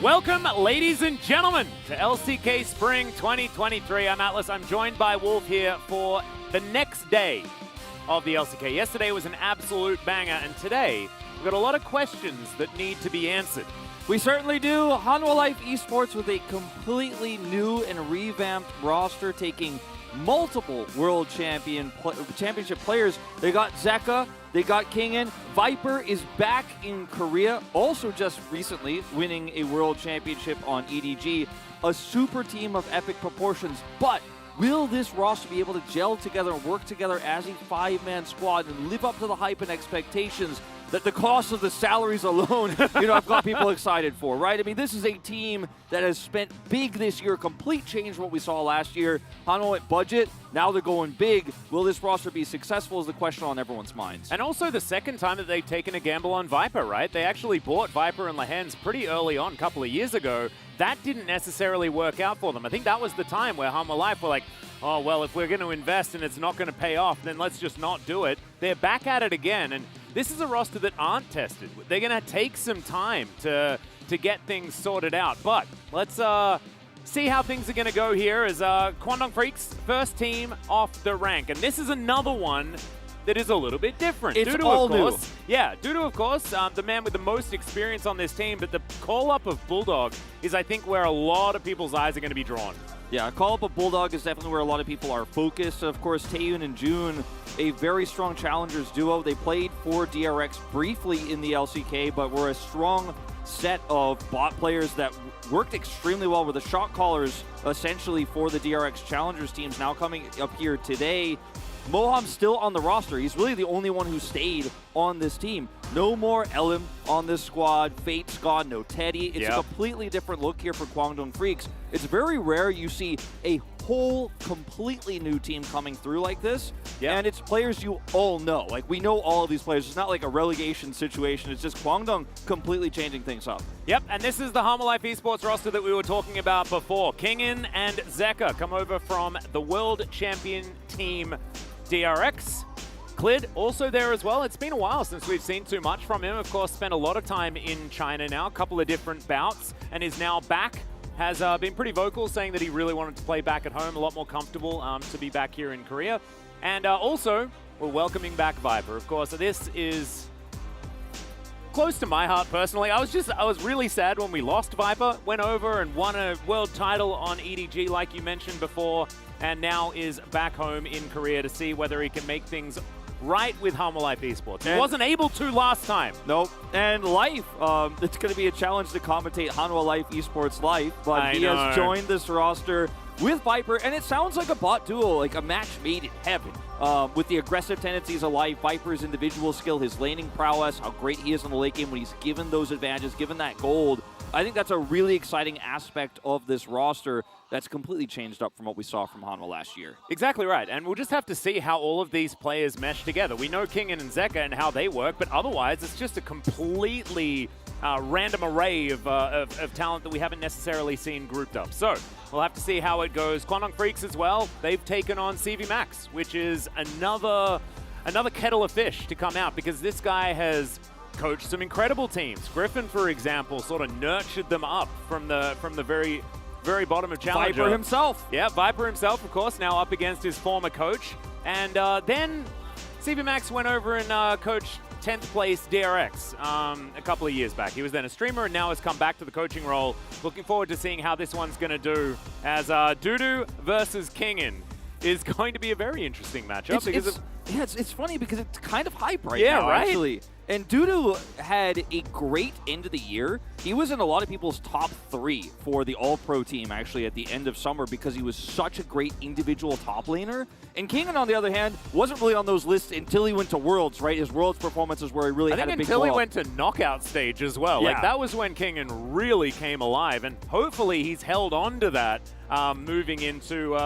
Welcome, ladies and gentlemen, to LCK Spring 2023. I'm Atlas. I'm joined by Wolf here for the next day of the LCK. Yesterday was an absolute banger, and today we've got a lot of questions that need to be answered. We certainly do. Hanwha Life Esports with a completely new and revamped roster, taking multiple World Championship players. They got Zeka, they got Kingen. Viper is back in Korea, also just recently winning a World Championship on EDG. A super team of epic proportions, but will this roster be able to gel together and work together as a five-man squad and live up to the hype and expectations that the cost of the salaries alone, I've got people excited for, right? I mean, this is a team that has spent big this year, complete change from what we saw last year. Hanwha went budget, now they're going big. Will this roster be successful is the question on everyone's minds. And also the second time that they've taken a gamble on Viper, right? They actually bought Viper and Lehens pretty early on, a couple of years ago. That didn't necessarily work out for them. I think that was the time where Hanwha Life were like, oh, well, if we're going to invest and it's not going to pay off, then let's just not do it. They're back at it again, and this is a roster that aren't tested. They're going to take some time to get things sorted out. But let's see how things are going to go here as Kwangdong Freaks, first team off the rank. And this is another one that is a little bit different. It's all new. Yeah, due to, of course, the man with the most experience on this team, but the call-up of Bulldog is, I think, where a lot of people's eyes are going to be drawn. Yeah, a call-up of Bulldog is definitely where a lot of people are focused. Of course, Taeyun and June, a very strong challengers duo. They played for DRX briefly in the LCK, but were a strong set of bot players that worked extremely well with the shot callers, essentially, for the DRX challengers teams. Now coming up here today, Moham's still on the roster. He's really the only one who stayed on this team. No more Elim on this squad. Fate's gone, no Teddy. It's a completely different look here for Kwangdong Freaks. It's very rare you see a whole completely new team coming through like this. And it's players you all know. Like, we know all of these players. It's not like a relegation situation. It's just Kwangdong completely changing things up. Yep, and this is the Hanwha Life Esports roster that we were talking about before. Kingen and Zeka come over from the World Champion Team DRX. Clid also there as well. It's been a while since we've seen too much from him. Of course, spent a lot of time in China now, a couple of different bouts, and is now back. Has been pretty vocal, saying that he really wanted to play back at home, a lot more comfortable to be back here in Korea. And also, we're welcoming back Viper. Of course, this is close to my heart personally. I was really sad when we lost Viper, went over and won a world title on EDG like you mentioned before, and now is back home in Korea to see whether he can make things right with Hanwha Life Esports. He wasn't able to last time. Nope. And Life, it's going to be a challenge to commentate Hanwha Life Esports Life, but he has joined this roster with Viper, and it sounds like a bot duo, like a match made in heaven. With the aggressive tendencies of Life, Viper's individual skill, his laning prowess, how great he is in the late game when he's given those advantages, given that gold. I think that's a really exciting aspect of this roster that's completely changed up from what we saw from Hanwha last year. Exactly right, and we'll just have to see how all of these players mesh together. We know Kingen and Zeka and how they work, but otherwise it's just a completely random array of talent that we haven't necessarily seen grouped up. So we'll have to see how it goes. Kwangdong Freaks as well, they've taken on CV Max, which is another kettle of fish to come out, because this guy has coached some incredible teams. Griffin, for example, sort of nurtured them up from the very bottom of Challenger. Viper himself. Yeah, Viper himself, of course, now up against his former coach. And then CV Max went over and coached 10th place DRX a couple of years back. He was then a streamer and now has come back to the coaching role. Looking forward to seeing how this one's going to do, as Dudu versus Kingen is going to be a very interesting matchup. It's funny because it's kind of hype right now, actually. And Dudu had a great end of the year. He was in a lot of people's top 3 for the All-Pro team, actually, at the end of summer, because he was such a great individual top laner. And Kingen, on the other hand, wasn't really on those lists until he went to Worlds, right? His Worlds performances where he really had a big until he went to knockout stage as well. Yeah. Like, that was when Kingen really came alive, and hopefully he's held on to that moving into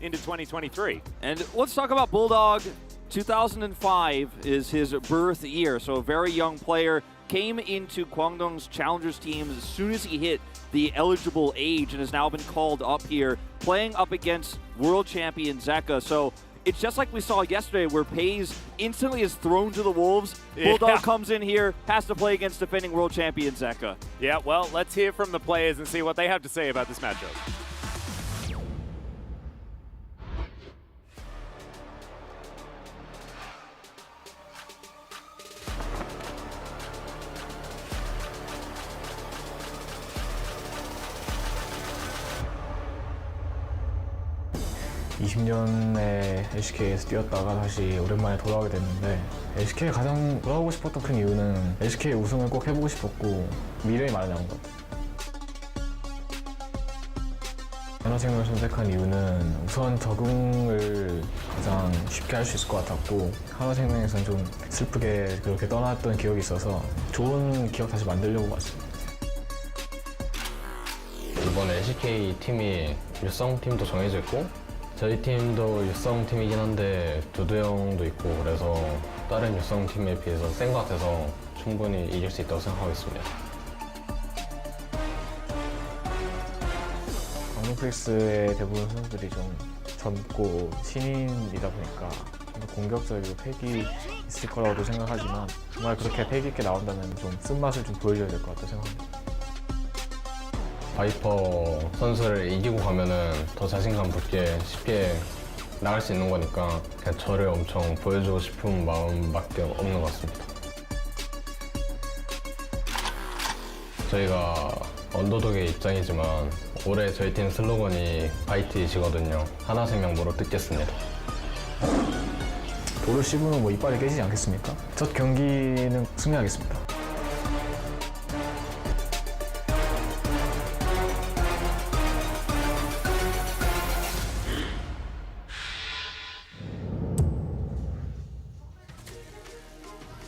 2023. And let's talk about Bulldog. 2005 is his birth year, so a very young player. Came into Kwangdong's challengers team as soon as he hit the eligible age and has now been called up here, playing up against world champion Zeka. So it's just like we saw yesterday where Pays instantly is thrown to the wolves. Yeah. Bulldog comes in here, has to play against defending world champion Zeka. Yeah, well, let's hear from the players and see what they have to say about this matchup. 20년에 LCK에서 뛰었다가 다시 오랜만에 돌아오게 됐는데 LCK에 가장 돌아오고 싶었던 큰 이유는 LCK 우승을 꼭 해보고 싶었고 미래에 많이 남은 것 같아요. 하나생명을 선택한 이유는 우선 적응을 가장 쉽게 할 수 있을 것 같았고 하나생명에서는 좀 슬프게 그렇게 떠났던 기억이 있어서 좋은 기억 다시 만들려고 왔습니다. 이번 LCK 팀이 육성팀도 정해져 있고 저희 팀도 육성팀이긴 한데 두두 형도 있고 그래서 다른 육성팀에 비해서 센 것 같아서 충분히 이길 수 있다고 생각하고 있습니다. 광동프릭스의 대부분 선수들이 좀 젊고 신인이다 보니까 좀 더 공격적이고 패기 있을 거라고도 생각하지만 정말 그렇게 패기 있게 나온다면 좀 쓴맛을 좀 보여줘야 될 것 같다고 생각합니다. 바이퍼 선수를 이기고 가면은 더 자신감 붙게 쉽게 나갈 수 있는 거니까 그냥 저를 엄청 보여주고 싶은 마음밖에 없는 것 같습니다. 저희가 언더독의 입장이지만 올해 저희 팀 슬로건이 파이트이시거든요. 하나생명 무릎 뜯겠습니다. 돌을 씹으면 뭐 이빨이 깨지지 않겠습니까? 첫 경기는 승리하겠습니다.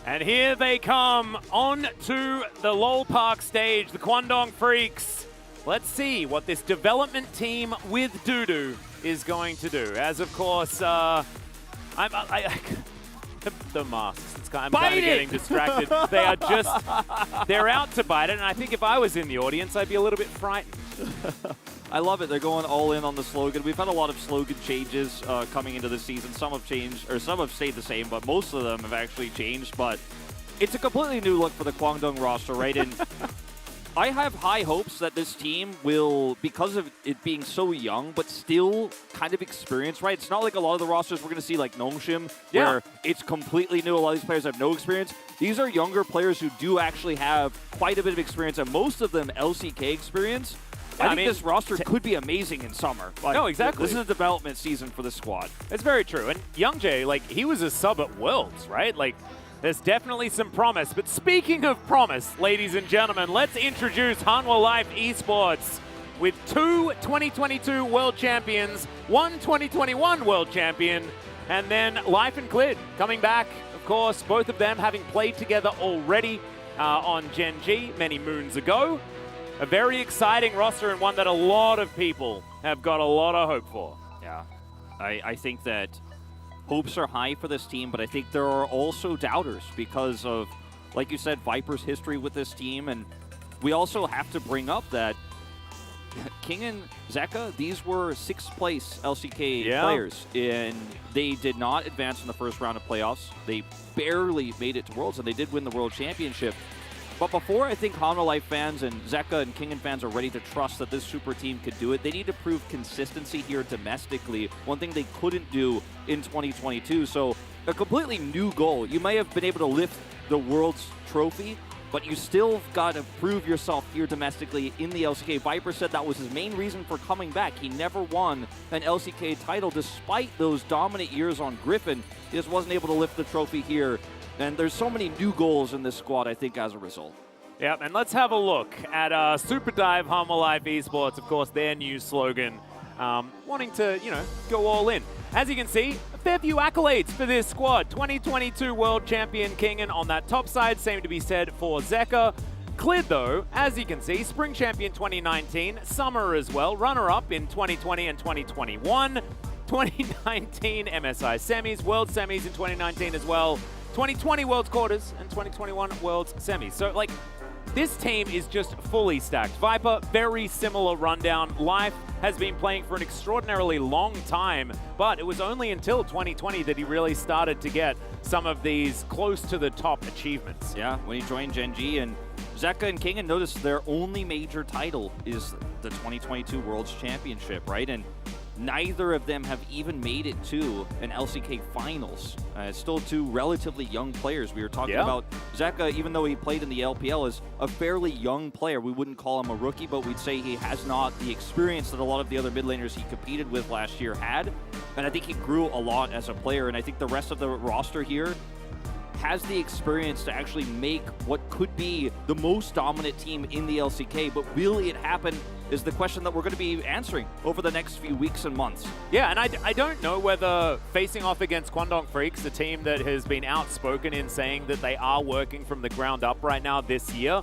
And here they come on to the Lowell Park stage, the Kwangdong Freaks. Let's see what this development team with Dudu is going to do. As of course, the masks. I'm kind of getting distracted. They are just, they're out to bite it. And I think if I was in the audience, I'd be a little bit frightened. I love it. They're going all in on the slogan. We've had a lot of slogan changes coming into the season. Some have changed, or some have stayed the same, but most of them have actually changed. But it's a completely new look for the Kwangdong roster, right? And I have high hopes that this team will, because of it being so young, but still kind of experienced, right? It's not like a lot of the rosters we're going to see like Nongshim, where it's completely new. A lot of these players have no experience. These are younger players who do actually have quite a bit of experience, and most of them LCK experience. I mean, this roster could be amazing in summer. Like, no, exactly. This is a development season for the squad. It's very true. And Young Jay, like, he was a sub at Worlds, right? Like, there's definitely some promise. But speaking of promise, ladies and gentlemen, let's introduce Hanwha Life Esports with 2 2022 World Champions, 1 2021 World Champion, and then Life and Clid coming back. Of course, both of them having played together already on Gen G many moons ago. A very exciting roster and one that a lot of people have got a lot of hope for. Yeah, I think that hopes are high for this team, but I think there are also doubters because of, like you said, Viper's history with this team. And we also have to bring up that King and Zeka, these were 6th place LCK players, and they did not advance in the first round of playoffs. They barely made it to Worlds, and they did win the World Championship. But before I think Hanwha Life fans and Zeka and Kingen fans are ready to trust that this super team could do it, they need to prove consistency here domestically, one thing they couldn't do in 2022. So a completely new goal. You may have been able to lift the World's trophy, but you still got to prove yourself here domestically in the LCK. Viper said that was his main reason for coming back. He never won an LCK title despite those dominant years on Griffin. He just wasn't able to lift the trophy here. And there's so many new goals in this squad, I think, as a result. Yep, and let's have a look at Super Dive Hanwha Life Esports, of course, their new slogan, wanting to, you know, go all in. As you can see, a fair few accolades for this squad. 2022 World Champion Kingen on that top side, same to be said for Zeka. Clid, though, as you can see, Spring Champion 2019, Summer as well, runner-up in 2020 and 2021, 2019 MSI Semis, World Semis in 2019 as well, 2020 Worlds Quarters and 2021 Worlds Semis. So, like, this team is just fully stacked. Viper, very similar rundown. Life has been playing for an extraordinarily long time, but it was only until 2020 that he really started to get some of these close to the top achievements. Yeah, when he joined Gen G, and Zeka and King, and notice their only major title is the 2022 World's Championship, right? And neither of them have even made it to an LCK Finals. Still two relatively young players. We were talking about Zeka, even though he played in the LPL, is a fairly young player. We wouldn't call him a rookie, but we'd say he has not the experience that a lot of the other mid laners he competed with last year had. And I think he grew a lot as a player, and I think the rest of the roster here has the experience to actually make what could be the most dominant team in the LCK, but will it happen is the question that we're going to be answering over the next few weeks and months. Yeah, and I don't know whether facing off against Kwangdong Freaks, the team that has been outspoken in saying that they are working from the ground up right now this year,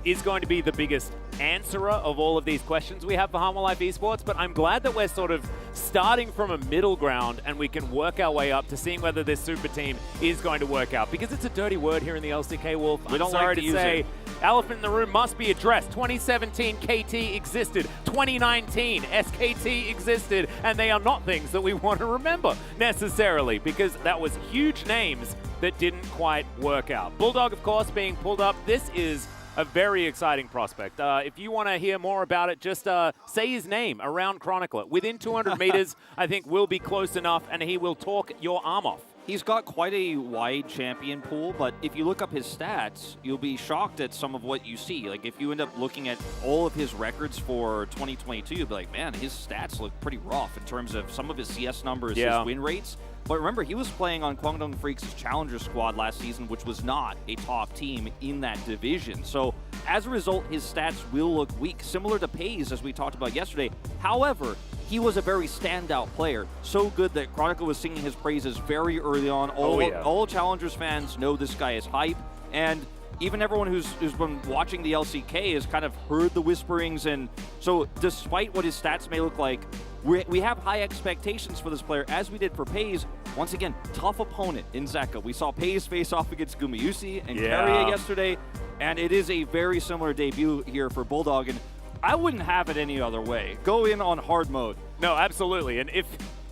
is going to be the biggest answerer of all of these questions we have for Hanwha Life Esports, but I'm glad that we're sort of starting from a middle ground and we can work our way up to seeing whether this super team is going to work out, because it's a dirty word here in the LCK, Wolf. We don't sorry like to to use say it. Elephant in the room must be addressed. 2017 KT existed, 2019 SKT existed, and they are not things that we want to remember necessarily, because that was huge names that didn't quite work out. Bulldog, of course, being pulled up. This is a very exciting prospect. If you want to hear more about it, just say his name around Chronicler. Within 200 meters, I think will be close enough, and he will talk your arm off. He's got quite a wide champion pool, but if you look up his stats, you'll be shocked at some of what you see. Like, if you end up looking at all of his records for 2022, you'll be like, man, his stats look pretty rough in terms of some of his CS numbers, his win rates. But remember, he was playing on Kwangdong Freaks' Challenger squad last season, which was not a top team in that division. So as a result, his stats will look weak, similar to Pays, as we talked about yesterday. However, he was a very standout player, so good that Chronicle was singing his praises very early on. All Challengers fans know this guy is hype, and even everyone who's been watching the LCK has kind of heard the whisperings, and so despite what his stats may look like, we have high expectations for this player, as we did for Pays. Once again, tough opponent in Zeka. We saw Pays face off against Gumayusi and Carrier yesterday, and it is a very similar debut here for Bulldog, and I wouldn't have it any other way. Go in on hard mode. No, absolutely. And if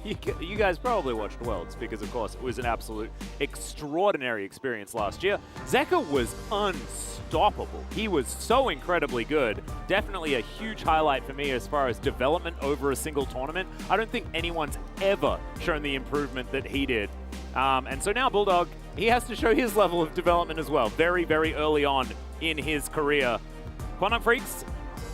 you guys probably watched Worlds, because of course it was an absolute extraordinary experience last year. Zeka was unstoppable. He was so incredibly good. Definitely a huge highlight for me as far as development over a single tournament. I don't think anyone's ever shown the improvement that he did. And so now Bulldog, he has to show his level of development as well, very, very early on in his career. Kwangdong Freaks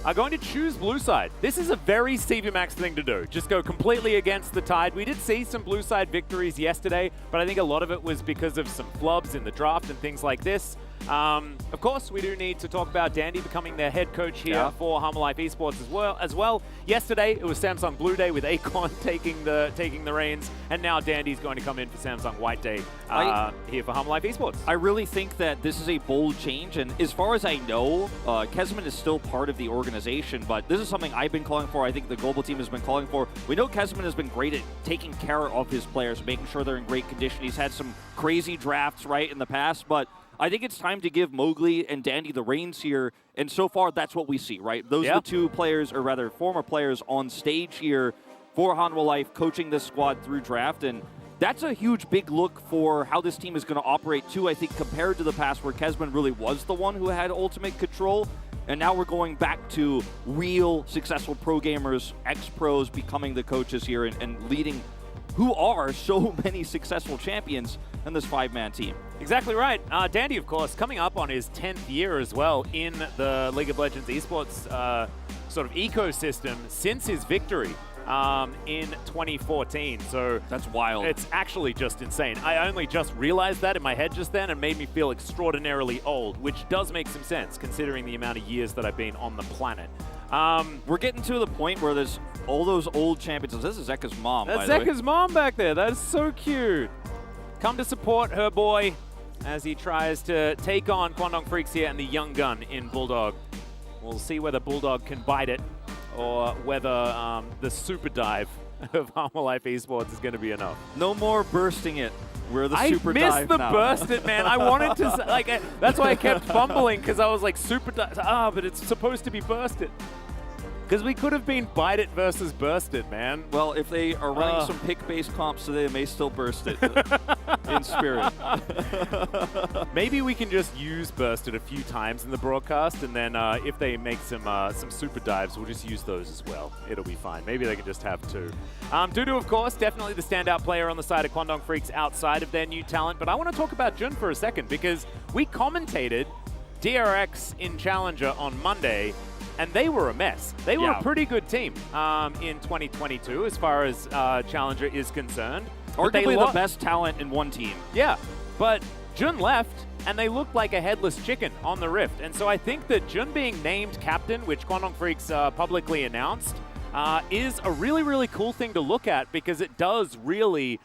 are going to choose blue side. This is a very CV Max thing to do. Just go completely against the tide. We did see some blue side victories yesterday, but I think a lot of it was because of some flubs in the draft and things like this. Of course, we do need to talk about Dandy becoming their head coach here for Hanwha Life Esports as well. Yesterday, it was Samsung Blue Day with Akon taking the reins, and now Dandy's going to come in for Samsung White Day here for Hanwha Life Esports. I really think that this is a bold change, and as far as I know, Kesman is still part of the organization, but this is something I've been calling for. I think the global team has been calling for. We know Kesman has been great at taking care of his players, making sure they're in great condition. He's had some crazy drafts, right, in the past, but I think it's time to give Mowgli and Dandy the reins here, and so far that's what we see, right? Those are the two players, or rather former players, on stage here for Hanwha Life, coaching this squad through draft, and that's a huge big look for how this team is going to operate too, I think, compared to the past where Kesman really was the one who had ultimate control, and now we're going back to real successful pro gamers, ex-pros becoming the coaches here and leading who are so many successful champions in this five-man team. Exactly right. Dandy, of course, coming up on his 10th year as well in the League of Legends esports sort of ecosystem since his victory in 2014. So that's wild. It's actually just insane. I only just realized that in my head just then and made me feel extraordinarily old, which does make some sense considering the amount of years that I've been on the planet. We're getting to the point where there's all those old champions. This is Zeka's mom, That's by the way. Zeka's mom back there. That is so cute. Come to support her boy as he tries to take on Kwangdong Freaks here and the young gun in Bulldog. We'll see whether Bulldog can bite it or whether the super dive of Harmon Life Esports is going to be enough. No more bursting it. We're the I super missed dive the now. burst it, man. I wanted to, that's why I kept fumbling, because I was like, super dive. But it's supposed to be burst it. Because we could have been bite it versus burst it, man. Well, if they are running some pick-based comps today, they may still burst it in spirit. Maybe we can just use burst it a few times in the broadcast, and then if they make some super dives, we'll just use those as well. It'll be fine. Maybe they can just have two. Dudu, of course, definitely the standout player on the side of Kwangdong Freaks outside of their new talent, but I want to talk about Jun for a second, because we commentated DRX in Challenger on Monday, and they were a mess. They were a pretty good team in 2022 as far as Challenger is concerned. Arguably the best talent in one team. Yeah, but Jun left, and they looked like a headless chicken on the Rift. And so I think that Jun being named captain, which Kwangdong Freaks publicly announced, is a really, really cool thing to look at, because it does really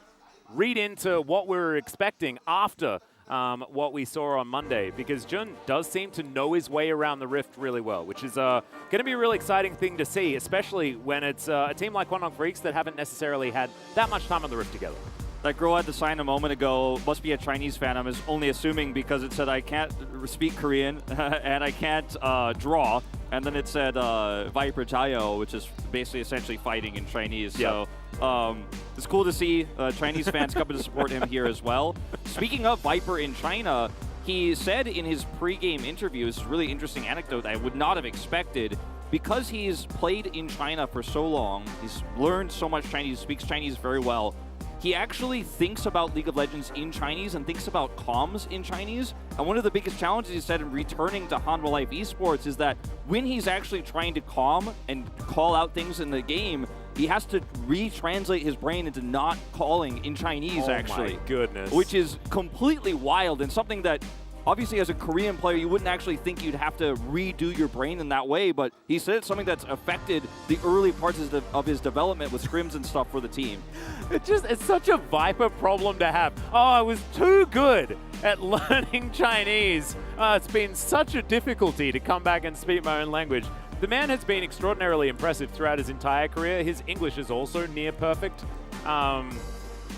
read into what we were expecting after what we saw on Monday, because Jun does seem to know his way around the Rift really well, which is going to be a really exciting thing to see, especially when it's a team like Kwangdong Freaks that haven't necessarily had that much time on the Rift together. That girl had the sign a moment ago must be a Chinese fan. I'm only assuming because it said I can't speak Korean and I can't draw. And then it said Viper Jayo, which is basically essentially fighting in Chinese. Yep. So it's cool to see Chinese fans coming to support him here as well. Speaking of Viper in China, he said in his pre-game interview, this is a really interesting anecdote that I would not have expected, because he's played in China for so long, he's learned so much Chinese, speaks Chinese very well, he actually thinks about League of Legends in Chinese and thinks about comms in Chinese. And one of the biggest challenges he said in returning to Hanwha Life Esports is that when he's actually trying to comm and call out things in the game, he has to retranslate his brain into not calling in Chinese, actually. Oh my goodness. Which is completely wild, and something that obviously as a Korean player you wouldn't actually think you'd have to redo your brain in that way, but he said it's something that's affected the early parts of his development with scrims and stuff for the team. It's such a Viper problem to have. Oh, I was too good at learning Chinese. It's been such a difficulty to come back and speak my own language. The man has been extraordinarily impressive throughout his entire career. His English is also near perfect.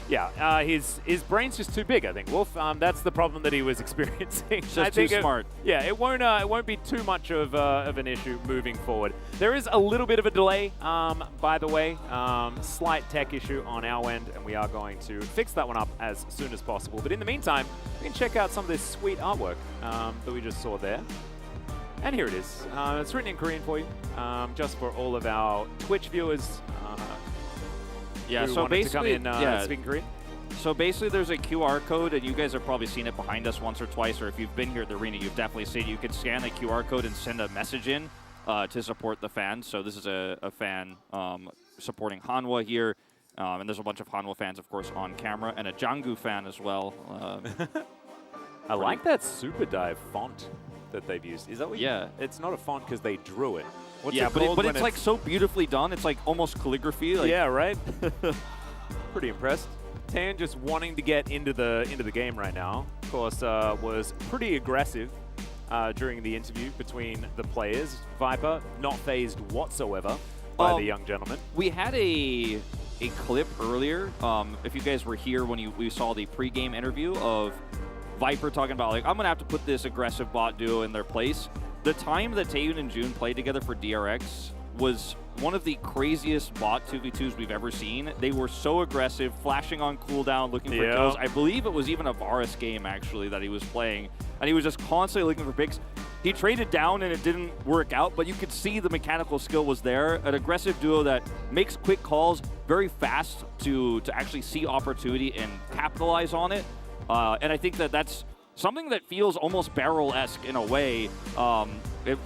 His brain's just too big, I think, Wolf. That's the problem that he was experiencing. Just too smart. It won't be too much of an issue moving forward. There is a little bit of a delay, by the way, slight tech issue on our end, and we are going to fix that one up as soon as possible. But in the meantime, we can check out some of this sweet artwork that we just saw there. And here it is. It's written in Korean for you, just for all of our Twitch viewers. So basically, speaking Korean. So basically, there's a QR code, and you guys have probably seen it behind us once or twice, or if you've been here at the arena, you've definitely seen it. You can scan the QR code and send a message in to support the fans. So this is a fan supporting Hanwha here, and there's a bunch of Hanwha fans, of course, on camera, and a Janggu fan as well. I like that Super Dive font that they've used. Is that what? Yeah. It's not a font because they drew it. What's yeah, it called but when it's like so beautifully done. It's like almost calligraphy. Like, yeah, right. Pretty impressed. Tan just wanting to get into the game right now. Of course, was pretty aggressive during the interview between the players. Viper not phased whatsoever by the young gentleman. We had a clip earlier. If you guys were here when we saw the pre-game interview of Viper talking about, like, I'm gonna have to put this aggressive bot duo in their place. The time that Taeyun and June played together for DRX was one of the craziest bot 2v2s we've ever seen. They were so aggressive, flashing on cooldown, looking for kills. I believe it was even a Varus game, actually, that he was playing. And he was just constantly looking for picks. He traded down and it didn't work out, but you could see the mechanical skill was there. An aggressive duo that makes quick calls very fast to actually see opportunity and capitalize on it. And I think that's something that feels almost Barrel-esque in a way,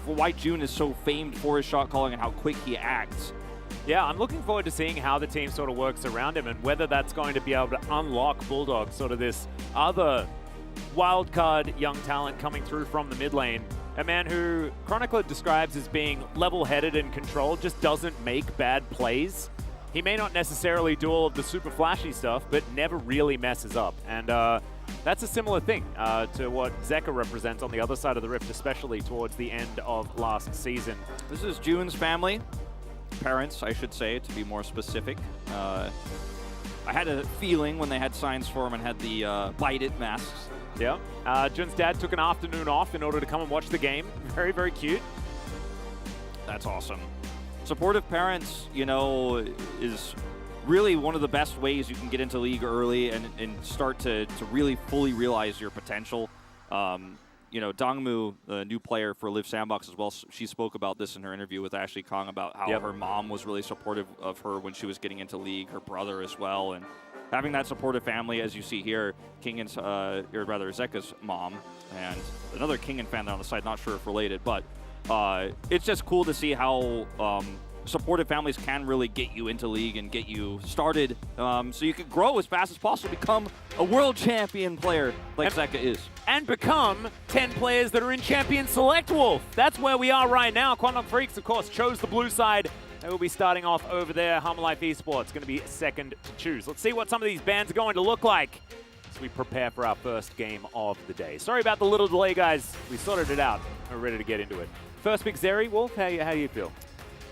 why June is so famed for his shot calling and how quick he acts. Yeah, I'm looking forward to seeing how the team sort of works around him and whether that's going to be able to unlock Bulldog, sort of this other wildcard young talent coming through from the mid lane. A man who Chronicler describes as being level-headed and controlled, just doesn't make bad plays. He may not necessarily do all of the super flashy stuff, but never really messes up. And that's a similar thing to what Zeka represents on the other side of the Rift, especially towards the end of last season. This is June's family. parents, I should say, to be more specific. I had a feeling when they had signs for him and had the Bite It masks. Yeah. Jun's dad took an afternoon off in order to come and watch the game. Very, very cute. That's awesome. Supportive parents, you know, is really one of the best ways you can get into League early and start to really fully realize your potential. You know, Dongmu, the new player for Live Sandbox as well, she spoke about this in her interview with Ashley Kong about how her mom was really supportive of her when she was getting into League, her brother as well, and having that supportive family, as you see here, Kingan's, or rather Zeka's mom, and another Kingan fan there on the side, not sure if related, but it's just cool to see how supportive families can really get you into League and get you started so you can grow as fast as possible, become a world champion player like Zeka is. And become 10 players that are in Champion Select Wolf. That's where we are right now. Quantum Freaks, of course, chose the blue side. They will be starting off over there. Harmon Life Esports going to be second to choose. Let's see what some of these bands are going to look like as we prepare for our first game of the day. Sorry about the little delay, guys. We sorted it out. We're ready to get into it. First pick, Zeri. Wolf, how do you feel?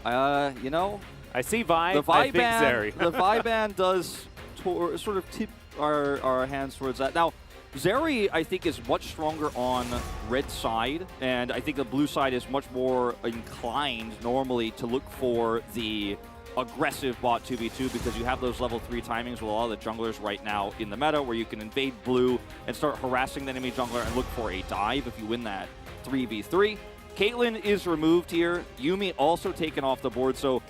You know, I see Vi. The Vi band, Zeri. the Vi band does sort of tip our hands towards that. Now, Zeri, I think, is much stronger on red side, and I think the blue side is much more inclined normally to look for the aggressive bot 2v2 because you have those level 3 timings with a lot of the junglers right now in the meta where you can invade blue and start harassing the enemy jungler and look for a dive if you win that 3v3. Caitlyn is removed here. Yuumi also taken off the board, so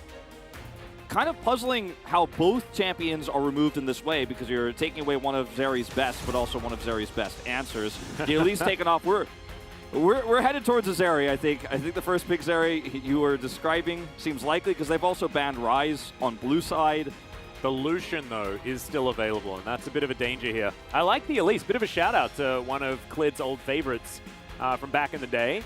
kind of puzzling how both champions are removed in this way because you're taking away one of Zeri's best, but also one of Zeri's best answers. The Elite's taken off. We're headed towards a Zeri, I think. I think the first pick Zeri you were describing seems likely because they've also banned Ryze on blue side. The Lucian, though, is still available, and that's a bit of a danger here. I like the Elise. Bit of a shout-out to one of Clid's old favorites from back in the day.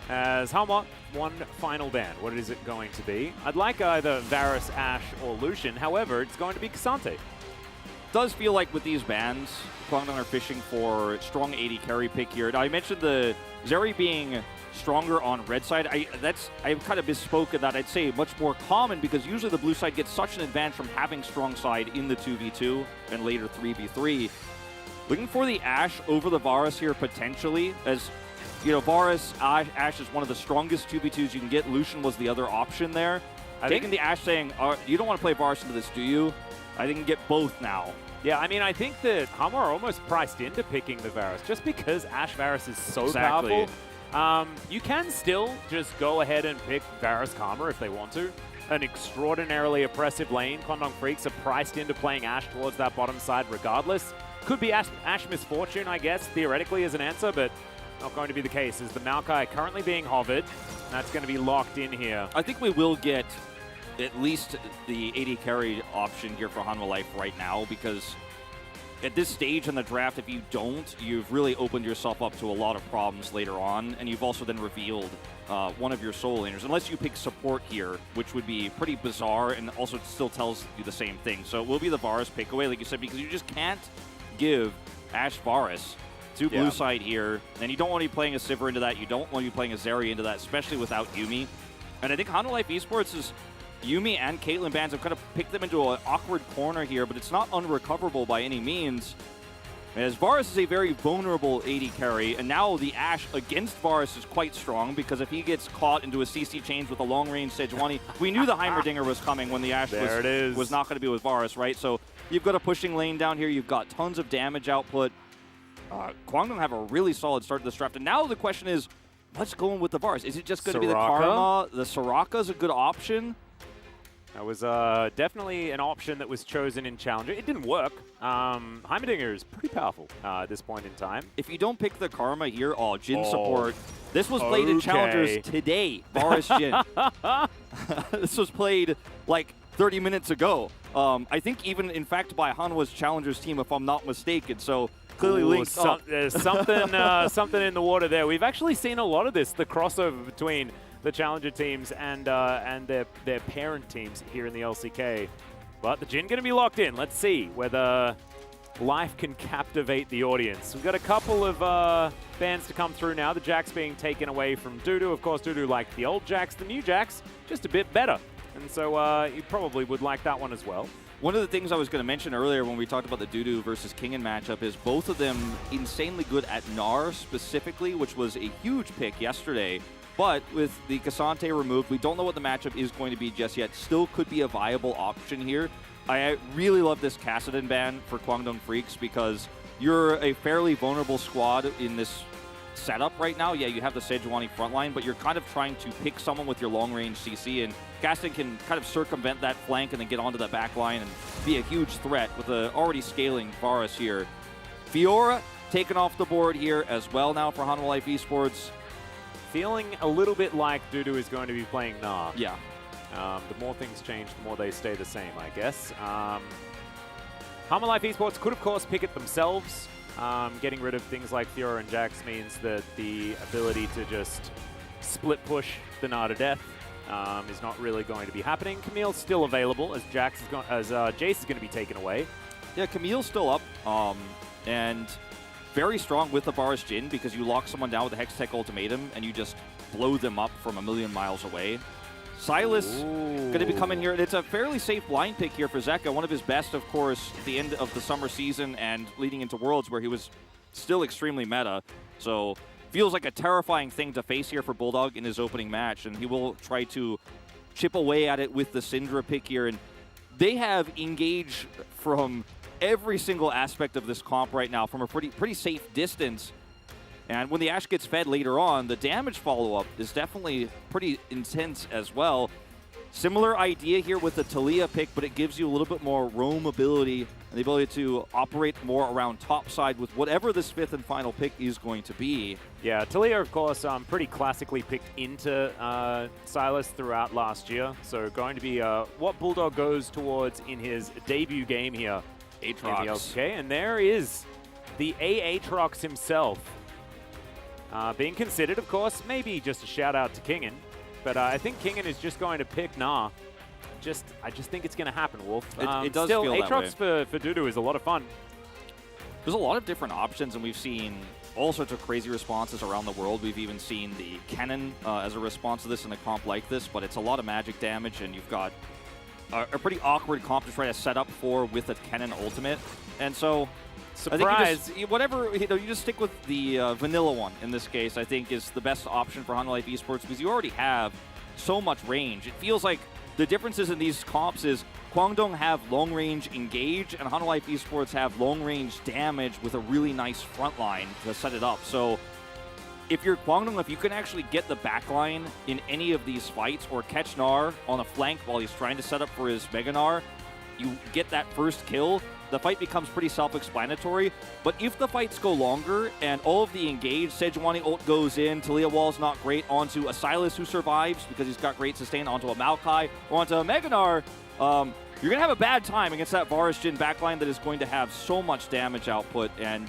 As Helmut, one final ban. What is it going to be? I'd like either Varus, Ashe, or Lucian. However, it's going to be K'Sante. Does feel like with these bans, Guangdong are fishing for strong AD carry pick here. Now, I mentioned the Zeri being stronger on red side. I've kind of misspoken that. I'd say much more common because usually the blue side gets such an advantage from having strong side in the 2v2 and later 3v3. Looking for the Ashe over the Varus here potentially, as you know, Varus, Ashe is one of the strongest 2v2s you can get. Lucian was the other option there. Taking the Ashe saying, you don't want to play Varus into this, do you? I think you can get both now. Yeah, I mean, I think that Hammer are almost priced into picking the Varus just because Ashe Varus is so powerful. You can still just go ahead and pick Varus Karma if they want to. An extraordinarily oppressive lane. Quantum Freaks are priced into playing Ashe towards that bottom side regardless. Could be Ashe Misfortune, I guess, theoretically as an answer, but not going to be the case, as the Maokai currently being hovered. That's going to be locked in here. I think we will get at least the AD carry option here for Hanwha Life right now, because at this stage in the draft, if you don't, you've really opened yourself up to a lot of problems later on, and you've also then revealed one of your solo laners, unless you pick support here, which would be pretty bizarre, and also still tells you the same thing. So it will be the Varus pick away, like you said, because you just can't give Ashe Varus to blue side here, and you don't want to be playing a Sivir into that. You don't want to be playing a Zeri into that, especially without Yuumi. And I think Hanwha Life Esports is Yuumi and Caitlyn bans have kind of picked them into an awkward corner here, but it's not unrecoverable by any means. As Varus is a very vulnerable AD carry, and now the Ashe against Varus is quite strong, because if he gets caught into a CC change with a long-range Sejuani, we knew the Heimerdinger was coming when the Ashe was not going to be with Varus, right? So you've got a pushing lane down here, you've got tons of damage output. Guangdong have a really solid start to this draft, and now the question is, what's going with the Varus? Is it just going to be the Karma? The Soraka is a good option. That was definitely an option that was chosen in Challenger. It didn't work. Heimerdinger is pretty powerful at this point in time. If you don't pick the Karma here, Jhin support. This was played in Challengers today, Varus Jhin. This was played like 30 minutes ago. I think even, in fact, by Hanwha's Challengers team, if I'm not mistaken. So clearly linked up. There's something, something in the water there. We've actually seen a lot of this, the crossover between the Challenger teams and their parent teams here in the LCK. But the Jhin going to be locked in. Let's see whether Life can captivate the audience. We've got a couple of bans to come through now. The Jax being taken away from Dudu. Of course, Dudu like the old Jax, the new Jax, just a bit better. And so you probably would like that one as well. One of the things I was going to mention earlier when we talked about the Dudu versus Kingen matchup is both of them insanely good at Gnar specifically, which was a huge pick yesterday. But with the Cassante removed, we don't know what the matchup is going to be just yet. Still could be a viable option here. I really love this Kassadin ban for Kwangdong Freaks because you're a fairly vulnerable squad in this setup right now. Yeah, you have the Sejuani frontline, but you're kind of trying to pick someone with your long-range CC, and Kassadin can kind of circumvent that flank and then get onto the back line and be a huge threat with the already scaling Varus here. Fiora taken off the board here as well now for Hanwha Life Esports. Feeling a little bit like Dudu is going to be playing Gnar. Yeah. The more things change, the more they stay the same, I guess. Hanwha Life Esports could, of course, pick it themselves. Getting rid of things like Fiora and Jax means that the ability to just split push the Gnar to death is not really going to be happening. Camille's still available as Jace is going to be taken away. Yeah, Camille's still up, and very strong with the Varus Jhin because you lock someone down with the Hextech Ultimatum and you just blow them up from a million miles away. Sylas going to be coming here, and it's a fairly safe line pick here for Zeka. One of his best, of course, at the end of the summer season and leading into Worlds where he was still extremely meta. So feels like a terrifying thing to face here for Bulldog in his opening match, and he will try to chip away at it with the Syndra pick here. And they have engaged from every single aspect of this comp right now from a pretty safe distance. And when the Ashe gets fed later on, the damage follow-up is definitely pretty intense as well. Similar idea here with the Taliyah pick, but it gives you a little bit more roam ability and the ability to operate more around topside with whatever this fifth and final pick is going to be. Yeah, Taliyah, of course, pretty classically picked into Sylas throughout last year. So going to be what Bulldog goes towards in his debut game here in the LCK. And there is the Aatrox himself. Being considered, of course, maybe just a shout out to Kingen, but I think Kingen is just going to pick Gnar. I just think it's going to happen, Wolf. It does still, feel that way. Aatrox for Dudu is a lot of fun. There's a lot of different options, and we've seen all sorts of crazy responses around the world. We've even seen the Kennen as a response to this in a comp like this, but it's a lot of magic damage, and you've got a pretty awkward comp to try to set up for with a Kennen ultimate. And so surprise! I think you just stick with the vanilla one in this case. I think is the best option for Hanwha Life Esports because you already have so much range. It feels like the differences in these comps is Kwangdong have long range engage and Hanwha Life Esports have long range damage with a really nice front line to set it up. So if you're Kwangdong, if you can actually get the backline in any of these fights or catch Gnar on a flank while he's trying to set up for his Mega Gnar, you get that first kill. The fight becomes pretty self-explanatory, but if the fights go longer and all of the engaged, Sejuani ult goes in, Taliyah wall's not great, onto a Sylas who survives because he's got great sustain, onto a Maokai, or onto a Mega Gnar, you're going to have a bad time against that Varus Jhin backline that is going to have so much damage output and,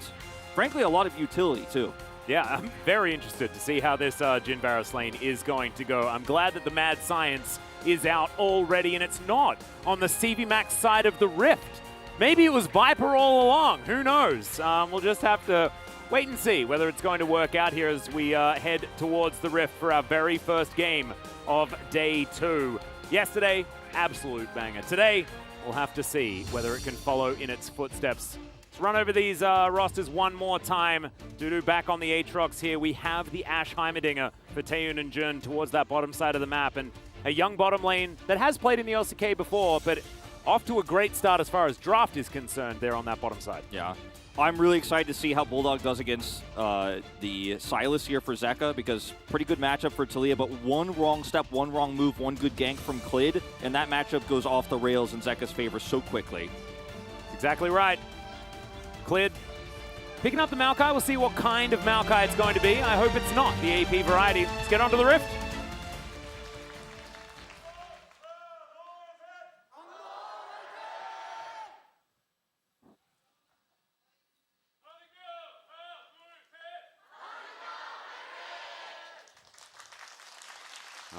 frankly, a lot of utility, too. Yeah, I'm very interested to see how this Jhin Varus lane is going to go. I'm glad that the mad science is out already, and it's not on the CV Max side of the Rift. Maybe it was Viper all along. Who knows? We'll just have to wait and see whether it's going to work out here as we head towards the Rift for our very first game of day 2. Yesterday, absolute banger. Today, we'll have to see whether it can follow in its footsteps. Let's run over these rosters one more time. Dudu back on the Aatrox here. We have the Ashe Heimerdinger for Taeyoon and Jun towards that bottom side of the map. And a young bottom lane that has played in the LCK before, but off to a great start as far as draft is concerned there on that bottom side. Yeah. I'm really excited to see how Bulldog does against the Sylas here for Zeka because pretty good matchup for Taliyah, but one wrong step, one wrong move, one good gank from Klid, and that matchup goes off the rails in Zeka's favor so quickly. Exactly right. Klid picking up the Maokai. We'll see what kind of Maokai it's going to be. I hope it's not the AP variety. Let's get onto the Rift.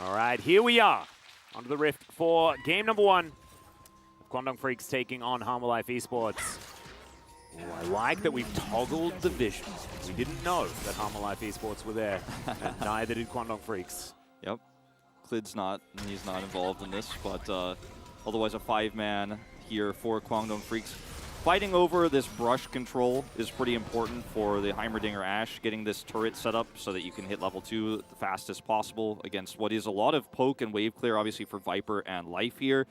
All right, here we are onto the Rift for game number 1. Kwangdong Freaks taking on Hanwha Life Esports. Ooh, I like that we've toggled the vision. We didn't know that Hanwha Life Esports were there, and neither did Kwangdong Freaks. Yep. Klid's he's not involved in this, but otherwise a 5-man here for Kwangdong Freaks. Fighting over this brush control is pretty important for the Heimerdinger Ashe, getting this turret set up so that you can hit level 2 the fastest possible against what is a lot of poke and wave clear, obviously, for Viper and Life here.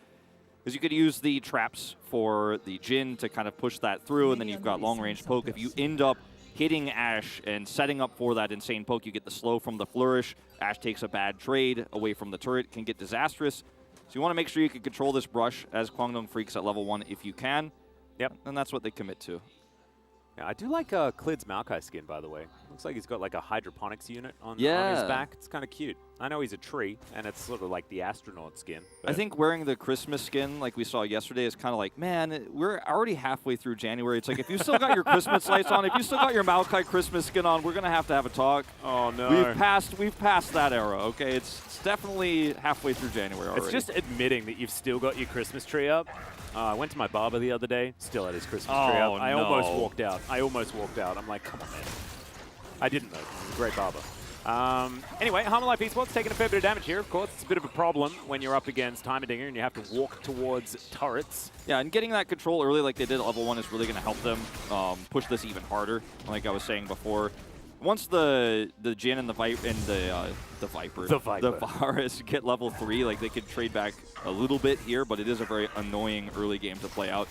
Because you could use the traps for the Jhin to kind of push that through, and then you've got long-range poke. If you end up hitting Ashe and setting up for that insane poke, you get the slow from the flourish. Ashe takes a bad trade away from the turret, can get disastrous. So you want to make sure you can control this brush as Kwangdong Freaks at level 1 if you can. Yep. And that's what they commit to. Yeah, I do like Klid's Maokai skin, by the way. Looks like he's got like a hydroponics unit on his back. It's kind of cute. I know he's a tree, and it's sort of like the astronaut skin. I think wearing the Christmas skin like we saw yesterday is kind of like, man, we're already halfway through January. It's like, if you still got your Christmas lights on, if you still got your Maokai Christmas skin on, we're going to have a talk. Oh, no. We've passed that era, okay? It's definitely halfway through January already. It's just admitting that you've still got your Christmas tree up. I went to my barber the other day, still had his Christmas tree up. I almost walked out. I'm like, come on, man. I didn't though. He's a great barber. Anyway, Harmon Life Esports taking a fair bit of damage here. Of course, it's a bit of a problem when you're up against Heimerdinger and you have to walk towards turrets. Yeah, and getting that control early like they did at level 1 is really going to help them push this even harder, like I was saying before. Once the Jhin and the Varus get level 3, like they could trade back a little bit here, but it is a very annoying early game to play out,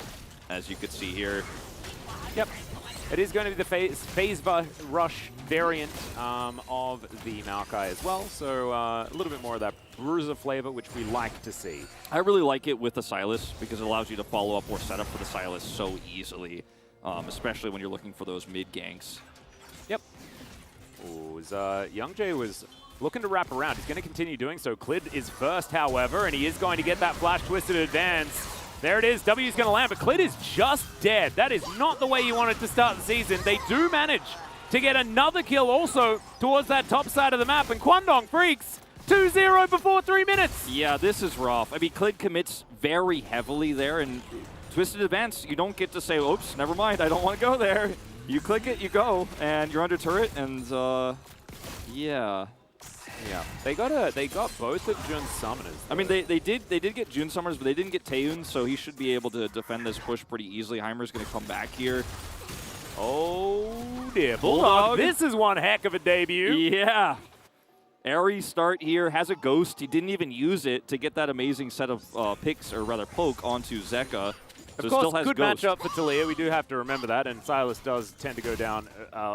as you could see here. Yep. It is going to be the phase rush variant of the Maokai as well, so a little bit more of that bruiser flavor, which we like to see. I really like it with the Sylas because it allows you to follow up or set up for the Sylas so easily, especially when you're looking for those mid ganks. Yep. Ooh, Youngjae was looking to wrap around. He's going to continue doing so. Klid is first, however, and he is going to get that flash twisted advance. There it is. W's going to land, but Klid is just dead. That is not the way you wanted to start the season. They do manage to get another kill also towards that top side of the map, and Kwangdong Freaks 2-0 before 3 minutes. Yeah, this is rough. I mean, Klid commits very heavily there, and twisted advance, you don't get to say, oops, never mind, I don't want to go there. You click it, you go, and you're under turret, and yeah. Yeah, they got both of Jun's summoners. Though. I mean, they did get Jun summoners, but they didn't get Taeun, so he should be able to defend this push pretty easily. Heimer's going to come back here. Oh dear, Bulldog. This is one heck of a debut. Yeah. Airy start here, has a ghost. He didn't even use it to get that amazing set of picks, or rather poke, onto Zeka. So of course, still has good ghost. matchup for Talia. We do have to remember that, and Sylas does tend to go down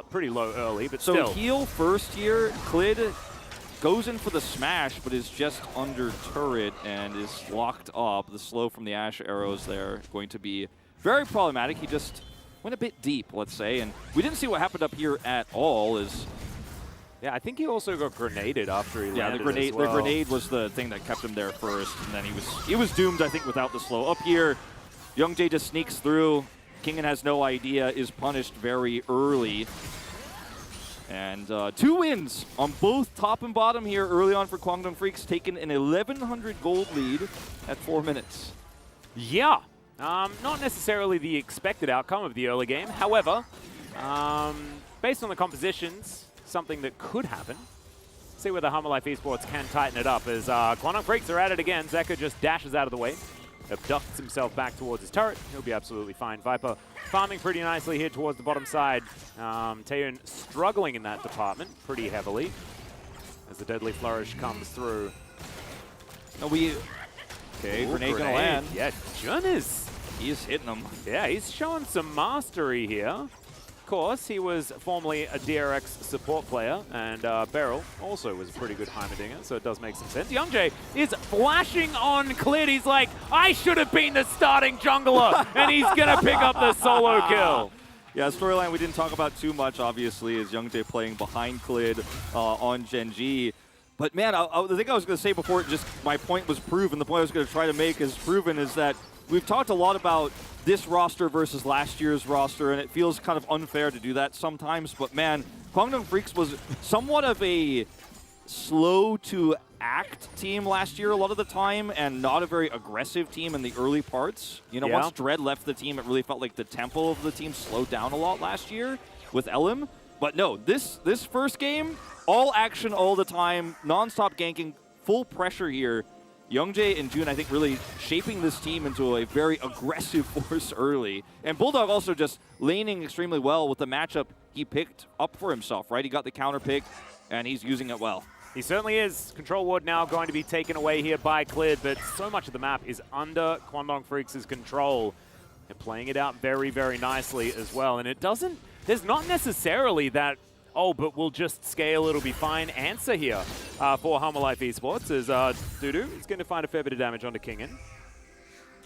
pretty low early, but still. So heal first here. Klid goes in for the smash, but is just under turret and is locked up. The slow from the Ashe arrows there going to be very problematic. He just went a bit deep, let's say, and we didn't see what happened up here at all. Yeah, I think he also got grenaded after he landed the as well. the grenade was the thing that kept him there first, and then he was doomed, I think, without the slow. Up here, Youngjae just sneaks through. Kingen has no idea, is punished very early. And 2 wins on both top and bottom here early on for Kwangdong Freaks, taking an 1,100 gold lead at 4 minutes. Yeah, not necessarily the expected outcome of the early game. However, based on the compositions, something that could happen. See whether Harmon Life Esports can tighten it up as Kwangdong Freaks are at it again. Zeka just dashes out of the way, abducts himself back towards his turret. He'll be absolutely fine. Viper farming pretty nicely here towards the bottom side. Taeun struggling in that department pretty heavily as the deadly flourish comes through. Grenade gonna land. Yeah, Jun He's hitting them. Yeah, he's showing some mastery here. Of course, he was formerly a DRX support player, and Beryl also was a pretty good Heimerdinger, so it does make some sense. Youngjae is flashing on Klid. He's like, I should have been the starting jungler, and he's going to pick up the solo kill. Yeah, storyline we didn't talk about too much, obviously, is Youngjae playing behind Klid on Genji. But man, the thing I was going to say before, just my point was proven, the point I was going to try to make is proven, is that we've talked a lot about this roster versus last year's roster, and it feels kind of unfair to do that sometimes. But man, Kwangdong Freaks was somewhat of a slow-to-act team last year a lot of the time, and not a very aggressive team in the early parts. You know, once Dread left the team, it really felt like the tempo of the team slowed down a lot last year with Elim. But no, this first game, all action all the time, non-stop ganking, full pressure here. Youngjae and June, I think, really shaping this team into a very aggressive force early. And Bulldog also just laning extremely well with the matchup he picked up for himself, right? He got the counter pick, and he's using it well. He certainly is. Control Ward now going to be taken away here by Clid, but so much of the map is under Kwangdong Freaks' control. They're playing it out very, very nicely as well. And it doesn't, there's not necessarily that, oh, but we'll just scale, it'll be fine answer here for Humble Life Esports, as Dudu is going to find a fair bit of damage onto Kingin.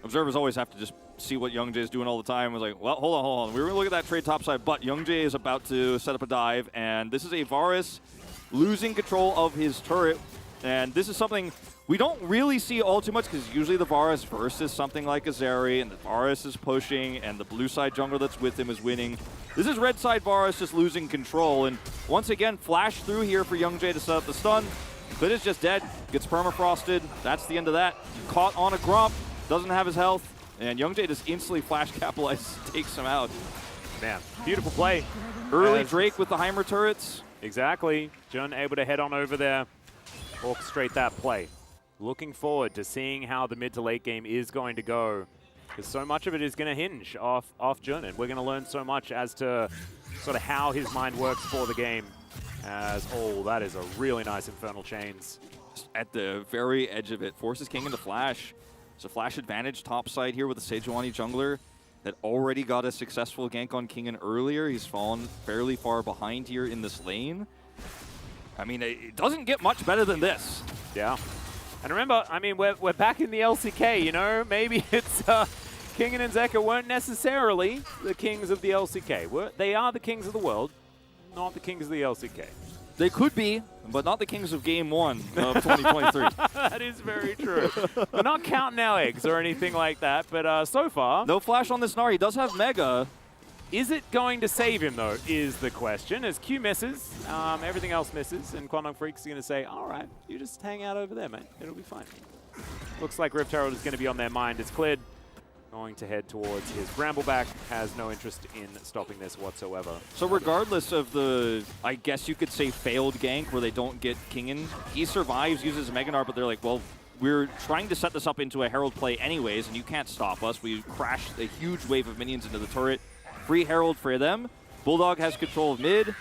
Observers always have to just see what Youngjae is doing all the time. It's like, well, hold on. We were going to look at that trade topside, but Youngjae is about to set up a dive, and this is a Varus losing control of his turret. And this is something we don't really see all too much, because usually the Varus versus something like a Zeri, and the Varus is pushing, and the blue side jungler that's with him is winning. This is red side Varus just losing control, and once again, flash through here for Youngjae to set up the stun. Clid is just dead, gets permafrosted. That's the end of that. Caught on a Gromp, doesn't have his health, and Youngjae just instantly flash capitalizes, takes him out. Man, beautiful play. Early Drake with the Heimer turrets. Exactly. Jun able to head on over there, orchestrate that play. Looking forward to seeing how the mid to late game is going to go, because so much of it is going to hinge off Jun, and we're going to learn so much as to sort of how his mind works for the game. As, oh, that is a really nice Infernal Chains. At the very edge of it, forces King into flash. It's a flash advantage top side here with the Sejuani jungler that already got a successful gank on Kingin earlier. He's fallen fairly far behind here in this lane. I mean, it doesn't get much better than this. Yeah. And remember, I mean, we're back in the LCK, you know? Maybe it's Kingin and Zeka weren't necessarily the kings of the LCK. They are the kings of the world, not the kings of the LCK. They could be, but not the kings of Game 1 of 2023. That is very true. We're not counting our eggs or anything like that, but so far... No flash on this Gnar. He does have Mega. Is it going to save him, though, is the question. As Q misses, everything else misses, and Kwangdong Freaks is going to say, all right, you just hang out over there, mate. It'll be fine. Looks like Rift Herald is going to be on their mind. It's Clid going to head towards his Brambleback, has no interest in stopping this whatsoever. So regardless of the, I guess you could say, failed gank where they don't get Kingin, he survives, uses Mega Gnar, but they're like, well, we're trying to set this up into a Herald play anyways, and you can't stop us. We crashed a huge wave of minions into the turret. Free Herald for them. Bulldog has control of mid,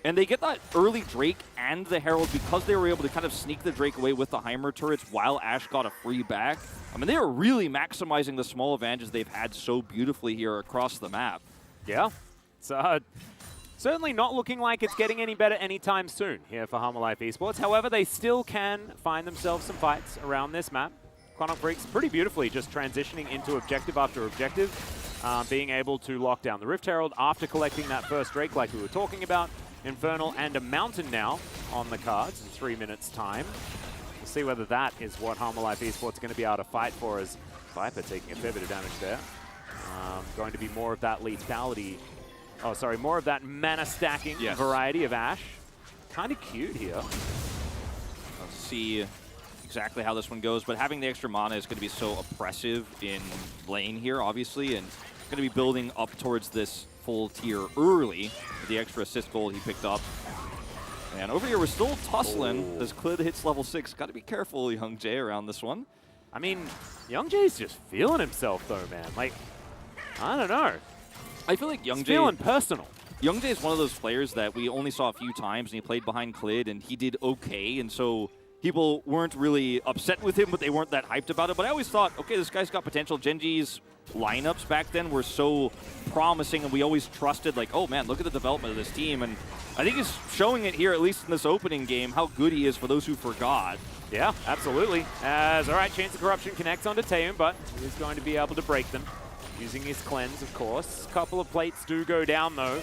and they get that early Drake and the Herald because they were able to kind of sneak the Drake away with the Heimer turrets while Ashe got a free back. I mean, they are really maximizing the small advantages they've had so beautifully here across the map. Yeah. It's certainly not looking like it's getting any better anytime soon here for Humble Life Esports. However, they still can find themselves some fights around this map. Kwangdong Freaks pretty beautifully just transitioning into objective after objective, being able to lock down the Rift Herald after collecting that first Drake like we were talking about. Infernal and a Mountain now on the cards in 3 minutes time. We'll see whether that is what Humble Life Esports are going to be able to fight for, as Viper taking a fair bit of damage there. Going to be more of that lethality, oh sorry, more of that mana stacking variety of Ashe. Kind of cute here. Let's see exactly how this one goes, but having the extra mana is going to be so oppressive in lane here, obviously, and going to be building up towards this full tier early with the extra assist gold he picked up. And over here, we're still tussling as Clid hits level 6. Got to be careful, Youngjae, around this one. I mean, Youngjae's just feeling himself, though, man. Like, I don't know. I feel like Youngjae... feeling personal. Youngjae is one of those players that we only saw a few times, and he played behind Clid, and he did okay, and so people weren't really upset with him, but they weren't that hyped about it. But I always thought, okay, this guy's got potential. Genji's lineups back then were so promising, and we always trusted, like, oh man, look at the development of this team. And I think he's showing it here, at least in this opening game, how good he is for those who forgot. Yeah, absolutely. As, all right, Chains of Corruption connects onto Taeun, but he's going to be able to break them using his cleanse, of course. A couple of plates do go down, though,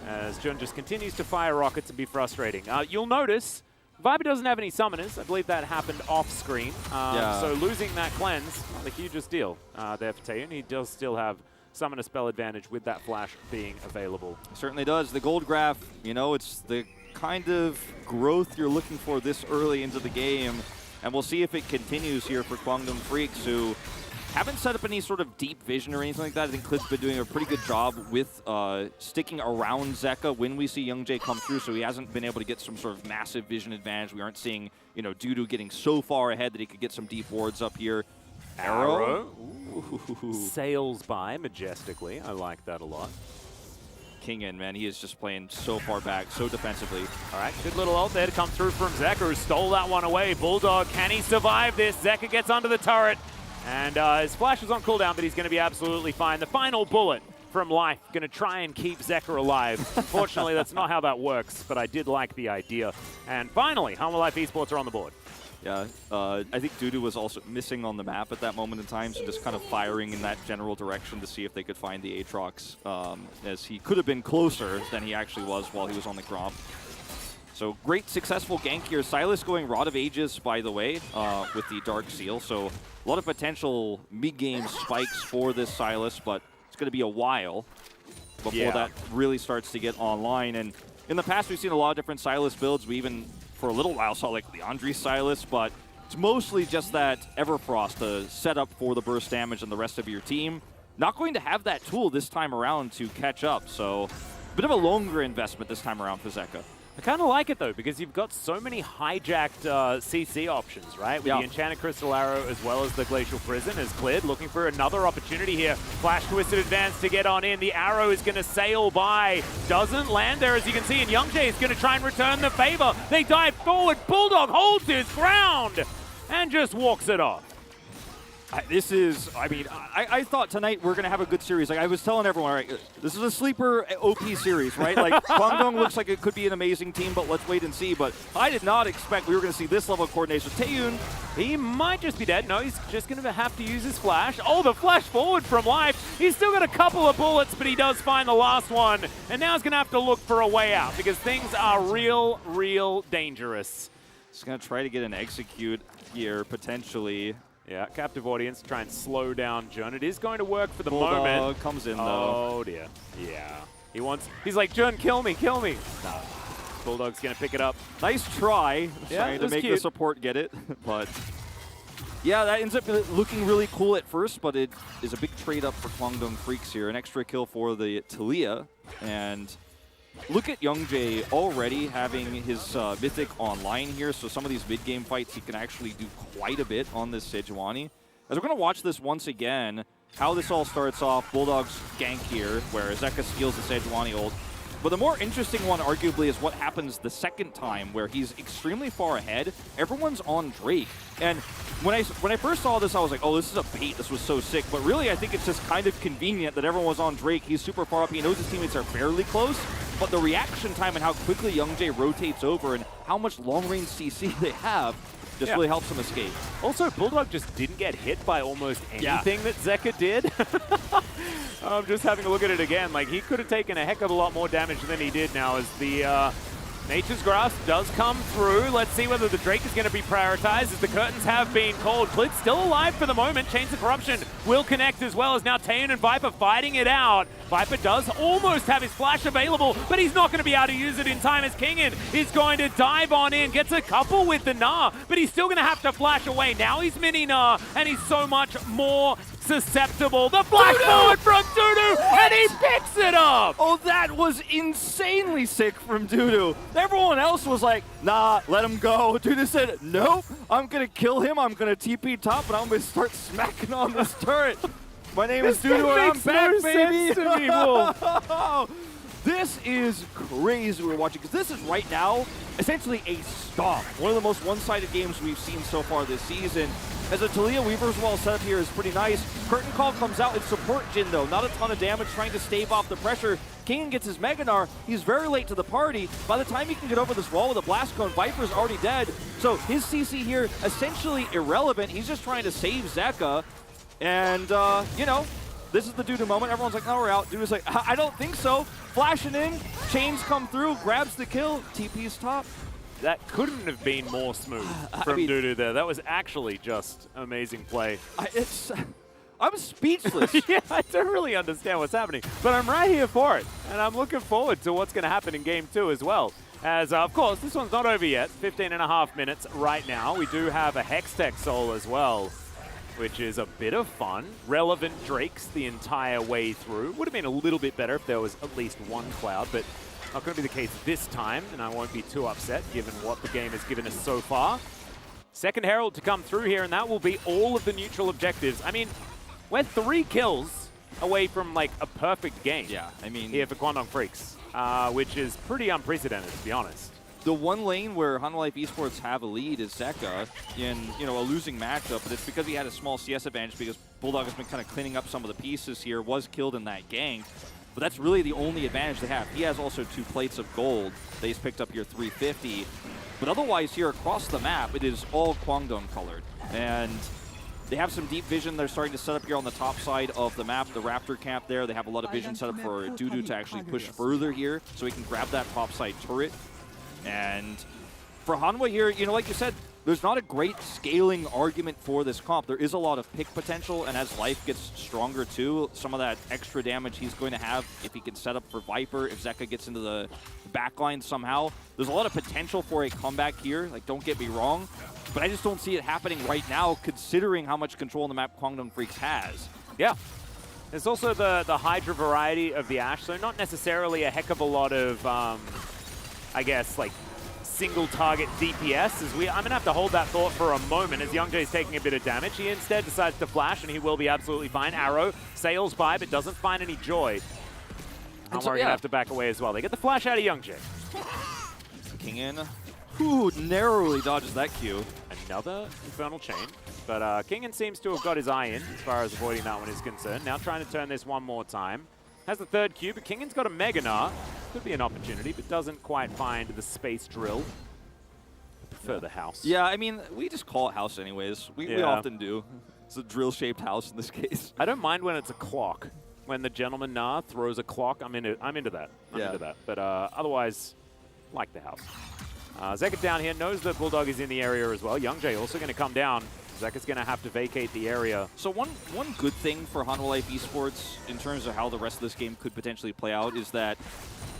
as Jun just continues to fire rockets and be frustrating. You'll notice Viper doesn't have any summoners. I believe that happened off-screen. So losing that cleanse, not the hugest deal there for Taeun. He does still have summoner spell advantage with that flash being available. It certainly does. The gold graph, you know, it's the kind of growth you're looking for this early into the game. And we'll see if it continues here for Kwangdong Freaks, who haven't set up any sort of deep vision or anything like that. I think Clid's been doing a pretty good job with sticking around Zeka when we see Youngjae come through, so he hasn't been able to get some sort of massive vision advantage. We aren't seeing, you know, Dudu getting so far ahead that he could get some deep wards up here. Arrow. Sails by majestically. I like that a lot. Kingin, man, he is just playing so far back, so defensively. All right, good little ult there to come through from Zeka, who stole that one away. Bulldog, can he survive this? Zeka gets under the turret, and his flash was on cooldown, but he's going to be absolutely fine. The final bullet from Life, going to try and keep Zeka alive. Unfortunately, that's not how that works, but I did like the idea. And finally, Hanwha Life Esports are on the board. Yeah, I think Dudu was also missing on the map at that moment in time, so just kind of firing in that general direction to see if they could find the Aatrox, as he could have been closer than he actually was while he was on the Gromp. So great successful gank here. Sylas going Rod of Ages, by the way, with the Dark Seal, so a lot of potential mid-game spikes for this Sylas, but it's going to be a while before that really starts to get online. And in the past, we've seen a lot of different Sylas builds. We even, for a little while, saw like Leandri Sylas, but it's mostly just that Everfrost to set up for the burst damage and the rest of your team. Not going to have that tool this time around to catch up, so a bit of a longer investment this time around for Zeka. I kind of like it, though, because you've got so many hijacked CC options, right? With the Enchanted Crystal Arrow as well as the Glacial Prison as Clid looking for another opportunity here. Flash Twisted Advance to get on in. The arrow is going to sail by. Doesn't land there, as you can see, and Youngjae is going to try and return the favor. They dive forward. Bulldog holds his ground and just walks it off. This is, I mean, I thought tonight we're going to have a good series. Like I was telling everyone, right, this is a sleeper OP series, right? Like Guangdong looks like it could be an amazing team, but let's wait and see. But I did not expect we were going to see this level of coordination. Taeyun, he might just be dead. No, he's just going to have to use his flash. Oh, the flash forward from Life. He's still got a couple of bullets, but he does find the last one. And now he's going to have to look for a way out because things are real dangerous. He's going to try to get an execute here, potentially. Yeah, captive audience, try and slow down Jun. It is going to work for the Bulldog moment. Comes in, though. Oh, dear. Yeah. He's like, Jun, kill me. Nah. Bulldog's going to pick it up. Nice try, trying to make the support get it. But, yeah, that ends up looking really cool at first, but it is a big trade up for Guangdong Freaks here. An extra kill for the Talia. And look at Youngjae already having his Mythic online here, so some of these mid-game fights he can actually do quite a bit on this Sejuani. As we're going to watch this once again, how this all starts off, Bulldog's gank here, where Zeka steals the Sejuani ult. But the more interesting one, arguably, is what happens the second time, where he's extremely far ahead. Everyone's on Drake. And when I first saw this, I was like, oh, this is a bait. This was so sick. But really, I think it's just kind of convenient that everyone was on Drake. He's super far up. He knows his teammates are fairly close. But the reaction time and how quickly Youngjae rotates over and how much long-range CC they have just really helps him escape. Also, Bulldog just didn't get hit by almost anything that Zeka did. I'm just having a look at it again. Like, he could have taken a heck of a lot more damage than he did now as the Nature's Grasp does come through. Let's see whether the Drake is going to be prioritized as the curtains have been called. Clid's still alive for the moment. Chains of Corruption will connect as well as now Taeyun and Viper fighting it out. Viper does almost have his flash available, but he's not going to be able to use it in time as Kingin is going to dive on in. Gets a couple with the Gnar, but he's still going to have to flash away. Now he's mini Gnar, and he's so much more susceptible. The flash forward from Dudu, and he picks it up! Oh, that was insanely sick from Dudu. Everyone else was like, nah, let him go. Dudu said, nope, I'm going to kill him. I'm going to TP top, and I'm going to start smacking on this turret. My name is Dudu, and I'm back, baby! To me, This is crazy we're watching, because this is right now essentially a stomp. One of the most one-sided games we've seen so far this season. As a Talia Weaver's wall setup here is pretty nice. Curtain Call comes out in support Jin, though. Not a ton of damage, trying to stave off the pressure. King gets his Mega Gnar. He's very late to the party. By the time he can get over this wall with a Blast Cone, Viper's already dead. So his CC here, essentially irrelevant. He's just trying to save Zeka. And, you know, this is the Dudu moment. Everyone's like, no, we're out. Dudu's like, I don't think so. Flashing in, chains come through, grabs the kill, TP's top. That couldn't have been more smooth from Dudu there. That was actually just amazing play. I'm speechless. Yeah, I don't really understand what's happening, but I'm right here for it, and I'm looking forward to what's going to happen in Game 2 as well. As, of course, this one's not over yet. 15.5 minutes right now. We do have a Hextech Soul as well. which is a bit of fun. Relevant Drakes the entire way through. Would have been a little bit better if there was at least one Cloud, but not going to be the case this time, and I won't be too upset given what the game has given us so far. Second Herald to come through here, and that will be all of the neutral objectives. I mean, we're 3 kills away from like a perfect game. Yeah, I mean, here for Kwangdong Freaks, which is pretty unprecedented, to be honest. The one lane where Hanwha Life Esports have a lead is Zeka in, you know, a losing matchup, but it's because he had a small CS advantage because Bulldog has been kind of cleaning up some of the pieces here, was killed in that gank. But that's really the only advantage they have. He has also 2 plates of gold that he's picked up here, 350. But otherwise here across the map, it is all Kwangdong colored. And they have some deep vision. They're starting to set up here on the top side of the map, the Raptor camp there. They have a lot of vision set up for Dudu to actually push further here so he can grab that top side turret. And for Hanwha here, you know, like you said, there's not a great scaling argument for this comp. There is a lot of pick potential, and as Life gets stronger too, some of that extra damage he's going to have if he can set up for Viper, if Zeka gets into the backline somehow. There's a lot of potential for a comeback here, like, don't get me wrong, but I just don't see it happening right now considering how much control on the map Kwangdong Freaks has. Yeah. There's also the Hydra variety of the Ashe, so not necessarily a heck of a lot of, I guess, like, single target DPS. I'm gonna have to hold that thought for a moment as Youngjae's taking a bit of damage. He instead decides to flash, and he will be absolutely fine. Arrow sails by, but doesn't find any joy. I'm so, gonna have to back away as well. They get the flash out of Youngjae. King in. Ooh, narrowly dodges that Q. Another Infernal Chain, but Kingen seems to have got his eye in as far as avoiding that one is concerned. Now trying to turn this one more time. Has the 3rd Q, but Kingen's got a Mega Gnar. Could be an opportunity, but doesn't quite find the space drill. I prefer the house. Yeah, I mean, we just call it house anyways. We often do. It's a drill-shaped house in this case. I don't mind when it's a clock. When the Gentleman Gnar throws a clock, I'm into that. I'm into that. But otherwise, like the house. Zeka down here knows that Bulldog is in the area as well. Youngjae also going to come down. Zeka's going to have to vacate the area. So one good thing for Hanwha Life Esports in terms of how the rest of this game could potentially play out is that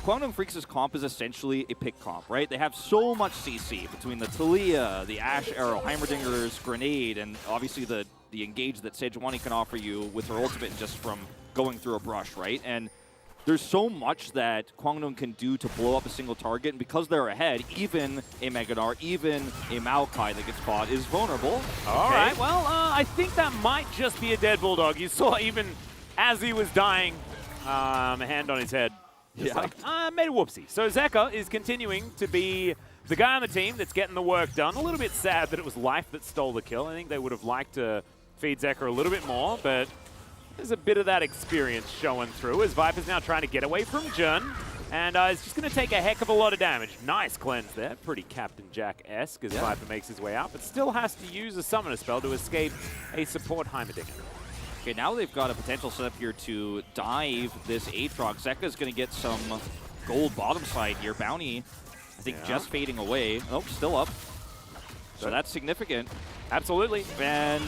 Kwangdong Freaks' comp is essentially a pick comp, right? They have so much CC between the Talia, the Ashe Arrow, Heimerdinger's Grenade, and obviously the engage that Sejuani can offer you with her ultimate just from going through a brush, right? And there's so much that Kwangdong can do to blow up a single target, and because they're ahead, even a Mega Gnar, even a Maokai that gets caught is vulnerable. All right, well, I think that might just be a dead Bulldog. You saw even as he was dying, a hand on his head. Just like, made a whoopsie. So Zeka is continuing to be the guy on the team that's getting the work done. A little bit sad that it was Life that stole the kill. I think they would have liked to feed Zeka a little bit more, but there's a bit of that experience showing through as Viper's now trying to get away from Jun, and it's just going to take a heck of a lot of damage. Nice cleanse there. Pretty Captain Jack-esque as Viper makes his way out, but still has to use a summoner spell to escape a support Heimerdinger. Okay, now they've got a potential setup here to dive this Aatrox. Zeka's going to get some gold bottom side here. Bounty, I think, just fading away. Oh, still up. So that's significant. Absolutely. And,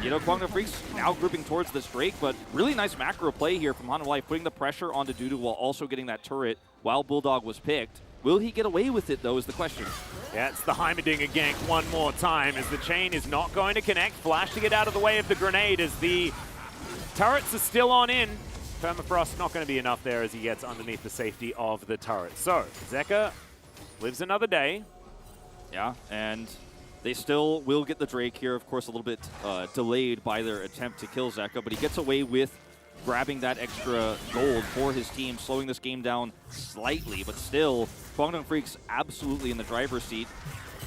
you know, Kwangdong Freaks now grouping towards this Drake, but really nice macro play here from Hanwha Life, putting the pressure onto Dudu while also getting that turret while Bulldog was picked. Will he get away with it, though, is the question. Yeah, it's the Heimerdinger gank one more time as the chain is not going to connect. Flash to get out of the way of the grenade as the turrets are still on in. Permafrost not going to be enough there as he gets underneath the safety of the turret. So, Zeka lives another day. Yeah, and they still will get the Drake here, of course, a little bit delayed by their attempt to kill Zeka, but he gets away with grabbing that extra gold for his team, slowing this game down slightly, but still, Kwangdong Freaks absolutely in the driver's seat.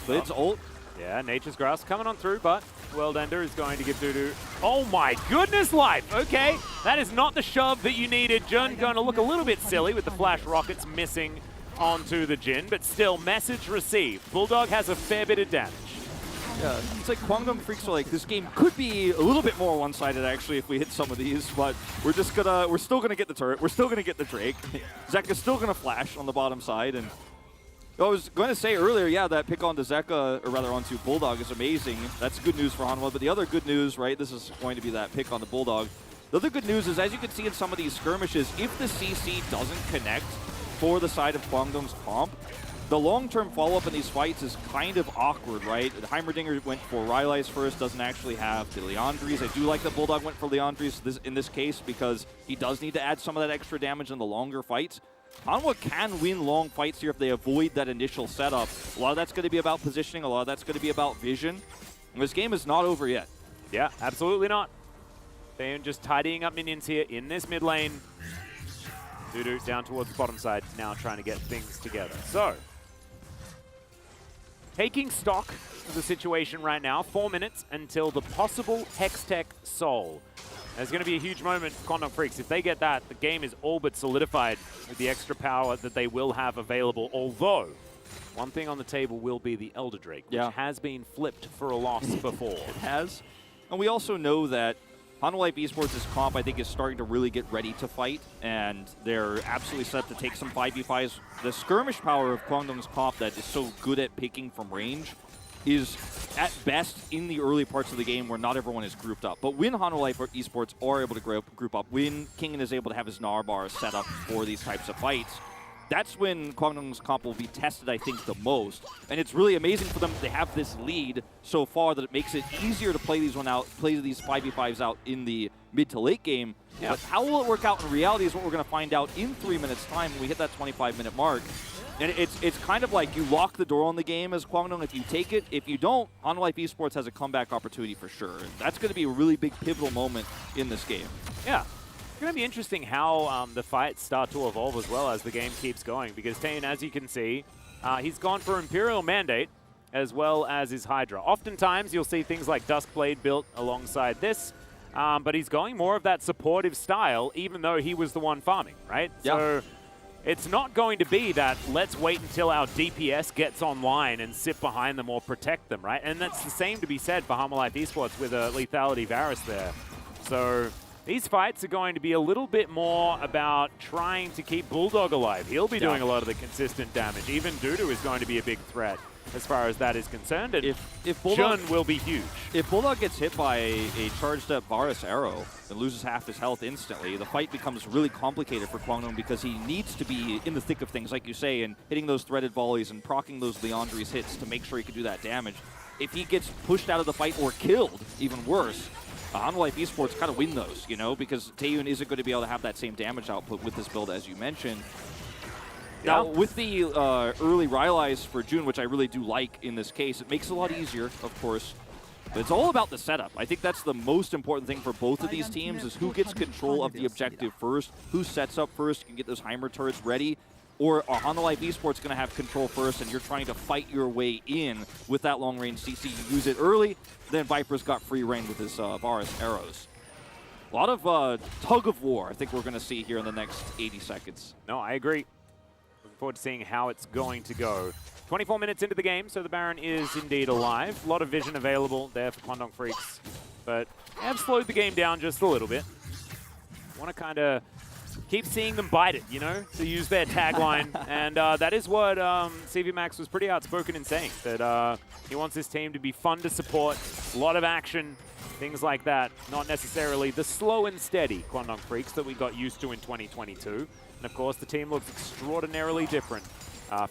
Glid's ult. Yeah, Nature's Grass coming on through, but World Ender is going to give Dudu. Oh my goodness, Life! Okay, that is not the shove that you needed. Jun going to look a little bit silly with the flash rockets missing onto the Jin, but still, message received. Bulldog has a fair bit of damage. Yeah, it's like Kwangdong Freaks are like, this game could be a little bit more one-sided actually if we hit some of these, but we're still gonna get the turret, we're still gonna get the Drake. Zeka's still gonna flash on the bottom side, and I was going to say earlier, yeah, that pick onto Zeka, or rather onto Bulldog is amazing. That's good news for Hanwha, but the other good news, right, this is going to be that pick on the Bulldog. The other good news is, as you can see in some of these skirmishes, if the CC doesn't connect for the side of Kwangdong's comp, the long-term follow-up in these fights is kind of awkward, right? Heimerdinger went for Rylai's first, doesn't actually have the Leandri's. I do like that Bulldog went for Leandri's in this case because he does need to add some of that extra damage in the longer fights. Hanwha can win long fights here if they avoid that initial setup. A lot of that's going to be about positioning, a lot of that's going to be about vision. And this game is not over yet. Yeah, absolutely not. They're just tidying up minions here in this mid lane. Dudu down towards the bottom side, now trying to get things together. So, taking stock of the situation right now, 4 minutes until the possible Hextech Soul. There's going to be a huge moment for Quantum Freaks. If they get that, the game is all but solidified with the extra power that they will have available. Although, one thing on the table will be the Elder Drake, which has been flipped for a loss before. It has. And we also know that Hanwha Life Esports' comp, I think, is starting to really get ready to fight, and they're absolutely set to take some 5v5s. The skirmish power of Kwangdong's comp that is so good at picking from range is, at best, in the early parts of the game where not everyone is grouped up. But when Hanwha Life Esports are able to group up, when Kingen is able to have his Narbar set up for these types of fights, that's when Kwangdong's comp will be tested, I think, the most. And it's really amazing for them to have this lead so far that it makes it easier to play these 5v5s out in the mid to late game. Yeah. But how will it work out in reality is what we're going to find out in 3 minutes' time when we hit that 25-minute mark. And it's kind of like you lock the door on the game as Kwangdong if you take it. If you don't, Hanwha Life Esports has a comeback opportunity for sure. And that's going to be a really big pivotal moment in this game. Yeah. It's going to be interesting how the fights start to evolve as well as the game keeps going, because Taeyeon, as you can see, he's gone for Imperial Mandate as well as his Hydra. Oftentimes, you'll see things like Duskblade built alongside this, but he's going more of that supportive style, even though he was the one farming, right? Yeah. So it's not going to be that let's wait until our DPS gets online and sit behind them or protect them, right? And that's the same to be said for Hanwha Life Esports with a Lethality Varus there. So these fights are going to be a little bit more about trying to keep Bulldog alive. He'll be doing a lot of the consistent damage. Even Dudu is going to be a big threat as far as that is concerned. And if Bulldog, Jun will be huge. If Bulldog gets hit by a charged up Varus arrow and loses half his health instantly, the fight becomes really complicated for Kwangdong because he needs to be in the thick of things, like you say, and hitting those threaded volleys and proccing those Leandri's hits to make sure he can do that damage. If he gets pushed out of the fight or killed, even worse, Hanwha Life Esports kind of win those, you know, because Taeyeon isn't going to be able to have that same damage output with this build, as you mentioned. Yeah. Now, with the early Rylai's for June, which I really do like in this case, it makes it a lot easier, of course. But it's all about the setup. I think that's the most important thing for both of these teams is who gets control of the objective first, who sets up first, can get those Heimer turrets ready. Or Hanwha Life Esports going to have control first, and you're trying to fight your way in with that long-range CC. You use it early, then Viper's got free reign with his Varus arrows. A lot of tug of war I think we're going to see here in the next 80 seconds. No, I agree. Looking forward to seeing how it's going to go. 24 minutes into the game, so the Baron is indeed alive. A lot of vision available there for Quantum Freaks, but they have slowed the game down just a little bit. Want to kind of keep seeing them bite it, you know, to use their tagline. And that is what CV Max was pretty outspoken in saying, that he wants his team to be fun to support, a lot of action, things like that. Not necessarily the slow and steady Quantum Freaks that we got used to in 2022. And of course, the team looks extraordinarily different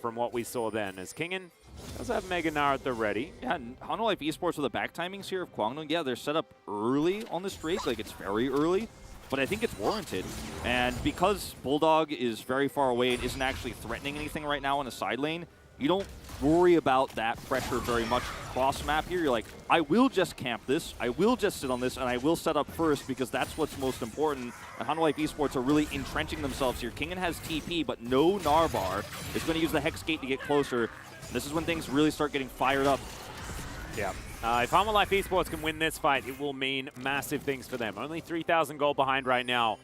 from what we saw then, as Kingen does have Mega Gnar at the ready. Yeah, and Hanwha Life Esports with the back timings here of Kwangdong, yeah, they're set up early on the streak, like it's very early. But I think it's warranted. And because Bulldog is very far away and isn't actually threatening anything right now in the side lane, you don't worry about that pressure very much cross map here. You're like, I will just camp this, I will just sit on this, and I will set up first because that's what's most important. And Hanwha Life Esports are really entrenching themselves here. Kingen has TP, but no Narbar. Is going to use the Hex Gate to get closer. This is when things really start getting fired up. Yeah. If Hanwha Life Esports can win this fight, it will mean massive things for them. Only 3,000 gold behind right now,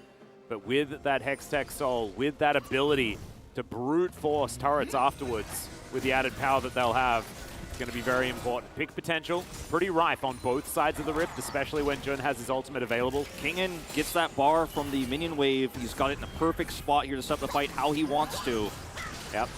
but with that Hextech Soul, with that ability to brute force turrets afterwards, with the added power that they'll have, it's going to be very important. Pick potential, pretty rife on both sides of the rift, especially when Jun has his ultimate available. Kingen gets that bar from the minion wave. He's got it in a perfect spot here to set the fight how he wants to. Yep.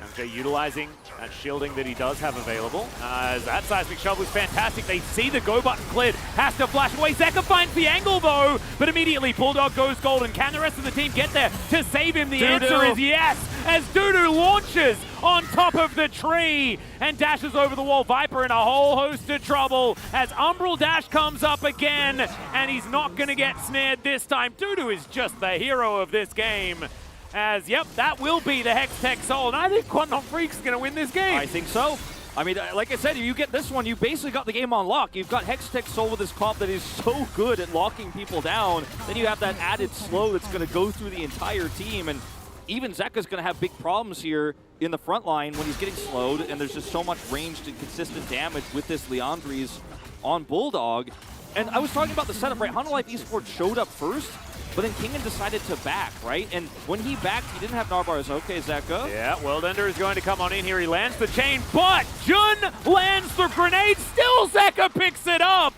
MJ utilizing that shielding that he does have available. That seismic shovel is fantastic. They see the go button cleared. Has to flash away. Zeka finds the angle though, but immediately Bulldog goes golden. Can the rest of the team get there to save him? The answer is yes. as Dudu launches on top of the tree and dashes over the wall. Viper in a whole host of trouble as Umbral Dash comes up again, and he's not going to get snared this time. Dudu is just the hero of this game. As, yep, that will be the Hextech Soul, and I think Quantum Freak's going to win this game. I think so. I mean, like I said, if you get this one, you basically got the game on lock. You've got Hextech Soul with this comp that is so good at locking people down. Then you have that added slow that's going to go through the entire team, and even Zeka's going to have big problems here in the front line when he's getting slowed, and there's just so much ranged and consistent damage with this Leandries on Bulldog. And I was talking about the setup, right? Hanwha Life Esports showed up first, but then Kingen decided to back, right? And when he backed, he didn't have Narbars. Okay, Zeka. Yeah, Worldender is going to come on in here. He lands the chain, but Jun lands the grenade. Still Zeka picks it up.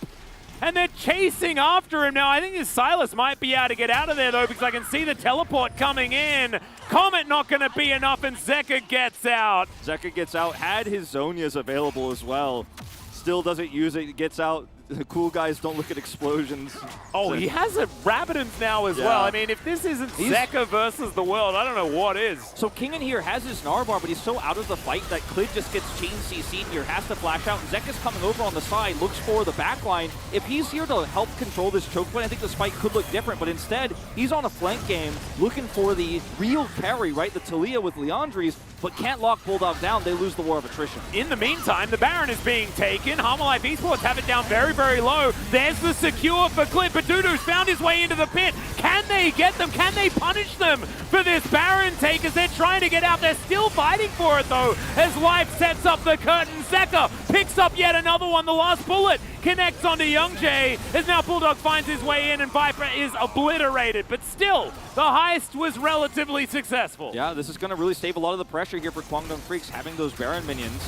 And they're chasing after him now. I think this Silas might be able to get out of there, though, because I can see the teleport coming in. Comet not going to be enough, and Zeka gets out. Zeka gets out, had his Zonias available as well. Still doesn't use it, gets out. The cool guys don't look at explosions. Oh, he has a Rabidance now as well. I mean, if this isn't Zeka versus the world, I don't know what is. So Kingen here has his Narbar, but he's so out of the fight that Clid just gets chain CC'd here, has to flash out. Zeka's coming over on the side, looks for the backline. If he's here to help control this choke point, I think this fight could look different, but instead, he's on a flank game, looking for the real carry, right? The Talia with Leandries, but can't lock Bulldog down. They lose the war of attrition. In the meantime, the Baron is being taken. Hanwha Life Esports have it down very, very low. There's the secure for Clip, but Dudu's found his way into the pit. Can they get them? Can they punish them for this Baron take as they're trying to get out? They're still fighting for it, though, as Life sets up the curtain. Zeka picks up yet another one. The last bullet connects onto Youngjae as now Bulldog finds his way in and Viper is obliterated. But still, the heist was relatively successful. Yeah, this is going to really save a lot of the pressure here for Kwangdong Freaks, having those Baron minions.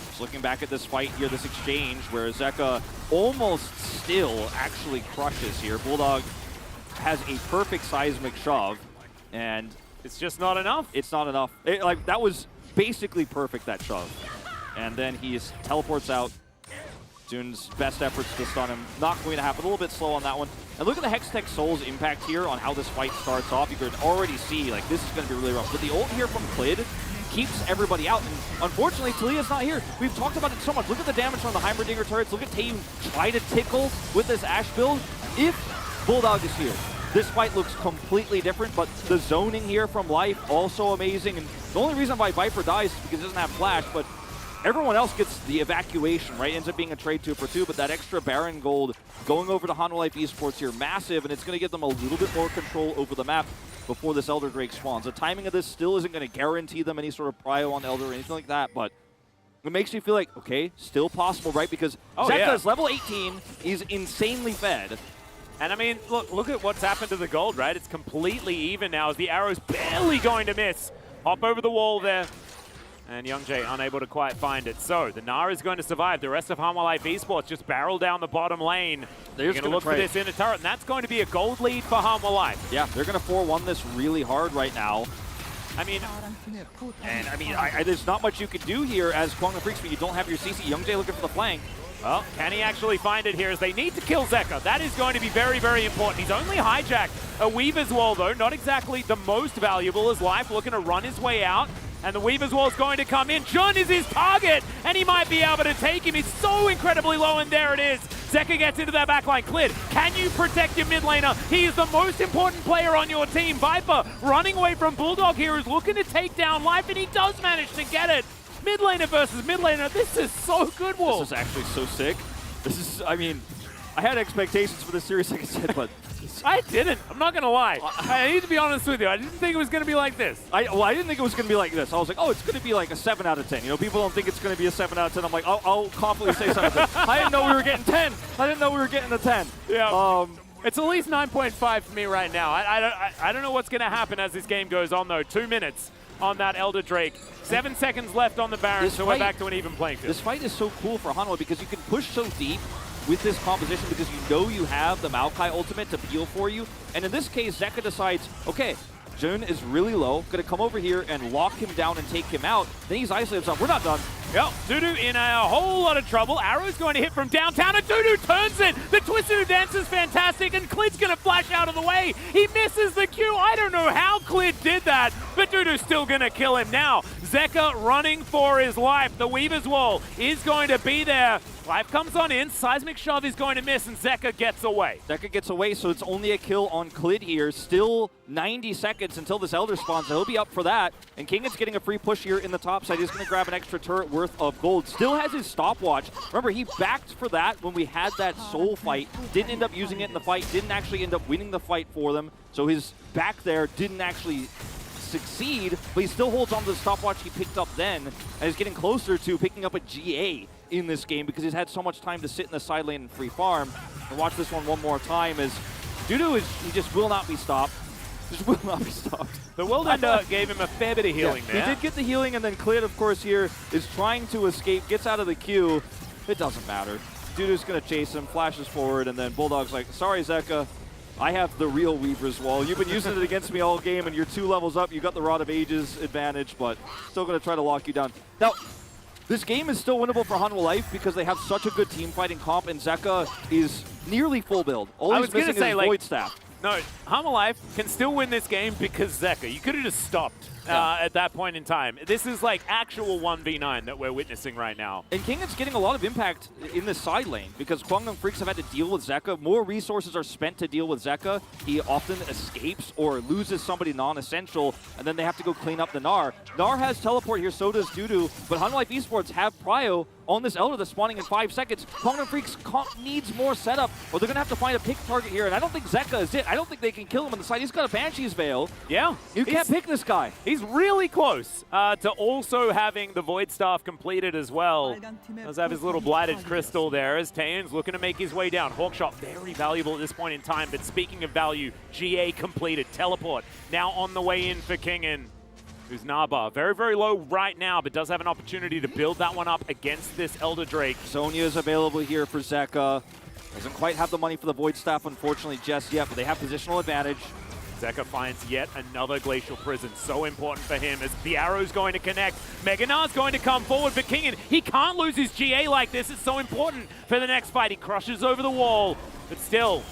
Just looking back at this fight here, this exchange where Zeka almost still actually crushes here. Bulldog has a perfect seismic shove, and it's just not enough. It's not enough. Like, that was basically perfect, that shove. And then he teleports out. Jun's best efforts to stun him. Not going to happen. A little bit slow on that one. And look at the Hextech Soul's impact here on how this fight starts off. You can already see, like, this is going to be really rough. But the ult here from Clid keeps everybody out. And unfortunately, Talia's not here. We've talked about it so much. Look at the damage from the Heimerdinger turrets. Look at Taeyun try to tickle with this Ashe build. If Bulldog is here, this fight looks completely different, but the zoning here from Life, also amazing. And the only reason why Viper dies is because it doesn't have flash, but everyone else gets the evacuation, right? Ends up being a trade 2 for 2, but that extra Baron gold going over to Hanwha Life Esports here, massive, and it's going to give them a little bit more control over the map before this Elder Drake spawns. The timing of this still isn't going to guarantee them any sort of prio on Elder or anything like that, but it makes you feel like, okay, still possible, right? Because Zeka's level 18, he's insanely fed. And I mean, look at what's happened to the gold, right? It's completely even now as the arrow's barely going to miss. Hop over the wall there. And Youngjae unable to quite find it. So the Nara is going to survive. The rest of Hanwha Life Esports just barrel down the bottom lane. They're going to look for this inner turret, and that's going to be a gold lead for Hanwha Life. Yeah, they're going to 4-1 this really hard right now. I mean, there's not much you can do here as Kwangdong Freaks, but you don't have your CC. Youngjae looking for the flank. Well, can he actually find it here as they need to kill Zeka? That is going to be very, very important. He's only hijacked a Weaver's Wall, though. Not exactly the most valuable as Life looking to run his way out. And the Weaver's Wall is going to come in. Jun is his target, and he might be able to take him. He's so incredibly low, and there it is. Zeka gets into that backline. Clid, can you protect your mid laner? He is the most important player on your team. Viper running away from Bulldog here is looking to take down Life, and he does manage to get it. Mid laner versus mid laner. This is so good, Wolf. This is actually so sick. This is, I mean, I had expectations for this series, like I said, but I didn't. I'm not going to lie. I need to be honest with you. I didn't think it was going to be like this. I didn't think it was going to be like this. I was like, oh, it's going to be like a 7 out of 10. You know, people don't think it's going to be a 7 out of 10. I'm like, I'll confidently say 7 out of 10. I didn't know we were getting 10. I didn't know we were getting a 10. Yeah. It's at least 9.5 for me right now. I don't know what's going to happen as this game goes on, though. 2 minutes on that Elder Drake. 7 seconds left on the Baron, so we're back to an even playing field. This fight is so cool for Hanwha because you can push so deep with this composition because you know you have the Maokai ultimate to peel for you. And in this case, Zeka decides, okay, Jun is really low, gonna come over here and lock him down and take him out. Then he's isolated himself. We're not done. Yep, Dudu in a whole lot of trouble. Arrow's going to hit from downtown, and Dudu turns it. The Twisted Dance is fantastic, and Klid's going to flash out of the way. He misses the Q. I don't know how Klid did that, but Dudu's still going to kill him now. Zeka running for his life. The Weaver's Wall is going to be there. Life comes on in, Seismic Shove is going to miss, and Zeka gets away. Zeka gets away, so it's only a kill on Klid here. Still 90 seconds until this Elder spawns, so he'll be up for that. And Kingan's getting a free push here in the top side. He's going to grab an extra turret worth of gold. Still has his stopwatch. Remember, he backed for that when we had that soul fight. Didn't end up using it in the fight. Didn't actually end up winning the fight for them. So his back there didn't actually succeed, but he still holds on to the stopwatch he picked up then, and is getting closer to picking up a GA in this game because he's had so much time to sit in the side lane and free farm. And watch this one more time as Dudu he just will not be stopped. Just will not be stopped. The World Ender gave him a fair bit of healing there. He did get the healing, and then Klid, of course, here is trying to escape, gets out of the queue. It doesn't matter. Dudu's going to chase him, flashes forward, and then Bulldog's like, sorry, Zeka. I have the real Weaver's Wall. You've been using it against me all game, and you're 2 levels up. You got the Rod of Ages advantage, but still going to try to lock you down. Now, this game is still winnable for Hanwha Life because they have such a good team fighting comp, and Zeka is nearly full build. All he's missing is Void Staff. No, Hanwha Life can still win this game because Zeka. You could have just stopped at that point in time. This is like actual 1v9 that we're witnessing right now. And Kingan's getting a lot of impact in the side lane because Kwangdong Freaks have had to deal with Zeka. More resources are spent to deal with Zeka. He often escapes or loses somebody non-essential, and then they have to go clean up the Gnar. Gnar has teleport here, so does Dudu, but Hanwha Life Esports have Prio on this Elder that's spawning in 5 seconds. Kwangdong Freaks needs more setup, or they're going to have to find a pick target here, and I don't think Zeka is it. I don't think they can kill him on the side. He's got a Banshee's Veil. Yeah. You can't pick this guy. He's really close to also having the Void Staff completed as well. Does have his little Blighted Crystal there as Taeyeon's looking to make his way down. Hawkshot, very valuable at this point in time, but speaking of value, GA completed. Teleport now on the way in for Kingan, who's Naba. Very, very low right now, but does have an opportunity to build that one up against this Elder Drake. Sonya is available here for Zeka. Doesn't quite have the money for the Void Staff, unfortunately, just yet, but they have positional advantage. Zeka finds yet another Glacial Prison. So important for him as the arrow's going to connect. Mega Gnar's going to come forward for Kingan. He can't lose his GA like this. It's so important for the next fight. He crushes over the wall, but still,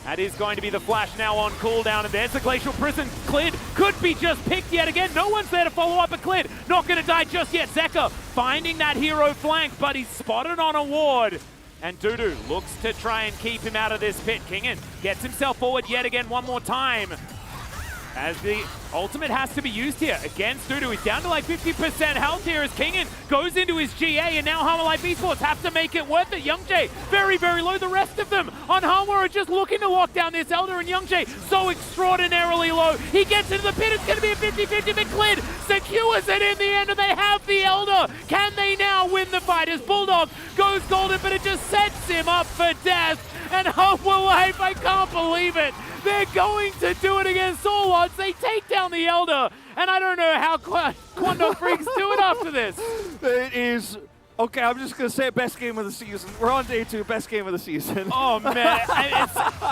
that is going to be the flash now on cooldown, and there's the Glacial Prison. Klid could be just picked yet again. No one's there to follow up, but Klid not going to die just yet. Zeka finding that hero flank, but he's spotted on a ward. And Dudu looks to try and keep him out of this pit. Kingan gets himself forward yet again one more time, as the ultimate has to be used here against Dudu. He's down to like 50% health here as Kingan goes into his GA, and now Hanwha Life Esports have to make it worth it. Youngjae very, very low. The rest of them on Hanwha are just looking to lock down this Elder, and Youngjae so extraordinarily low. He gets into the pit. It's going to be a 50-50, but Klid secures it in the end, and they have the Elder. Can they now win the fight as Bulldog goes golden, but it just sets him up for death. And Hanwha Life, I can't believe it. They're going to do it against all odds. They take down the Elder, and I don't know how Kwangdong Freaks do it after this. It is, okay, I'm just going to say best game of the season. We're on day 2, best game of the season. Oh, man.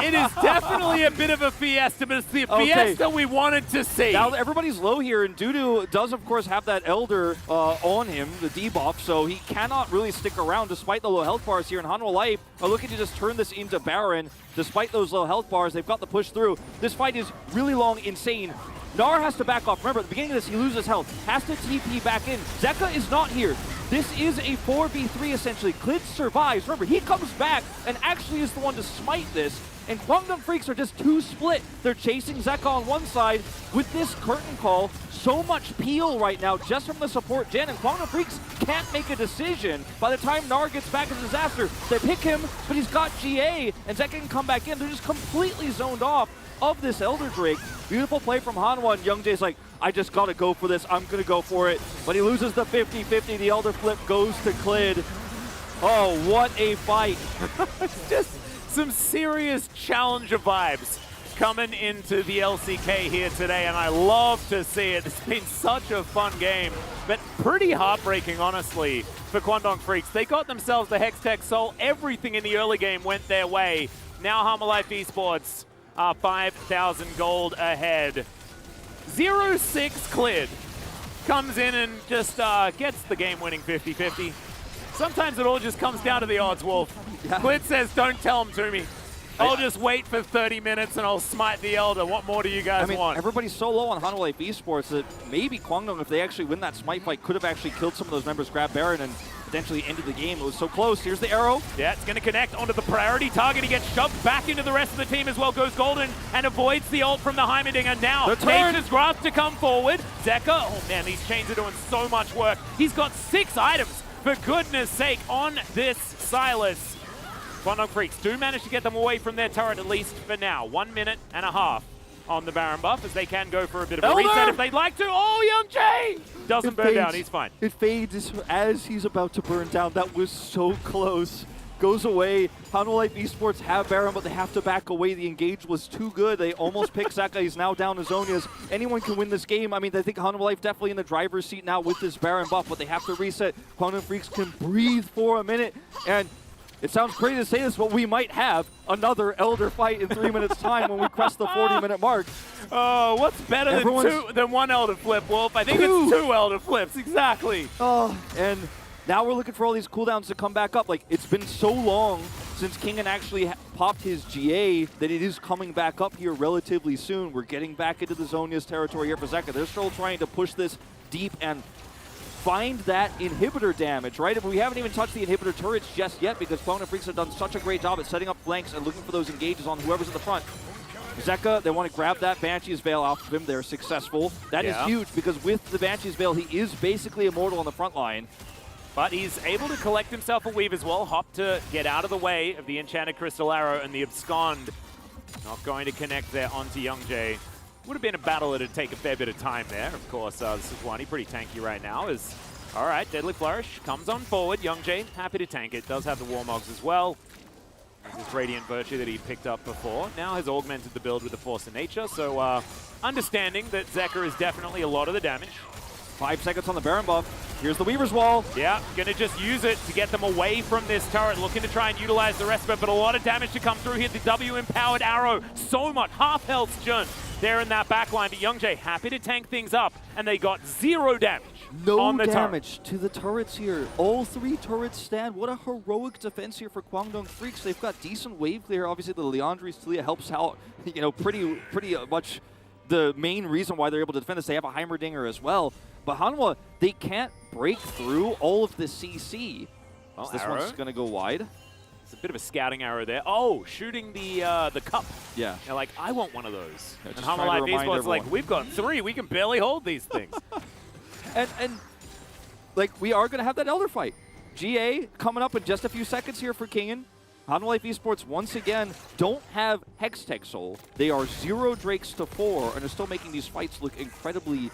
It is definitely a bit of a fiesta, but it's the fiesta we wanted to see. Now everybody's low here, and Dudu does, of course, have that Elder on him, the debuff, so he cannot really stick around despite the low health bars here. And Hanwha Life are looking to just turn this into Baron. Despite those low health bars, they've got the push through. This fight is really long, insane. Gnar has to back off. Remember, at the beginning of this, he loses health. Has to TP back in. Zeka is not here. This is a 4v3, essentially. Klid survives. Remember, he comes back and actually is the one to smite this. And Kwangdong Freaks are just 2 split. They're chasing Zeka on one side with this curtain call. So much peel right now just from the support gen, and Kwangdong Freaks can't make a decision. By the time Gnar gets back, it's a disaster. They pick him, but he's got GA, and Zeka can come back in. They're just completely zoned off of this Elder Drake. Beautiful play from Hanwha, and Youngjae's like, I just gotta go for this. I'm gonna go for it. But he loses the 50-50. The Elder flip goes to Klid. Oh, what a fight. It's just some serious Challenger vibes coming into the LCK here today, and I love to see it. It's been such a fun game, but pretty heartbreaking, honestly, for Kwangdong Freaks. They got themselves the Hextech Soul. Everything in the early game went their way. Now Hanwha Life Esports are 5,000 gold ahead. 0-6 Klid comes in and just gets the game-winning 50-50. Sometimes it all just comes down to the odds, Wolf. Yeah. Clint says, don't tell him to me. I'll just wait for 30 minutes and I'll smite the Elder. What more do you guys want? Everybody's so low on Hanwha Life Esports that maybe Kwangdong, if they actually win that smite fight, could have actually killed some of those members, grabbed Baron, and potentially ended the game. It was so close. Here's the arrow. Yeah, it's going to connect onto the priority target. He gets shoved back into the rest of the team as well. Goes Golden and avoids the ult from the Heimerdinger. Now, Nature's Grasp to come forward. Zeka, oh man, these chains are doing so much work. He's got 6 items, for goodness sake, on this Silas. Kwangdong Freaks do manage to get them away from their turret, at least for now. 1 minute and a half on the Baron buff, as they can go for a bit of a reset if they'd like to. Oh, Young Jay doesn't burn down. He's fine. It fades as he's about to burn down. That was so close. Goes away. Hanwha Life Esports have Baron, but they have to back away. The engage was too good. They almost picked Zeka. He's now down to Zhonya's. Anyone can win this game. I mean, I think Hanwha Life definitely in the driver's seat now with this Baron buff, but they have to reset. Kwangdong Freaks can breathe for a minute, and it sounds crazy to say this, but we might have another Elder fight in 3 minutes' time when we crest the 40-minute mark. Oh, what's better than one Elder flip, Wolf? I think it's 2 Elder flips, exactly. Oh, and now we're looking for all these cooldowns to come back up. Like, it's been so long since Kingen actually popped his GA that it is coming back up here relatively soon. We're getting back into the Zhonya's territory here for Zeka. They're still trying to push this deep and find that inhibitor damage, right? But we haven't even touched the inhibitor turrets just yet because Kwangdong Freaks have done such a great job at setting up flanks and looking for those engages on whoever's at the front. Zeka, they want to grab that Banshee's Veil off of him. They're successful. That is huge because with the Banshee's Veil, he is basically immortal on the front line. But he's able to collect himself a weave as well. Hop to get out of the way of the Enchanted Crystal Arrow, and the Abscond not going to connect there onto Young Jay. Would have been a battle that would take a fair bit of time there. Of course, this is Wani pretty tanky right now. All right, Deadly Flourish comes on forward. Young Jay happy to tank it. Does have the Warmogs as well. This Radiant Virtue that he picked up before. Now has augmented the build with the Force of Nature. So understanding that Zeka is definitely a lot of the damage. 5 seconds on the Baron buff. Here's the Weaver's Wall. Yeah, gonna just use it to get them away from this turret. Looking to try and utilize the rest of it, but a lot of damage to come through here. The W-empowered arrow. So much. Half health, Jun. There in that backline, but Young Jay happy to tank things up, and they got 0 damage on the damage to the turrets here. All 3 turrets stand. What a heroic defense here for Kwangdong Freaks. They've got decent wave clear. Obviously, the Leandri's Talia helps out, you know, pretty much the main reason why they're able to defend this. They have a Heimerdinger as well. But Hanwha, they can't break through all of the CC. Oh, so this one's going to go wide. It's a bit of a scouting arrow there. Oh, shooting the cup. Yeah. They're like, I want one of those. Yeah, and Hanwha Life Esports like, we've got 3. We can barely hold these things. and like, we are going to have that Elder fight. GA coming up in just a few seconds here for Kingen. Hanwha Life Esports, once again, don't have Hextech Soul. They are 0 Drakes to 4 and are still making these fights look incredibly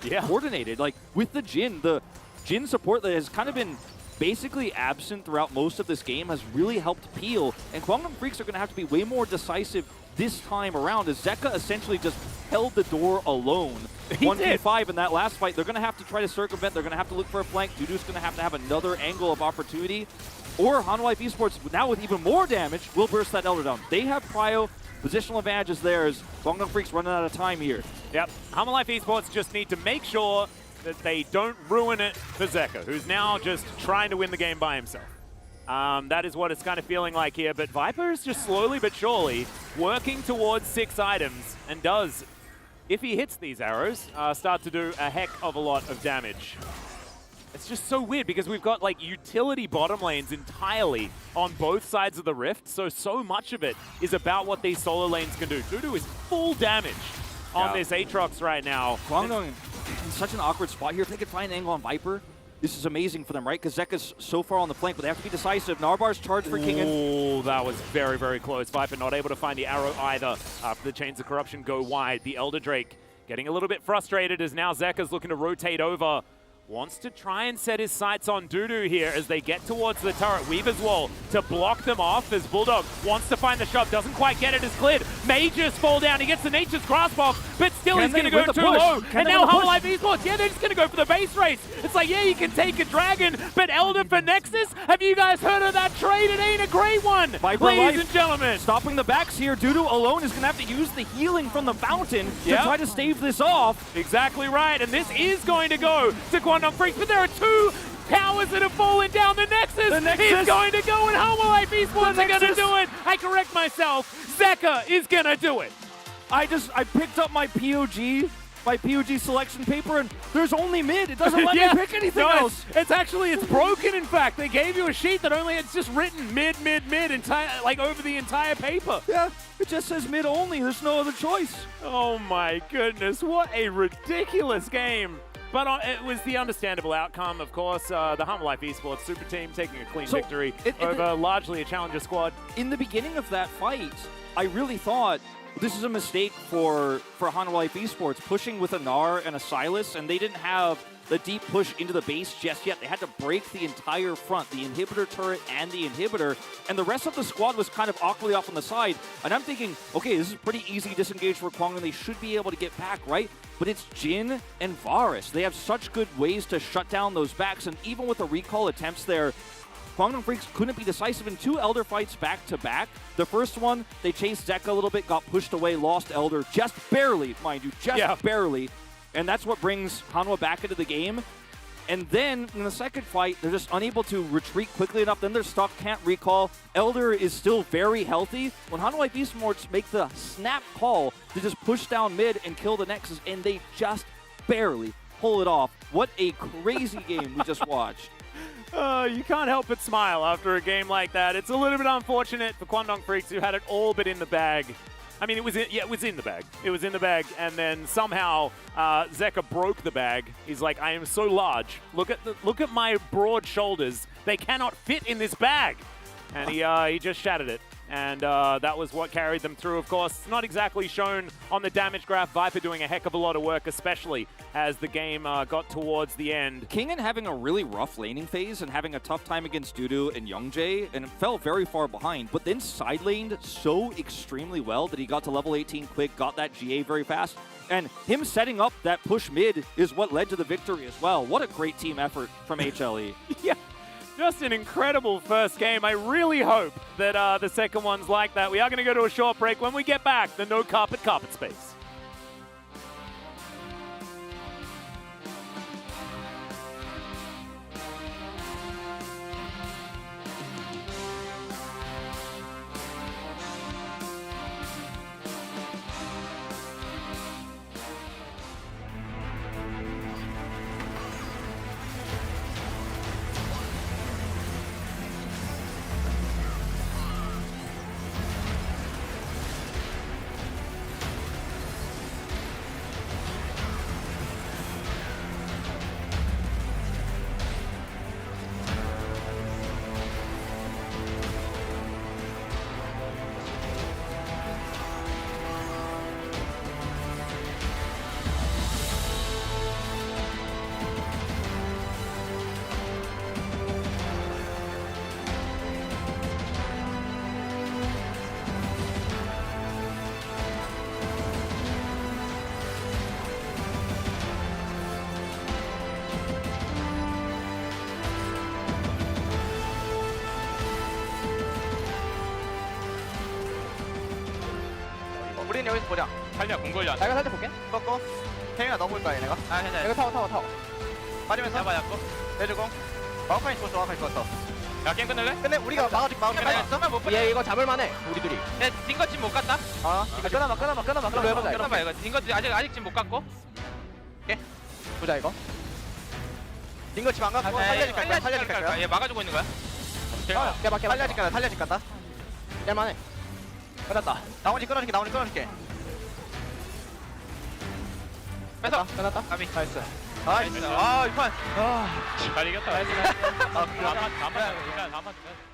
coordinated. Like, with the Jhin support that has kind of been basically absent throughout most of this game has really helped peel, and Kwangdong Freaks are going to have to be way more decisive this time around as Zeka essentially just held the door alone. 1v5 in that last fight. They're going to have to try to circumvent. They're going to have to look for a flank. Dudu's going to have another angle of opportunity. Or Hanwha Life Esports, now with even more damage, will burst that Elder down. They have prio. Positional advantage is theirs. Kwangdong Freaks running out of time here. Yep. Hanwha Life Esports just need to make sure that they don't ruin it for Zeka, who's now just trying to win the game by himself. That is what it's kind of feeling like here, but Viper is just slowly but surely working towards 6 items and does, if he hits these arrows, start to do a heck of a lot of damage. It's just so weird because we've got like utility bottom lanes entirely on both sides of the rift, so much of it is about what these solo lanes can do. Dudu is full damage on this Aatrox right now. Kwangdong in such an awkward spot here. If they could find an angle on Viper, this is amazing for them, right? Because Zeka's so far on the flank, but they have to be decisive. Narbar's charge for Kingen. Oh, that was very, very close. Viper not able to find the arrow either after the Chains of Corruption go wide. The Elder Drake getting a little bit frustrated as now Zeka's looking to rotate over. wants to try and set his sights on Dudu here as they get towards the turret. Weaver's wall to block them off as Bulldog wants to find the shot, doesn't quite get it as cleared. May just fall down, he gets the Nature's Grasp off, but still he's going to go too low. And now Hololive Esports, yeah, they're just going to go for the base race. It's like, yeah, you can take a dragon, but Elder for Nexus? Have you guys heard of that trade? It ain't a great one, ladies and gentlemen. Stopping the backs here, Dudu alone is going to have to use the healing from the fountain to try to stave this off. Exactly right, and this is going to go to Quandong Freaks, but there are two towers that have fallen down. The Nexus is going to go, and Hololive Esports are going to do it. I correct myself. Zeka is going to do it. I picked up my POG selection paper, and there's only mid. It doesn't let me pick anything else. It's broken, in fact. They gave you a sheet that it's just written mid, like over the entire paper. Yeah, it just says mid only. There's no other choice. Oh my goodness, what a ridiculous game. But it was the understandable outcome, of course. The Hololive Esports super team taking a clean victory over largely a challenger squad. In the beginning of that fight, I really thought this is a mistake for Hololive Esports, pushing with a Gnar and a Sylas, and they didn't have the deep push into the base just yet. They had to break the entire front, the inhibitor turret and the inhibitor, and the rest of the squad was kind of awkwardly off on the side. And I'm thinking, okay, this is pretty easy disengage for Kwang, and they should be able to get back, right? But it's Jin and Varus. They have such good ways to shut down those backs, and even with the recall attempts there, Quandong Freaks couldn't be decisive in two Elder fights back-to-back. The first one, they chased Zeka a little bit, got pushed away, lost Elder, just barely, mind you, barely. And that's what brings Hanwha back into the game. And then in the second fight, they're just unable to retreat quickly enough. Then they're stuck, can't recall. Elder is still very healthy. When Hololive Esports make the snap call to just push down mid and kill the Nexus, and they just barely pull it off. What a crazy game we just watched. You can't help but smile after a game like that. It's a little bit unfortunate for Quandong Freaks, who had it all but in the bag. I mean, it was in the bag. It was in the bag, and then somehow Zeka broke the bag. He's like, I am so large. Look at my broad shoulders. They cannot fit in this bag. And he just shattered it. And that was what carried them through, of course. It's not exactly shown on the damage graph. Viper doing a heck of a lot of work, especially as the game got towards the end. Kingen having a really rough laning phase and having a tough time against Dudu and Youngjae, and fell very far behind, but then side laned so extremely well that he got to level 18 quick, got that GA very fast, and him setting up that push mid is what led to the victory as well. What a great team effort from HLE. Yeah. Just an incredible first game. I really hope that the second one's like that. We are going to go to a short break. When we get back, the no carpet space. 우리는 여기서 보자. 살려 공걸려. 내가 살짝 볼게. 꺾고. 태민아 넣어볼 거야 얘네가. 아 괜찮아. 이거 타워. 빠지면서. 잡아 잡고. 내주공. 마우카이 좋았어. 마우카이 좋았어. 야 게임 끝낼래? 근데 우리가 막아줄게. 잠깐만 못 얘 이거 잡을만해. 우리 둘이. 내 딩거집 못 갔다? 끊어봐. 그럼 해보자. 끊어봐 이거. 딩거집 아직 집 못 갔고. 보자 이거. 딩거 집안 갔고 살려줄 거야. 얘 막아주고 있는 거야. 살려줄 거야. 살려줄 거다. 짤만해. 끝났다. 나머지 끊어줄게. 뺏어. 끝났다. 가비. 나이스. 아 이판. 잘 이겼다. 나이스. 다음판 주면.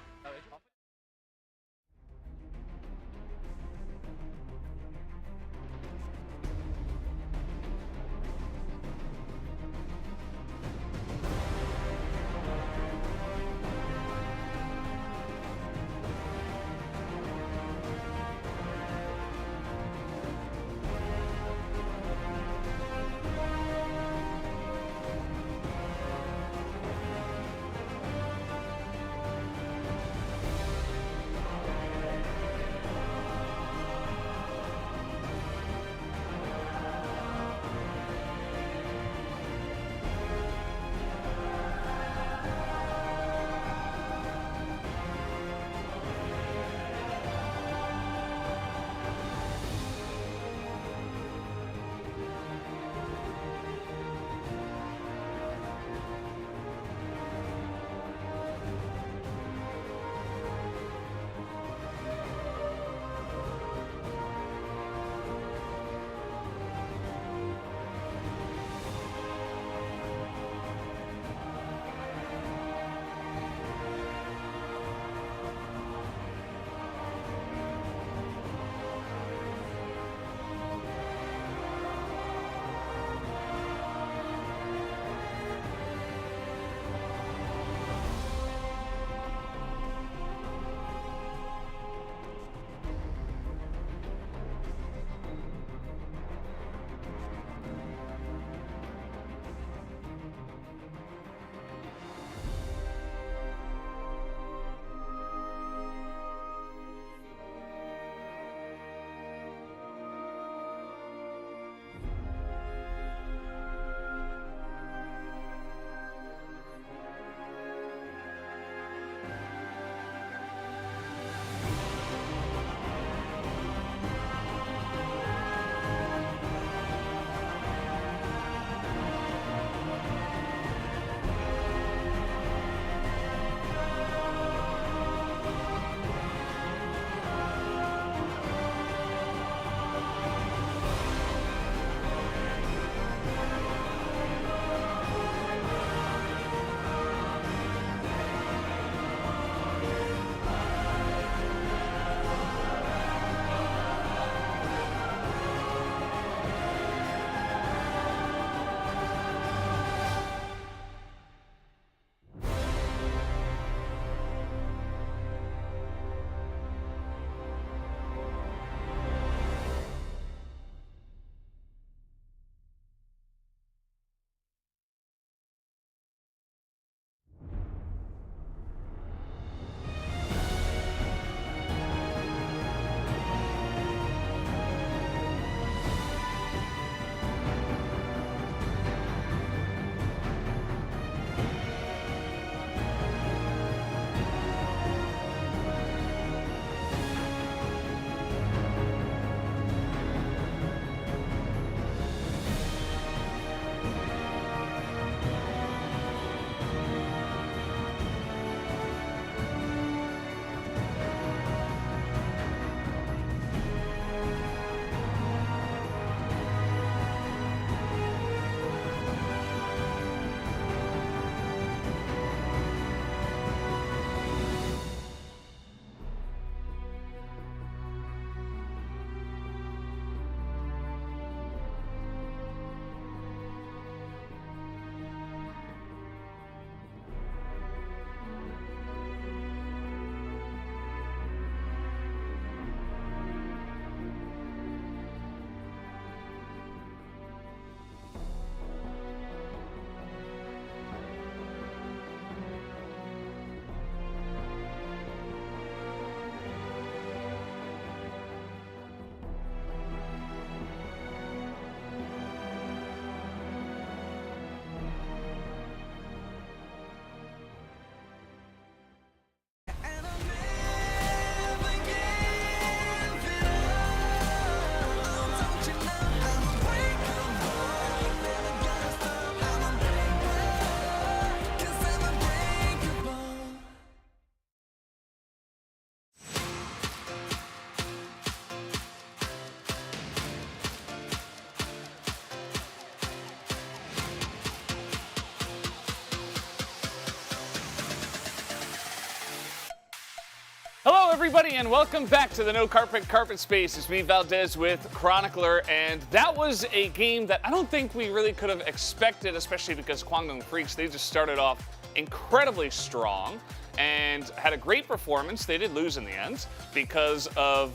everybody, and welcome back to the No Carpet Space. It's me, Valdez, with Chronicler, and that was a game that I don't think we really could have expected, especially because Kwangdong Freaks, they just started off incredibly strong and had a great performance. They did lose in the end because of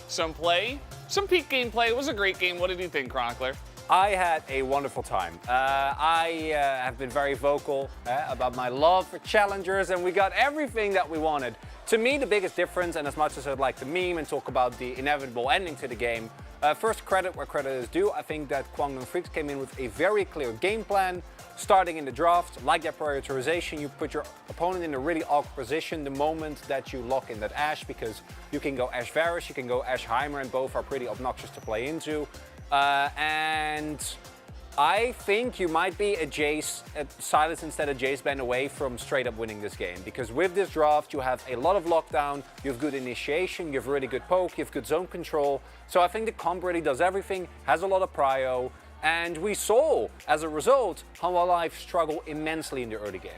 some peak gameplay. It was a great game. What did you think, Chronicler? I had a wonderful time. I have been very vocal about my love for challengers, and we got everything that we wanted. To me, the biggest difference, and as much as I'd like to meme and talk about the inevitable ending to the game, first credit where credit is due. I think that Kwangdong Freaks came in with a very clear game plan. Starting in the draft, like that prioritization, you put your opponent in a really awkward position the moment that you lock in that Ashe, because you can go Ashe Varus, you can go Ashe Heimer, and both are pretty obnoxious to play into. And I think you might be a Jace, Silas instead of Jace Ben away from straight up winning this game. Because with this draft, you have a lot of lockdown, you have good initiation, you have really good poke, you have good zone control. So I think the comp really does everything, has a lot of prio. And we saw, as a result, Hanwha Life struggle immensely in the early game.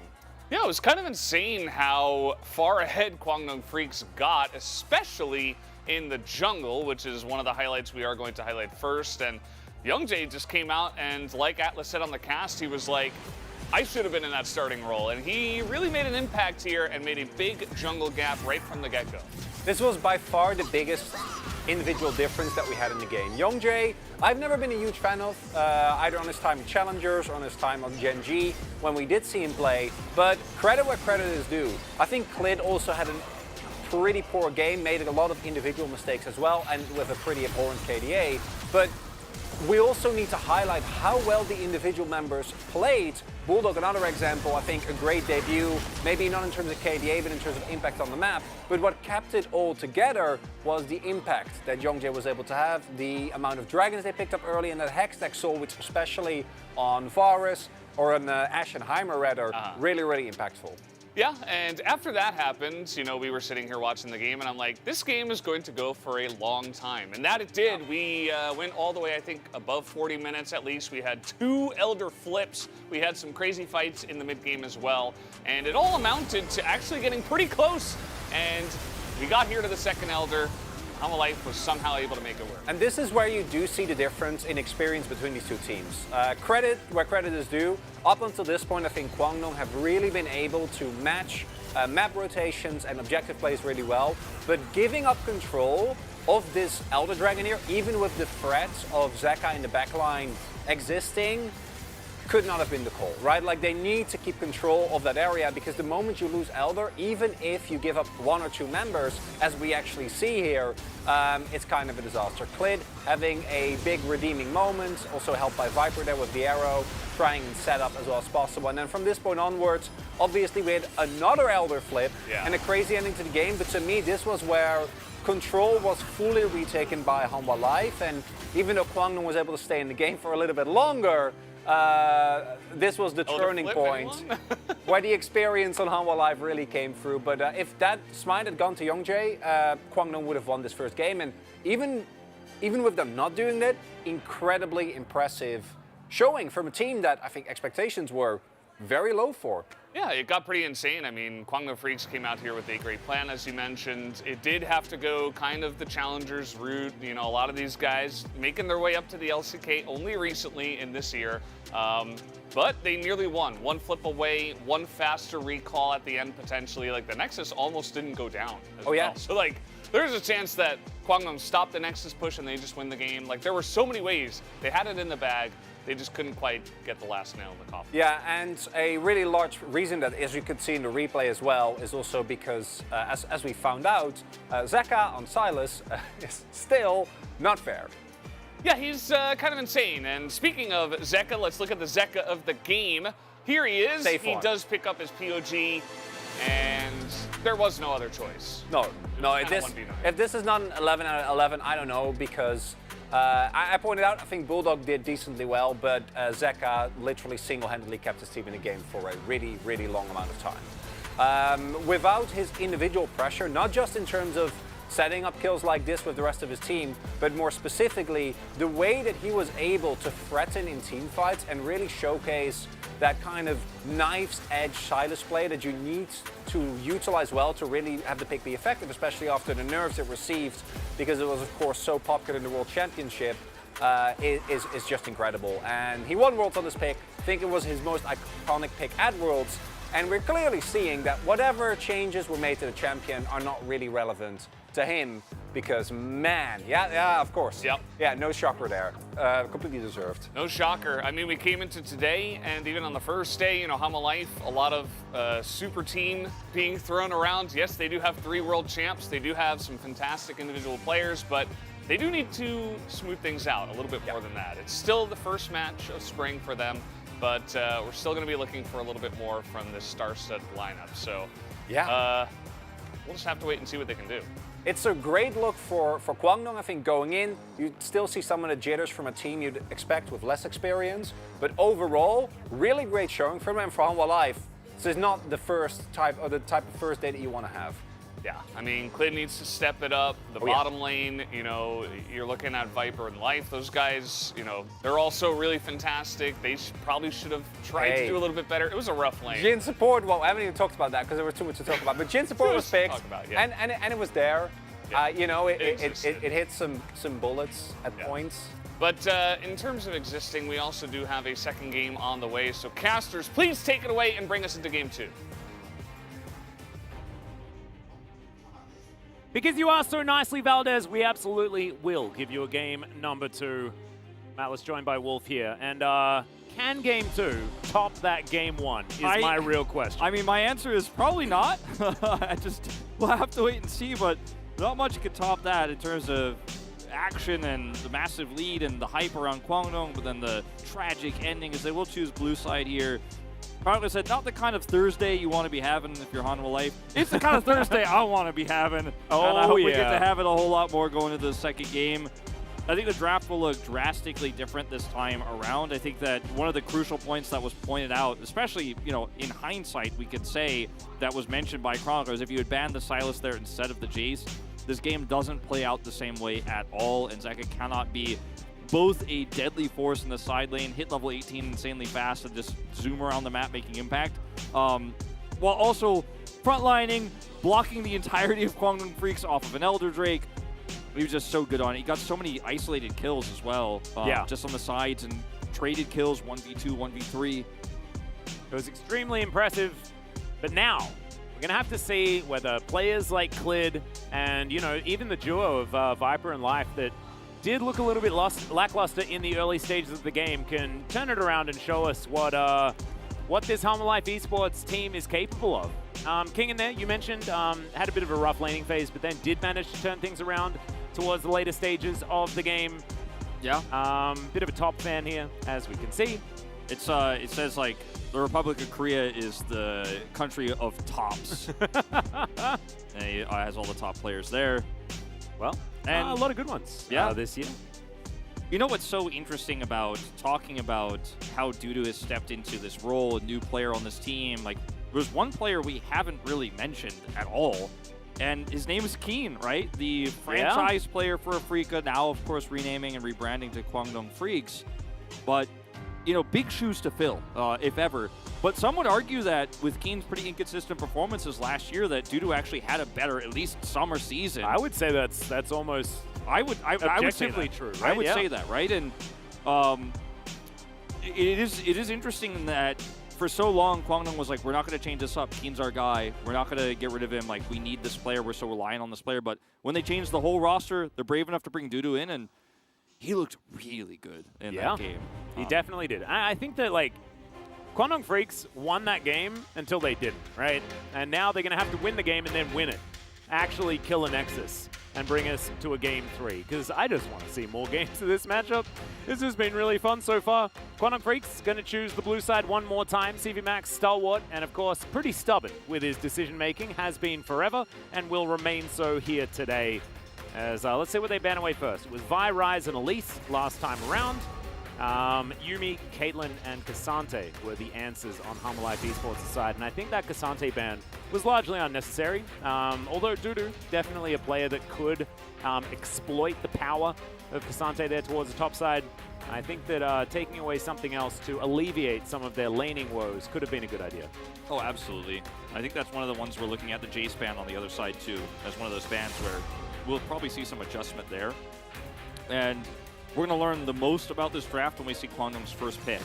Yeah, it was kind of insane how far ahead Kwangdong Freaks got, especially in the jungle, which is one of the highlights we are going to highlight first. And Youngjae just came out and, like Atlas said on the cast, he was like, I should have been in that starting role. And he really made an impact here and made a big jungle gap right from the get-go. This was by far the biggest individual difference that we had in the game. Youngjae, I've never been a huge fan of, either on his time in Challengers or on his time on Gen G, when we did see him play, but credit where credit is due. I think Klid also had a pretty poor game, made a lot of individual mistakes as well, and with a pretty abhorrent KDA, but we also need to highlight how well the individual members played. Bulldog, another example, I think a great debut, maybe not in terms of KDA, but in terms of impact on the map. But what kept it all together was the impact that Youngjae was able to have, the amount of dragons they picked up early in that Hextech Soul, which especially on Varus, or on Ashe and Heimer rather, really, really impactful. Yeah, and after that happened, you know, we were sitting here watching the game, and I'm like, this game is going to go for a long time. And that it did. We went all the way, I think, above 40 minutes at least. We had 2 Elder flips. We had some crazy fights in the mid-game as well. And it all amounted to actually getting pretty close. And we got here to the second Elder. Hanwha Life was somehow able to make it work. And this is where you do see the difference in experience between these two teams. Credit where credit is due. Up until this point, I think Kwangdong have really been able to match map rotations and objective plays really well. But giving up control of this Elder Dragon here, even with the threats of Zeka in the backline existing, could not have been the call, right? Like, they need to keep control of that area, because the moment you lose Elder, even if you give up 1 or 2 members, as we actually see here, it's kind of a disaster. Klid having a big redeeming moment, also helped by Viper there with the arrow, trying and set up as well as possible. And then from this point onwards, obviously we had another Elder flip and a crazy ending to the game, but to me this was where control was fully retaken by Hanwha Life, and even though Kwangdong was able to stay in the game for a little bit longer, this was the turning point where the experience on Hanwha Life really came through. But if that smite had gone to Youngjae, Kwangdong would have won this first game. And even with them not doing that, incredibly impressive showing from a team that I think expectations were very low for. Yeah, it got pretty insane. I mean, Kwangdong Freaks came out here with a great plan, as you mentioned. It did have to go kind of the challengers route. You know, a lot of these guys making their way up to the LCK only recently in this year. But they nearly won. 1 flip away, 1 faster recall at the end potentially. Like, the Nexus almost didn't go down as well. So, like, there's a chance that Kwangdong stopped the Nexus push and they just win the game. Like, there were so many ways. They had it in the bag. They just couldn't quite get the last nail in the coffin. Yeah, and a really large reason that, as you could see in the replay as well, is also because, as we found out, Zeka on Silas is still not fair. Yeah, he's kind of insane. And speaking of Zeka, let's look at the Zeka of the game. Here he is. He does pick up his POG, and there was no other choice. No. If this is not an 11 out of 11, I don't know, because I pointed out, I think Bulldog did decently well, but Zeka literally single-handedly kept his team in the game for a really, really long amount of time. Without his individual pressure, not just in terms of setting up kills like this with the rest of his team, but more specifically, the way that he was able to threaten in team fights and really showcase that kind of knife's edge Silas play that you need to utilize well to really have the pick be effective, especially after the nerfs it received, because it was of course so popular in the World Championship, is just incredible. And he won Worlds on this pick. I think it was his most iconic pick at Worlds. And we're clearly seeing that whatever changes were made to the champion are not really relevant to him because, man, yeah, of course. Yep. Yeah, no shocker there. Completely deserved. No shocker. I mean, we came into today, and even on the first day, you know, Hama Life, a lot of super team being thrown around. Yes, they do have 3 world champs. They do have some fantastic individual players, but they do need to smooth things out a little bit more than that. It's still the first match of spring for them, but we're still going to be looking for a little bit more from this star-studded lineup. So, Yeah. we'll just have to wait and see what they can do. It's a great look for Kwangdong, I think, going in. You still see some of the jitters from a team you'd expect with less experience. But overall, really great showing from them. And for Hanwha Life, this is not the first type or the type of first day that you want to have. Yeah, I mean, Clid needs to step it up. The bottom lane, you know, you're looking at Viper and Life. Those guys, you know, they're also really fantastic. They probably should have tried to do a little bit better. It was a rough lane. Jhin support, well, I haven't even talked about that because there was too much to talk about. But Jhin support was picked, talk about, yeah. and it was there. Yeah. You know, it existed. hit some bullets at points. But in terms of existing, we also do have a second game on the way. So casters, please take it away and bring us into game 2. Because you asked so nicely, Valdez, we absolutely will give you a game number 2. Matt was joined by Wolf here. And can game 2 top that game 1 is my real question. I mean, my answer is probably not. We'll have to wait and see, but not much could top that in terms of action and the massive lead and the hype around Kwangdong, but then the tragic ending is they will choose blue side here. Carlos said, not the kind of Thursday you want to be having if you're Hanwha Life. It's the kind of Thursday I want to be having. And I hope we get to have it a whole lot more going into the second game. I think the draft will look drastically different this time around. I think that one of the crucial points that was pointed out, especially, you know, in hindsight, we could say that was mentioned by Chroniclers, if you had banned the Silas there instead of the Jace, this game doesn't play out the same way at all, and Zeka cannot be both a deadly force in the side lane, hit level 18 insanely fast, and just zoom around the map making impact, while also frontlining, blocking the entirety of Kwangdong Freaks off of an Elder Drake. He was just so good on it. He got so many isolated kills as well, just on the sides, and traded kills, 1v2, 1v3. It was extremely impressive, but now we're going to have to see whether players like Clid and, you know, even the duo of Viper and Life that did look a little bit lackluster in the early stages of the game can turn it around and show us what this Hanwha Life esports team is capable of. King in there, you mentioned, had a bit of a rough laning phase, but then did manage to turn things around towards the later stages of the game. Yeah. Bit of a top fan here, as we can see. It says, like, the Republic of Korea is the country of tops. And he has all the top players there. Well, and a lot of good ones this year. You know what's so interesting about talking about how Dudu has stepped into this role, a new player on this team? Like, there's one player we haven't really mentioned at all, and his name is Keen, right? The franchise player for Afrika, now, of course, renaming and rebranding to Kwangdong Freaks. But, you know, big shoes to fill, if ever. But some would argue that with Keen's pretty inconsistent performances last year, that Dudu actually had a better, at least summer season. I would say that's almost I would say that. true. Right? I would say that, right? And it is interesting in that for so long, Kwangdong was like, we're not going to change this up. Keen's our guy. We're not going to get rid of him. Like, we need this player. We're so reliant on this player. But when they changed the whole roster, they're brave enough to bring Dudu in, and he looked really good in that game. He definitely did. I think that, like, Kwangdong Freaks won that game until they didn't, right? And now they're going to have to win the game and then win it. Actually kill a Nexus and bring us to a game 3, because I just want to see more games of this matchup. This has been really fun so far. Kwangdong Freaks going to choose the blue side one more time. CV Max, stalwart, and of course pretty stubborn with his decision-making, has been forever and will remain so here today. As let's see what they ban away first. It was Vi, Ryze, and Elise last time around. Yumi, Caitlyn, and Cassante were the answers on Hanwha Life Esports' side, and I think that Cassante ban was largely unnecessary. Although Dudu, definitely a player that could exploit the power of Cassante there towards the top side. I think that taking away something else to alleviate some of their laning woes could have been a good idea. Oh, absolutely. I think that's one of the ones we're looking at, the Jace ban on the other side too, as one of those bans where we'll probably see some adjustment there. And we're going to learn the most about this draft when we see Kwangdong's first pick.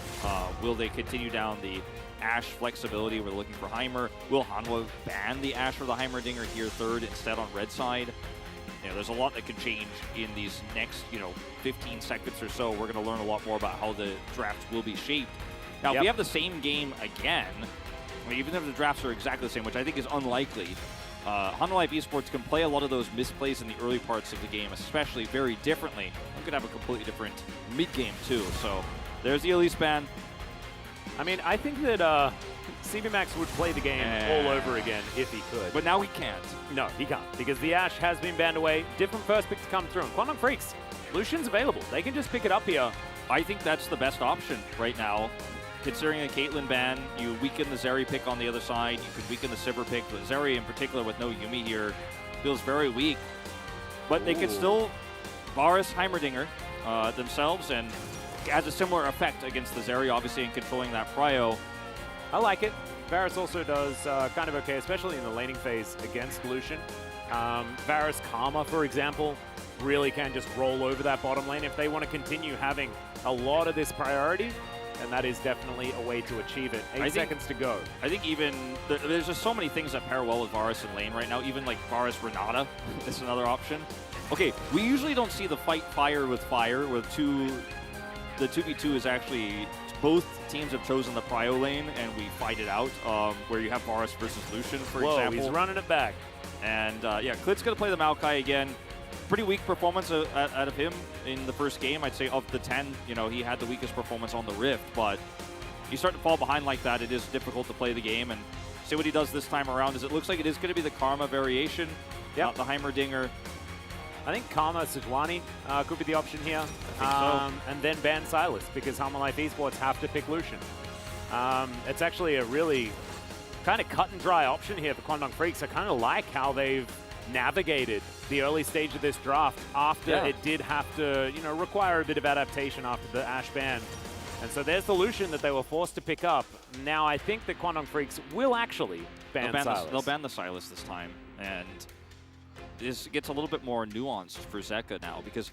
Will they continue down the Ashe flexibility? We're looking for Heimer. Will Hanwha ban the Ashe or the Heimerdinger here third instead on red side? You know, there's a lot that could change in these next, 15 seconds or so. We're going to learn a lot more about how the draft will be shaped. Now, if we have the same game again, even if the drafts are exactly the same, which I think is unlikely, Hanwha Life Esports can play a lot of those misplays in the early parts of the game, especially very differently. We could have a completely different mid-game too. So there's the Elise ban. I mean, I think that CBMax would play the game all over again if he could. But now he can't. No, he can't, because the Ashe has been banned away. Different first pick to come through. And Kwangdong Freaks, Lucian's available. They can just pick it up here. I think that's the best option right now. Considering a Caitlyn ban, you weaken the Zeri pick on the other side. You could weaken the Sivir pick. But Zeri in particular with no Yumi here feels very weak. But they could still Varus Heimerdinger themselves, and has a similar effect against the Zeri, obviously, in controlling that prio. I like it. Varus also does kind of okay, especially in the laning phase against Lucian. Varus Karma, for example, really can just roll over that bottom lane if they want to continue having a lot of this priority, and that is definitely a way to achieve it. 8 seconds to go. I think even, there's just so many things that pair well with Varus in lane right now, even like Varus Renata is another option. Okay, we usually don't see the fight fire, with the 2v2 is actually, both teams have chosen the prio lane and we fight it out, where you have Varus versus Lucian, for example. He's running it back. And yeah, Klid's going to play the Maokai again. Pretty weak performance out of him in the first game. I'd say of the 10, he had the weakest performance on the Rift, but you start to fall behind like that, it is difficult to play the game. And see what he does this time around, is it looks like it is going to be the Karma variation, not the Heimerdinger. I think Karma Sejuani could be the option here. And then ban Silas, because Hanwha Life Esports have to pick Lucian. It's actually a really kind of cut and dry option here for Kwangdong Freaks. I kind of like how they've navigated the early stage of this draft after it did have to, require a bit of adaptation after the Ashe ban. And so there's the Lucian that they were forced to pick up. Now I think that Kwangdong Freaks will actually ban Silas. They'll ban the Silas this time, and this gets a little bit more nuanced for Zeka now, because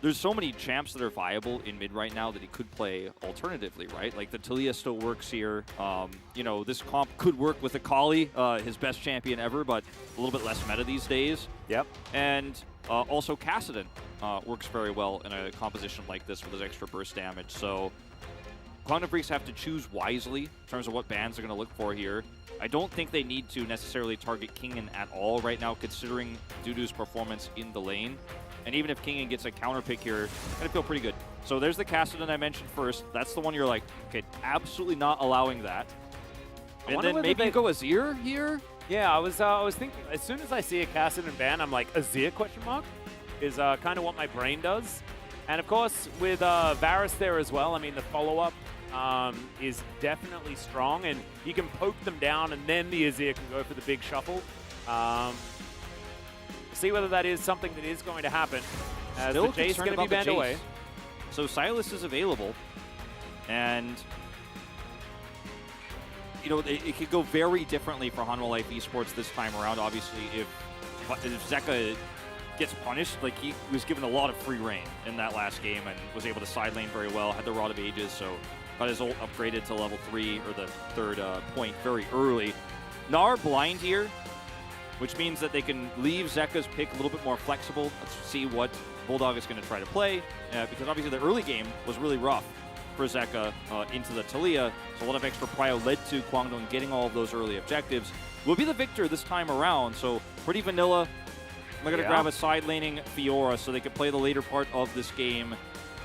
there's so many champs that are viable in mid right now that he could play alternatively, right? Like the Talia still works here. This comp could work with Akali, his best champion ever, but a little bit less meta these days. Yep. And also Kassadin works very well in a composition like this with his extra burst damage. So Kwangdong Freaks have to choose wisely in terms of what bans they're going to look for here. I don't think they need to necessarily target Kingen at all right now, considering Dudu's performance in the lane. And even if Kingen gets a counter pick here, it's going to feel pretty good. So there's the Kassadin I mentioned first. That's the one you're like, okay, absolutely not allowing that. And then maybe you go Azir here? Yeah, I was thinking, as soon as I see a Kassadin ban, I'm like, Azir ? Is kind of what my brain does. And of course, with Varus there as well, I mean, the follow-up is definitely strong, and you can poke them down, and then the Azir can go for the big shuffle. See whether that is something that is going to happen. As the Jace is going to be banned away. So Silas is available, and it could go very differently for Hanwha Life Esports this time around. Obviously, if Zeka gets punished, like he was given a lot of free reign in that last game and was able to side lane very well, had the Rod of Ages, so got his ult upgraded to level 3, or the third point, very early. Gnar blind here, which means that they can leave Zeka's pick a little bit more flexible. Let's see what Bulldog is going to try to play, because obviously the early game was really rough for Zeka into the Talia, so a lot of extra prio led to Kwangdong getting all of those early objectives. Will be the victor this time around, so pretty vanilla. They're going to grab a side laning Fiora so they can play the later part of this game.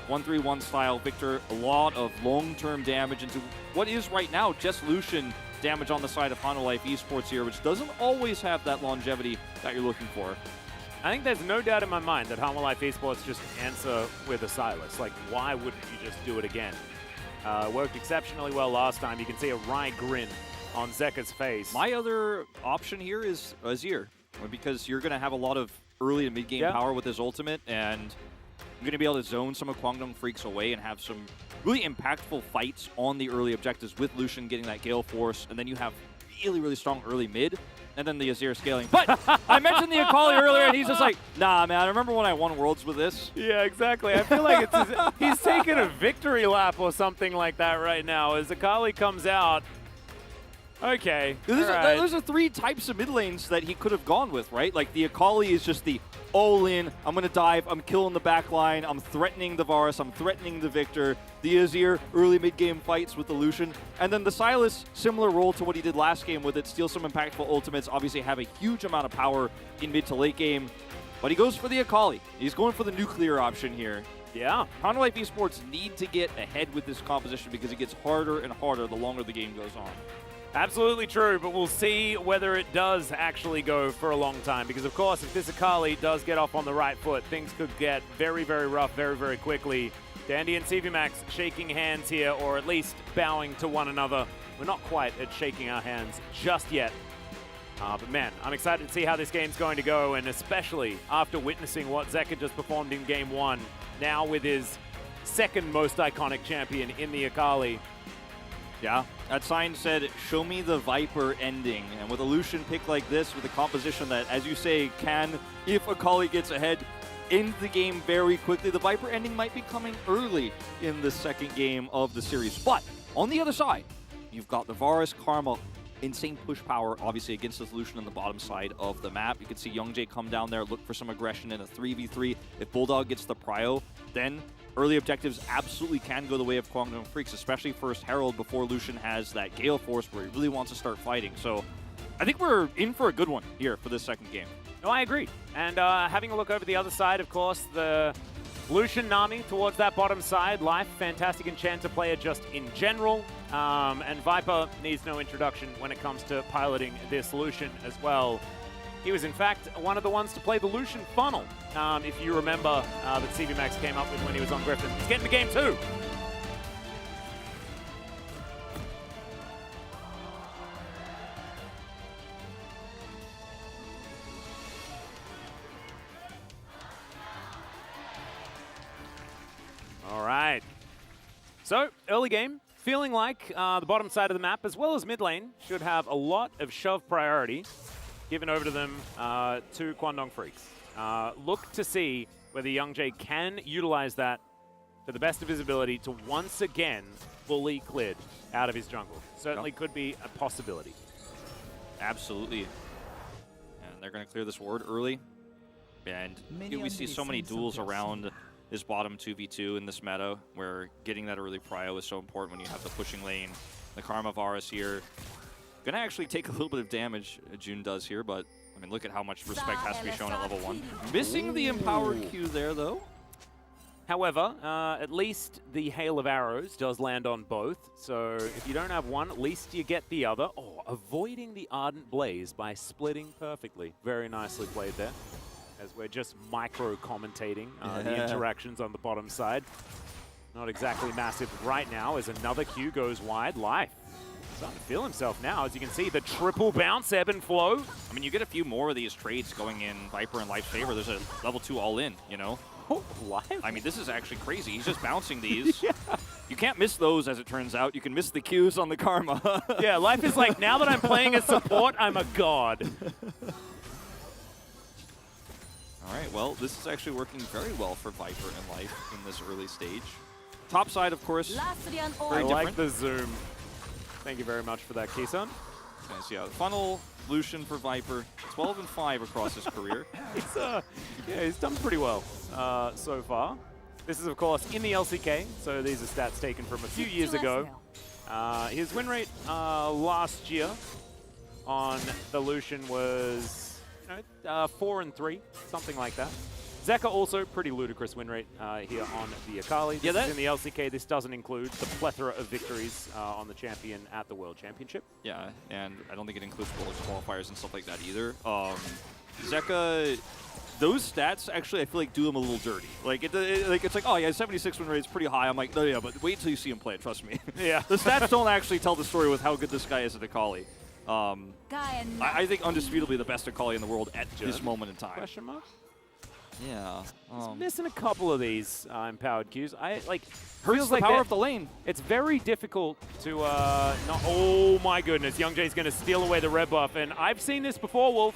1-3-1 style. Victor, a lot of long-term damage into what is right now just Lucian damage on the side of Hanwha Life Esports here, which doesn't always have that longevity that you're looking for. I think there's no doubt in my mind that Harmonic Esports just answer with a Silas. Like, why wouldn't you just do it again? Worked exceptionally well last time. You can see a wry grin on Zeka's face. My other option here is Azir, because you're going to have a lot of early and mid-game power with his ultimate, and you're going to be able to zone some of Kwangdong Freaks away and have some really impactful fights on the early objectives with Lucian getting that Gale Force, and then you have really, really strong early mid, and then the Azir scaling. But I mentioned the Akali earlier, and he's just like, nah, man, I remember when I won Worlds with this. Yeah, exactly. I feel like he's taking a victory lap or something like that right now as Akali comes out. Okay, Those are 3 types of mid lanes that he could have gone with, right? Like, the Akali is just the all-in, I'm going to dive, I'm killing the back line, I'm threatening the Varus, I'm threatening the Victor. The Azir, early mid-game fights with the Lucian. And then the Sylas, similar role to what he did last game with it, steal some impactful ultimates, obviously have a huge amount of power in mid to late game. But he goes for the Akali. He's going for the nuclear option here. Yeah. Harmonic Esports need to get ahead with this composition because it gets harder and harder the longer the game goes on. Absolutely true, but we'll see whether it does actually go for a long time. Because, of course, if this Akali does get off on the right foot, things could get very, very rough very, very quickly. Dandy and CVMAX shaking hands here, or at least bowing to one another. We're not quite at shaking our hands just yet. But, man, I'm excited to see how this game's going to go, and especially after witnessing what Zeka just performed in Game 1, now with his second most iconic champion in the Akali. Yeah, that sign said, show me the Viper ending. And with a Lucian pick like this, with a composition that, as you say, can, if Akali gets ahead, end the game very quickly, the Viper ending might be coming early in the second game of the series. But on the other side, you've got the Varus, Karma, insane push power, obviously, against this Lucian on the bottom side of the map. You can see Youngjae come down there, look for some aggression in a 3v3. If Bulldog gets the prio, then early objectives absolutely can go the way of Kwangdong Freaks, especially first Herald before Lucian has that Gale Force where he really wants to start fighting. So I think we're in for a good one here for this second game. No, I agree. And having a look over the other side, of course, the Lucian Nami towards that bottom side. Life, fantastic Enchanter player just in general. And Viper needs no introduction when it comes to piloting this Lucian as well. He was, in fact, one of the ones to play the Lucian funnel, if you remember, that CVMAX came up with when he was on Griffin. He's getting to game 2. All right. So, early game. Feeling like the bottom side of the map, as well as mid lane, should have a lot of shove priority given over to them to Kwangdong Freaks. Look to see whether Youngjae can utilize that to the best of his ability to once again fully cleared out of his jungle. Certainly could be a possibility. Absolutely. And they're going to clear this ward early. And we see so many duels around this bottom 2v2 in this meta, where getting that early prio is so important when you have the pushing lane. The Karma Varus here. Gonna actually take a little bit of damage, June does here, but I mean, look at how much respect has to be shown at level 1. Missing the empowered Q there, though. However, at least the Hail of Arrows does land on both, so if you don't have one, at least you get the other. Oh, avoiding the Ardent Blaze by splitting perfectly. Very nicely played there, as we're just micro-commentating the interactions on the bottom side. Not exactly massive right now, as another Q goes wide. Life starting to feel himself now, as you can see the triple bounce ebb and flow. I mean, you get a few more of these trades going in Viper and Life's favor. There's a level 2 all-in, you know? Oh, Life? I mean, this is actually crazy. He's just bouncing these. You can't miss those, as it turns out. You can miss the Qs on the Karma. Yeah, Life is like, now that I'm playing as support, I'm a god. All right, well, this is actually working very well for Viper and Life in this early stage. Top side, of course, very I different. like the zoom. Thank you very much for that, Keyson. Nice, yeah. Funnel, Lucian for Viper, 12-5 across his career. He's done pretty well so far. This is, of course, in the LCK, so these are stats taken from a few years ago. His win rate last year on the Lucian was 4-3, something like that. Zeka also pretty ludicrous win rate here on the Akali. This is in the LCK. This doesn't include the plethora of victories on the champion at the World Championship. Yeah, and I don't think it includes Worlds qualifiers and stuff like that either. Zeka those stats actually I feel like do him a little dirty. Like it's like, oh yeah, 76 win rate is pretty high. I'm like, no, yeah, but wait until you see him play it. Trust me. Yeah. The stats don't actually tell the story with how good this guy is at Akali. I think undisputably the best Akali in the world at this moment in time. Question mark? Yeah. He's missing a couple of these empowered Qs. Hurts the power of the lane. It's very difficult to not. Oh my goodness, Young Jay's going to steal away the red buff, and I've seen this before, Wolf.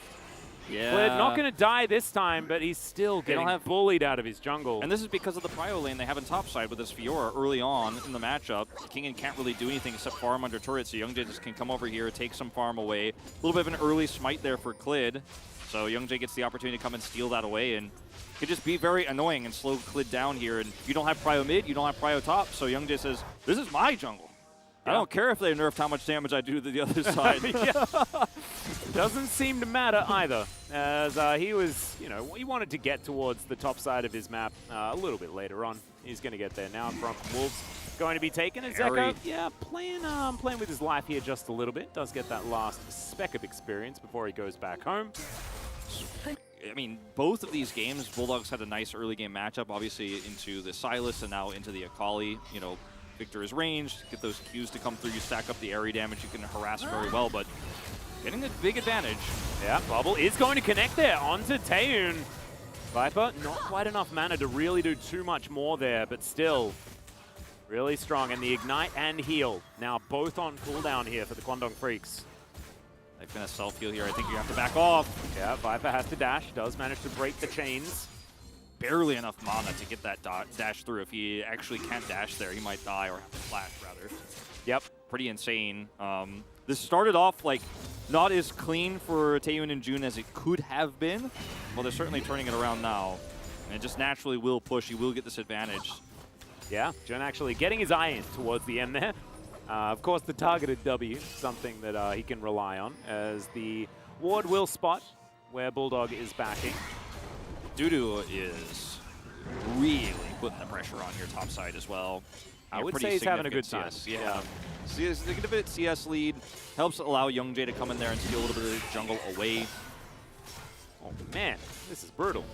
Yeah. Klid not going to die this time, but he's still getting bullied out of his jungle. And this is because of the prio lane they have in topside with this Fiora early on in the matchup. Kingen can't really do anything except farm under turret, so Young Jay just can come over here, take some farm away. A little bit of an early smite there for Klid. So Young Jay gets the opportunity to come and steal that away, and could just be very annoying and slow Klid down here. And you don't have prio mid, you don't have prio top, so Young Jay says, this is my jungle. I don't care if they nerfed how much damage I do to the other side. Doesn't seem to matter either, as he was, he wanted to get towards the top side of his map a little bit later on. He's going to get there now. From Wolves going to be taken. And Zeka, playing with his life here just a little bit. Does get that last speck of experience before he goes back home. I mean, both of these games, Bulldogs had a nice early game matchup, obviously into the Sylas and now into the Akali. Victor is ranged, get those Qs to come through, you stack up the area damage, you can harass very well, but getting a big advantage. Yeah, Bubble is going to connect there onto Taeyoon. Viper, not quite enough mana to really do too much more there, but still really strong. And the Ignite and Heal, now both on cooldown here for the Kwangdong Freaks. They're going to self-heal here. I think you have to back off. Yeah, Viper has to dash, does manage to break the chains. Barely enough mana to get that dash through. If he actually can't dash there, he might die, or have to flash, rather. Yep. Pretty insane. This started off, not as clean for Taeyoon and June as it could have been. Well, they're certainly turning it around now. And it just naturally will push. He will get this advantage. Yeah, June actually getting his eye in towards the end there. Of course, the targeted W, something that he can rely on, as the ward will spot where Bulldog is backing. Dudu is really putting the pressure on your top side as well. I would say he's having a good time. Yeah. Significant CS lead helps allow Young Jay to come in there and steal a little bit of the jungle away. Oh man, this is brutal.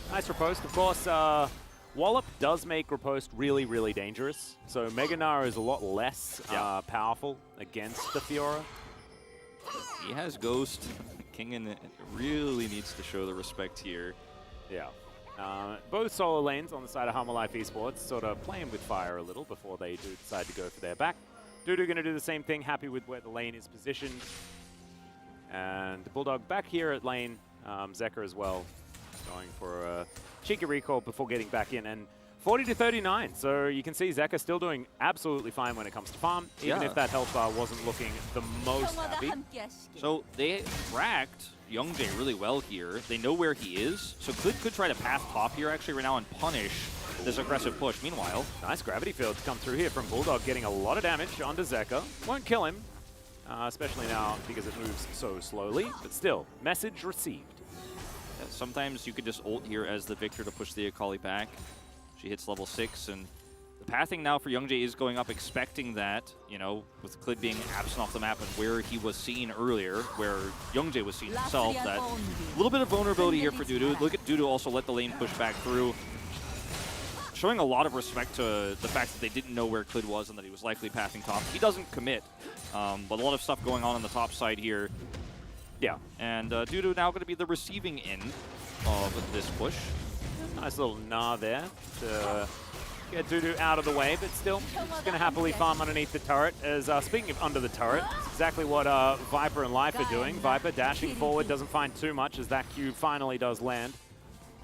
Nice riposte. Of course, Wallop does make riposte really, really dangerous. So Mega Nara is a lot less powerful against the Fiora. He has Ghost. Kingen really needs to show the respect here. Yeah. Both solo lanes on the side of Humble Life Esports sort of playing with fire a little before they do decide to go for their back. Dudu going to do the same thing, happy with where the lane is positioned. And Bulldog back here at lane, Zeka as well, going for a cheeky recall before getting back in. And 40-39, so you can see Zeka still doing absolutely fine when it comes to farm, even if that health bar wasn't looking the most happy. So they tracked Young Jay really well here. They know where he is, so could try to path top here actually right now and punish this aggressive push. Meanwhile, nice gravity field to come through here from Bulldog, getting a lot of damage onto Zeka. Won't kill him, especially now because it moves so slowly, but still, message received. Yeah, sometimes you could just ult here as the Victor to push the Akali back. She hits level 6, and the pathing now for Young Jay is going up, expecting that, with Klid being absent off the map and where he was seen earlier, where Young Jay was seen himself, that a little bit of vulnerability here for Dudu. Look at Dudu also let the lane push back through, showing a lot of respect to the fact that they didn't know where Klid was and that he was likely pathing top. He doesn't commit, but a lot of stuff going on the top side here. Yeah, and Dudu now going to be the receiving end of this push. Nice little gnaw there to get Dudu out of the way, but still just going to happily farm underneath the turret. As speaking of under the turret, it's exactly what Viper and Life are doing. Viper dashing forward, doesn't find too much as that Q finally does land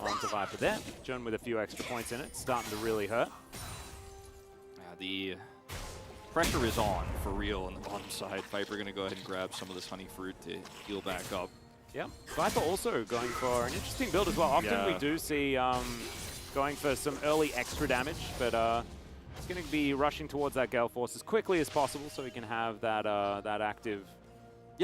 onto Viper there. Jun with a few extra points in it, starting to really hurt. The pressure is on for real on the bottom side. Viper going to go ahead and grab some of this honey fruit to heal back up. Yeah, Viper also going for an interesting build as well. Often we do see going for some early extra damage, but it's going to be rushing towards that Gale Force as quickly as possible so he can have that that active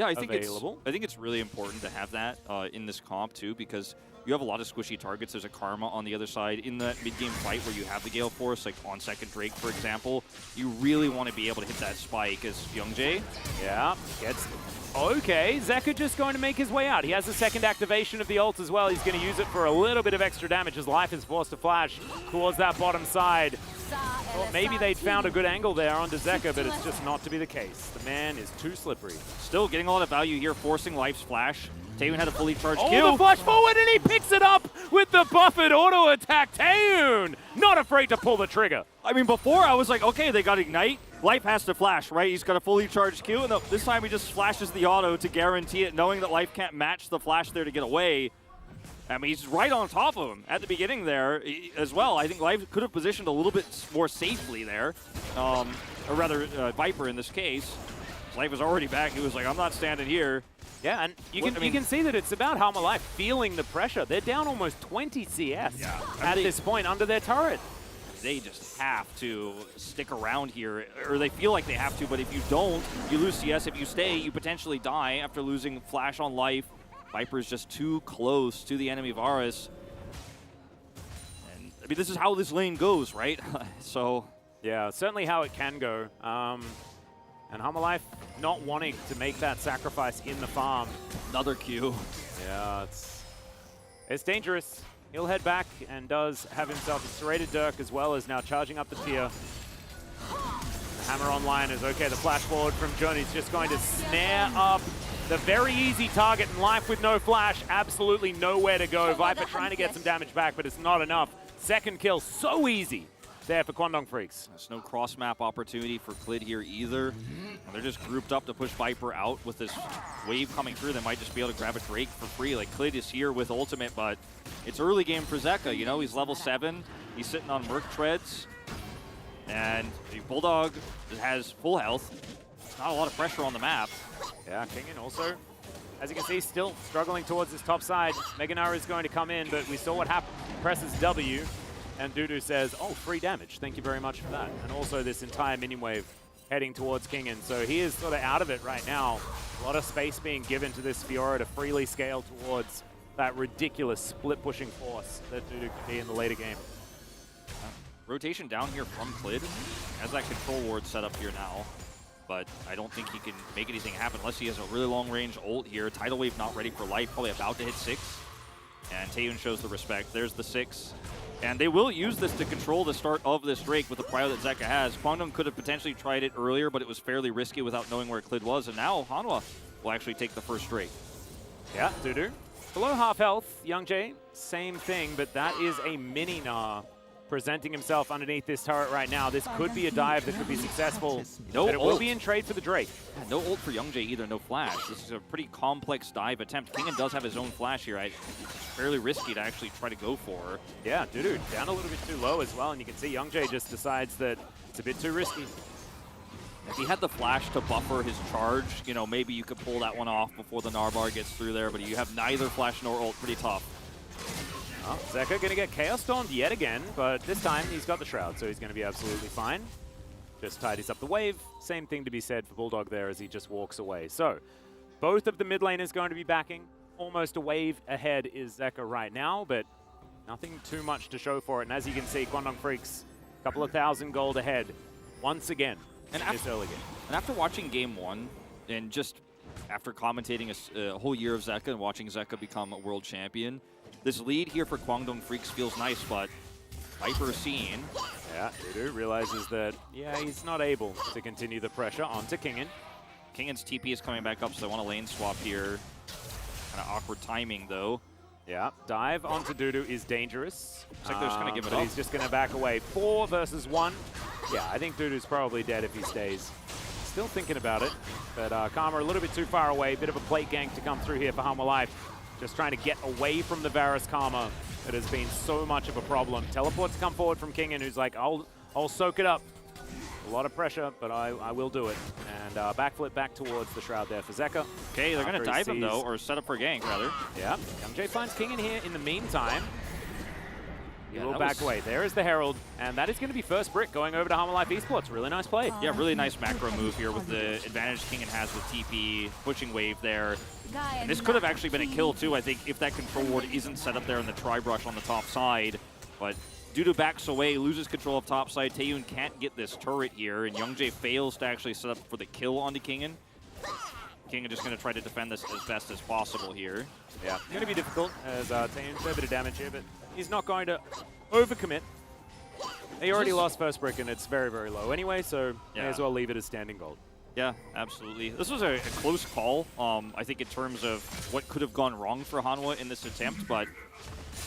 I think it's really important to have that in this comp too, because you have a lot of squishy targets. There's a Karma on the other side. In the mid-game fight where you have the Gale Force, like on second Drake, for example, you really want to be able to hit that spike as Youngjae. Yeah, gets... Okay, Zeka just going to make his way out. He has a second activation of the ult as well. He's going to use it for a little bit of extra damage. His life is forced to flash towards that bottom side. Well, maybe they'd found a good angle there onto Zeka, but it's just not to be the case. The man is too slippery. Still getting a lot of value here, forcing Life's flash. Taeyun had a fully charged Oh, kill. the flash forward, and he picks it up with the buffered auto attack. Taeyun, not afraid to pull the trigger. I mean, before I was like, okay, they got Ignite. Life has to flash, right? He's got a fully charged Q, and this time he just flashes the auto to guarantee it, knowing that Life can't match the flash there to get away. I mean, he's right on top of him at the beginning there as well. I think Life could have positioned a little bit more safely there, or rather, Viper in this case. Life was already back. He was like, I'm not standing here. Yeah, and you can see that it's about Halma Life feeling the pressure. They're down almost 20 CS at this point under their turret. They just have to stick around here, or they feel like they have to, but if you don't, you lose CS. If you stay, you potentially die after losing Flash on Life. Viper's just too close to the enemy Varus. And I mean, this is how this lane goes, right? So yeah, certainly how it can go. And Halma Life not wanting to make that sacrifice in the farm. Another Q. Yeah, it's dangerous. He'll head back and does have himself a serrated Dirk as well as now charging up the fear. The hammer online is okay. The flash forward from Jun is just going to snare up the very easy target in Life with no flash. Absolutely nowhere to go. Viper trying to get some damage back, but it's not enough. Second kill, so easy there for Kwangdong Freaks. There's no cross-map opportunity for Klid here either. And they're just grouped up to push Viper out with this wave coming through. They might just be able to grab a Drake for free. Like, Klid is here with ultimate, but it's early game for Zeka. You know, he's level 7. He's sitting on Merc Treads. And Bulldog has full health. Not a lot of pressure on the map. Yeah, Kingen also, as you can see, still struggling towards this top side. Meganar is going to come in, but we saw what happened. Presses W. And Dudu says, oh, free damage. Thank you very much for that. And also this entire minion wave heading towards Kingen. So he is sort of out of it right now. A lot of space being given to this Fiora to freely scale towards that ridiculous split-pushing force that Dudu could be in the later game. Rotation down here from Klid. Has that control ward set up here now. But I don't think he can make anything happen unless he has a really long-range ult here. Tidal Wave not ready for life, probably about to hit 6. And Taeyun shows the respect. There's the 6. And they will use this to control the start of this Drake with the prio that Zeka has. Kwangdong could have potentially tried it earlier, but it was fairly risky without knowing where Klid was. And now Hanwha will actually take the first Drake. Yeah, Dudu. Below half health, Youngjae, same thing, but that is a mini Gnar presenting himself underneath this turret right now. This could be a dive that could be successful, no but it will ult. be in trade for the Drake. Yeah, no ult for Youngjae either, no flash. This is a pretty complex dive attempt. Kingen does have his own flash here. It's fairly risky to actually try to go for. Yeah, Dudu down a little bit too low as well, and you can see Youngjae just decides that it's a bit too risky. If he had the flash to buffer his charge, you know, maybe you could pull that one off before the Narbar gets through there, but you have neither flash nor ult. Pretty tough. Oh, Zeka going to get Chaos Stormed yet again, but this time he's got the Shroud, so he's going to be absolutely fine. Just tidies up the wave. Same thing to be said for Bulldog there as he just walks away. So, both of the mid laners going to be backing. Almost a wave ahead is Zeka right now, but nothing too much to show for it. And as you can see, Kwangdong Freaks, a couple of 1,000 gold ahead once again in this early game. And after watching Game 1, and just after commentating a whole year of Zeka and watching Zeka become a world champion, this lead here for Kwangdong Freaks feels nice, but Viper seen. Yeah, Dudu realizes that, yeah, he's not able to continue the pressure onto Kingen. Kingen's TP is coming back up, so they want a lane swap here. Kind of awkward timing, though. Yeah, dive onto Dudu is dangerous. Looks like they're just going to give it but up. He's just going to back away. 4 versus 1. Yeah, I think Dudu's probably dead if he stays. Still thinking about it, but Karma a little bit too far away. Bit of a plate gank to come through here for Halma Life. Just trying to get away from the Varus Karma that has been so much of a problem. Teleport to come forward from Kingen, who's like, I'll soak it up. A lot of pressure, but I will do it. And backflip back towards the Shroud there for Zeka. Okay, they're going to dive him, though, or set up for gank, rather. Yeah, Youngjae finds Kingen here in the meantime. He will back away. There is the Herald, and that is going to be first brick going over to Harmon Life Esports. Really nice play. Yeah, really nice macro move here with the advantage Kingen has with TP, pushing wave there. And this could have actually been a kill too, I think, if that control ward isn't set up there in the tri-brush on the top side. But due to backs away, loses control of top side, Taeyun can't get this turret here, and Youngjae fails to actually set up for the kill onto Kingen. Kingen just going to try to defend this as best as possible here. Yeah, it's going to be difficult as Taeyun does a bit of damage here, but he's not going to overcommit. He already lost first brick, and it's very, very low anyway, so may as well leave it as standing gold. Yeah, absolutely. This was a close call, I think, in terms of what could have gone wrong for Hanwha in this attempt, but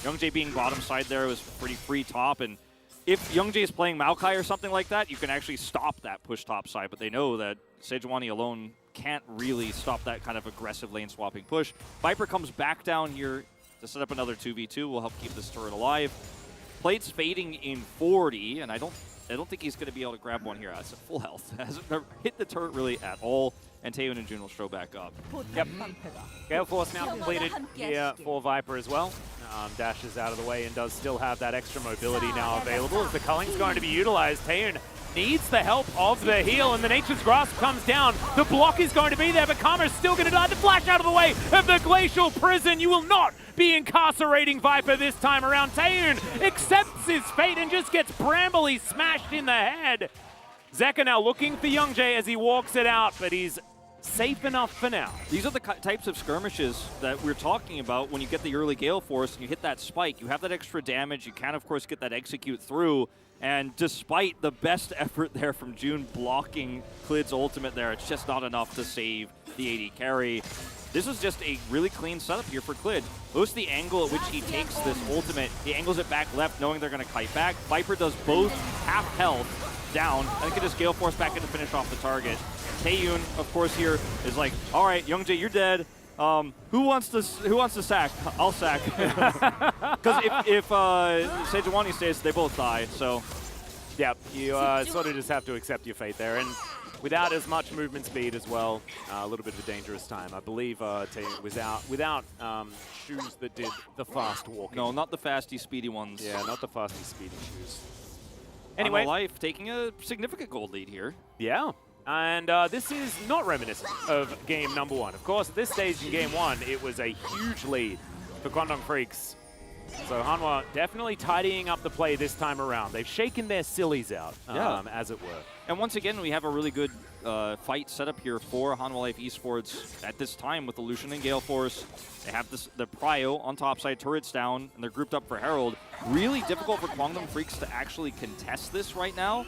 Youngjae being bottom side there was pretty free top, and if Youngjae is playing Maokai or something like that, you can actually stop that push top side, but they know that Sejuani alone can't really stop that kind of aggressive lane swapping push. Viper comes back down here to set up another 2v2, will help keep this turret alive. Plate's fading in 40, and I don't think he's going to be able to grab one here. That's at full health. Hasn't hit the turret really at all, and Taeyun and Jun will show back up. Yep. Gale Force now completed here for Viper as well. Dashes out of the way and does still have that extra mobility now available as the culling's going to be utilized. Taeyun needs the help of the heal, and the Nature's Grasp comes down. The block is going to be there, but Karma's still going to die. The flash out of the way of the Glacial Prison. You will not be incarcerating Viper this time around. Taeyun accepts his fate and just gets brambly smashed in the head. Zeka now looking for Youngjae as he walks it out, but he's safe enough for now. These are the types of skirmishes that we're talking about when you get the early Gale Force and you hit that spike. You have that extra damage. You can, of course, get that execute through. And despite the best effort there from June blocking Klid's ultimate there, it's just not enough to save the AD carry. This is just a really clean setup here for Klid. Notice the angle at which he takes this ultimate. He angles it back left, knowing they're going to kite back. Viper does both half health down, and can just Gale Force back in to finish off the target. Taeyun, of course, here is like, all right, Youngjae, you're dead. Who wants to sack? I'll sack. Because if Sejuani stays, they both die. So, yeah, you sort of just have to accept your fate there, and without as much movement speed as well, a little bit of a dangerous time. I believe Taeyun was out without shoes that did the fast walking. No, not the fasty, speedy ones. Yeah, not the fasty, speedy shoes. Anyway, Anyway, Life taking a significant gold lead here. yeah. And this is not reminiscent of game number one. Of course, at this stage in game one, it was a huge lead for Kwangdong Freaks. So Hanwha definitely tidying up the play this time around. They've shaken their sillies out, as it were. And once again, we have a really good fight set up here for Hanwha Life Esports at this time with the Lucian and Gale Force. They have the Prio on top side, turrets down, and they're grouped up for Herald. Really difficult for Kwangdong Freaks to actually contest this right now.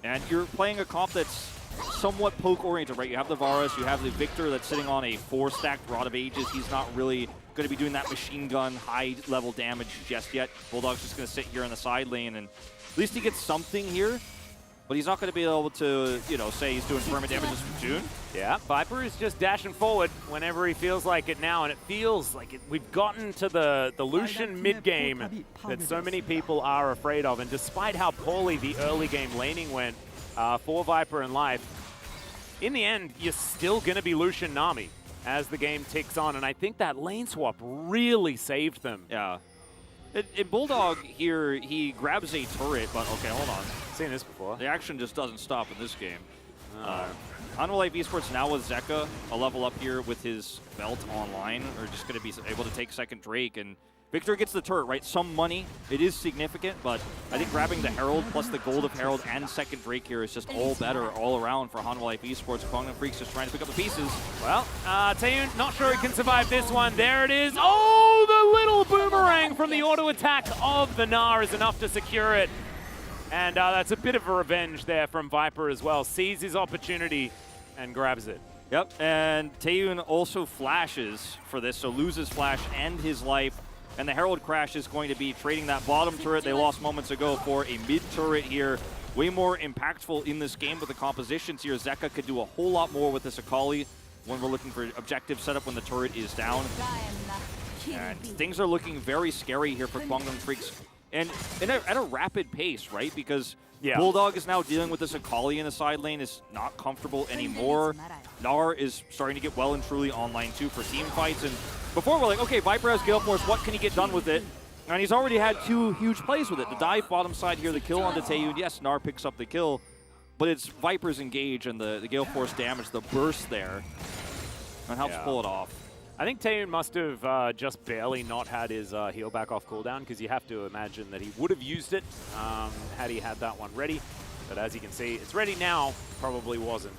And you're playing a comp that's somewhat poke-oriented, right? You have the Varus, you have the Victor that's sitting on a 4-stacked Rod of Ages. He's not really going to be doing that machine gun, high-level damage just yet. Bulldog's just going to sit here in the side lane, and at least he gets something here. But he's not going to be able to, you know, say he's doing permanent damages from June. Yeah, Viper is just dashing forward whenever he feels like it now, and it feels like we've gotten to the Lucian mid-game that so many people are afraid of, and despite how poorly the early game laning went for Viper and Life, in the end, you're still going to be Lucian Nami as the game ticks on, and I think that lane swap really saved them. Yeah. In Bulldog here, he grabs a turret, but okay, hold on. Seen this before. The action just doesn't stop in this game. Hanwha Life Esports now with Zeka, a level up here with his belt online, are just going to be able to take second Drake, and Victor gets the turret, right? Some money. It is significant, but I think grabbing the Herald plus the gold of Herald and second Drake here is just all better all around for Hanwha Life Esports. Kwangdong Freaks just trying to pick up the pieces. Well, Taeyun not sure he can survive this one. There it is. Oh, the little boomerang from the auto attack of the Gnar is enough to secure it. And that's a bit of a revenge there from Viper as well. Sees his opportunity and grabs it. Yep, and Taeyun also flashes for this, so loses flash and his life. And the Herald Crash is going to be trading that bottom turret they lost moments ago for a mid turret here. Way more impactful in this game with the compositions here. Zeka could do a whole lot more with this Akali when we're looking for objective setup when the turret is down. And things are looking very scary here for Kwangdong Freaks. And at a rapid pace, right? Because Bulldog is now dealing with this Akali in the side lane, is not comfortable anymore. Gnar is starting to get well and truly online too for team fights. And before we're like, okay, Viper has Gale Force, what can he get done with it? And he's already had 2 huge plays with it. The dive bottom side here, the kill onto Taeyun. Yes, Nar picks up the kill, but it's Viper's engage and the Gale Force damage, the burst there, and helps pull it off. I think Taeyun must have just barely not had his heal back off cooldown, because you have to imagine that he would have used it had he had that one ready. But as you can see, it's ready now. Probably wasn't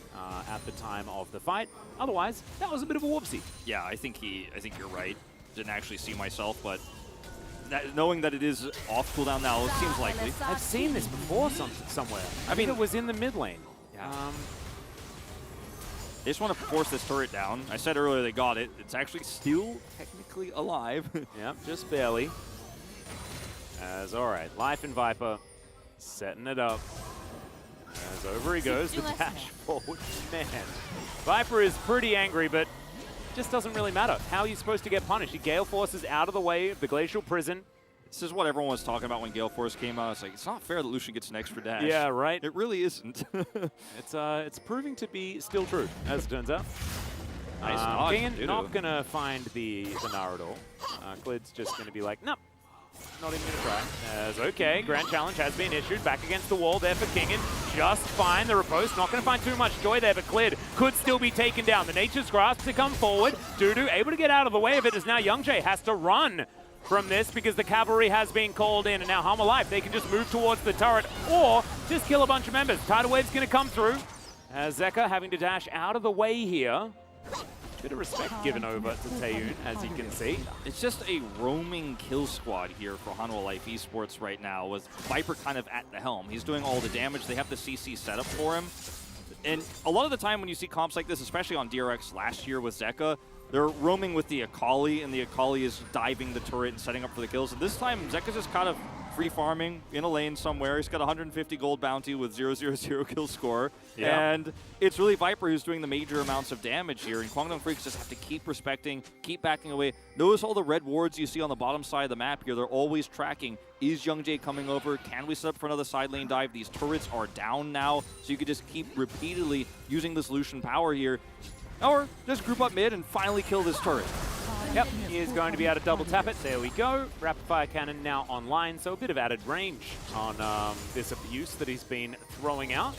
at the time of the fight. Otherwise, that was a bit of a whoopsie. Yeah, I think you're right. Didn't actually see myself, but knowing that it is off cooldown now, it seems likely. I've seen this before somewhere. I mean, it was in the mid lane. Yeah. They just want to force this turret down. I said earlier they got it. It's actually still technically alive. Yep, just barely. As all right, Life and Viper setting it up. As over he goes, the dash forward. Man, Viper is pretty angry, but just doesn't really matter. How are you supposed to get punished? Your Gale Force is out of the way of the Glacial Prison. This is what everyone was talking about when Gale Force came out. It's like, it's not fair that Lucian gets an extra dash. Yeah, right. It really isn't. It's proving to be still true, as it turns out. Nice dodge, King not going to find the Naruto. Klid's just going to be like, nope. Not even going to try. As okay, Grand Challenge has been issued. Back against the wall there for Kingen. Just fine. The Riposte not going to find too much joy there, but Klid could still be taken down. The Nature's Grasp to come forward. Dudu able to get out of the way of it as now Youngjae has to run from this because the cavalry has been called in. And now Harm Alive, they can just move towards the turret or just kill a bunch of members. Tidal Wave's going to come through. As Zeka having to dash out of the way here. Bit of respect given over to Taeyun, as you can see. It's just a roaming kill squad here for Hanwha Life Esports right now, with Viper kind of at the helm. He's doing all the damage. They have the CC set up for him. And a lot of the time when you see comps like this, especially on DRX last year with Zeka, they're roaming with the Akali, and the Akali is diving the turret and setting up for the kills. And this time, Zeka's just kind of free farming in a lane somewhere. He's got 150 gold bounty with 0/0/0 kill score. Yeah. And it's really Viper who's doing the major amounts of damage here. And Kwangdong Freaks just have to keep respecting, keep backing away. Notice all the red wards you see on the bottom side of the map here. They're always tracking. Is Youngjae coming over? Can we set up for another side lane dive? These turrets are down now, so you could just keep repeatedly using this Lucian power here. Or just group up mid and finally kill this turret. Yep, he is going to be able to double tap it. There we go. Rapid fire cannon now online, so a bit of added range on this abuse that he's been throwing out.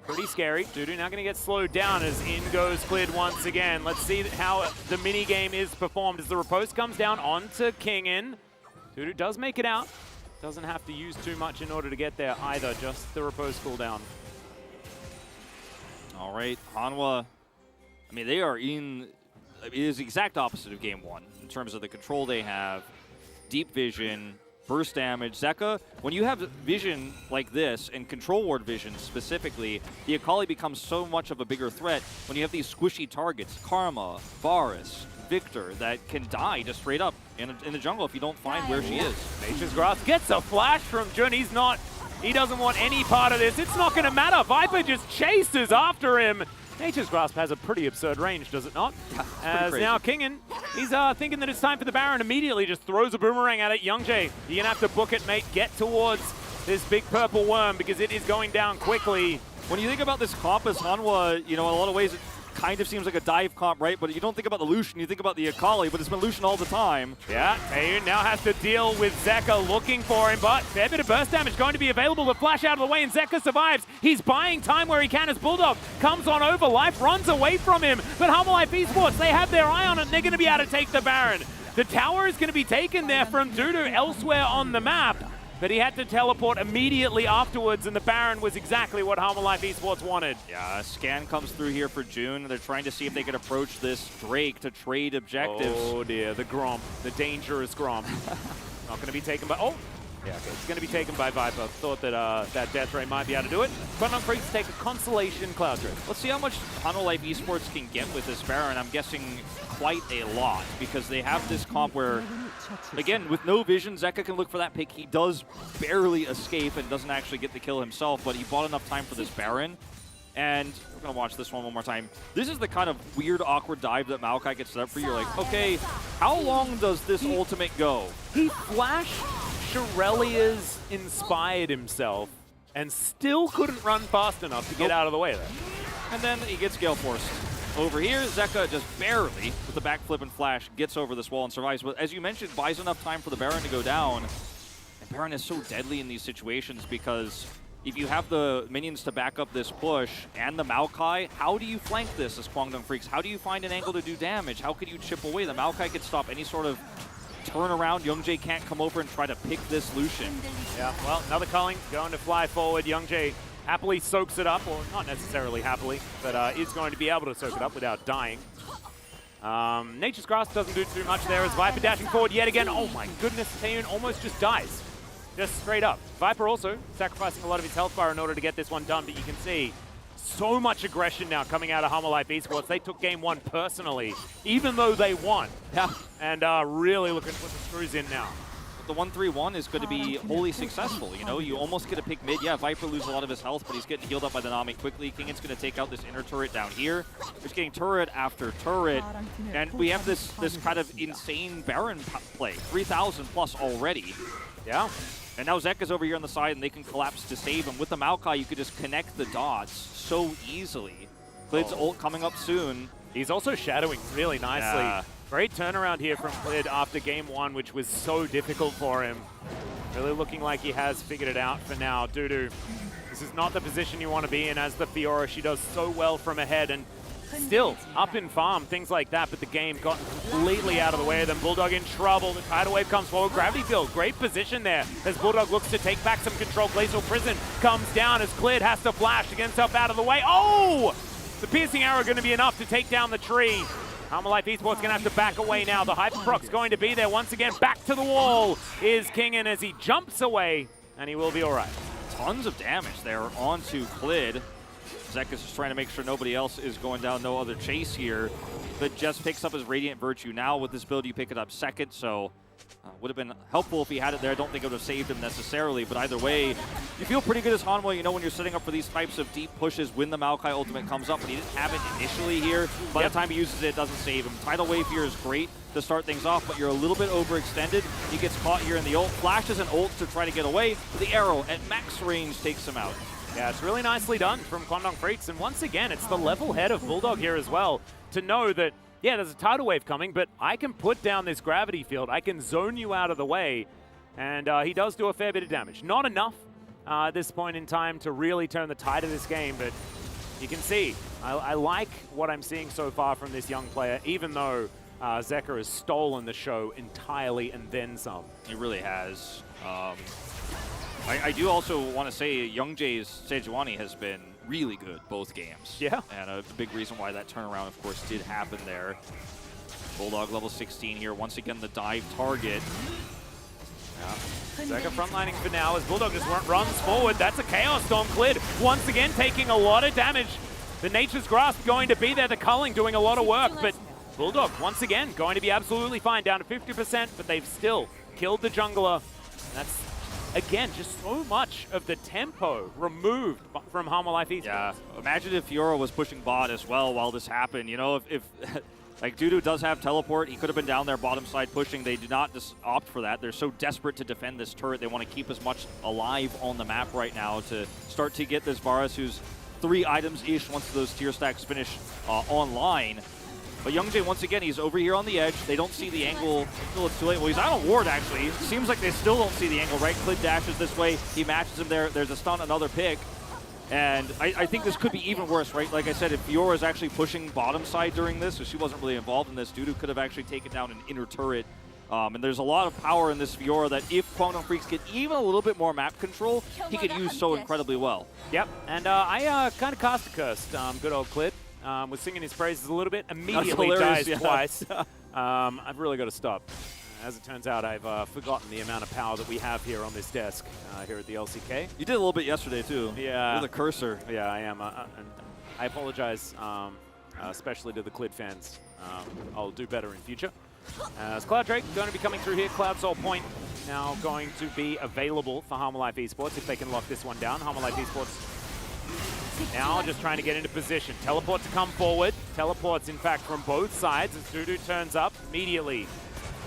Pretty scary. Dudu now going to get slowed down as in goes Klid once again. Let's see how the mini game is performed as the Riposte comes down onto Kingin. Dudu does make it out. Doesn't have to use too much in order to get there either, just the Riposte cooldown. All right, Hanwha, I mean, they are in, it is the exact opposite of game one in terms of the control they have, deep vision, burst damage. Zeka, when you have vision like this, and control ward vision specifically, the Akali becomes so much of a bigger threat when you have these squishy targets, Karma, Varus, Victor, that can die just straight up in the jungle if you don't find where she is. Nature's Grasp gets a flash from Jun. He doesn't want any part of this. It's not going to matter. Viper just chases after him. Nature's Grasp has a pretty absurd range, does it not? As now Kingen, he's thinking that it's time for the Baron. Immediately just throws a boomerang at it. Youngjae, you're going to have to book it, mate. Get towards this big purple worm because it is going down quickly. When you think about this comp as Hanwha, you know, in a lot of ways it kind of seems like a dive comp, right? But you don't think about the Lucian, you think about the Akali, but it's been Lucian all the time. Yeah, Taeyun now has to deal with Zeka looking for him, but fair bit of burst damage going to be available to flash out of the way, and Zeka survives. He's buying time where he can as Bulldog comes on over. Life runs away from him, but Harm Life Esports, they have their eye on it, and they're going to be able to take the Baron. The tower is going to be taken there from Dudu elsewhere on the map, but he had to teleport immediately afterwards, and the Baron was exactly what Harm Life Esports wanted. Yeah, a scan comes through here for June. They're trying to see if they can approach this Drake to trade objectives. Oh dear, the Gromp, the dangerous Gromp. Not going to be taken by, yeah, okay, it's going to be taken by Viper. Thought that that Death Ray might be able to do it. Kwangdong Freaks take a consolation Cloud Drift. Let's see how much Hanwha Life Esports can get with this Baron. I'm guessing quite a lot, because they have this comp where, again, with no vision, Zeka can look for that pick. He does barely escape and doesn't actually get the kill himself, but he bought enough time for this Baron. And we're going to watch this one more time. This is the kind of weird, awkward dive that Maokai gets set up for you. You're like, okay, how long does this ultimate go? He flashed Shirelia's inspired himself and still couldn't run fast enough to get out of the way there. And then he gets Gale Forced. Over here, Zeka just barely, with the backflip and flash, gets over this wall and survives. But as you mentioned, buys enough time for the Baron to go down. And Baron is so deadly in these situations because if you have the minions to back up this push and the Maokai, how do you flank this as Kwangdong Freaks? How do you find an angle to do damage? How could you chip away? The Maokai could stop any sort of turnaround. Youngjae can't come over and try to pick this Lucian. Yeah, well, another culling going to fly forward. Youngjae happily soaks it up, or not necessarily happily, but is going to be able to soak it up without dying. Nature's Grasp doesn't do too much there as Viper dashing forward yet again. Oh my goodness, Taeyun almost just dies. Just straight up. Viper also sacrificing a lot of his health bar in order to get this one done, but you can see so much aggression now coming out of Hanwha Life Esports. They took game one personally, even though they won. Yeah. And really looking to put the screws in now. The 1-3-1 is going to be wholly successful. You know, you almost get a pick mid. Yeah, Viper loses a lot of his health, but he's getting healed up by the Nami quickly. Kingan's going to take out this inner turret down here. He's getting turret after turret, and we have this kind of insane Baron play. 3,000 plus already. Yeah. And now Zeka's over here on the side, and they can collapse to save him. With the Maokai, you could just connect the dots so easily. Klid's ult coming up soon. He's also shadowing really nicely. Yeah. Great turnaround here from Klid after game one, which was so difficult for him. Really looking like he has figured it out for now. Dudu, this is not the position you want to be in as the Fiora. She does so well from ahead and still up in farm, things like that, but the game got completely out of the way of them. Bulldog in trouble. The tidal wave comes forward. Gravity field, great position there as Bulldog looks to take back some control. Glacial Prison comes down as Klid has to flash to get himself out of the way. Oh! The piercing arrow going to be enough to take down the tree. Hanwha Life Esports going to have to back away now. The Hyperproc's going to be there once again. Back to the wall is Kingan as he jumps away, and he will be all right. Tons of damage there onto Klid. Zeka's just trying to make sure nobody else is going down, no other chase here. But just picks up his Radiant Virtue. Now with this build, you pick it up second, so would have been helpful if he had it there. I don't think it would have saved him necessarily, but either way, you feel pretty good as Hanwha, you know, when you're setting up for these types of deep pushes when the Maokai ultimate comes up, but he didn't have it initially here. By the time he uses it, it doesn't save him. Tidal Wave here is great to start things off, but you're a little bit overextended. He gets caught here in the ult, flashes and ults to try to get away, but the arrow at max range takes him out. Yeah, it's really nicely done from Kwangdong Freaks, and once again, it's the level head of Bulldog here as well, to know that, yeah, there's a tidal wave coming, but I can put down this gravity field, I can zone you out of the way, and he does do a fair bit of damage. Not enough at this point in time to really turn the tide of this game, but you can see, I like what I'm seeing so far from this young player, even though Zeka has stolen the show entirely and then some. He really has. I do also want to say Youngjae's Sejuani has been really good both games. Yeah. And a big reason why that turnaround, of course, did happen there. Bulldog level 16 here. Once again, the dive target. Yeah. Zeka frontlining for now as Bulldog just runs forward. That's a Chaos Storm. Klid once again taking a lot of damage. The Nature's Grasp going to be there. The culling doing a lot of work, but Bulldog once again going to be absolutely fine. Down to 50%, but they've still killed the jungler. That's, again, just so much of the tempo removed from Hanwha Life Esports. Yeah, imagine if Fiora was pushing bot as well while this happened. You know, if like Dudu does have teleport, he could have been down there bottom side pushing. They did not just opt for that. They're so desperate to defend this turret. They want to keep as much alive on the map right now to start to get this Varus, who's 3 items-ish once those tier stacks finish online. But Youngjae, once again, he's over here on the edge. They don't see the angle until it's too late. Well, he's out on ward, actually. It seems like they still don't see the angle, right? Klid dashes this way. He matches him there. There's a stun, another pick. And I think this could be even worse, right? Like I said, if Fiora is actually pushing bottom side during this, so she wasn't really involved in this, Dudu could have actually taken down an inner turret. And there's a lot of power in this Fiora that if Kwangdong Freaks get even a little bit more map control, he could use so incredibly well. Yep, and I kind of cast a curse, good old Klid. Was singing his praises a little bit, immediately dies twice. I've really got to stop. As it turns out, I've forgotten the amount of power that we have here on this desk here at the LCK. You did a little bit yesterday, too. Yeah. With a cursor. Yeah, I am. And I apologize, especially to the Klid fans. I'll do better in future. As Cloud Drake going to be coming through here. Cloud Soul Point now going to be available for Hanwha Life Esports if they can lock this one down. Hanwha Life Esports now just trying to get into position. Teleport to come forward. Teleports, in fact, from both sides as Dudu turns up immediately.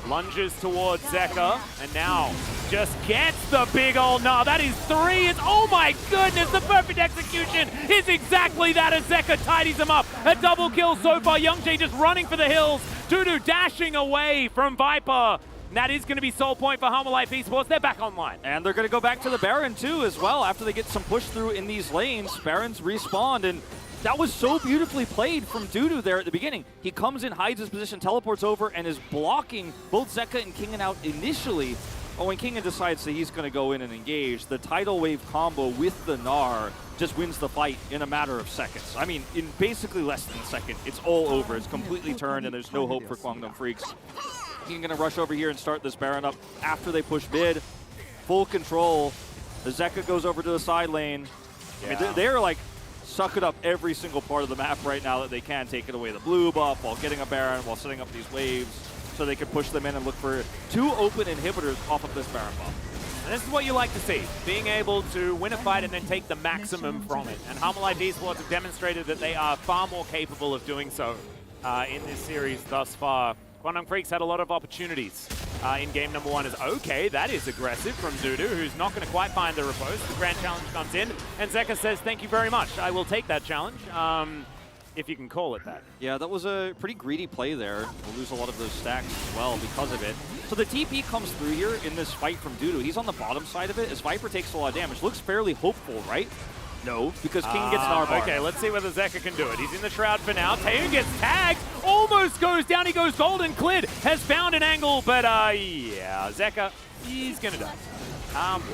Lunges towards Zeka, and now just gets the big old nah. That is 3. It's, oh my goodness, the perfect execution is exactly that as Zeka tidies him up. A double kill so far. Youngjae just running for the hills. Dudu dashing away from Viper. And that is going to be soul point for Humble Life Esports. They're back online. And they're going to go back to the Baron too as well after they get some push through in these lanes. Barons respawned, and that was so beautifully played from Dudu there at the beginning. He comes in, hides his position, teleports over, and is blocking both Zeka and Kingen out initially. But when Kingen decides that he's going to go in and engage, the tidal wave combo with the Gnar just wins the fight in a matter of seconds. I mean, in basically less than a second, it's all over. It's completely turned, and there's no hope for Kwangdong Freaks. Kingen going to rush over here and start this Baron up after they push mid. Full control. The Zeka goes over to the side lane. Yeah. I mean, they're like sucking up every single part of the map right now that they can, taking away the blue buff while getting a Baron, while setting up these waves so they can push them in and look for 2 open inhibitors off of this Baron buff. And this is what you like to see, being able to win a fight and then take the maximum from it. And Humble Life Esports have demonstrated that they are far more capable of doing so in this series thus far. Kwangdong Freaks had a lot of opportunities in game number 1. Is okay, that is aggressive from Dudu, who's not going to quite find the riposte. The grand challenge comes in, and Zeka says, thank you very much. I will take that challenge, if you can call it that. Yeah, that was a pretty greedy play there. We'll lose a lot of those stacks as well because of it. So the TP comes through here in this fight from Dudu. He's on the bottom side of it as Viper takes a lot of damage. Looks fairly hopeful, right? No, because King gets Gnar bar. Okay, let's see whether Zeka can do it. He's in the Shroud for now. Taehoon gets tagged, almost goes down. He goes golden. Clid has found an angle, but yeah, Zeka, he's gonna die.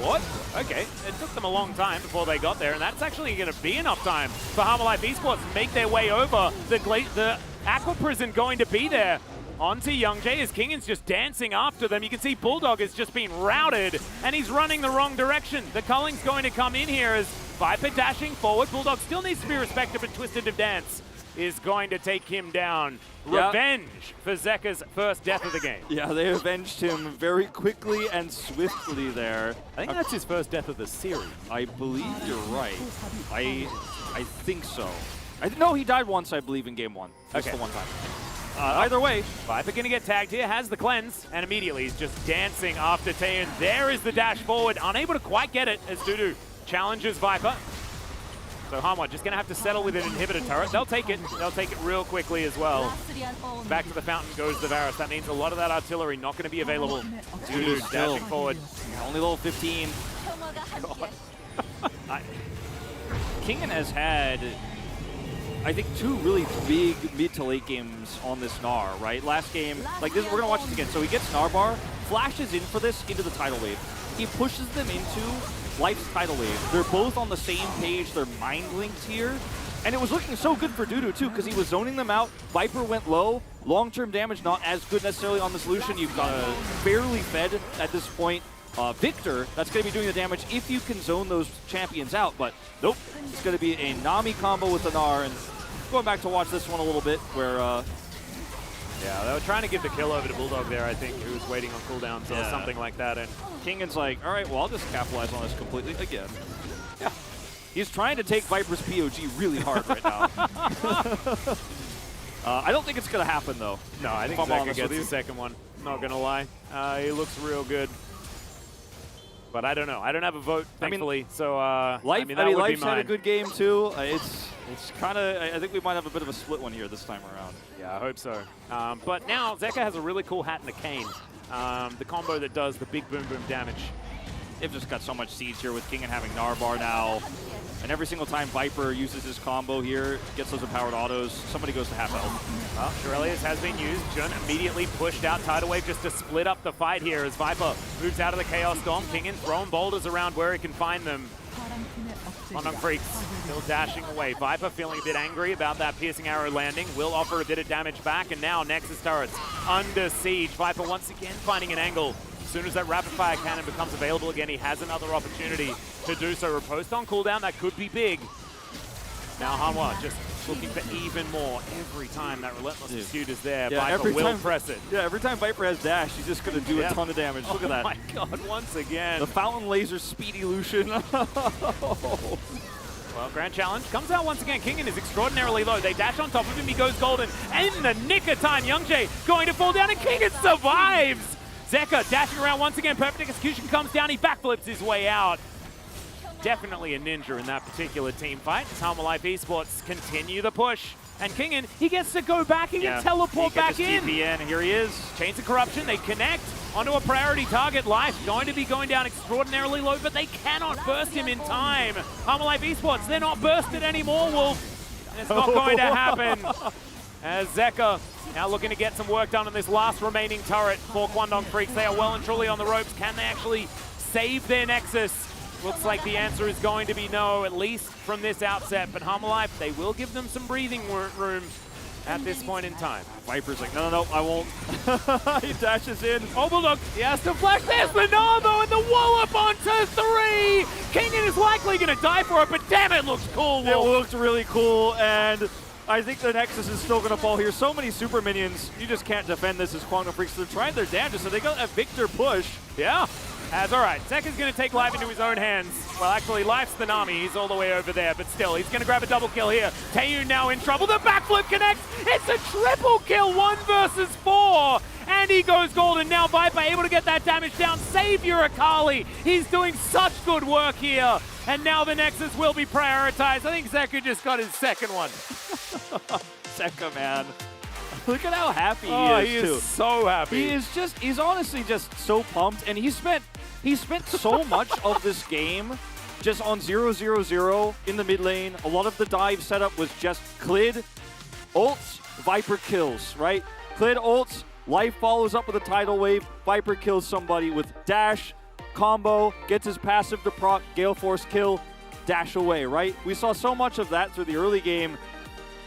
What? Okay, it took them a long time before they got there, and that's actually gonna be enough time for Humble Life Esports to make their way over. The Aqua Prison going to be there. Onto Youngjae as Kingen's just dancing after them. You can see Bulldog has just been routed, and he's running the wrong direction. The culling's going to come in here as Viper dashing forward. Bulldog still needs to be respected, but Twisted of Dance is going to take him down. Yep. Revenge for Zeka's first death of the game. Yeah, they avenged him very quickly and swiftly there. I think that's his first death of the series. I believe you're right. I think so. No, he died once, I believe, in game 1. Just the one time. Either way, Viper gonna get tagged here, has the cleanse, and immediately he's just dancing after Taehoon. There is the dash forward, unable to quite get it as Dudu challenges Viper. So Hanwha just gonna have to settle with an inhibitor turret. They'll take it real quickly as well. Back to the fountain goes the Varus. That means a lot of that artillery not gonna be available. Dudu dashing forward. Only level 15. Kingen has had, I think, 2 really big mid to late games on this Gnar, right? Last game, like this, we're gonna watch this again. So he gets Gnar bar, flashes in for this into the tidal wave. He pushes them into Life's tidal wave. They're both on the same page. They're mind linked here. And it was looking so good for Dudu too, because he was zoning them out. Viper went low. Long-term damage not as good necessarily on the solution. You've got a barely fed at this point Victor that's going to be doing the damage if you can zone those champions out. But nope, it's going to be a Nami combo with the Gnar. And going back to watch this one a little bit where... yeah, they were trying to give the kill over to Bulldog there, I think, who was waiting on cooldowns or something like that. And Kingen's like, all right, well, I'll just capitalize on this completely again. Yeah. He's trying to take Viper's POG really hard right now. I don't think it's going to happen, though. No, I think Zeka gets the second one. Not going to lie. He looks real good. But I don't know. I don't have a vote, thankfully. So, Life's had a good game, too. It's kind of, I think we might have a bit of a split one here this time around. Yeah, I hope so. But now Zeka has a really cool hat and a cane. The combo that does the big boom boom damage. They've just got so much siege here with Kingen having Gnar bar now. And every single time Viper uses his combo here, gets those empowered autos, somebody goes to half health. Well, Shirelius has been used. Jun immediately pushed out Tidal Wave just to split up the fight here as Viper moves out of the Chaos Storm. Kingen throwing boulders around where he can find them. Kwangdong Freaks still dashing away. Viper feeling a bit angry about that piercing arrow landing. Will offer a bit of damage back, and now Nexus turrets under siege. Viper once again finding an angle. As soon as that rapid fire cannon becomes available again, he has another opportunity to do so. Riposte on cooldown, that could be big. Now Hanwha just looking for even more every time that relentless pursuit is there. Yeah, Viper will press it. Yeah, every time Viper has dash, he's just going to do a ton of damage. Look at that. Oh my god, once again. The Fountain Laser Speedy Lucian. Well, Grand Challenge comes out once again. Kingen is extraordinarily low. They dash on top of him. He goes golden. And in the nick of time, Youngjae going to fall down, and Kingen survives. Zeka dashing around once again. Perfect execution comes down. He backflips his way out. Definitely a ninja in that particular team fight. As Harmon Life Esports continue the push. And Kingen, he gets to go back. He can teleport back in. TP in. Here he is. Chains of Corruption, they connect onto a priority target. Life going to be going down extraordinarily low, but they cannot burst him in time. Harmon Life Esports, they're not bursted anymore, Wolf. And it's not going to happen. As Zeka now looking to get some work done on this last remaining turret for Kwangdong Freaks. They are well and truly on the ropes. Can they actually save their Nexus? Looks like the answer is going to be no, at least from this outset. But Harmon Life, they will give them some breathing room at this point in time. Viper's like, no, I won't. He dashes in. Oh, Bulldog, he has to flash. There's Lenarmo and the wallop onto 3. Kingen is likely going to die for it, but damn, it looks cool, Wolf. It looked really cool, and I think the Nexus is still going to fall here. So many super minions, you just can't defend this as Kwangdong Freaks. They're trying their damnedest, so they got a Victor push. Yeah. That's all right. Zeka's going to take Life into his own hands. Well, actually, Life's the Nami. He's all the way over there, but still, he's going to grab a double kill here. Taeyun now in trouble. The backflip connects. It's a triple kill, 1 versus 4. And he goes golden. Now Viper able to get that damage down. Save your Akali. He's doing such good work here. And now the Nexus will be prioritized. I think Zeka just got his second one. Zeka, man. Look at how happy he is so happy. He's honestly just so pumped, and he spent so much of this game just on 0-0-0 in the mid lane. A lot of the dive setup was just Klid, ults, Viper kills, right? Klid ults, Life follows up with a tidal wave, Viper kills somebody with dash, combo, gets his passive to proc, Gale Force kill, dash away, right? We saw so much of that through the early game,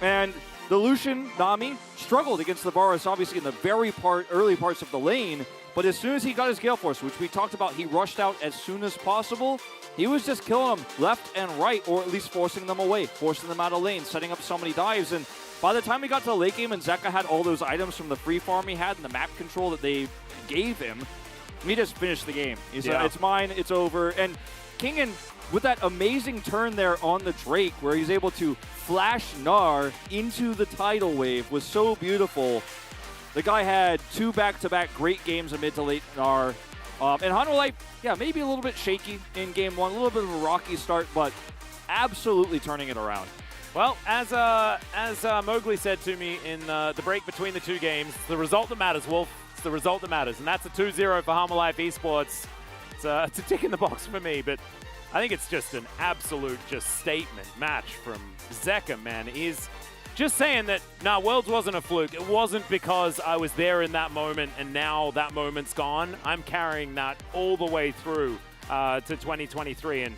and the Lucian, Nami, struggled against the Varus, obviously in the very early parts of the lane, but as soon as he got his Gale Force, which we talked about, he rushed out as soon as possible. He was just killing them left and right, or at least forcing them away, forcing them out of lane, setting up so many dives, and by the time we got to the late game and Zeka had all those items from the free farm he had and the map control that they gave him, he just finished the game. He said, it's mine, it's over, and Kingen, with that amazing turn there on the Drake, where he's able to flash Gnar into the tidal wave, was so beautiful. The guy had 2 back-to-back great games of mid to late Gnar. And Harmon Life, maybe a little bit shaky in game 1, a little bit of a rocky start, but absolutely turning it around. Well, as Mowgli said to me in the break between the 2 games, it's the result that matters, Wolf. It's the result that matters, and that's a 2-0 for Harmon Life Esports. It's a tick in the box for me, but I think it's just an absolute statement match from Zeka, man. He's just saying that, Worlds wasn't a fluke. It wasn't because I was there in that moment and now that moment's gone. I'm carrying that all the way through to 2023, and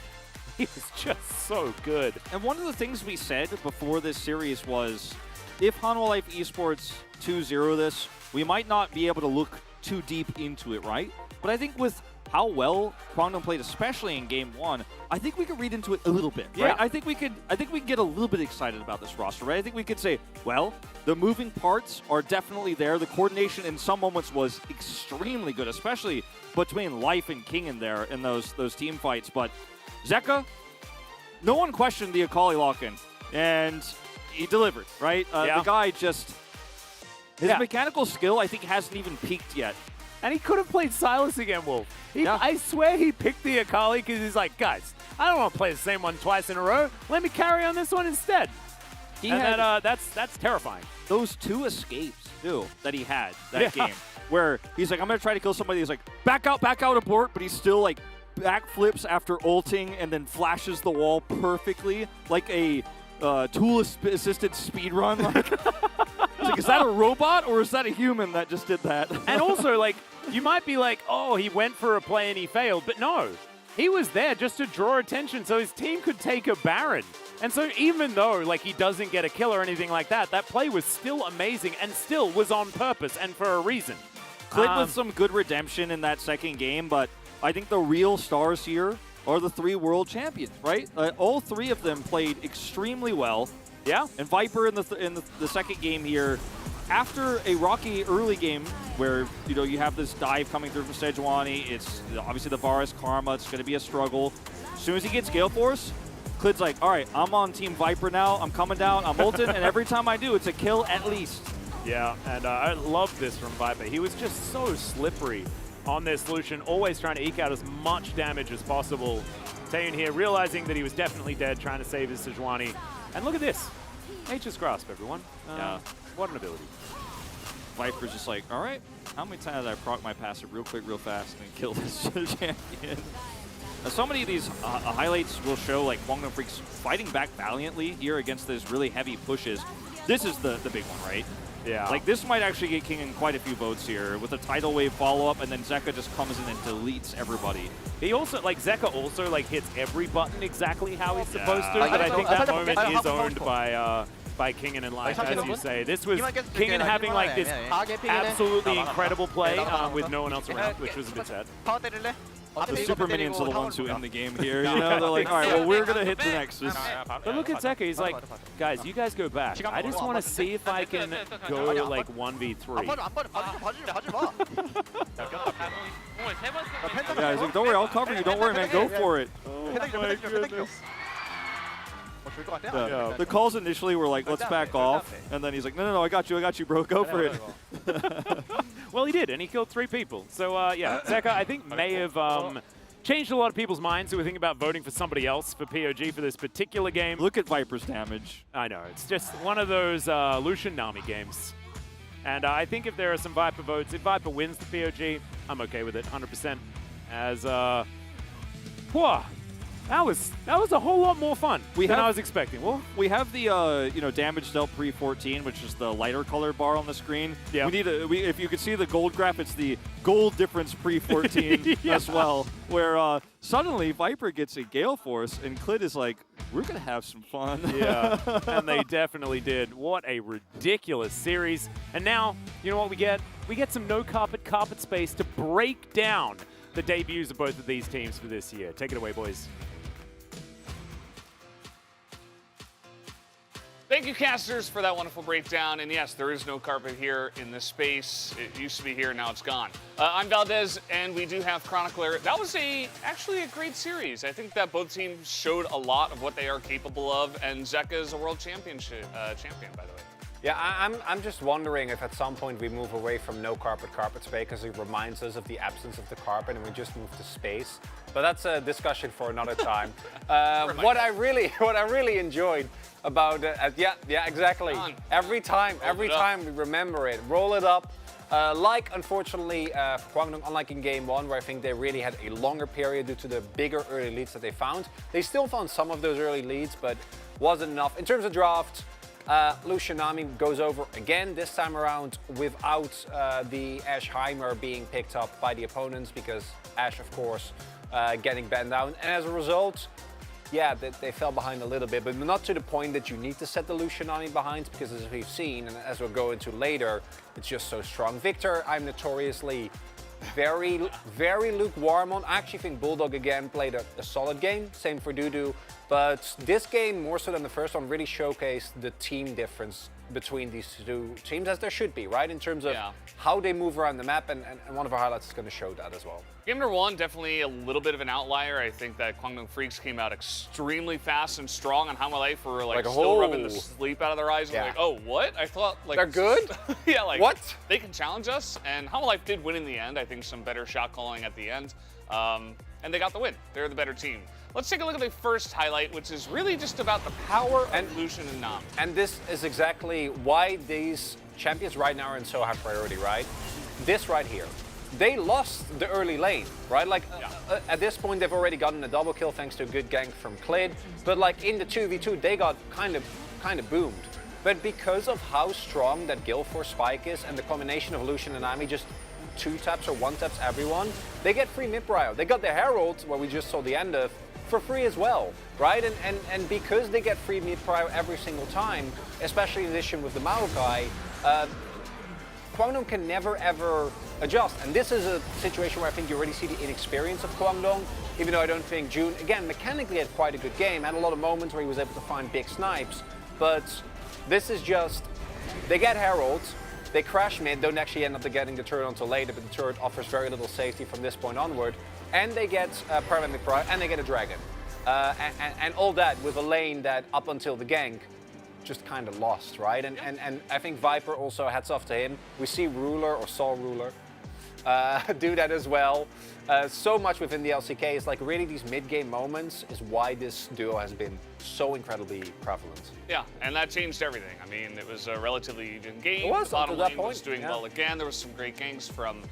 he was just so good. And one of the things we said before this series was, if Harmon Life Esports 2-0 this, we might not be able to look too deep into it, right? But I think with how well Kwangdong played, especially in game 1, I think we could read into it a little bit, right? I think we could get a little bit excited about this roster, right? I think we could say, well, the moving parts are definitely there. The coordination in some moments was extremely good, especially between Life and King in there in those team fights. But Zeka, no one questioned the Akali lock-in, and he delivered, right? The guy just, his mechanical skill, I think, hasn't even peaked yet. And he could have played Silas again, Wolf. I swear he picked the Akali because he's like, guys, I don't want to play the same one twice in a row. Let me carry on this one instead. That's terrifying. Those 2 escapes, too, that he had that game, where he's like, I'm going to try to kill somebody. He's like, back out, abort, but he's still like backflips after ulting and then flashes the wall perfectly, like a tool-assisted speed run. Like, is that a robot or is that a human that just did that? And also, like, you might be like, oh, he went for a play and he failed. But no, he was there just to draw attention so his team could take a Baron. And so even though, like, he doesn't get a kill or anything like that, that play was still amazing and still was on purpose and for a reason. Klid with some good redemption in that second game, but I think the real stars here are the 3 world champions, right? All 3 of them played extremely well. Yeah. And Viper in the second game here, after a rocky early game where, you have this dive coming through from Sejuani, it's obviously the Varus Karma, it's going to be a struggle. As soon as he gets Gale Force, Klid's like, all right, I'm on Team Viper now, I'm coming down, I'm ulting, and every time I do, it's a kill at least. Yeah, and I love this from Viper. He was just so slippery on this Lucian, always trying to eke out as much damage as possible. Taeyun here realizing that he was definitely dead, trying to save his Sejuani. And look at this. Nature's Grasp, everyone. Yeah. What an ability. Viper's just like, all right, how many times did I proc my passive real quick, real fast, and kill this champion? Now, so many of these highlights will show like Guangdong Freaks fighting back valiantly here against those really heavy pushes. This is the big one, right? Yeah. Like, this might actually get King in quite a few votes here with a tidal wave follow-up, and then Zeka just comes in and deletes everybody. He also, like, Zeka also, like, hits every button exactly how he's supposed to, Like, but I think that I moment don't is know. owned by Kingen and Life, Like, as you say. This was You might get Kingen the- having, like, this absolutely Yeah. incredible play Yeah. with no one else around, which was a bit sad. 파워 때릴래? The super minions are the ones who end the game here. You know, they're like, all right, well, we're gonna hit the Nexus. But look at Zeka, he's like, guys, you guys go back. I just want to see if I can go, like, 1v3. 봐주지 마. 공을 3번 Yeah, he's like, don't worry, I'll cover you. Don't worry, man, go for it. Yeah. The calls initially were like, let's back off, and then he's like, no, I got you, bro, go for it. Well, he did, and he killed 3 people. So, yeah, Zeka, I think, may have changed a lot of people's minds who were thinking about voting for somebody else for POG for this particular game. Look at Viper's damage. I know, it's just one of those Lucian Nami games. And I think if there are some Viper votes, if Viper wins the POG, I'm okay with it, 100%. As, whoa, that was a whole lot more fun than I was expecting. Well, we have the damage dealt pre-14, which is the lighter colored bar on the screen. Yeah. We need if you could see the gold graph, it's the gold difference pre-14 as well, where suddenly Viper gets a Gale Force, and Clit is like, we're gonna have some fun. yeah, and they definitely did. What a ridiculous series. And now, you know what we get? We get some no carpet space to break down the debuts of both of these teams for this year. Take it away, boys. Thank you, casters, for that wonderful breakdown. And yes, there is no carpet here in this space. It used to be here, now it's gone. I'm Valdez, and we do have Chronicler. That was actually a great series. I think that both teams showed a lot of what they are capable of, and Zeka is a world champion, by the way. Yeah, I'm just wondering if at some point we move away from no carpet space because it reminds us of the absence of the carpet and we just move to space. But that's a discussion for another time. What I really enjoyed about yeah, exactly. Every time we remember it, roll it up. Unfortunately, Guangdong, unlike in game 1, where I think they really had a longer period due to the bigger early leads that they found. They still found some of those early leads, but wasn't enough. In terms of draft, Lucian Nami goes over again, this time around without the Ashe Heimer being picked up by the opponents, because Ashe, of course, getting banned down. And as a result, yeah, they fell behind a little bit, but not to the point that you need to set the Lucian Nami behind, because as we've seen, and as we'll go into later, it's just so strong. Victor, I'm notoriously very lukewarm on. I actually think Bulldog again played a solid game, same for Dudu, but this game, more so than the first one, really showcased the team difference between these two teams, as there should be, right? In terms of how they move around the map, and one of our highlights is going to show that as well. Game number 1, definitely a little bit of an outlier. I think that Guangdong Freaks came out extremely fast and strong, and Hanwha Life were like still rubbing the sleep out of their eyes. And like, oh, what? I thought like they're good. Yeah, like what? They can challenge us, and Hanwha Life did win in the end. I think some better shot calling at the end, and they got the win. They're the better team. Let's take a look at the first highlight, which is really just about the power of Lucian and Nam. And this is exactly why these champions right now are in so high priority, right? This right here. They lost the early lane, right? Like, at this point, they've already gotten a double kill thanks to a good gank from Klid. But like in the 2v2, they got kind of boomed. But because of how strong that Gale Force spike is and the combination of Lucian and Nami just 2-taps or 1-taps everyone, they get free mid prio. They got the Herald, where we just saw the end of, for free as well, right? And because they get free mid prio every single time, especially in addition with the Maokai, Guangdong can never ever adjust. And this is a situation where I think you already see the inexperience of Guangdong, even though I don't think June, again, mechanically had quite a good game, had a lot of moments where he was able to find big snipes, but this is just, they get Herald, they crash mid, don't actually end up getting the turret until later, but the turret offers very little safety from this point onward, and they get Paramedic Pride, and they get a Dragon. And all that with a lane that up until the gank just kind of lost, right? And I think Viper also, hats off to him. We see Ruler or Saw Ruler do that as well. So much within the LCK is like really these mid-game moments is why this duo has been so incredibly prevalent. Yeah, and that changed everything. I mean, it was a relatively even game. It was, the bottom up to that lane point, was doing yeah. well again. There was some great ganks from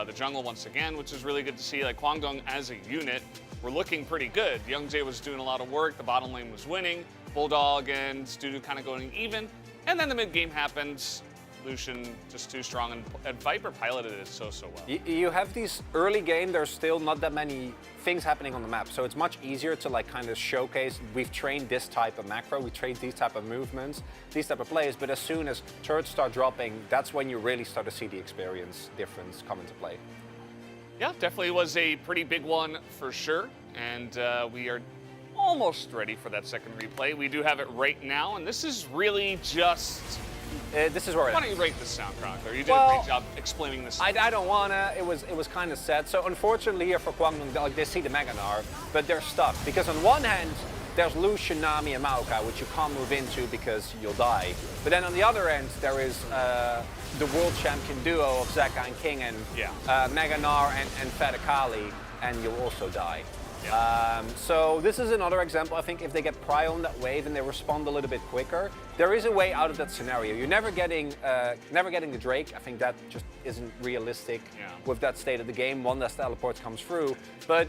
the jungle once again, which is really good to see. Like Kwangdong as a unit were looking pretty good. Youngjae was doing a lot of work. The bottom lane was winning. Bulldog and Studio kind of going even. And then the mid game happens. Lucian just too strong, and Viper piloted it so well. You have these early game, there's still not that many things happening on the map, so it's much easier to like kind of showcase, we've trained this type of macro, we trained these type of movements, these type of plays, but as soon as turrets start dropping, that's when you really start to see the experience difference come into play. Yeah, definitely was a pretty big one for sure, and we are almost ready for that second replay. We do have it right now, and this is really just... this is where Why don't you rate this sound, Chronicler? You did a Well, great job explaining this. I don't wanna. It was kind of sad. So unfortunately here for Kwangdong, like they see the Mega Gnar, but they're stuck because on one hand there's Lucian, Nami, and Maokai, which you can't move into because you'll die. But then on the other end there is the world champion duo of Zeka and King and Mega Gnar and Fadakali, and you'll also die. Yeah. So this is another example. I think if they get Prio on that wave and they respond a little bit quicker, there is a way out of that scenario. You're never getting the Drake. I think that just isn't realistic with that state of the game. One less teleport comes through, but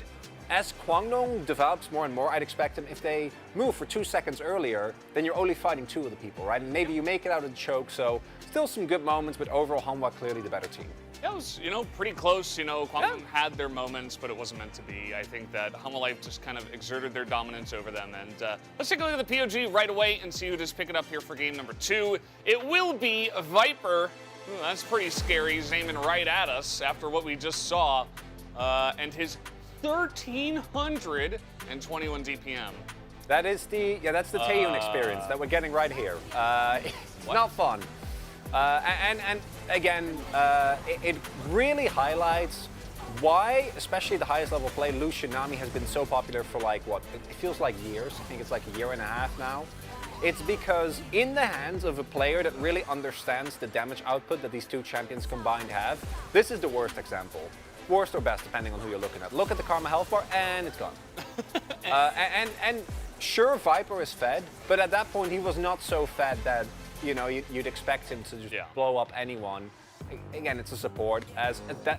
as Kwangdong develops more and more, I'd expect them if they move for 2 seconds earlier, then you're only fighting 2 of the people, right? And maybe you make it out of the choke. So still some good moments, but overall Hanwha clearly the better team. That was, pretty close. Kwangdong had their moments, but it wasn't meant to be. I think that Hanwha Life just kind of exerted their dominance over them. And let's take a look at the POG right away and see who just pick it up here for game number 2. It will be Viper. Ooh, that's pretty scary. He's aiming right at us after what we just saw. And his 1,321 DPM. That is that's the Taeyun experience that we're getting right here. It's not fun. And again, it really highlights why, especially the highest level play, Lucian Nami has been so popular for like, what, it feels like years. I think it's like a year and a half now. It's because in the hands of a player that really understands the damage output that these two champions combined have, this is the worst example. Worst or best, depending on who you're looking at. Look at the Karma health bar, and it's gone. And sure, Viper is fed, but at that point he was not so fed that you'd expect him to just blow up anyone. Again, it's a support.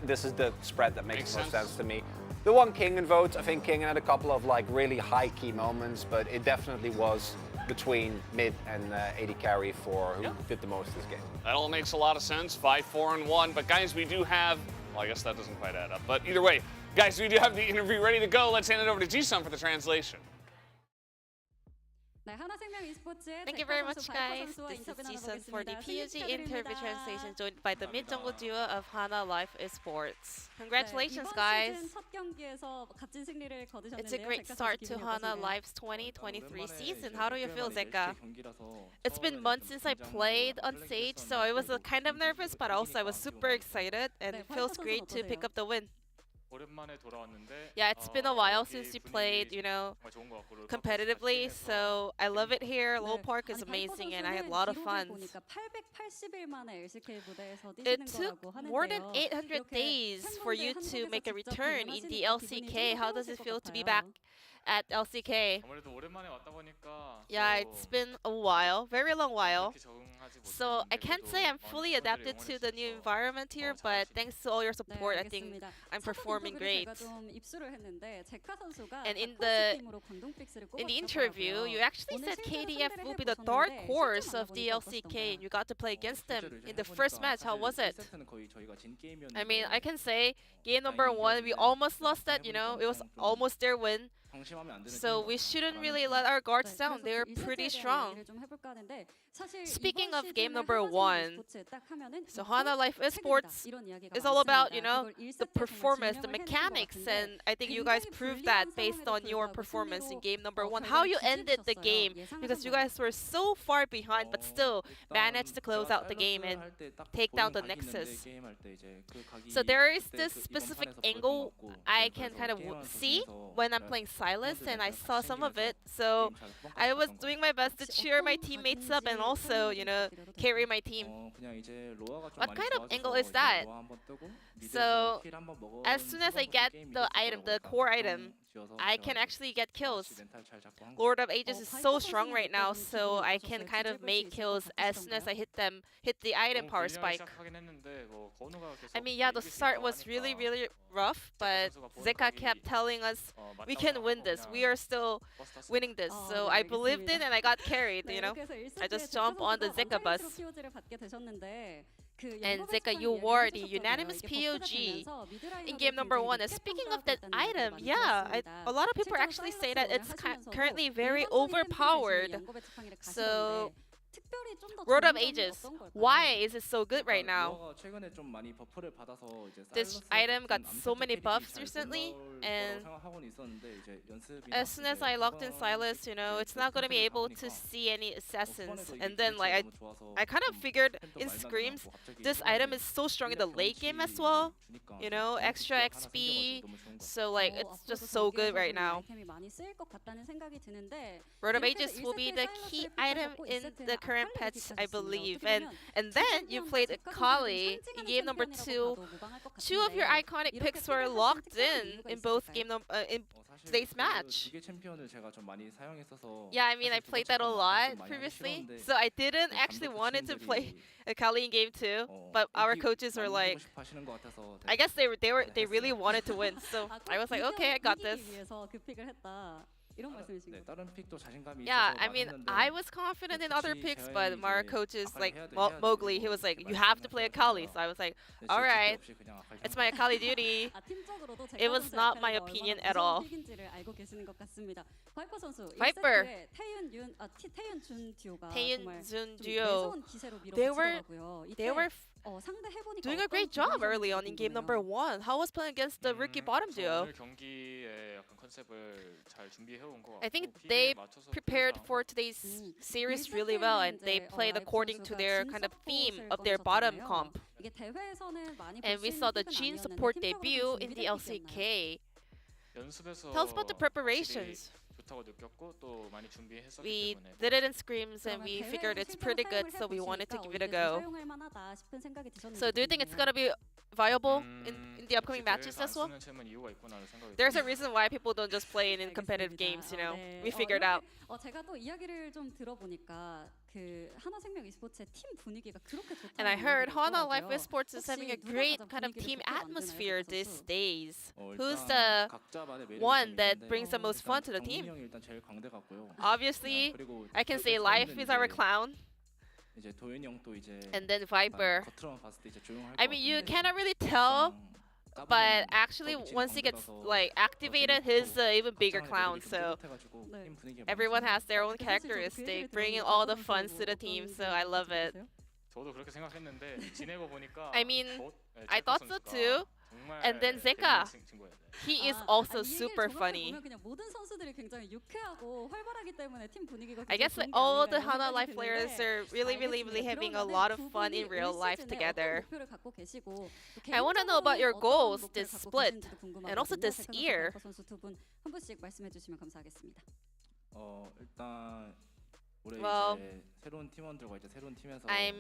This is the spread that makes most sense to me. The one Kingen votes, I think Kingen had a couple of like really high key moments, but it definitely was between mid and AD carry for who did the most this game. That all makes a lot of sense. 5-4-1. But guys, we do have. Well, I guess that doesn't quite add up. But either way, guys, we do have the interview ready to go. Let's hand it over to Ji-sun for the translation. Thank you very much, guys. This is Ji-sun for the PUG interview translation, joined by the mid-jungle duo of Hana Life Esports. Congratulations, guys. It's a great start to Hana Life's 2023 season. How do you feel, Zeka? It's been months since I played on stage, so I was kind of nervous, but also I was super excited, and it feels great to pick up the win. Yeah, it's been a while since we played, competitively, so I love it here. Lowell Park is amazing, and I had a lot of fun. It took more than 800 days for you to make a return in the LCK. How does it feel to be back at LCK? Yeah, it's been a while, very long while. So I can't say I'm fully adapted to the new environment here, but thanks to all your support, I think I'm performing great. And in the interview, you actually said KDF will be the dark horse of the LCK, and you got to play against them in the first match. How was it? I mean, I can say game number 1, we almost lost that, it was almost their win. So we shouldn't really let our guards down. They're pretty strong. Speaking of game number 1, so Hana Life Esports is all about, the performance, the mechanics, and I think you guys proved that based on your performance in game number 1. How you ended the game, because you guys were so far behind, but still managed to close out the game and take down the Nexus. So there is this specific angle I can kind of see when I'm playing Silas, and I saw some of it. So I was doing my best to cheer my teammates up and also, you know, carry my team. What kind of angle is that? So as soon as I get the item, the core item, I can actually get kills. Lord of Ages is so strong right now, so I can kind of make kills as soon as I hit the item power spike. I mean, yeah, the start was really rough, but Zeka kept telling us we can win this. We are still winning this. So I believed it and I got carried, you know. I just jumped on the Zeka bus. And Zeka, you wore the unanimous POG in game number 1. And speaking of that item, yeah, a lot of people actually say that it's currently very overpowered. So, World of Ages, why is it so good right now? This item got so many buffs recently, and as soon as I locked in Silas, you know, it's not going to be able to see any assassins. And then like I kind of figured in scrims, this item is so strong in the late game as well, you know, extra XP, so like it's just so good right now. World of Ages will be the key item in the current patch, I believe. And then you played Kali in game number 2. 2 of your iconic picks were locked in both in today's match. Yeah, I mean, I played that a lot previously, so I didn't actually wanted to play Kali in game 2, but our coaches were like, I guess they really wanted to win, so I was like, okay, I got this. Yeah, I mean, I was confident in other picks, but our coaches, like Mowgli, he was like, you have to play Akali. So I was like, all right, it's my Akali duty. It was not my opinion at all. Viper, Taeyun-Jun duo, they were doing a great job early on in game number 1. How was playing against the rookie bottom duo? I think they prepared for today's series really well, and they played according to their kind of theme of their bottom comp. And we saw the Jhin support debut in the LCK. Tell us about the preparations. We did it in scrims and we figured it's pretty good, so we wanted to give it a go. So do you think it's gonna be viable in the upcoming matches as well? There's a reason why people don't just play in competitive games, you know. We figured out. And I heard Hana Life Esports is having a great kind of team atmosphere these days. Who's the one that brings the most fun to the team? Obviously, I can say Life is our clown. And then Viper. I mean, you cannot really tell, but actually once he gets like activated, he's an even bigger clown. So everyone has their own characteristic, bringing all the fun to the team. So I love it. I mean, I thought so too. And then Zeka, he is also super funny. I guess like all the Hana Life players are really having a lot of fun in real life together. I want to know about your goals this split and also this year. Well, I'm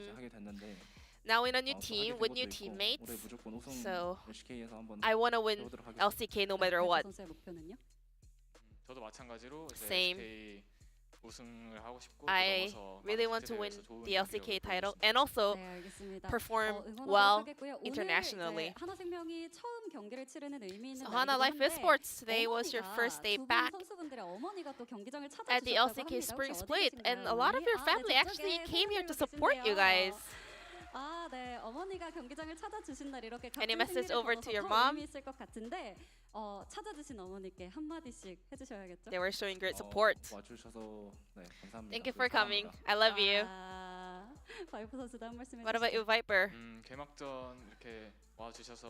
now in a new team with new teammates, so I want to win LCK no matter what. Same. I really want to win the LCK title and also perform well internationally. So Hana Life Esports, today was your first day back at the LCK Spring Split, and a lot of your family actually came here to support you guys. Any message over to your mom? They were showing great support. Thank you for coming. I love you. What about you, Viper?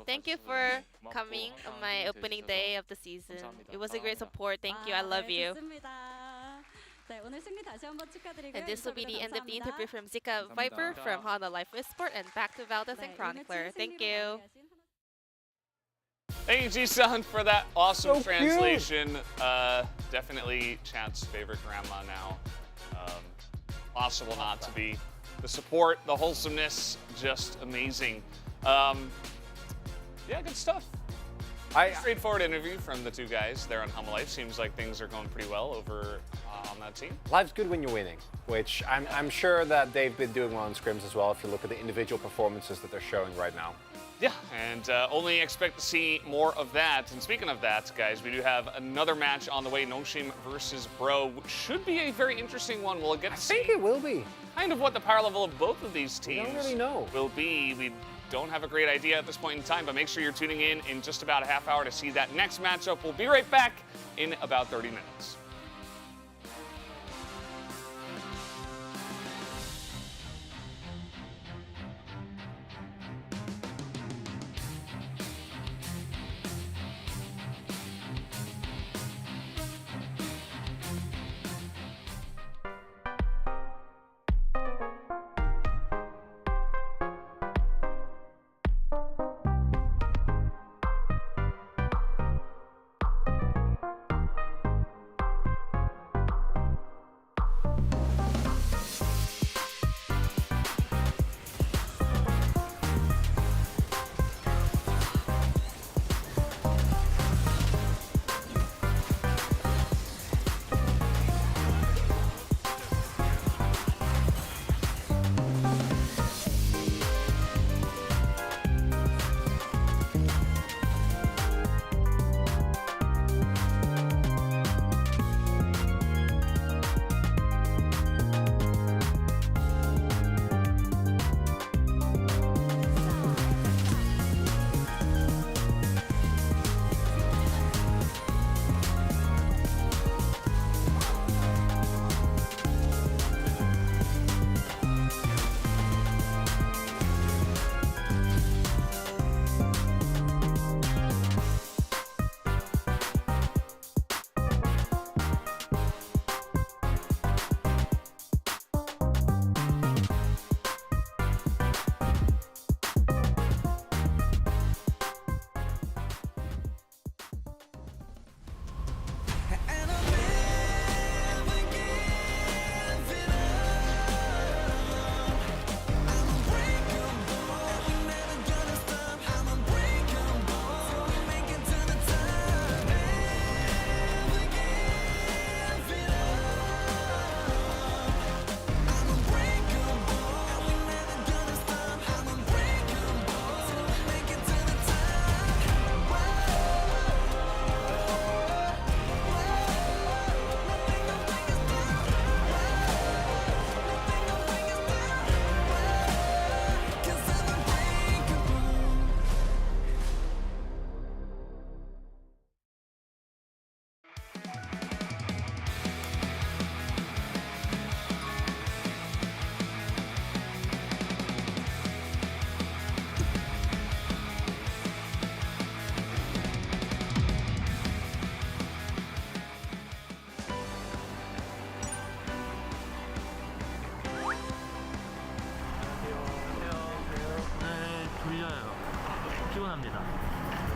Thank you for coming on my opening day of the season. It was a great support. Thank you. I love you. And this will be the end of the interview from Zeka Viper from Hana Life Esport, and back to Valdez and Chronicler. Thank you. Thank you, Ji-sun, for that awesome So translation. Definitely Chad's favorite grandma now. Possible not to be. The support, the wholesomeness, just amazing. Yeah, good stuff. Straightforward interview from the two guys there on Hummel Life. Seems like things are going pretty well over on that team. Life's good when you're winning, which I'm sure that they've been doing well in scrims as well if you look at the individual performances that they're showing right now. Yeah, and only expect to see more of that. And speaking of that, guys, we do have another match on the way, Nongshim versus Bro, which should be a very interesting one. We'll get to see I think it will be. kind of what the power level of both of these teams don't really know. will be. We don't have a great idea at this point in time, but make sure you're tuning in just about a half hour to see that next matchup. We'll be right back in about 30 minutes.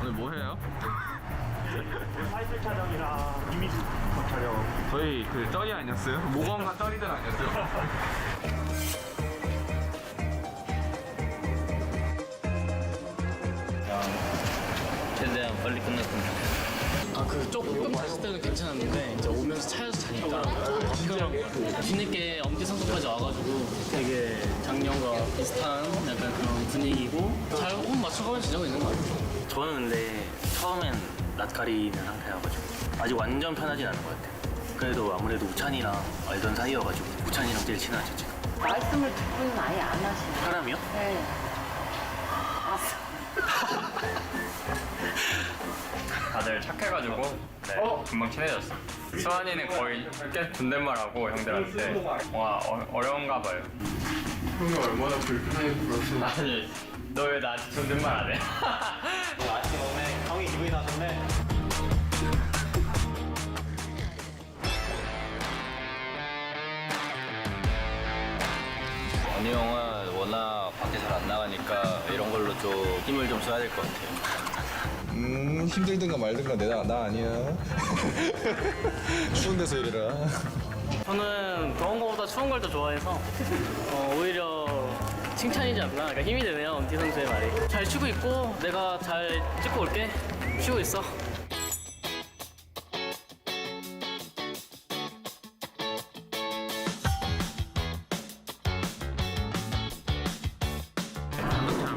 오늘 뭐 해요? 사이클 촬영이랑 이미지 촬영. 저희 그 쩌리 아니었어요? 모건과 쩌리들 아니었어요? 최대한 빨리 끝났으면 좋겠어요. 그 조금 갔을 때는 괜찮았는데 이제 오면서 차에서 자니까 엄청 뒤늦게 엄기 상소까지 와가지고 되게 작년과 비슷한 약간 그런 분위기고 잘 호흡 맞춰가면 진짜가 있는 것 같아요. 저는 근데 처음엔 낯가리는 상태여가지고 아직 완전 편하진 않은 것 같아요. 그래도 아무래도 우찬이랑 알던 사이여가지고 우찬이랑 제일 친하죠 지금. 말씀을 듣고는 아예 안 하시네요. 사람이요? 네. 알았어. 다들 착해가지고 네, 금방 친해졌어. 수환이는 거의 계속 존댓말하고 형들한테 뭔가 어려운가 봐요. 형이 얼마나 불편하게 굴었어. 아니 너 왜 나한테 존댓말 안 해? 아침 오네. 형이 기분이 나셨네. 언니 형은 워낙 밖에 잘 안 나가니까 이런 걸로 좀 힘을 좀 써야 될 것 같아요. 힘들든가 말든가 나 아니야. 추운 데서 일해라. 저는 더운 거보다 추운 걸 더 좋아해서 오히려 칭찬이지 않나. 그러니까 힘이 되네요, 엄티 선수의 말이. 잘 치고 있고 내가 잘 찍고 올게. 쉬고 있어.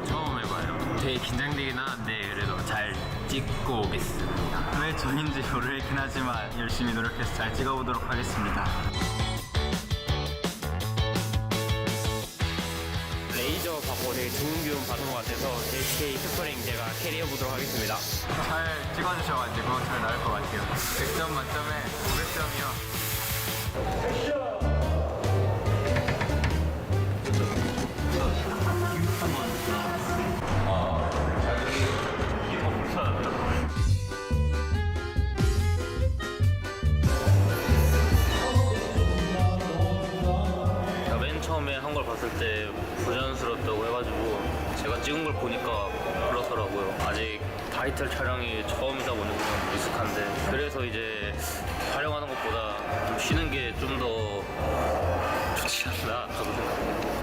처음 해봐요. 되게 긴장되긴 하는데 그래도 잘 찍고 오겠습니다. 왜 전인지 모르겠긴 하지만 열심히 노력해서 잘 찍어보도록 하겠습니다. 레이저 받고 되게 좋은 교훈 받은 것 같아서 LCK 스프링 제가 캐리해보도록 하겠습니다. 잘 찍어주셔가지고 잘 나올 것 같아요. 100점 만점에 500점이요. 맨 처음에 한 걸 봤을 때 부자연스럽다고 해가지고 제가 찍은 걸 보니까 그렇더라고요. 아직 타이틀 촬영이 처음이다 보니 좀 미숙한데 그래서 이제 촬영하는 것보다 좀 쉬는 게 좀 더 좋지 않나 저도 생각해요.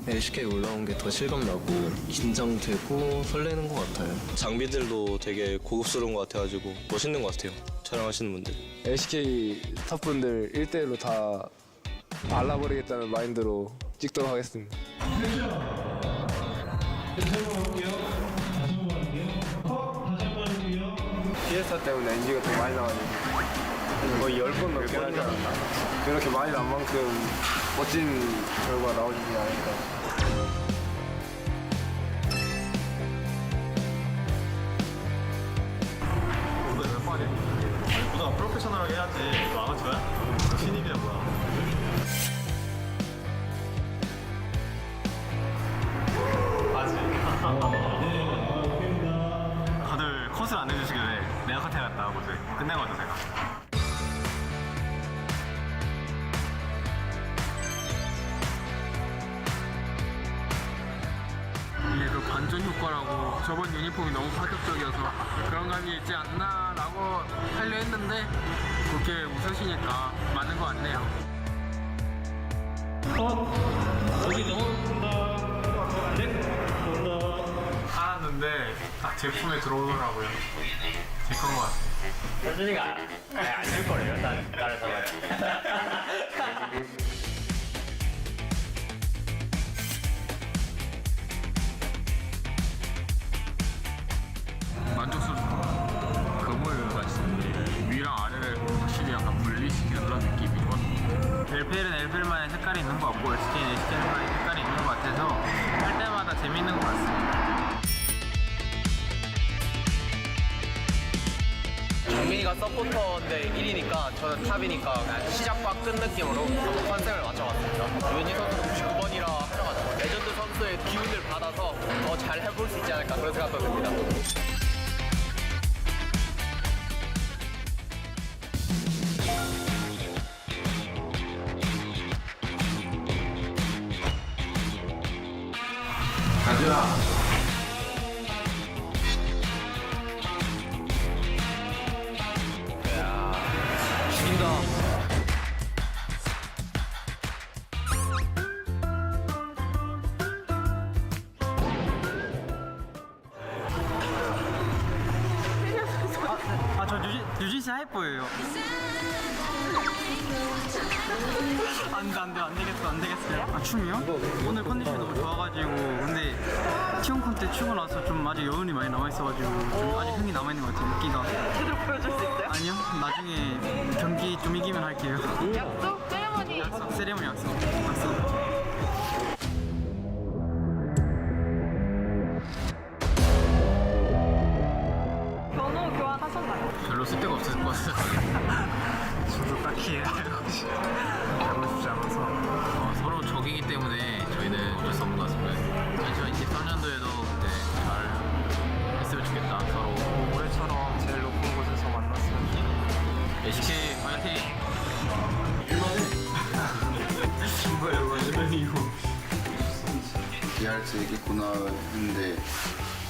LCK 올라온 게 더 실감나고 긴장되고 설레는 것 같아요. 장비들도 되게 고급스러운 것 같아가지고 멋있는 것 같아요. 촬영하시는 분들. LCK 스타분들 1대1로 다 발라버리겠다는 마인드로 찍도록 하겠습니다. 피에스타 때문에 NG가 더 많이 나가지고 거의 10번 넘게 하지 않았나. 그렇게 많이 난 만큼 멋진 결과 나오지 않을까. 보다 프로페셔널하게 해야지. 너 아마추어야? 신입이야 뭐야? 다들 컷을 안 해주시길래 내가 컷 해야겠다 하고 끝낸 거죠 제가. 이게 그 반전 효과라고 저번 유니폼이 너무 파격적이어서 그런 감이 있지 않나 라고 하려 했는데 그렇게 웃으시니까 맞는 것 같네요. 여기 넘어온다. 하는데 딱 제품에 들어오더라고요. 제 건 것 같아요. 현준이가 안 줄 거래요. 나를 잡아요. 만족스럽고 그물 같이 위랑 아래를 확실히 약간 분리시키는 그런 느낌이거든요. LPL은 LPL만의 색깔이 있는 것 같고 SK는 SK만의 색깔이 있는 것 같아서 할 때마다 재밌는 것 같습니다. 정민이가 서포터인데 1위니까 저는 탑이니까 그냥 시작과 끝 느낌으로 컨셉을 맞춰봤습니다. 유현이 선수도 99번이라 하셔가지고 레전드 선수의 기운을 받아서 더 잘 해볼 수 있지 않을까 그런 생각도 듭니다. 가자. 저 유진 씨 하이퍼예요. 안 되겠어요. 춤이요? 오늘 컨디션이 너무 좋아가지고 근데 티온콘 때 추고 나서 좀 아직 여운이 많이 남아있어가지고 좀 아직 흥이 남아있는 것 같아요. 인기가. 제대로 보여줄 수 있어요? 아니요. 나중에 경기 좀 이기면 할게요. 약속? 세레머니? 세레모니 약속. 번호 교환하셨나요? 별로 쓸데가 없을 것 같아요. 저도 딱히 하고 싶지 않아서 서로 적이기 때문에 저희는 어쩔 수 없는 것 같습니다. 2023년도에도 잘 했으면 좋겠다. 서로 올해처럼 제일 높은 곳에서 만났으면 좋겠다. LCK 화이팅! 일만해. 뭐야 이거 이거 DRX 있겠구나 했는데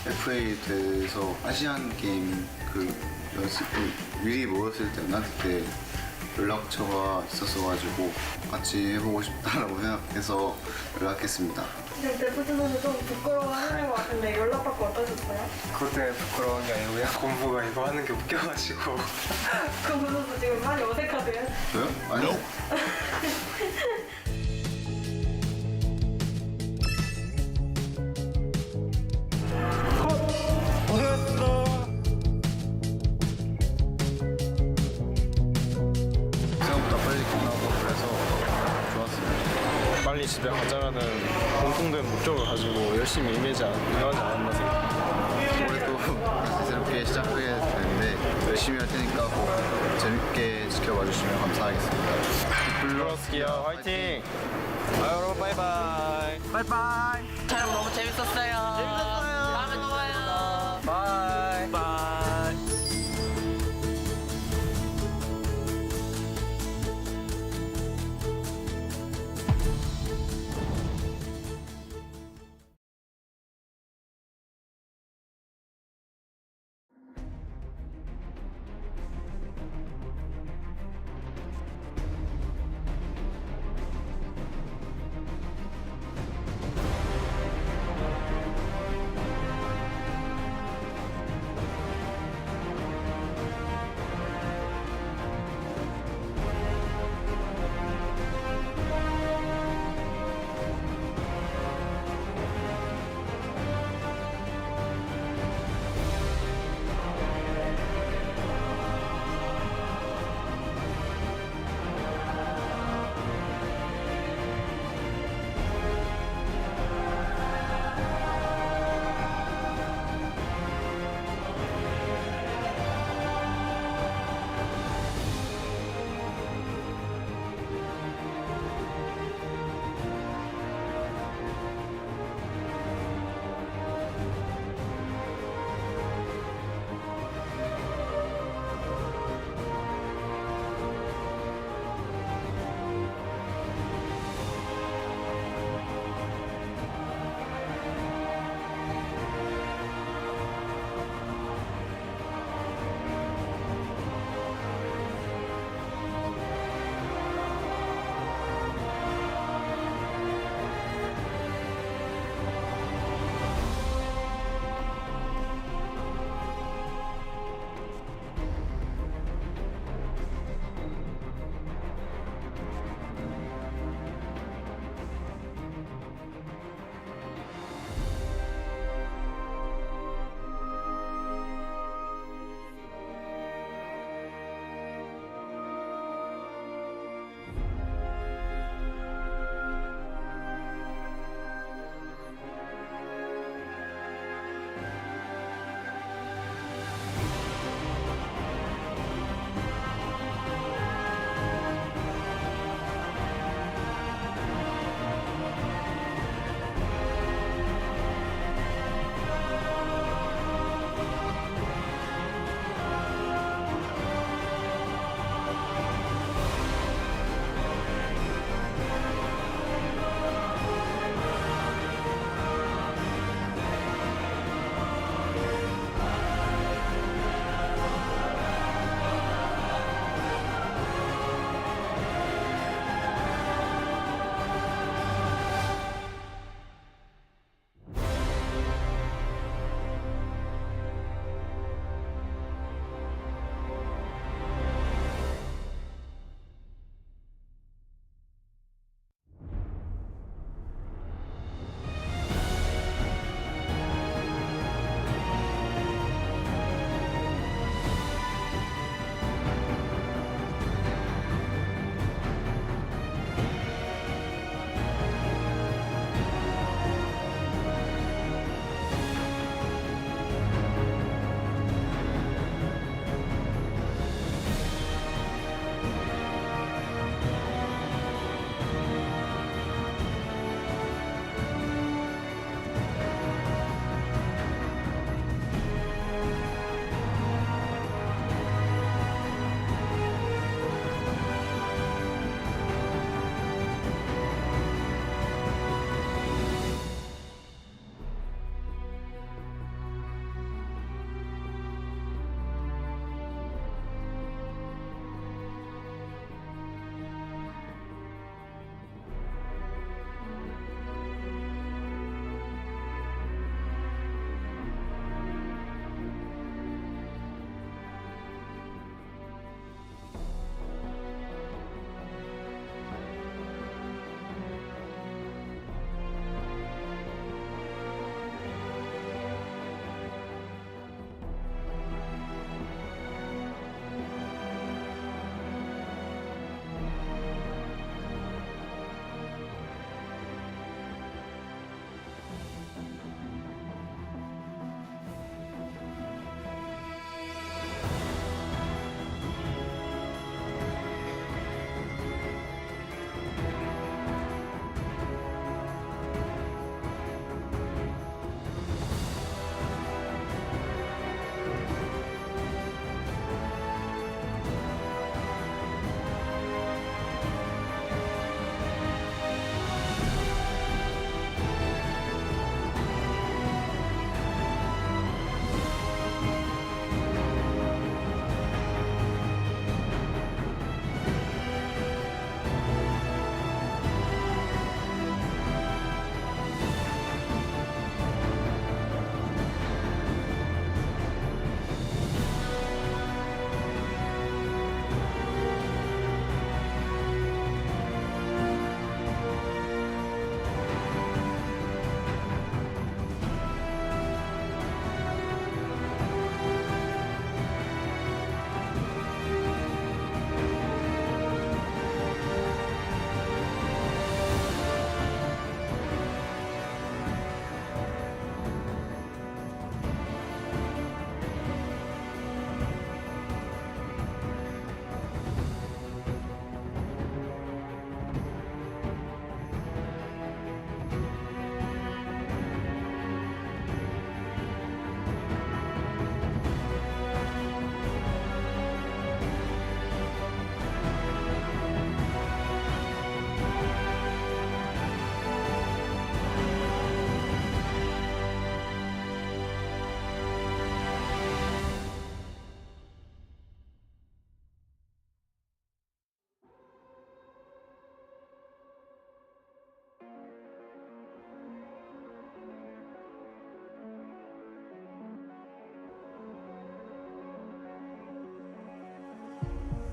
FA 돼서 아시안 게임 그 연습을 미리 모였을 때나 그때 연락처가 있었어가지고 같이 해보고 싶다라고 생각해서 연락했습니다. 지금 대부분 선수 좀 부끄러워하는 것 같은데 연락받고 어떠셨어요? 그것 때문에 부끄러운 게 아니고 그냥 공부가 이거 하는 게 웃겨가지고. 그 선수 지금 많이 어색하대요? 저요? 아니요. 생각보다 빨리 끝나고 그래서 좋았습니다. 빨리 집에 가자라는 공통된 목적을 가지고 열심히 임하지 않았나 생각합니다. 올해도 새롭게 시작하게 되는데 열심히 할 테니까 꼭 재밌게 지켜봐 주시면 감사하겠습니다. 블루스키야 화이팅! 여러분 바이바이. 바이바이. 촬영 너무 재밌었어요. 다음에 또 봐요. 바이. 바이.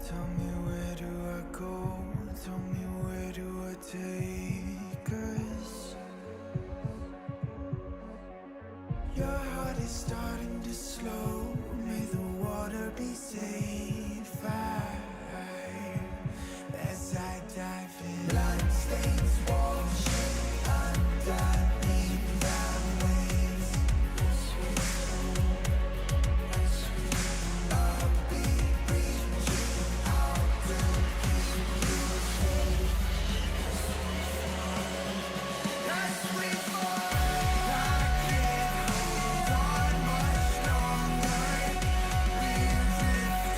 Tell me where do I go? Tell me where do I take us? Your heart is starting to slow. May the water be safe. As I dive in, bloodstains washing underneath the waves. I'll be reaching out to keep you safe. As we fall, I can't hold on much longer. We're drifting.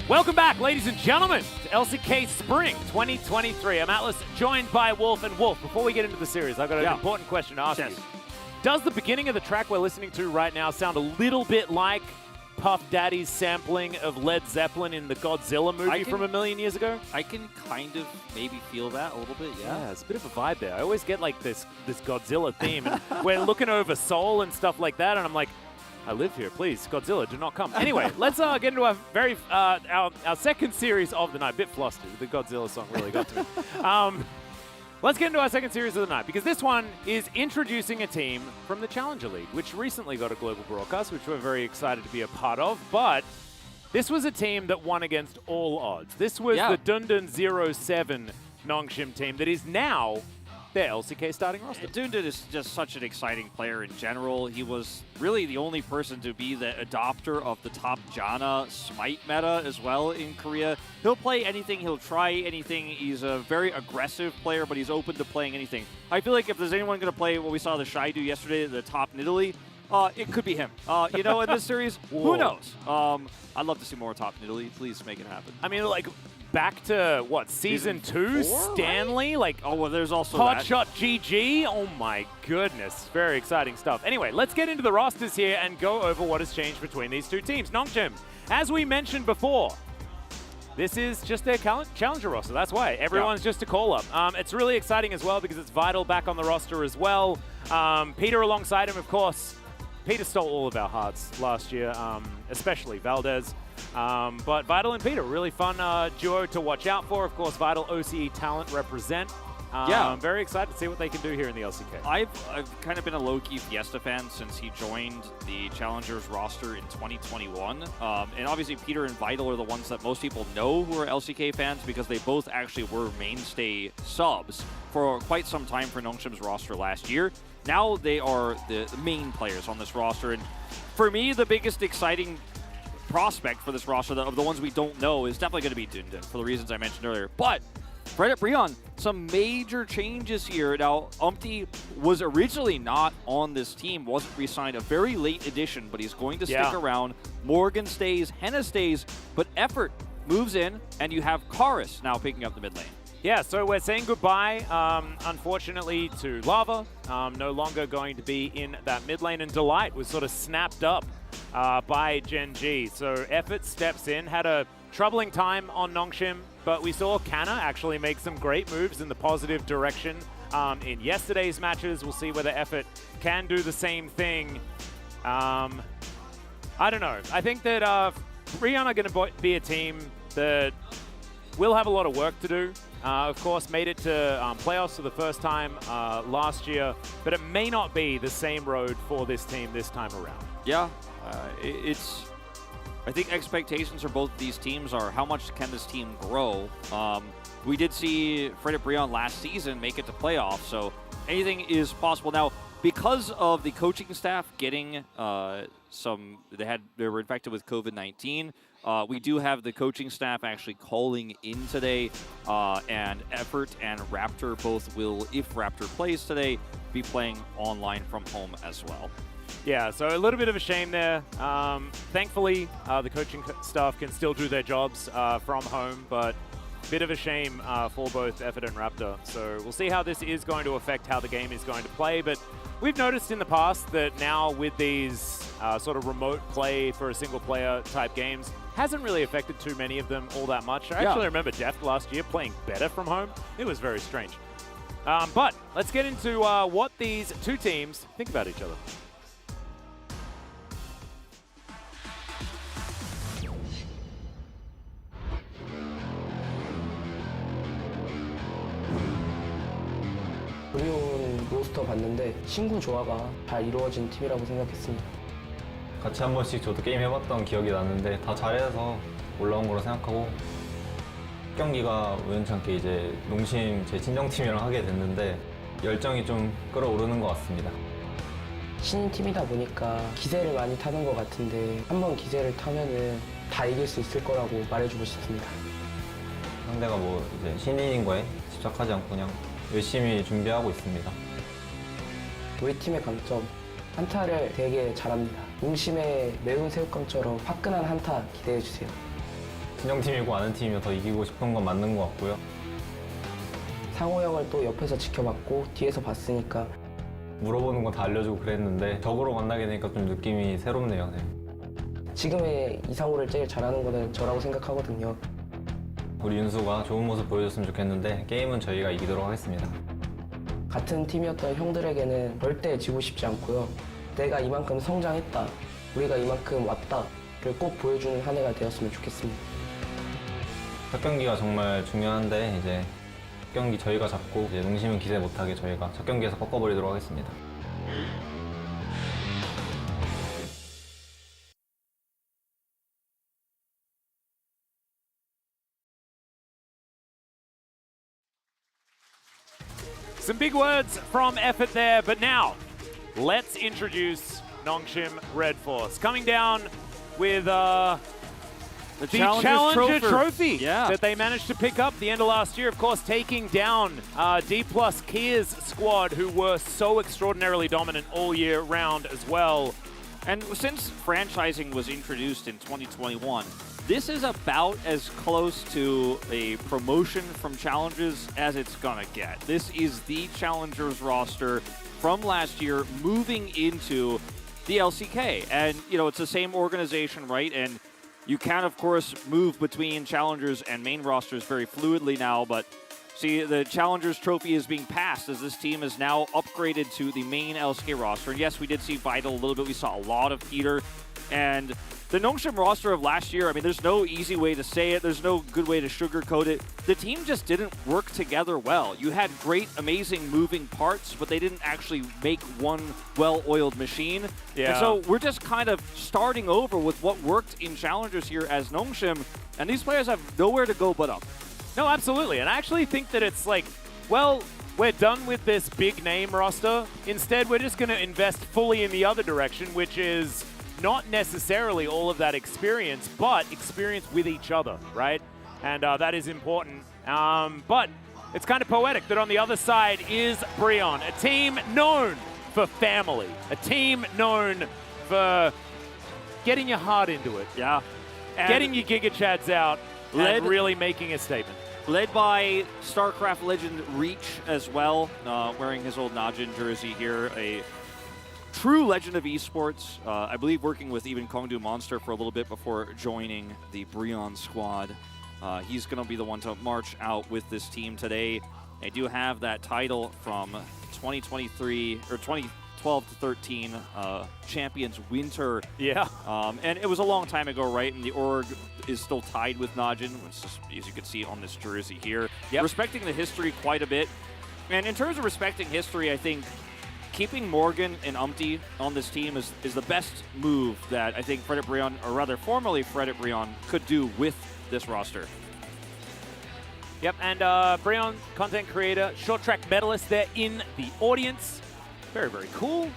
Welcome back, ladies and gentlemen, to LCK Spring 2023. I'm Atlas, joined by Wolf. And Wolf, before we get into the series, I've got an important question to ask you. Does the beginning of the track we're listening to right now sound a little bit like Puff Daddy's sampling of Led Zeppelin in the Godzilla movie from a million years ago? I can kind of maybe feel that a little bit, Yeah, it's a bit of a vibe there. I always get like this Godzilla theme, and we're looking over Seoul and stuff like that, and I'm like, I live here, please, Godzilla, do not come. Anyway, let's get into our our second series of the night. A bit flustered. The Godzilla song really got to me. Let's get into our second series of the night, because this one is introducing a team from the Challenger League, which recently got a global broadcast, which we're very excited to be a part of. But this was a team that won against all odds. This was the Dundun 07 Nongshim team that is now their LCK starting roster. Dundun is just such an exciting player in general. He was really the only person to be the adopter of the top Janna Smite meta as well in Korea. He'll play anything, he'll try anything. He's a very aggressive player, but he's open to playing anything. I feel like if there's anyone going to play what we saw the Shy do yesterday at the top in Italy, it could be him. You know, in this series, who knows? I'd love to see more top in Italy. Please make it happen. I mean, like, back to, what, Season 2? Stanley? Right? Like, oh, well, there's also Hot Shot GG? Oh, my goodness. Very exciting stuff. Anyway, let's get into the rosters here and go over what has changed between these two teams. Nongshim, as we mentioned before, this is just their challenger roster. That's why. Everyone's just a call-up. It's really exciting as well because it's Vital back on the roster as well. Peter alongside him, of course. Peter stole all of our hearts last year, especially Valdez. But Vital and Peter, really fun duo to watch out for. Of course, Vital OCE talent represent. I'm very excited to see what they can do here in the LCK. I've kind of been a low-key Fiesta fan since he joined the Challengers roster in 2021. And obviously, Peter and Vital are the ones that most people know who are LCK fans because they both actually were mainstay subs for quite some time for Nongshim's roster last year. Now they are the main players on this roster. And for me, the biggest exciting prospect for this roster of the ones we don't know is definitely going to be Dundun for the reasons I mentioned earlier. But Fredit Breon, some major changes here. Now, Umpty was originally not on this team, wasn't re-signed, a very late addition, but he's going to stick around. Morgan stays, Henna stays, but Effort moves in, and you have Karis now picking up the mid lane. Yeah, so we're saying goodbye, unfortunately, to Lava. No longer going to be in that mid lane, and Delight was sort of snapped up by Gen G. So Effort steps in, had a troubling time on Nongshim, but we saw Canna actually make some great moves in the positive direction in yesterday's matches. We'll see whether Effort can do the same thing. I don't know. I think that Breon are going to be a team that will have a lot of work to do. Of course, made it to playoffs for the first time last year, but it may not be the same road for this team this time around. Yeah, I think expectations for both these teams are how much can this team grow. We did see Fredit Breon last season make it to playoffs, so anything is possible. Now, because of the coaching staff getting they were infected with COVID-19, we do have the coaching staff actually calling in today, and Effort and Raptor both will, if Raptor plays today, be playing online from home as well. Yeah, so a little bit of a shame there. Thankfully, the coaching staff can still do their jobs from home, but a bit of a shame for both Effort and Raptor. So we'll see how this is going to affect how the game is going to play, but we've noticed in the past that now with these sort of remote play for a single player type games, hasn't really affected too many of them all that much. I actually remember Deft last year playing better from home. It was very strange. But let's get into what these two teams think about each other. 브리온 로스터 봤는데 친구 조화가 잘 이루어진 팀이라고 생각했습니다. 같이 한 번씩 저도 게임 해봤던 기억이 나는데 다 잘해서 올라온 거라 생각하고 경기가 우연찮게 이제 농심 제 친정팀이랑 하게 됐는데 열정이 좀 끌어오르는 것 같습니다. 신팀이다 보니까 기세를 많이 타는 것 같은데 한번 기세를 타면은 다 이길 수 있을 거라고 말해주고 싶습니다. 상대가 뭐 이제 신인인 거에 집착하지 않고 그냥 열심히 준비하고 있습니다. 우리 팀의 강점, 한타를 되게 잘합니다. 농심의 매운 새우깡처럼 화끈한 한타 기대해주세요. 친정팀이고 아는 팀이면 더 이기고 싶은 건 맞는 것 같고요. 상호 형을 또 옆에서 지켜봤고 뒤에서 봤으니까 물어보는 거 다 알려주고 그랬는데 적으로 만나게 되니까 좀 느낌이 새롭네요. 네. 지금의 이상호를 제일 잘하는 거는 저라고 생각하거든요. 우리 윤수가 좋은 모습 보여줬으면 좋겠는데 게임은 저희가 이기도록 하겠습니다. 같은 팀이었던 형들에게는 절대 지고 싶지 않고요. 내가 이만큼 성장했다, 우리가 이만큼 왔다를 꼭 보여주는 한 해가 되었으면 좋겠습니다. 첫 경기가 정말 중요한데 이제 첫 경기 저희가 잡고 이제 농심은 기세 못하게 저희가 첫 경기에서 꺾어버리도록 하겠습니다. Some big words from effort there, but now let's introduce Nongshim Red Force coming down with the Challenger Trophy that they managed to pick up the end of last year. Of course, taking down D+ Kia's squad, who were so extraordinarily dominant all year round as well. And since franchising was introduced in 2021, this is about as close to a promotion from Challengers as it's gonna get. This is the Challengers roster from last year moving into the LCK. And, you know, it's the same organization, right? And you can, of course, move between Challengers and main rosters very fluidly now, but see, the Challengers trophy is being passed as this team is now upgraded to the main LCK roster. And yes, we did see Vital a little bit. We saw a lot of Peter. And the Nongshim roster of last year, I mean, there's no easy way to say it. There's no good way to sugarcoat it. The team just didn't work together well. You had great, amazing moving parts, but they didn't actually make one well-oiled machine. Yeah. And so we're just kind of starting over with what worked in Challengers here as Nongshim, and these players have nowhere to go but up. No, absolutely. And I actually think that it's like, well, we're done with this big name roster. Instead, we're just going to invest fully in the other direction, which is not necessarily all of that experience, but experience with each other, right? And that is important. But it's kind of poetic that on the other side is Brion, a team known for family, a team known for getting your heart into it. Yeah. And getting your Giga Chads out and really making a statement. Led by StarCraft legend Reach as well, wearing his old Najin jersey here, a true legend of esports. I believe working with even Kongdu Monster for a little bit before joining the Brion squad. He's going to be the one to march out with this team today. They do have that title from 2023 or 2012 to 13 Champions Winter. Yeah. And it was a long time ago, right? And the org is still tied with Najin, which is, as you can see on this jersey here. Yep. Respecting the history quite a bit. And in terms of respecting history, I think keeping Morgan and Umpty on this team is the best move that I think Fredit Brion, or rather formerly Fredit Brion, could do with this roster. Yep, and Brion, content creator, short track medalist there in the audience. Very, very cool.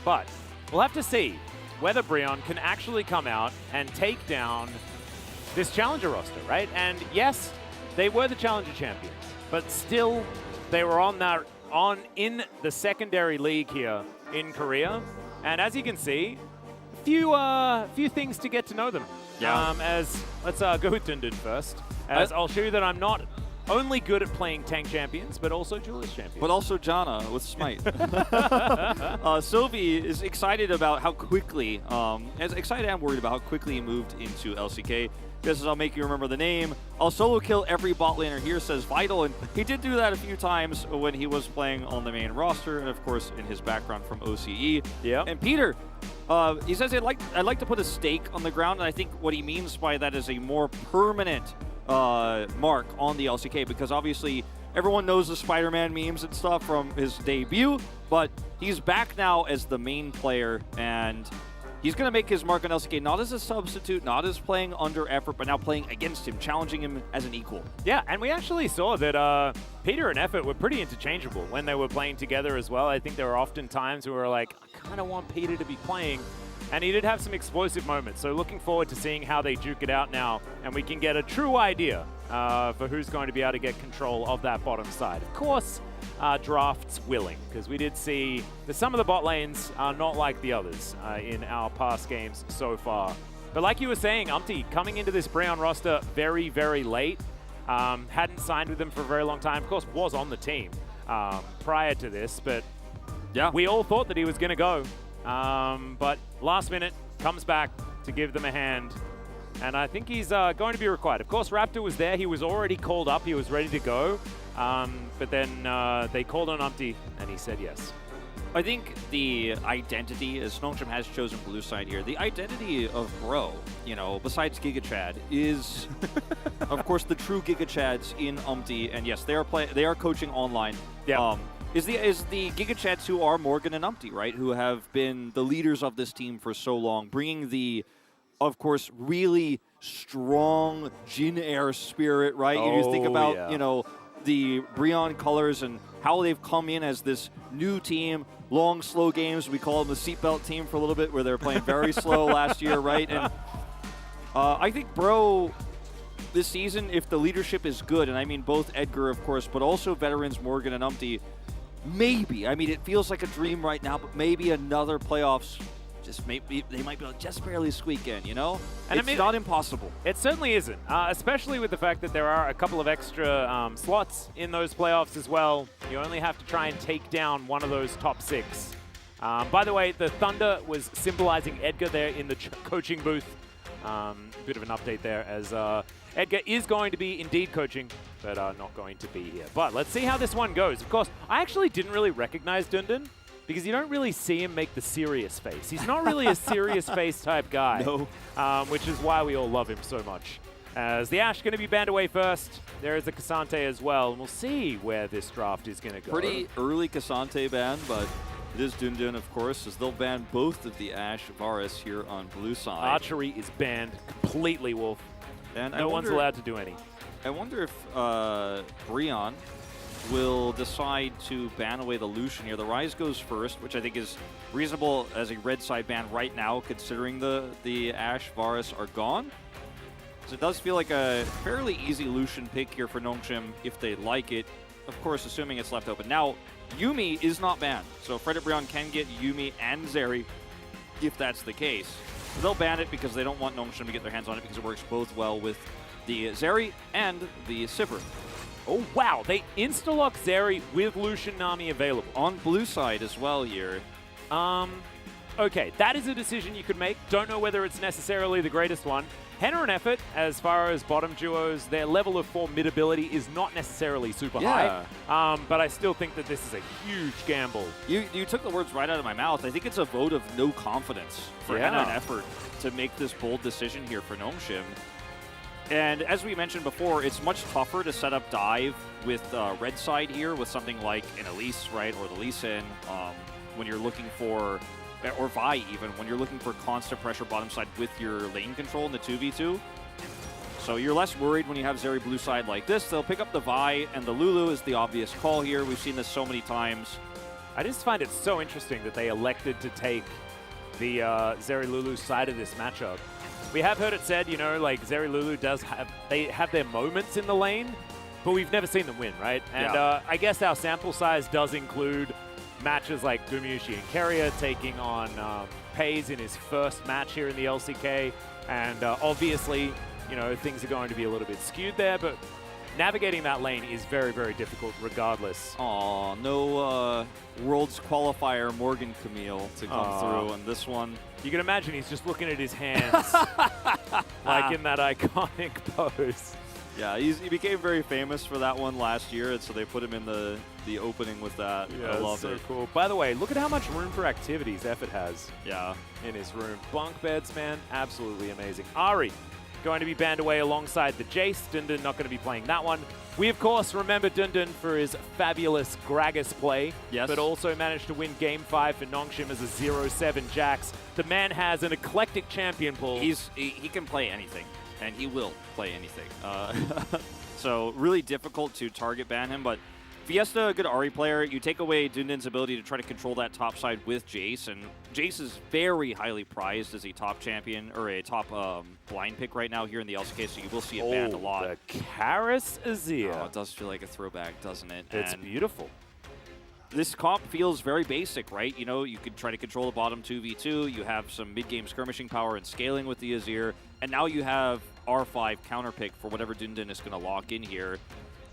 But we'll have to see whether Brion can actually come out and take down this Challenger roster, right? And yes, they were the Challenger champions, but still they were in the secondary league here in Korea. And as you can see, few things to get to know them. Yeah. Let's go with Dundun first. I'll show you that I'm not only good at playing tank champions, but also duelist champions. But also Janna with Smite. Sylvie is excited about how quickly, as excited and worried about how quickly he moved into LCK. Just as I'll make you remember the name, I'll solo kill every bot laner here, says Vital, and he did do that a few times when he was playing on the main roster, and of course in his background from OCE. Yeah. And Peter, he says I'd like to put a stake on the ground, and I think what he means by that is a more permanent mark on the LCK, because obviously everyone knows the Spider-Man memes and stuff from his debut, but he's back now as the main player, and he's going to make his mark on LCK, not as a substitute, not as playing under effort, but now playing against him, challenging him as an equal. Yeah, and we actually saw that Peter and Effort were pretty interchangeable when they were playing together as well. I think there were often times where we were like, I kind of want Peter to be playing. And he did have some explosive moments. So looking forward to seeing how they duke it out now, and we can get a true idea for who's going to be able to get control of that bottom side. Of course, drafts willing, because we did see that some of the bot lanes are not like the others in our past games so far. But like you were saying, Umpty coming into this Breon roster very, very late. Hadn't signed with them for a very long time. Of course, was on the team prior to this, but yeah, we all thought that he was going to go. But last minute, comes back to give them a hand. And I think he's going to be required. Of course, Raptor was there. He was already called up. He was ready to go. But then they called on Umpty, and he said yes. I think the identity, as Nongshim has chosen blue side here, the identity of Bro, you know, besides Giga Chad, is, of course, the true Giga Chads in Umpty. And yes, they are coaching online. Yeah. Is the Giga Chads who are Morgan and Umpty, right? Who have been the leaders of this team for so long, bringing the, of course, really strong Jin Air spirit, right? You think about, you know, the Breon colors and how they've come in as this new team, long, slow games. We call them the seatbelt team for a little bit, where they're playing very slow last year, right? And I think Bro, this season, if the leadership is good, and I mean both Edgar, of course, but also veterans Morgan and Umpty, maybe, I mean, it feels like a dream right now, but maybe another playoffs, just maybe they might be able to just barely squeak in, you know? And it's not impossible. It certainly isn't, especially with the fact that there are a couple of extra slots in those playoffs as well. You only have to try and take down one of those top 6. By the way, the Thunder was symbolizing Edgar there in the coaching booth. Bit of an update there, as Edgar is going to be indeed coaching, but not going to be here. But let's see how this one goes. Of course, I actually didn't really recognize Dundun, because you don't really see him make the serious face. He's not really a serious face type guy. No. Which is why we all love him so much. As the Ashe going to be banned away first. There is the Cassante as well. And we'll see where this draft is going to go. Pretty early Cassante ban, but it is Dundun, of course, as they'll ban both of the Ashe Varus here on blue side. Archery is banned completely, Wolf. And no one's allowed to do any. I wonder if Breon will decide to ban away the Lucian here. The Ryze goes first, which I think is reasonable as a red side ban right now, considering the Ashe Varus are gone. So it does feel like a fairly easy Lucian pick here for Nongshim if they like it. Of course, assuming it's left open. Now, Yuumi is not banned, so Fredit Breon can get Yuumi and Zeri if that's the case. So they'll ban it because they don't want Nongshim to get their hands on it, because it works both well with the Zeri and the Sivir. Oh, wow. They insta-lock Zeri with Lucian Nami available. On blue side as well here. Okay, that is a decision you could make. Don't know whether it's necessarily the greatest one. Henna and Effort, as far as bottom duos, their level of formidability is not necessarily super high. But I still think that this is a huge gamble. You took the words right out of my mouth. I think it's a vote of no confidence for Henna and Effort to make this bold decision here for Nongshim. And as we mentioned before, it's much tougher to set up dive with red side here with something like an Elise, right, or the Lee Sin, when you're looking for, or Vi even, when you're looking for constant pressure bottom side with your lane control in the 2v2. So you're less worried when you have Zeri blue side like this. They'll pick up the Vi, and the Lulu is the obvious call here. We've seen this so many times. I just find it so interesting that they elected to take the Zeri Lulu side of this matchup. We have heard it said, you know, like Zeri Lulu they have their moments in the lane, but we've never seen them win, right? And I guess our sample size does include matches like Gumiushi and Keria taking on Pays in his first match here in the LCK. And obviously, you know, things are going to be a little bit skewed there, but navigating that lane is very, very difficult regardless. Aw, no Worlds qualifier Morgan Camille to come through on this one. You can imagine he's just looking at his hands like in that iconic pose. Yeah, he became very famous for that one last year, and so they put him in the opening with that. Yeah, I love so it. Cool. By the way, look at how much room for activities Effort has. Yeah. In his room. Bunk beds, man, absolutely amazing. Ari going to be banned away alongside the Jace. Dundun not going to be playing that one. We, of course, remember Dundun for his fabulous Gragas play, but also managed to win Game 5 for Nongshim as a 0-7 Jax. The man has an eclectic champion pool. He can play anything, and he will play anything. So really difficult to target ban him, but Fiesta, a good Ahri player. You take away Dundun's ability to try to control that top side with Jace, and Jace is very highly prized as a top champion, or a top blind pick right now here in the LCK, so you will see it banned a lot. The Karis Azir. Oh, it does feel like a throwback, doesn't it? It's beautiful. this comp feels very basic, right? You know, you could try to control the bottom 2v2, you have some mid-game skirmishing power and scaling with the Azir, and now you have R5 counterpick for whatever Dundun is going to lock in here.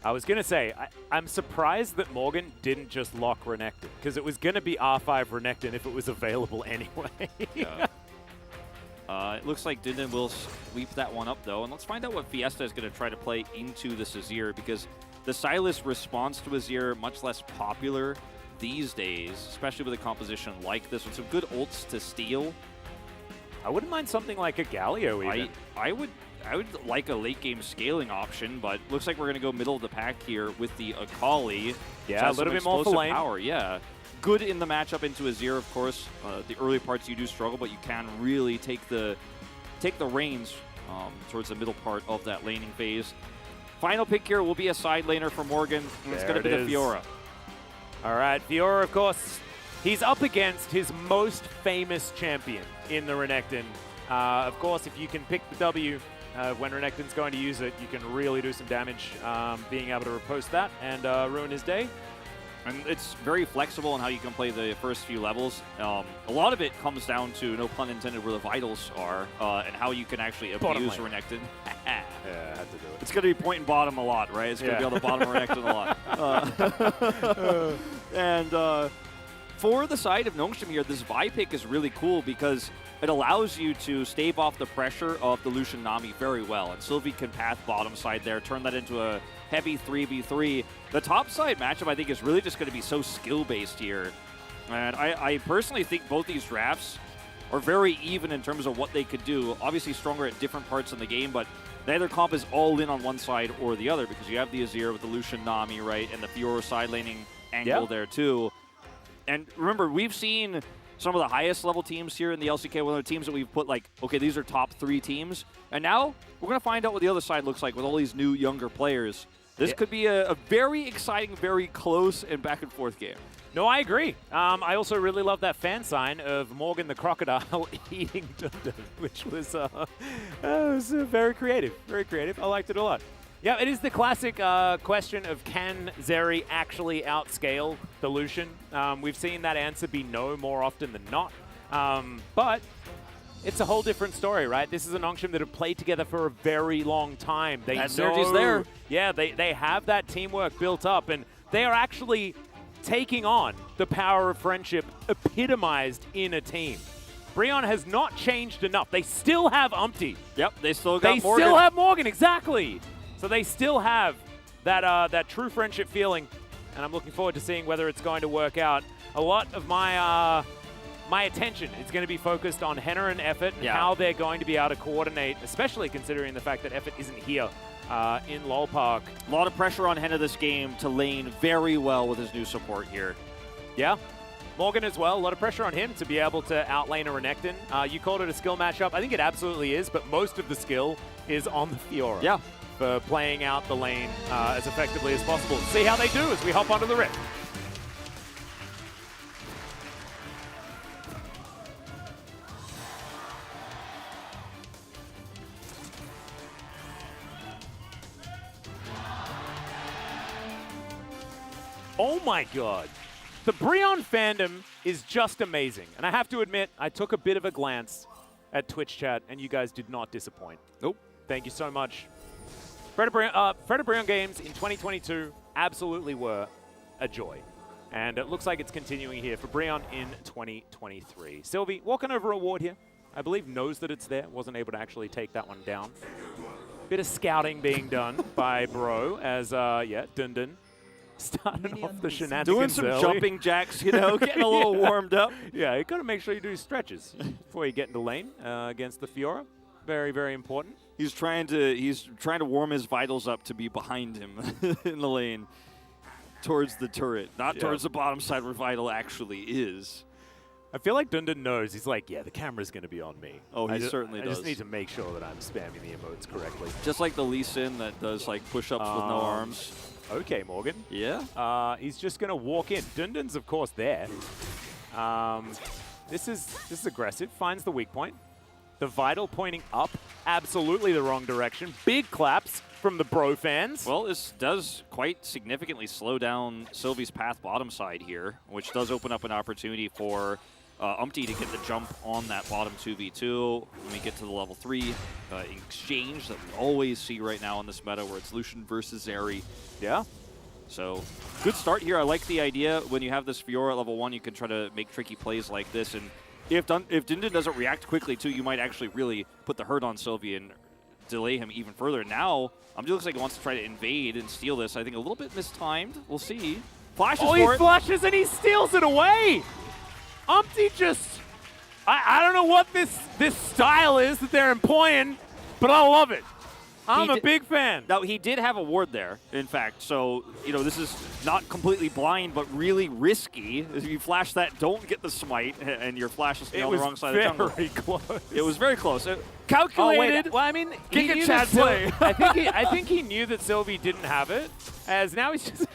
I was going to say, I'm surprised that Morgan didn't just lock Renekton, because it was going to be R5 Renekton if it was available anyway. Yeah. It looks like Dundun will sweep that one up, though. And let's find out what Fiesta is going to try to play into this Azir, because the Sylas response to Azir much less popular these days, especially with a composition like this, with some good ults to steal. I wouldn't mind something like a Galio even. I would like a late game scaling option, but looks like we're going to go middle of the pack here with the Akali. Yeah, a little bit more for lane. Power, yeah. Good in the matchup into Azir, of course. The early parts you do struggle, but you can really take the reins towards the middle part of that laning phase. Final pick here will be a side laner for Morgan. It's going to be the Fiora. All right, Fiora, of course, he's up against his most famous champion in the Renekton. Of course, if you can pick the W when Renekton's going to use it, you can really do some damage being able to riposte that and ruin his day. And it's very flexible in how you can play the first few levels. A lot of it comes down to, no pun intended, where the vitals are and how you can actually abuse Renekton. Yeah, I had to do it. It's going to be point and bottom a lot, right? It's going to be on the bottom of Renekton a lot. And for the side of Nongshim here, this Vi pick is really cool because it allows you to stave off the pressure of the Lucian Nami very well. And Sylvie can path bottom side there, turn that into a heavy 3v3. The top side matchup, I think, is really just going to be so skill-based here. And I personally think both these drafts are very even in terms of what they could do. Obviously stronger at different parts in the game, but neither comp is all in on one side or the other because you have the Azir with the Lucian Nami, right, and the Fiora side laning angle there too. And remember, we've seen some of the highest level teams here in the LCK, one of the teams that we've put like, okay, these are top 3 teams. And now we're going to find out what the other side looks like with all these new younger players. This could be a very exciting, very close and back and forth game. No, I agree. I also really love that fan sign of Morgan the Crocodile eating Dundun, which was very creative. Very creative. I liked it a lot. Yeah, it is the classic question of can Zeri actually outscale the Lucian? We've seen that answer be no more often than not. But it's a whole different story, right? This is a Nongshim that have played together for a very long time. That synergy's there. Yeah, they have that teamwork built up, and they are actually taking on the power of friendship epitomized in a team. Breon has not changed enough. They still have Umpty. Yep, they still got Morgan. They still have Morgan, exactly. So they still have that true friendship feeling, and I'm looking forward to seeing whether it's going to work out. A lot of my attention is going to be focused on Henna and Effort and how they're going to be able to coordinate, especially considering the fact that Effort isn't here in LoL Park. A lot of pressure on Henna this game to lane very well with his new support here. Yeah. Morgan as well, a lot of pressure on him to be able to outlane a Renekton. You called it a skill matchup. I think it absolutely is, but most of the skill is on the Fiora. Yeah. For playing out the lane as effectively as possible. See how they do as we hop onto the Rift. Oh my god. The Breon fandom is just amazing. And I have to admit, I took a bit of a glance at Twitch chat, and you guys did not disappoint. Nope. Thank you so much. Fred Breon games in 2022 absolutely were a joy. And it looks like it's continuing here for Breon in 2023. Sylvie, walking over a ward here. I believe knows that it's there. Wasn't able to actually take that one down. Bit of scouting being done by Bro as, Dundun starting off the shenanigans doing some early. Jumping jacks, you know, getting a little warmed up. Yeah, you got to make sure you do stretches before you get into lane against the Fiora. Very, very important. He's trying to warm his vitals up to be behind him in the lane towards the turret, not towards the bottom side where Vital actually is. I feel like Dundun knows. He's like, yeah, the camera's going to be on me. Oh, he certainly does. I just need to make sure that I'm spamming the emotes correctly. Just like the Lee Sin that does like push-ups with no arms. Okay, Morgan. Yeah. He's just going to walk in. Dundun's, of course, there. This is aggressive. Finds the weak point. The Vital pointing up. Absolutely the wrong direction. Big claps from the bro fans. Well, this does quite significantly slow down Sylvie's path bottom side here, which does open up an opportunity for Umpty to get the jump on that bottom 2v2 when we get to the level 3 exchange that we always see right now in this meta where it's Lucian versus Zeri. Yeah. So, good start here. I like the idea when you have this Fiora at level 1, you can try to make tricky plays like this. And if Dundun doesn't react quickly, too, you might actually really put the hurt on Sylvie and delay him even further. Now, Umpty looks like he wants to try to invade and steal this. I think a little bit mistimed. We'll see. Flashes for it. Oh, he flashes and he steals it away! Umpty just... I don't know what this style is that they're employing, but I love it. I'm a big fan. Now, he did have a ward there, in fact. So, you know, this is not completely blind, but really risky. If you flash that, don't get the smite, and your flash is on the wrong side of the jungle. It was very close. It was very close. Calculated. Oh, well, I mean, he Giga knew Chad that play. I think he knew that Sylvie didn't have it, as now he's just...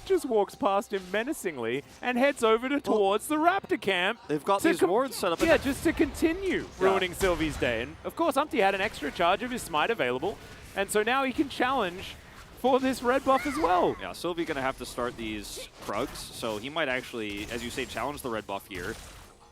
just walks past him menacingly and heads over towards the Raptor camp. They've got these wards set up. Yeah, just to continue ruining Sylvie's day. And of course, Umpty had an extra charge of his smite available, and so now he can challenge for this red buff as well. Yeah, Sylvie going to have to start these Krugs, so he might actually, as you say, challenge the red buff here.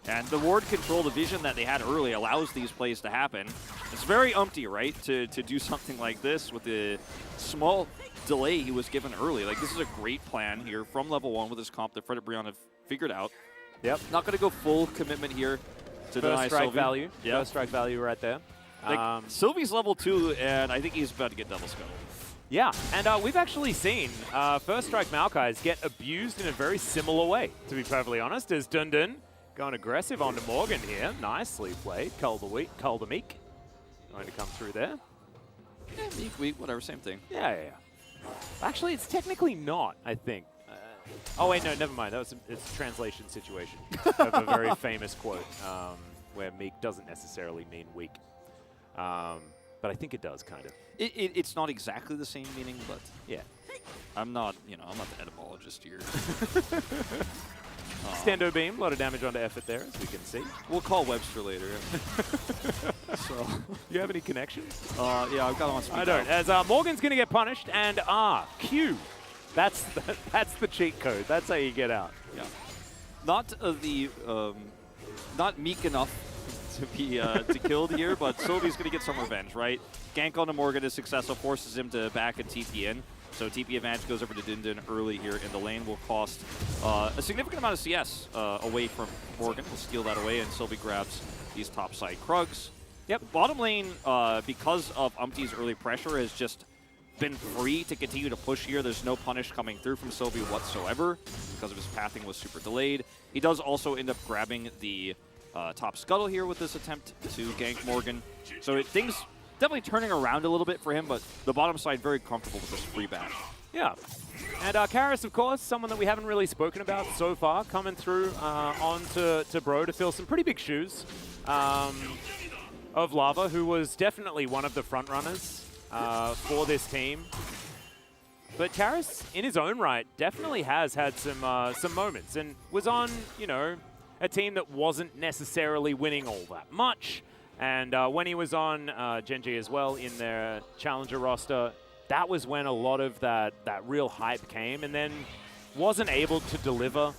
And the ward control, the vision that they had early, allows these plays to happen. It's very Umpty, right, to do something like this with the small delay he was given early. Like, this is a great plan here from level 1 with his comp that Fred and Brian have figured out. Yep. Not going to go full commitment here to deny First strike Sylvie. value. Yep. First strike value right there. Like, Sylvie's level 2, and I think he's about to get double scuttle. Yeah, and we've actually seen First Strike Maokai's get abused in a very similar way, to be perfectly honest, as Dundun going aggressive onto Morgan here. Nicely played. Cull the Meek going to come through there. Yeah, Meek, Weak, whatever, same thing. Yeah. Actually, it's technically not, I think. Oh, wait, no, never mind. It's a translation situation of a very famous quote where Meek doesn't necessarily mean weak. But I think it does, kind of. It's not exactly the same meaning, but yeah. I'm not the etymologist here. Stendo beam, a lot of damage onto effort there, as we can see. We'll call Webster later. So, you have any connections? Yeah, I've got him on speed. I don't. As Morgan's going to get punished, and Q. That's the cheat code. That's how you get out. Yeah. Not not meek enough to be killed here, but Sylvie's going to get some revenge, right? Gank onto Morgan is successful, forces him to back and TP in. So TP advantage goes over to Dundun early here in the lane. Will cost a significant amount of CS away from Morgan. We'll steal that away, and Sylvie grabs these top side Krugs. Yep, bottom lane, because of Umpty's early pressure, has just been free to continue to push here. There's no punish coming through from Sylvie whatsoever because of his pathing was super delayed. He does also end up grabbing the top scuttle here with this attempt to gank Morgan. So things definitely turning around a little bit for him, but the bottom side very comfortable with this free bash. Yeah. And Karis, of course, someone that we haven't really spoken about so far, coming through on to Bro to fill some pretty big shoes of Lava, who was definitely one of the front runners for this team. But Karis, in his own right, definitely has had some moments and was on, a team that wasn't necessarily winning all that much. And when he was on Genji as well in their challenger roster, that was when a lot of that real hype came, and then wasn't able to deliver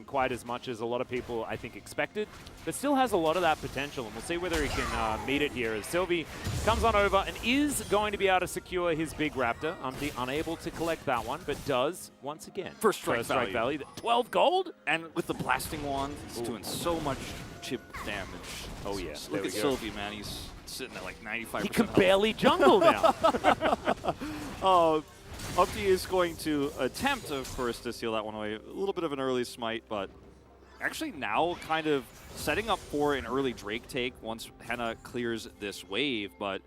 quite as much as a lot of people, I think, expected, but still has a lot of that potential, and we'll see whether he can meet it here as Sylvie comes on over and is going to be able to secure his big Raptor. Umpty unable to collect that one, but does once again. First strike value. 12 gold? And with the blasting wand, he's doing so much chip damage. Oh yeah, Look at Sylvie, man. He's sitting at like 95%. He can barely jungle now. Umpty is going to attempt, of course, to steal that one away. A little bit of an early smite, but actually now kind of setting up for an early Drake take once Henna clears this wave. But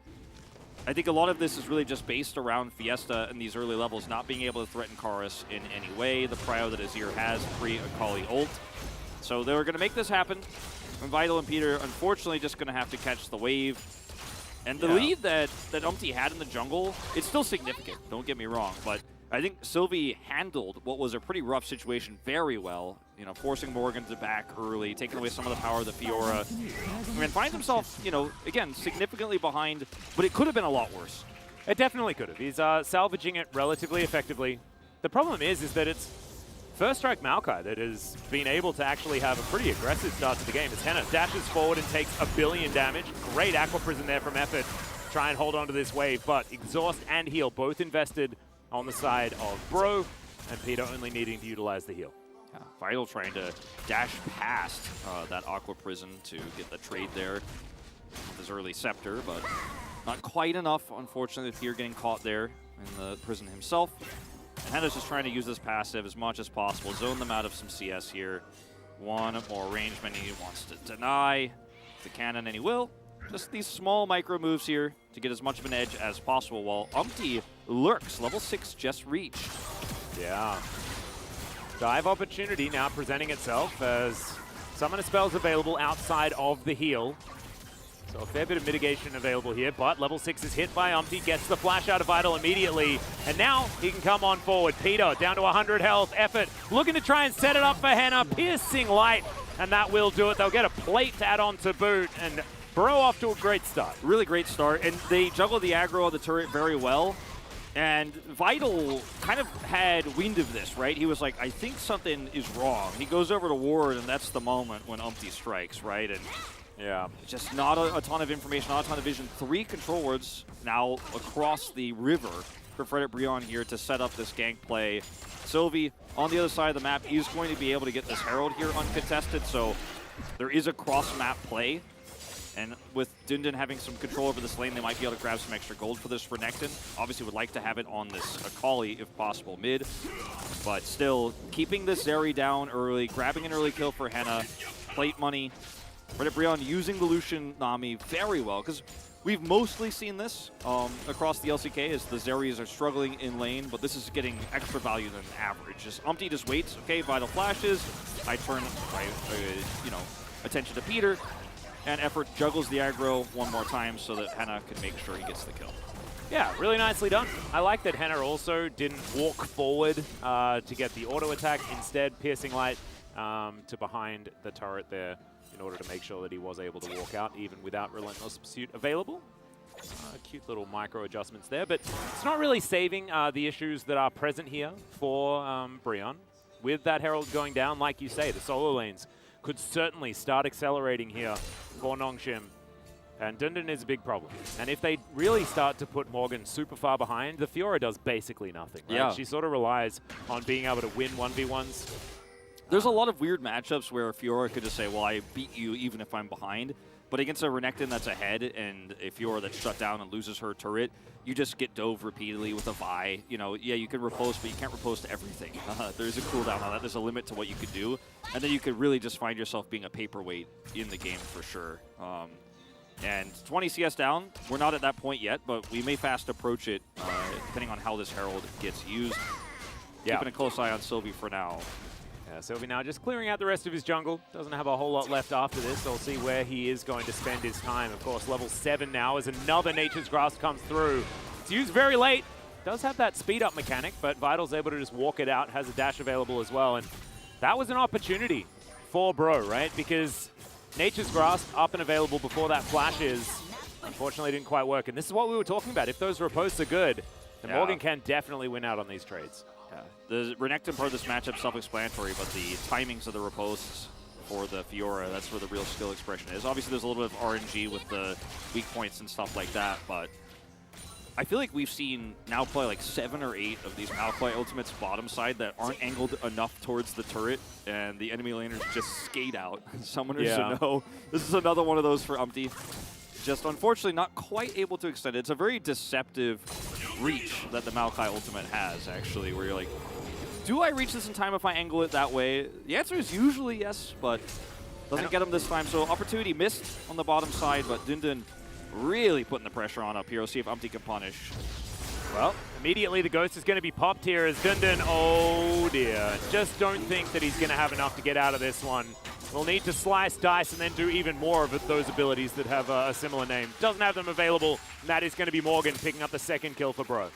I think a lot of this is really just based around Fiesta in these early levels not being able to threaten Karis in any way. The prio that Azir has pre-Akali ult. So they're going to make this happen. And Vital and Peter, unfortunately, just going to have to catch the wave. And the lead that Umpty had in the jungle, it's still significant, don't get me wrong, but I think Sylvie handled what was a pretty rough situation very well, you know, forcing Morgan to back early, taking away some of the power of the Fiora. I mean, finds himself, you know, again, significantly behind, but it could have been a lot worse. It definitely could have. He's salvaging it relatively effectively. The problem is that it's First Strike Maokai that has been able to actually have a pretty aggressive start to the game. As Henna dashes forward and takes 1 billion damage. Great Aqua Prison there from Effort. Try and hold on to this wave, but Exhaust and Heal both invested on the side of Bro, and Peter only needing to utilize the heal. Yeah, Vital trying to dash past that Aqua Prison to get the trade there with his early Scepter, but not quite enough, unfortunately, with Fear getting caught there in the prison himself. And Henna's just trying to use this passive as much as possible, zone them out of some CS here. One more rangeman he wants to deny the cannon, and he will. Just these small micro moves here to get as much of an edge as possible while Umpty lurks. Level 6 just reached. Yeah. Dive opportunity now presenting itself as Summoner spells available outside of the heal. So a fair bit of mitigation available here, but level 6 is hit by Umpty, gets the flash out of Vital immediately, and now he can come on forward. Peter down to 100 health, Effort looking to try and set it up for Henna, piercing light, and that will do it. They'll get a plate to add on to boot, and Bro off to a great start. Really great start, and they juggled the aggro of the turret very well. And Vital kind of had wind of this, right? He was like, I think something is wrong. He goes over to Ward, and that's the moment when Umpty strikes, right? And yeah, just not a ton of information, not a ton of vision. 3 control wards now across the river for Frederick Brion here to set up this gank play. Sylvie on the other side of the map is going to be able to get this Herald here uncontested, so there is a cross-map play. And with Dundun having some control over this lane, they might be able to grab some extra gold for this Renekton. Obviously would like to have it on this Akali, if possible, mid. But still, keeping this Zeri down early, grabbing an early kill for Henna, plate money. Frederick Brion using the Lucian Nami very well, because we've mostly seen this across the LCK as the Zeris are struggling in lane, but this is getting extra value than average. Just Umpty just waits, okay, Vital flashes, I turn my attention to Peter, and Effort juggles the aggro one more time so that Henna can make sure he gets the kill. Yeah, really nicely done. I like that Henna also didn't walk forward to get the auto attack, instead piercing light to behind the turret there in order to make sure that he was able to walk out even without Relentless Pursuit available. Cute little micro adjustments there, but it's not really saving the issues that are present here for Brion. With that Herald going down, like you say, the solo lanes could certainly start accelerating here for Nongshim. And Dundun is a big problem. And if they really start to put Morgan super far behind, the Fiora does basically nothing, right? Yeah. She sort of relies on being able to win 1v1s. There's a lot of weird matchups where Fiora could just say, well, I beat you even if I'm behind. But against a Renekton that's ahead and a Fiora that's shut down and loses her turret, you just get dove repeatedly with a Vi. You know, yeah, you can riposte, but you can't riposte to everything. There's a cooldown on that. There's a limit to what you could do. And then you could really just find yourself being a paperweight in the game for sure. And 20 CS down, we're not at that point yet, but we may fast approach it depending on how this Herald gets used. Yeah. Keeping a close eye on Sylvie for now. Yeah, Sylvie now just clearing out the rest of his jungle. Doesn't have a whole lot left after this. So we'll see where he is going to spend his time. Of course, level 7 now as another Nature's Grasp comes through. It's used very late. Does have that speed up mechanic, but Vital's able to just walk it out. Has a dash available as well. And that was an opportunity for Bro, right? Because Nature's Grasp up and available before that flash is, unfortunately didn't quite work. And this is what we were talking about. If those riposts are good, then Morgan can definitely win out on these trades. Yeah. The Renekton part of this matchup is self-explanatory, but the timings of the riposts for the Fiora, that's where the real skill expression is. Obviously, there's a little bit of RNG with the weak points and stuff like that, but I feel like we've seen now play like 7 or 8 of these Malphite ultimates bottom side that aren't angled enough towards the turret, and the enemy laners just skate out. Summoners should know. This is another one of those for Umpty. Just unfortunately not quite able to extend it. It's a very deceptive reach that the Maokai ultimate has, actually, where you're like, do I reach this in time if I angle it that way? The answer is usually yes, but doesn't get him this time. So opportunity missed on the bottom side, but Dundun really putting the pressure on up here. We'll see if Umpty can punish. Well, immediately the Ghost is going to be popped here as Dundun, oh dear, just don't think that he's going to have enough to get out of this one. We'll need to slice, dice, and then do even more of those abilities that have a similar name. Doesn't have them available, and that is going to be Morgan picking up the second kill for Bro.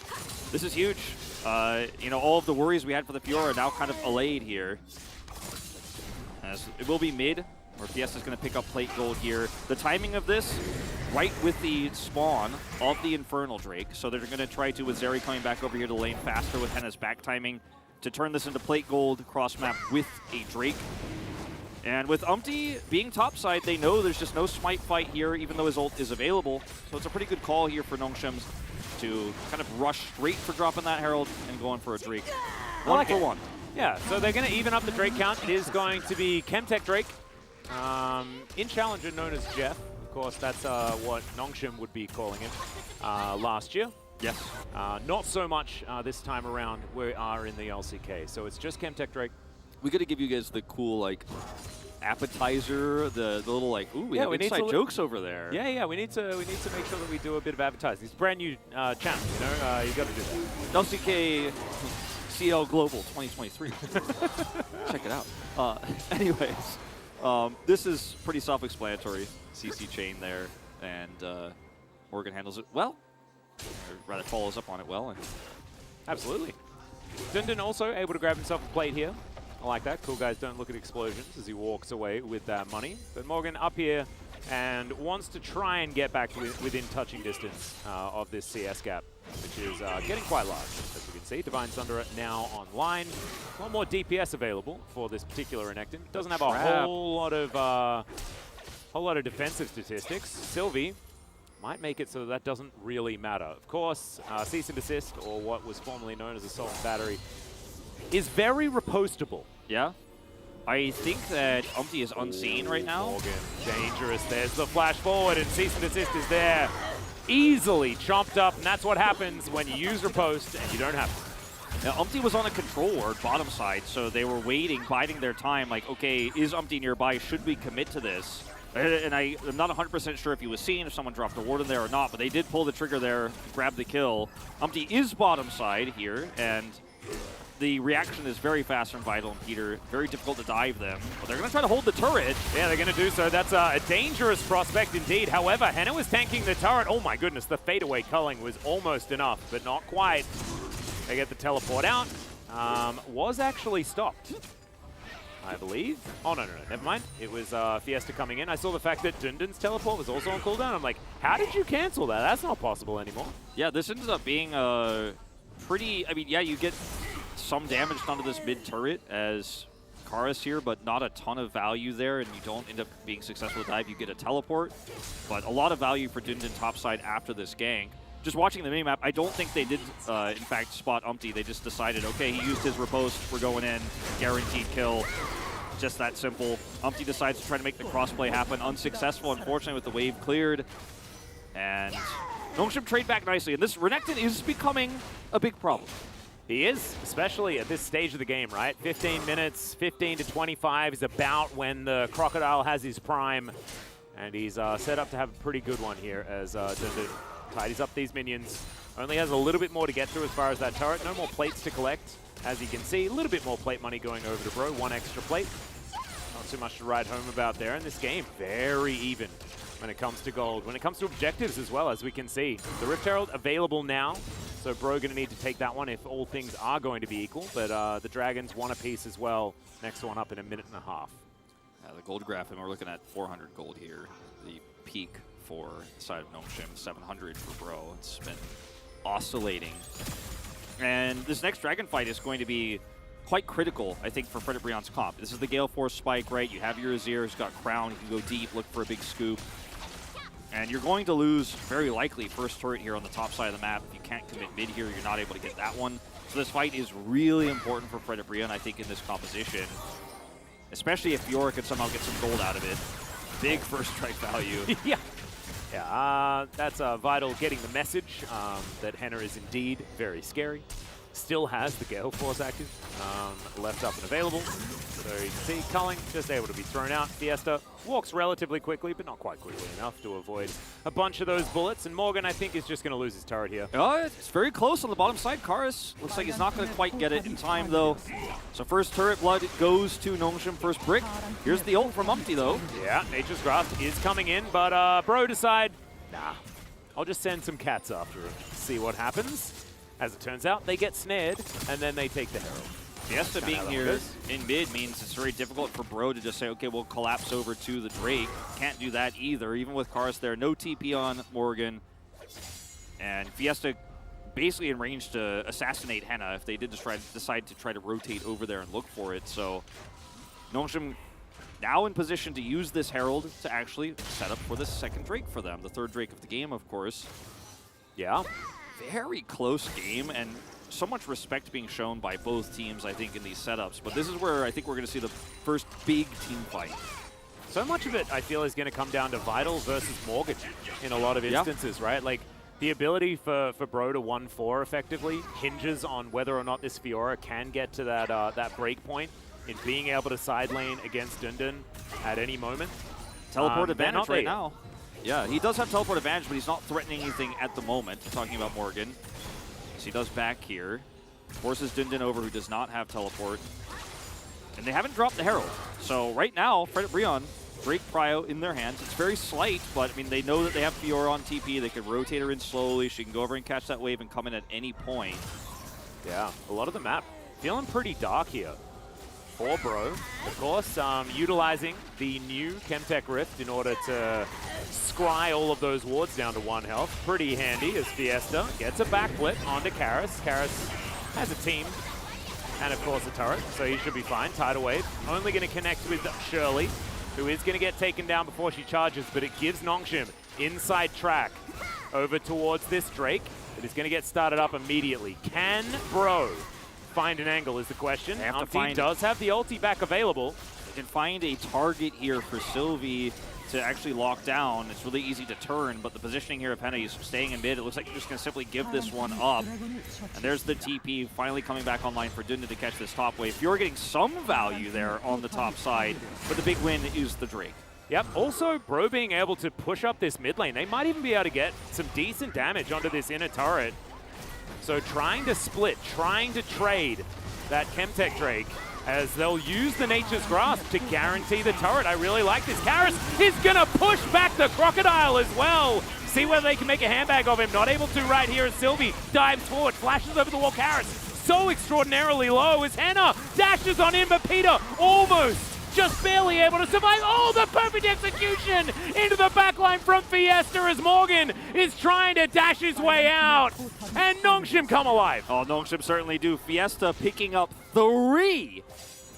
This is huge. You know, all of the worries we had for the Fiora are now kind of allayed here. As it will be mid, where Fiesta's going to pick up plate gold here. The timing of this, right with the spawn of the Infernal Drake. So they're going to try to, with Zeri coming back over here to lane faster with Henna's back timing, to turn this into plate gold cross map with a Drake. And with Umpty being topside, they know there's just no smite fight here, even though his ult is available. So it's a pretty good call here for Nongshim to kind of rush straight for dropping that Herald and going for a Drake. One for one. Yeah, so they're going to even up the Drake count. It is going to be Chemtech Drake. In Challenger, known as Jeff. Of course, that's what Nongshim would be calling it last year. Yes. Not so much this time around. We are in the LCK, so it's just Chemtech Drake. We got to give you guys the cool, like, appetizer, the little, like, ooh, we have inside jokes over there. Yeah, we need to make sure that we do a bit of advertising. It's a brand new channel, you know, you got to do that. LCK CL Global 2023. Check it out. Anyways, this is pretty self-explanatory. CC chain there, and Morgan handles it well. Or rather, follows up on it well. And absolutely. Dundon also able to grab himself a plate here. I like that. Cool guys don't look at explosions as he walks away with that money. But Morgan up here and wants to try and get back within touching distance of this CS gap, which is getting quite large, as you can see. Divine Sunderer now online. One more DPS available for this particular Renekton. Doesn't have a whole lot of defensive statistics. Sylvie might make it so that doesn't really matter. Of course, Cease and Desist, or what was formerly known as Assault and Battery, is very repostable. Yeah. I think that Umpty is unseen right now. Morgan, dangerous. There's the flash forward, and Cease and Desist is there. Easily chomped up, and that's what happens when you use Riposte and you don't have to. Now, Umpty was on a control ward, bottom side, so they were waiting, biding their time, like, okay, is Umpty nearby? Should we commit to this? And I'm not 100% sure if he was seen, if someone dropped a ward in there or not, but they did pull the trigger there, grab the kill. Umpty is bottom side here, and the reaction is very fast from Vital and Peter. Very difficult to dive them, but they're going to try to hold the turret. Yeah, they're going to do so. That's a dangerous prospect indeed. However, Henna was tanking the turret. Oh my goodness, the fadeaway culling was almost enough, but not quite. They get the teleport out. Was actually stopped, I believe. Oh, no, never mind. It was Fiesta coming in. I saw the fact that Dundon's teleport was also on cooldown. I'm like, how did you cancel that? That's not possible anymore. Yeah, this ends up being pretty, I mean, yeah, you get some damage done to this mid turret as Karis here, but not a ton of value there, and you don't end up being successful to dive. You get a teleport, but a lot of value for Dundon topside after this gank. Just watching the minimap, I don't think they did, in fact, spot Umpty. They just decided, okay, he used his riposte, we're going in, guaranteed kill. Just that simple. Umpty decides to try to make the crossplay happen. Unsuccessful, unfortunately, with the wave cleared. And Nongshim trade back nicely, and this Renekton is becoming a big problem. He is, especially at this stage of the game, right? 15 minutes, 15 to 25 is about when the Crocodile has his prime, and he's set up to have a pretty good one here as Dundon tidies up these minions. Only has a little bit more to get through as far as that turret. No more plates to collect, as you can see. A little bit more plate money going over to Bro. One extra plate. Not too much to write home about there. In this game, very even when it comes to gold. When it comes to objectives as well, as we can see. The Rift Herald available now. So Bro going to need to take that one if all things are going to be equal. But the Dragons one apiece as well. Next one up in a minute and a half. The gold graph, and we're looking at 400 gold here. The peak for the side of Nongshim, 700 for Bro. It's been oscillating. And this next Dragon fight is going to be quite critical, I think, for Frederick Brion's comp. This is the Gale Force spike, right? You have your Azir, who's got Crown. You can go deep, look for a big scoop. And you're going to lose, very likely, first turret here on the top side of the map. If you can't commit mid here, you're not able to get that one. So this fight is really important for Frederick Brion, I think, in this composition. Especially if Fiora could somehow get some gold out of it. Big first strike value. Yeah, that's Vital getting the message that Henna is indeed very scary. Still has the Gale Force active, left up and available. So you can see Culling just able to be thrown out. Fiesta walks relatively quickly, but not quite quickly enough to avoid a bunch of those bullets. And Morgan, I think, is just going to lose his turret here. It's very close on the bottom side. Karis looks like he's not going to quite get it in time, though. So first turret blood goes to Nongshim, first brick. Here's the ult from Umpty, though. Yeah, Nature's Grasp is coming in, but Bro decide, nah, I'll just send some cats after him, see what happens. As it turns out, they get snared, and then they take the Herald. Fiesta being here in mid means it's very difficult for Bro to just say, okay, we'll collapse over to the Drake. Can't do that either, even with Karis there. No TP on Morgan. And Fiesta basically in range to assassinate Henna if they did decide to try to rotate over there and look for it. So Nongshim now in position to use this Herald to actually set up for the second Drake for them. The third Drake of the game, of course. Yeah. Very close game, and so much respect being shown by both teams, I think, in these setups. But this is where I think we're going to see the first big team fight. So much of it, I feel, is going to come down to Vital versus Morgan in a lot of instances, right? Like, the ability for Bro to 1-4 effectively hinges on whether or not this Fiora can get to that break point in being able to side lane against Dundun at any moment. Teleport advantage right now. Yeah, he does have teleport advantage, but he's not threatening anything at the moment. Talking about Morgan. So he does back here. Forces Dundun over, who does not have teleport. And they haven't dropped the Herald. So right now, Fred Brion, Drake Prio in their hands. It's very slight, but I mean, they know that they have Fiora on TP. They can rotate her in slowly. She can go over and catch that wave and come in at any point. Yeah, a lot of the map feeling pretty dark here for Bro. Of course, utilizing the new Chemtech Rift in order to scry all of those wards down to 1 health. Pretty handy as Fiesta gets a backflip onto Karis. Karis has a team and, of course, a turret, so he should be fine. Tidal Wave only going to connect with Shirley, who is going to get taken down before she charges, but it gives Nongshim inside track over towards this Drake. It is going to get started up immediately. Can Bro find an angle is the question. Umpty does have the ulti back available. They can find a target here for Sylvie to actually lock down. It's really easy to turn, but the positioning here of Henna is staying in mid. It looks like you're just going to simply give this one up. And there's the TP finally coming back online for Dundun to catch this top wave. You're getting some value there on the top side, but the big win is the Drake. Yep, also Bro being able to push up this mid lane. They might even be able to get some decent damage onto this inner turret. So trying to split, trying to trade that Chemtech Drake, as they'll use the Nature's Grasp to guarantee the turret. I really like this. Karis is going to push back the Crocodile as well. See whether they can make a handbag of him. Not able to right here as Sylvie dives forward, flashes over the wall. Karis so extraordinarily low as Henna dashes on him, but Peter almost just barely able to survive. Oh, the perfect execution into the backline from Fiesta as Morgan is trying to dash his way out. And Nongshim come alive. Oh, Nongshim certainly do. Fiesta picking up 3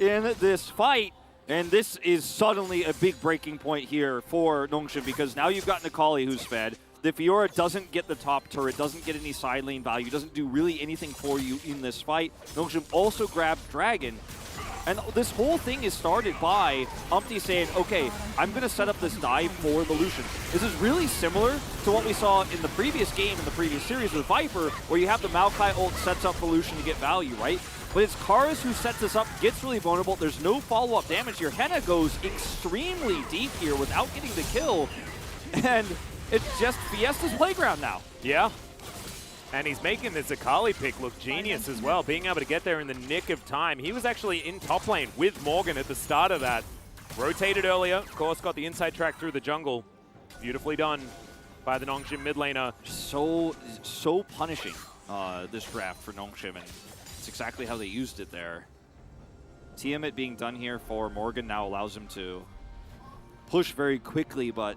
in this fight. And this is suddenly a big breaking point here for Nongshim, because now you've got Nikali who's fed. The Fiora doesn't get the top turret, doesn't get any side lane value, doesn't do really anything for you in this fight. Nongshim also grabs Dragon. And this whole thing is started by Umpty saying, okay, I'm going to set up this dive for the Lucian. This is really similar to what we saw in the previous game, in the previous series with Viper, where you have the Maokai ult sets up the Lucian to get value, right? But it's Karis who sets this up, gets really vulnerable. There's no follow-up damage here. Henna goes extremely deep here without getting the kill. And it's just Fiesta's playground now. Yeah. And he's making the Zakali pick look genius as well, being able to get there in the nick of time. He was actually in top lane with Morgan at the start of that. Rotated earlier, of course, got the inside track through the jungle. Beautifully done by the Nongshim mid laner. So punishing this draft for Nongshim, and it's exactly how they used it there. Tiamat being done here for Morgan now allows him to push very quickly, but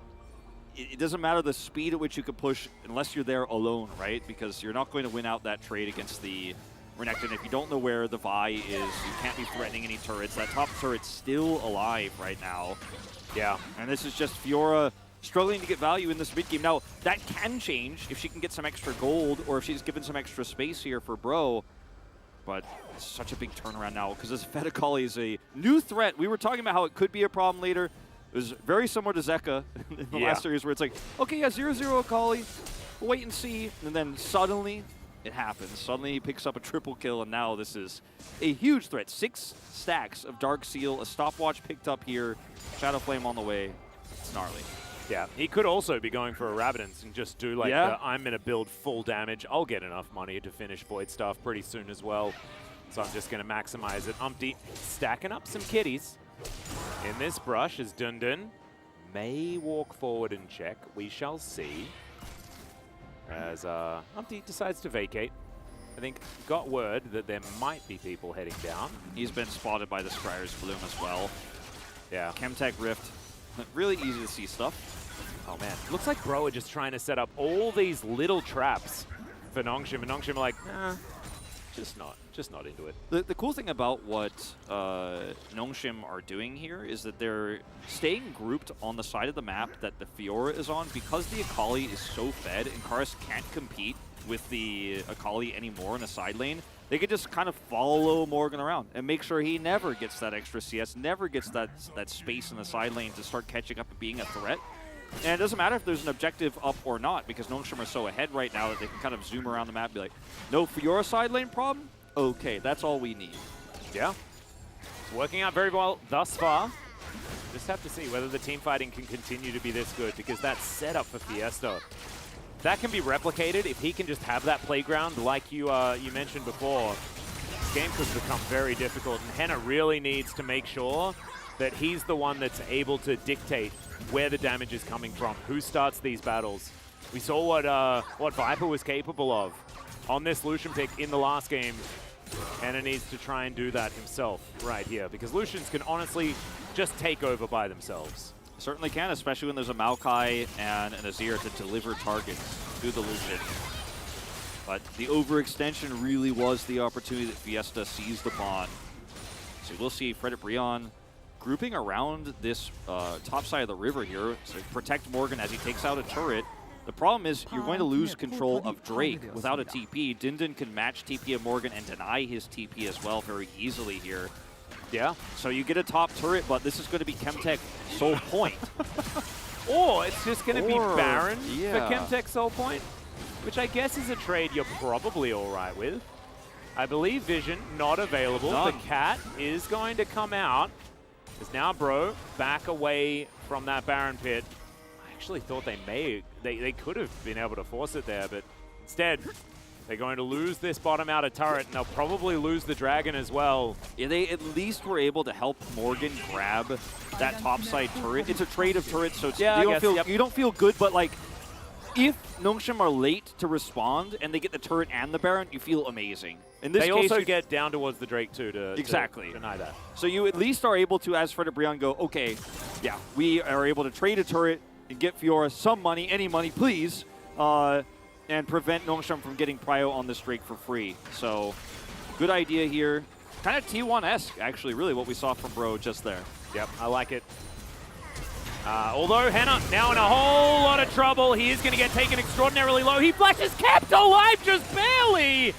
it doesn't matter the speed at which you can push unless you're there alone, right? Because you're not going to win out that trade against the Renekton. If you don't know where the Vi is, you can't be threatening any turrets. That top turret's still alive right now. Yeah. And this is just Fiora struggling to get value in this mid game. Now, that can change if she can get some extra gold or if she's given some extra space here for Bro. But it's such a big turnaround now because this Fedakali is a new threat. We were talking about how it could be a problem later. It was very similar to Zeka in the last series where it's like, okay, yeah, 0-0 Akali, we'll wait and see. And then suddenly it happens. Suddenly he picks up a triple kill, and now this is a huge threat. 6 stacks of Dark Seal, a stopwatch picked up here, Shadow Flame on the way. It's gnarly. Yeah, he could also be going for a Rabidance and just do like the, I'm going to build full damage. I'll get enough money to finish Void stuff pretty soon as well. So I'm just going to maximize it. Umpty stacking up some kitties in this brush as Dundun may walk forward and check. We shall see. As Umpty decides to vacate. I think got word that there might be people heading down. He's been spotted by the Scryer's Bloom as well. Yeah. Chemtech Rift, really easy to see stuff. Oh man, looks like Bro are just trying to set up all these little traps for Nongshim, and Nongshim are like, nah, just not into it. The cool thing about what Nongshim are doing here is that they're staying grouped on the side of the map that the Fiora is on, because the Akali is so fed and Karus can't compete with the Akali anymore in the side lane. They could just kind of follow Morgan around and make sure he never gets that extra CS, never gets that space in the side lane to start catching up and being a threat. And it doesn't matter if there's an objective up or not, because Nongshim are so ahead right now that they can kind of zoom around the map and be like, no Fiora side lane problem? Okay, that's all we need. Yeah. It's working out very well thus far. Just have to see whether the team fighting can continue to be this good, because that setup for Fiesta, that can be replicated if he can just have that playground like you mentioned before. This game could become very difficult, and Henna really needs to make sure that he's the one that's able to dictate where the damage is coming from, who starts these battles. We saw what Viper was capable of on this Lucian pick in the last game. Henna needs to try and do that himself right here, because Lucians can honestly just take over by themselves. Certainly can, especially when there's a Maokai and an Azir to deliver targets to the Lucian. But the overextension really was the opportunity that Fiesta seized upon. So we'll see Frederick Brion grouping around this top side of the river here to protect Morgan as he takes out a turret. The problem is you're going to lose control of Drake without a TP. Dindin can match TP of Morgan and deny his TP as well very easily here. Yeah. So you get a top turret, but this is going to be Chemtech Soul Point. Or it's just going to be Baron yeah. for Chemtech Soul Point, which I guess is a trade you're probably all right with. I believe Vision not available. None. The Cat is going to come out. Is now Bro back away from that Baron pit. I actually thought they could have been able to force it there, but instead they're going to lose this bottom outer turret, and they'll probably lose the dragon as well. Yeah, they at least were able to help Morgan grab that topside turret. It's a trade of turrets, so it's, yeah, you don't feel good, but like if Nongshim are late to respond and they get the turret and the Baron, you feel amazing. In this they case, also get down towards the Drake too to deny that. So you at least are able to, as Frederick Brion, go, okay, yeah, we are able to trade a turret and get Fiora some money, any money, please, and prevent Nongshim from getting Prio on this Drake for free. So good idea here. Kind of T1-esque, actually, really, what we saw from Bro just there. Yep, I like it. Although Henna now in a whole lot of trouble. He is going to get taken extraordinarily low. He flashes, kept alive just barely.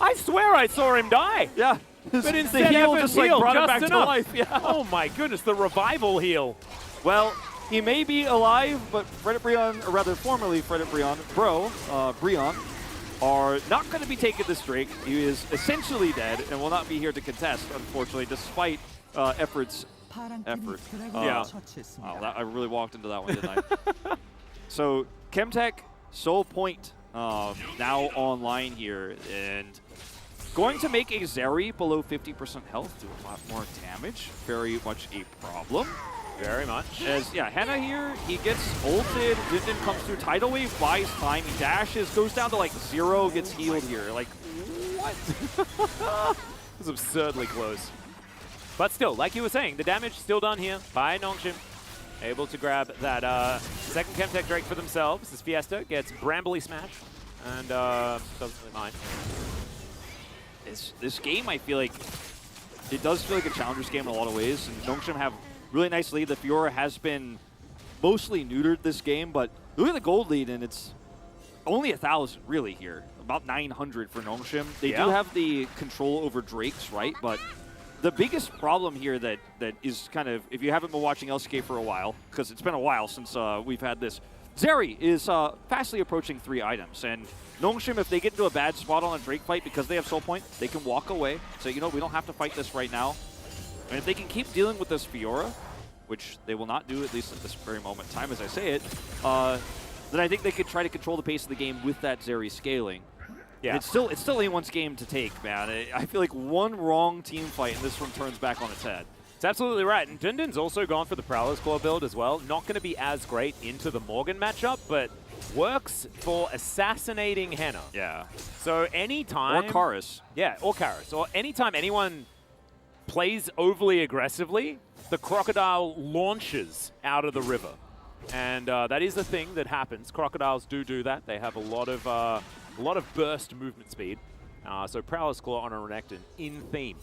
I swear I saw him die. Yeah. But instead, the heal just like brought him just back enough. to life. Yeah. Oh my goodness, the revival heal. Well, he may be alive, but Frederick Brion, or rather formerly Frederick Brion, Brion, are not going to be taking this Drake. He is essentially dead and will not be here to contest, unfortunately, despite effort. Yeah. Wow, I really walked into that one, didn't I? So, Chemtech, Soul Point, now online here, and going to make a Zeri below 50% health do a lot more damage. Very much a problem. Very much. As, yeah, Henna here, he gets ulted, Dindin comes through, Tidal Wave buys time, he dashes, goes down to like 0, gets healed here. Like, what? It was absurdly close. But still, like you were saying, the damage still done here by Nongshim. Able to grab that second Chemtech Drake for themselves as Fiesta gets Brambly Smash and doesn't really mind. This game, I feel like, it does feel like a challenger's game in a lot of ways, and Nongshim have really nice lead. The Fiora has been mostly neutered this game, but look at the gold lead, and it's only 1,000 really here. About 900 for Nongshim. They do have the control over Drakes, right? But the biggest problem here that is kind of, if you haven't been watching LCK for a while, because it's been a while since we've had this, Zeri is fastly approaching 3 items, and Nongshim, if they get into a bad spot on a Drake fight because they have Soul Point, they can walk away, say, you know, we don't have to fight this right now. And if they can keep dealing with this Fiora, which they will not do, at least at this very moment in time as I say it, then I think they could try to control the pace of the game with that Zeri scaling. Yeah. It's still anyone's game to take, man. I feel like one wrong team fight and this one turns back on its head. It's absolutely right. And Dindin's also gone for the Prowler's Claw build as well. Not going to be as great into the Morgan matchup, but works for assassinating Henna. Yeah. So anytime... Or Karis. Yeah, or Karis. Or anytime anyone plays overly aggressively, the Crocodile launches out of the river. And that is the thing that happens. Crocodiles do that. They have a lot of burst movement speed. So Prowler's Claw on a Renekton in theme.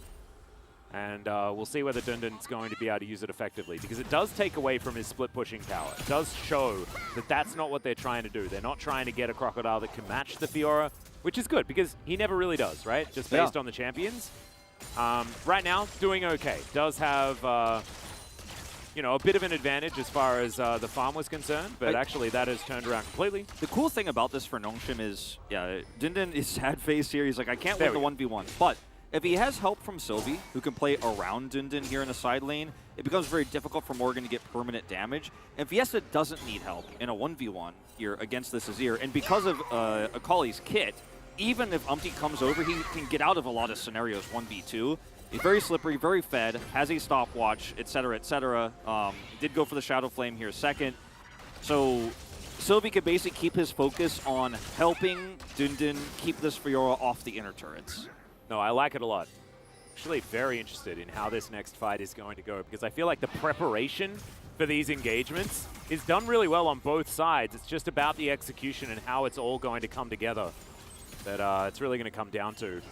And we'll see whether Dundun's going to be able to use it effectively, because it does take away from his split pushing power. It does show that that's not what they're trying to do. They're not trying to get a Crocodile that can match the Fiora, which is good, because he never really does, right? Just based on the champions. Right now, doing okay. Does have, you know, a bit of an advantage as far as the farm was concerned, but actually that has turned around completely. The cool thing about this for Nongshim is, yeah, Dundun is sad face here. He's like, I can't win the 1v1. But if he has help from Sylvie, who can play around Dundun here in the side lane, it becomes very difficult for Morgan to get permanent damage. And Fiesta doesn't need help in a 1v1 here against this Azir. And because of Akali's kit, even if Umpty comes over, he can get out of a lot of scenarios 1v2. He's very slippery, very fed, has a stopwatch, etc., etc. Did go for the Shadow Flame here second. So Sylvie could basically keep his focus on helping Dundun keep this Fiora off the inner turrets. No, I like it a lot. Actually very interested in how this next fight is going to go, because I feel like the preparation for these engagements is done really well on both sides. It's just about the execution and how it's all going to come together that it's really going to come down to.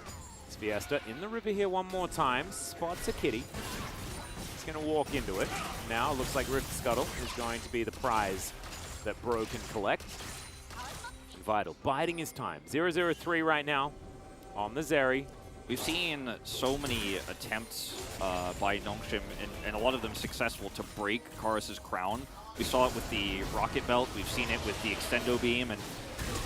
It's Fiesta in the river here one more time. Spots a kitty. He's going to walk into it. Now it looks like Rift Scuttle is going to be the prize that Bro can collect. And Vital biding his time. 0-0-3 right now on the Zeri. We've seen so many attempts by Nongshim, and a lot of them successful, to break Karis' crown. We saw it with the Rocket Belt. We've seen it with the Extendo Beam. And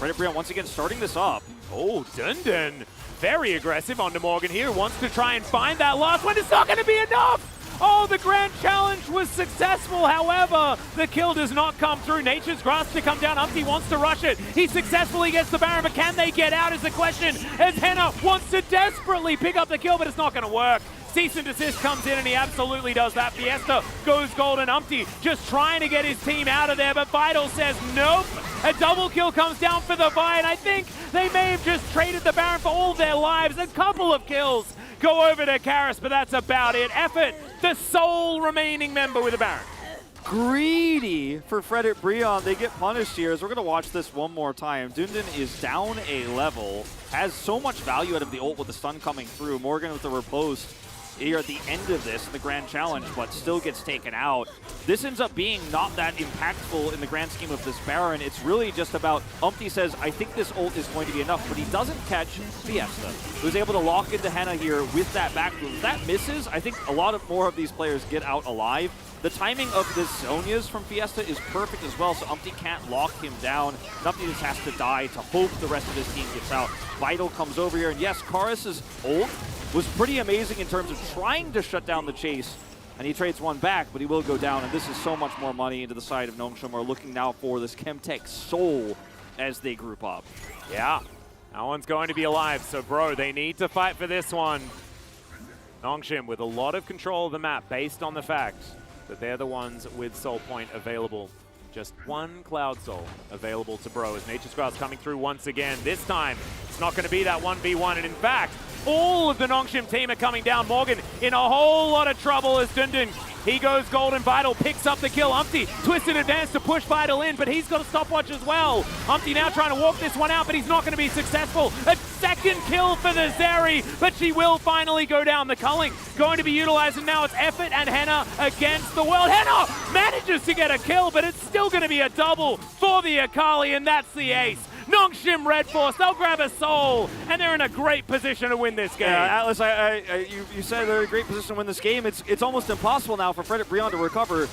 Reddit Brion once again starting this up. Oh, Dundun. Very aggressive onto Morgan here. Wants to try and find that last one. It's not going to be enough. Oh, the grand challenge was successful. However, the kill does not come through. Nature's Grasp to come down. Umpty wants to rush it. He successfully gets the Baron, but can they get out is the question, as Henna wants to desperately pick up the kill, but it's not going to work. Cease and desist comes in, and he absolutely does that. Fiesta goes golden. Umpty just trying to get his team out of there, but Vital says nope. A double kill comes down for the Vi, and I think they may have just traded the Baron for all their lives. A couple of kills go over to Karis, but that's about it. Effort, the sole remaining member with the Baron. Greedy for Frederick Brion. They get punished here, as we're going to watch this one more time. Dundun is down a level, has so much value out of the ult with the stun coming through. Morgan with the riposte here at the end of this in the Grand Challenge, but still gets taken out. This ends up being not that impactful in the grand scheme of this Baron. It's really just about, Umpty says, I think this ult is going to be enough, but he doesn't catch Fiesta, who's able to lock into Henna here with that back move. If that misses, I think a lot more of these players get out alive. The timing of this Zonia's from Fiesta is perfect as well, so Umpty can't lock him down. Umpty just has to die to hope the rest of his team gets out. Vital comes over here, and yes, Karis' ult was pretty amazing in terms of trying to shut down the chase, and he trades one back, but he will go down, and this is so much more money into the side of Nongshim. Are looking now for this Chemtech Soul as they group up. Yeah, that one's going to be alive, so bro, they need to fight for this one. Nongshim with a lot of control of the map based on the fact that they're the ones with Soul Point available. Just one Cloud Soul available to Bro, as Nature's Grasp coming through once again. This time, it's not going to be that 1v1, and in fact, all of the Nongshim team are coming down. Morgan in a whole lot of trouble as Dundun. He goes golden. Vital picks up the kill. Umpty twists in advance to push Vital in, but he's got a stopwatch as well. Umpty now trying to walk this one out, but he's not going to be successful. A second kill for the Zeri, but she will finally go down. The culling going to be utilized, and now it's Effort and Henna against the world. Henna manages to get a kill, but it's still going to be a double for the Akali, and that's the ace. Nongshim Red Force, they'll grab a soul, and they're in a great position to win this game. Yeah, Atlas, you said they're in a great position to win this game. It's almost impossible now for Frederick Brion to recover.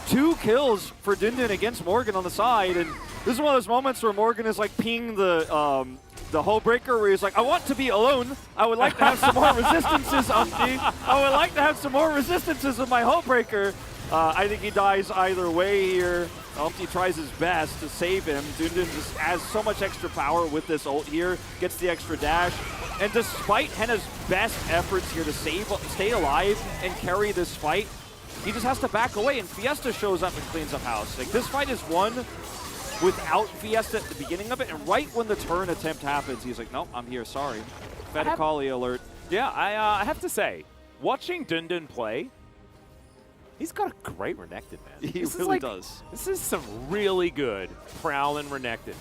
2 kills for Dundun against Morgan on the side, and this is one of those moments where Morgan is like peeing the hull breaker, where he's like, I want to be alone. I would like to have some more resistances, Umpty. I would like to have some more resistances with my hull breaker. I think he dies either way here. Umpty tries his best to save him. Dundun just has so much extra power with this ult here, gets the extra dash. And despite Henna's best efforts here to stay alive and carry this fight, he just has to back away, and Fiesta shows up and cleans up house. Like, this fight is won without Fiesta at the beginning of it, and right when the turn attempt happens, he's like, nope, I'm here, sorry. Fedicali alert. Yeah, I have to say, watching Dundun play, he's got a great Renekton, man. He really does. This is some really good Prowlin Renekton.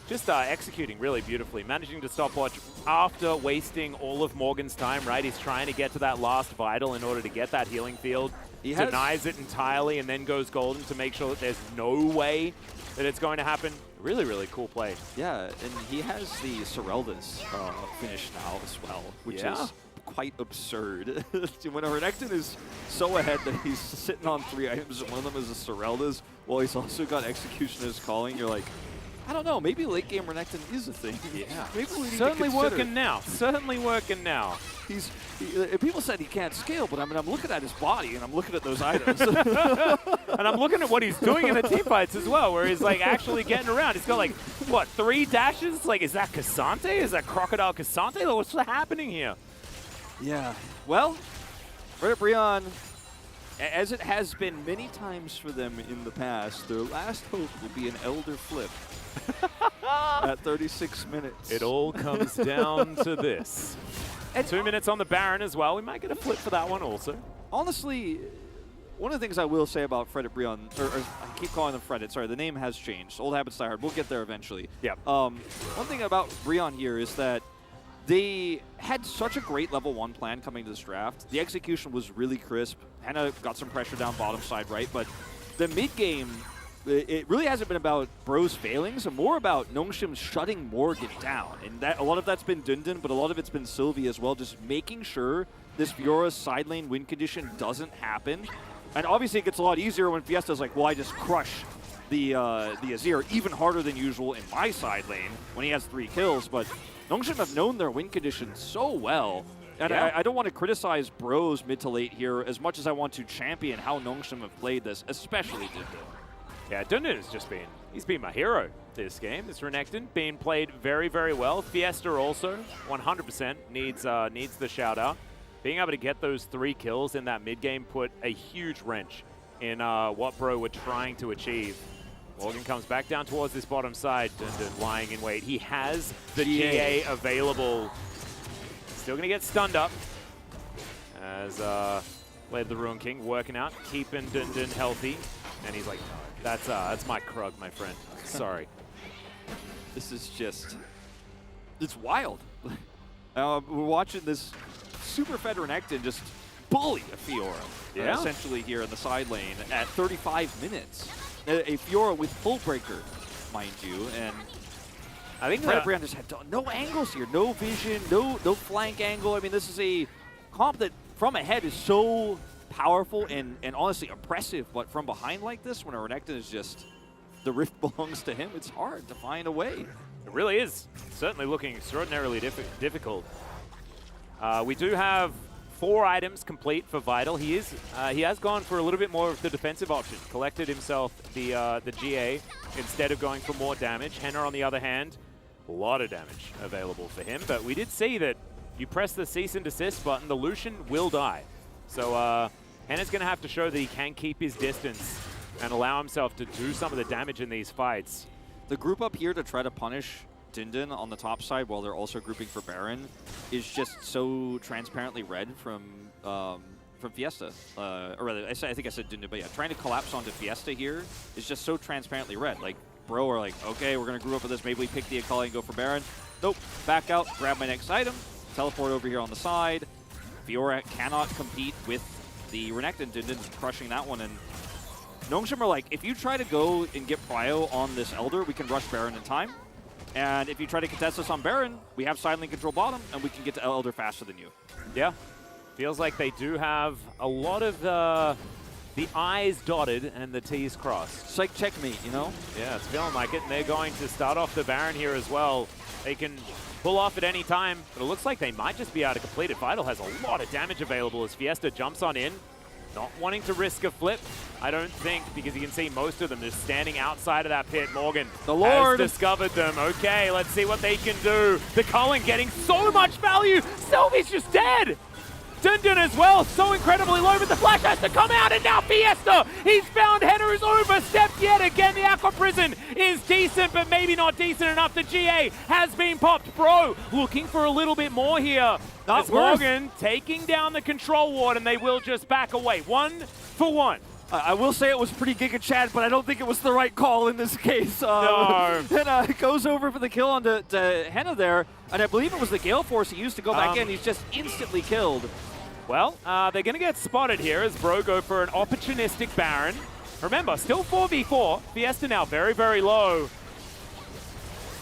Just executing really beautifully, managing to stopwatch after wasting all of Morgan's time, right? He's trying to get to that last Vital in order to get that healing field. He denies it entirely and then goes golden to make sure that there's no way that it's going to happen. Really, really cool play. Yeah, and he has the Serelda's finish now as well, which is quite absurd. When a Renekton is so ahead that he's sitting on 3 items and one of them is a Serelda's, while he's also got Executioner's Calling, you're like, I don't know, maybe late game Renekton is a thing. Yeah. Maybe we need Certainly to consider. working now. Certainly working now. People said he can't scale, but I mean, I'm looking at his body and I'm looking at those items. And I'm looking at what he's doing in the team fights as well, where he's like actually getting around. He's got like, what, 3 dashes? Like, is that Cassante? Is that Crocodile Cassante? Like, what's happening here? Yeah. Well, Reddit Brion, as it has been many times for them in the past, their last hope will be an Elder flip at 36 minutes. It all comes down to this. And 2 minutes on the Baron as well. We might get a flip for that one also. Honestly, one of the things I will say about Reddit Brion, or I keep calling them Reddit, sorry, the name has changed. Old habits die hard. We'll get there eventually. Yeah. One thing about Brion here is that they had such a great level 1 plan coming to this draft. The execution was really crisp. Hannah got some pressure down bottom side, right? But the mid game, it really hasn't been about Bro's failings, and more about Nongshim shutting Morgan down. And that a lot of that's been Dundun, but a lot of it's been Sylvie as well, just making sure this Fiora's side lane win condition doesn't happen. And obviously it gets a lot easier when Fiesta's like, well, I just crush the Azir even harder than usual in my side lane when he has 3 kills. But Nongshim have known their win condition so well. And I don't want to criticize Bros mid to late here as much as I want to champion how Nongshim have played this, especially Dundun. Yeah, Dundun has just been, he's been my hero this game. This Renekton being played very, very well. Fiesta also, 100% needs the shout out. Being able to get those 3 kills in that mid game put a huge wrench in what Bro were trying to achieve. Morgan comes back down towards this bottom side. Dundun lying in wait. He has the GA available. Still going to get stunned up as Led the Ruin King working out, keeping Dundun healthy. And he's like, no, that's my Krug, my friend. Sorry. This is just, it's wild. We're watching this super fed Renekton just bully a Fiora, essentially here in the side lane at 35 minutes. A Fiora with full breaker, mind you, and I think Brion just had no angles here, no vision, no flank angle. I mean, this is a comp that from ahead is so powerful and honestly oppressive, but from behind like this, when a Renekton is just, the rift belongs to him, it's hard to find a way. It really is. Certainly looking extraordinarily difficult. We do have 4 items complete for Vital. He has gone for a little bit more of the defensive option. Collected himself the GA instead of going for more damage. Henna, on the other hand, a lot of damage available for him. But we did see that you press the cease and desist button, the Lucian will die. So Henna's going to have to show that he can keep his distance and allow himself to do some of the damage in these fights. The group up here to try to punish Dundun on the top side while they're also grouping for Baron is just so transparently red from Fiesta. Or rather, I think I said Dundun, but yeah, trying to collapse onto Fiesta here is just so transparently red. Like, Bro are like, okay, we're going to group up with this. Maybe we pick the Akali and go for Baron. Nope, back out, grab my next item, teleport over here on the side. Fiora cannot compete with the Renekton. Dundun crushing that one, and Nongshim are like, if you try to go and get Prio on this Elder, we can rush Baron in time. And if you try to contest us on Baron, we have side lane control bottom, and we can get to Elder faster than you. Yeah. Feels like they do have a lot of the I's dotted and the T's crossed. It's like checkmate, you know? Yeah, it's feeling like it. And they're going to start off the Baron here as well. They can pull off at any time, but it looks like they might just be able to complete it. Vital has a lot of damage available as Fiesta jumps on in. Not wanting to risk a flip, I don't think, because you can see most of them just standing outside of that pit. Morgan has discovered them. Okay, let's see what they can do. The Cullen getting so much value. Sylvie's just dead. Dundun as well, so incredibly low, but the flash has to come out, and now Fiesta! He's found Henna, who's overstepped yet again. The Aqua Prison is decent, but maybe not decent enough. The GA has been popped. Bro, looking for a little bit more here. As Morgan taking down the control ward, and they will just back away. 1-for-1. I will say it was pretty Giga Chad, but I don't think it was the right call in this case. No. And goes over for the kill on to Henna there, and I believe it was the Gale Force he used to go back in. He's just instantly killed. Well, they're going to get spotted here as Bro go for an opportunistic Baron. Remember, still 4v4. Fiesta now very, very low.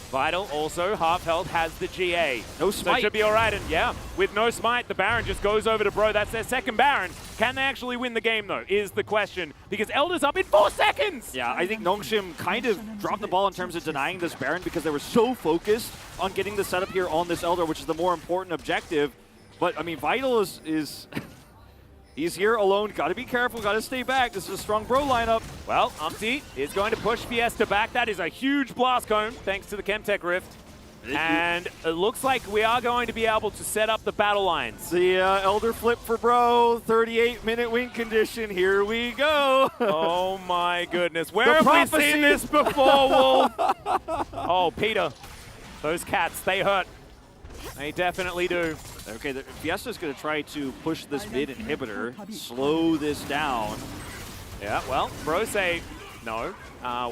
Vital also, half health, has the GA. No So smite. it should be all right. And yeah, with no smite, the Baron just goes over to Bro. That's their second Baron. Can they actually win the game, though, is the question. Because Elder's up in 4 seconds! Yeah, I think Nongshim kind of dropped the ball in terms of denying this Baron because they were so focused on getting the setup here on this Elder, which is the more important objective. But, I mean, Vital is he's here alone. Got to be careful. Got to stay back. This is a strong Bro lineup. Well, Umpty is going to push Fiesta back. That is a huge blast cone, thanks to the Chemtech Rift. And it looks like we are going to be able to set up the battle lines. The Elder flip for Bro. 38-minute win condition. Here we go. Oh, my goodness. Where have we seen this before, Wolf? Oh, Peter. Those cats, they hurt. They definitely do. Okay, Fiesta's going to try to push this mid inhibitor, slow this down. Yeah, well, Bro say, no,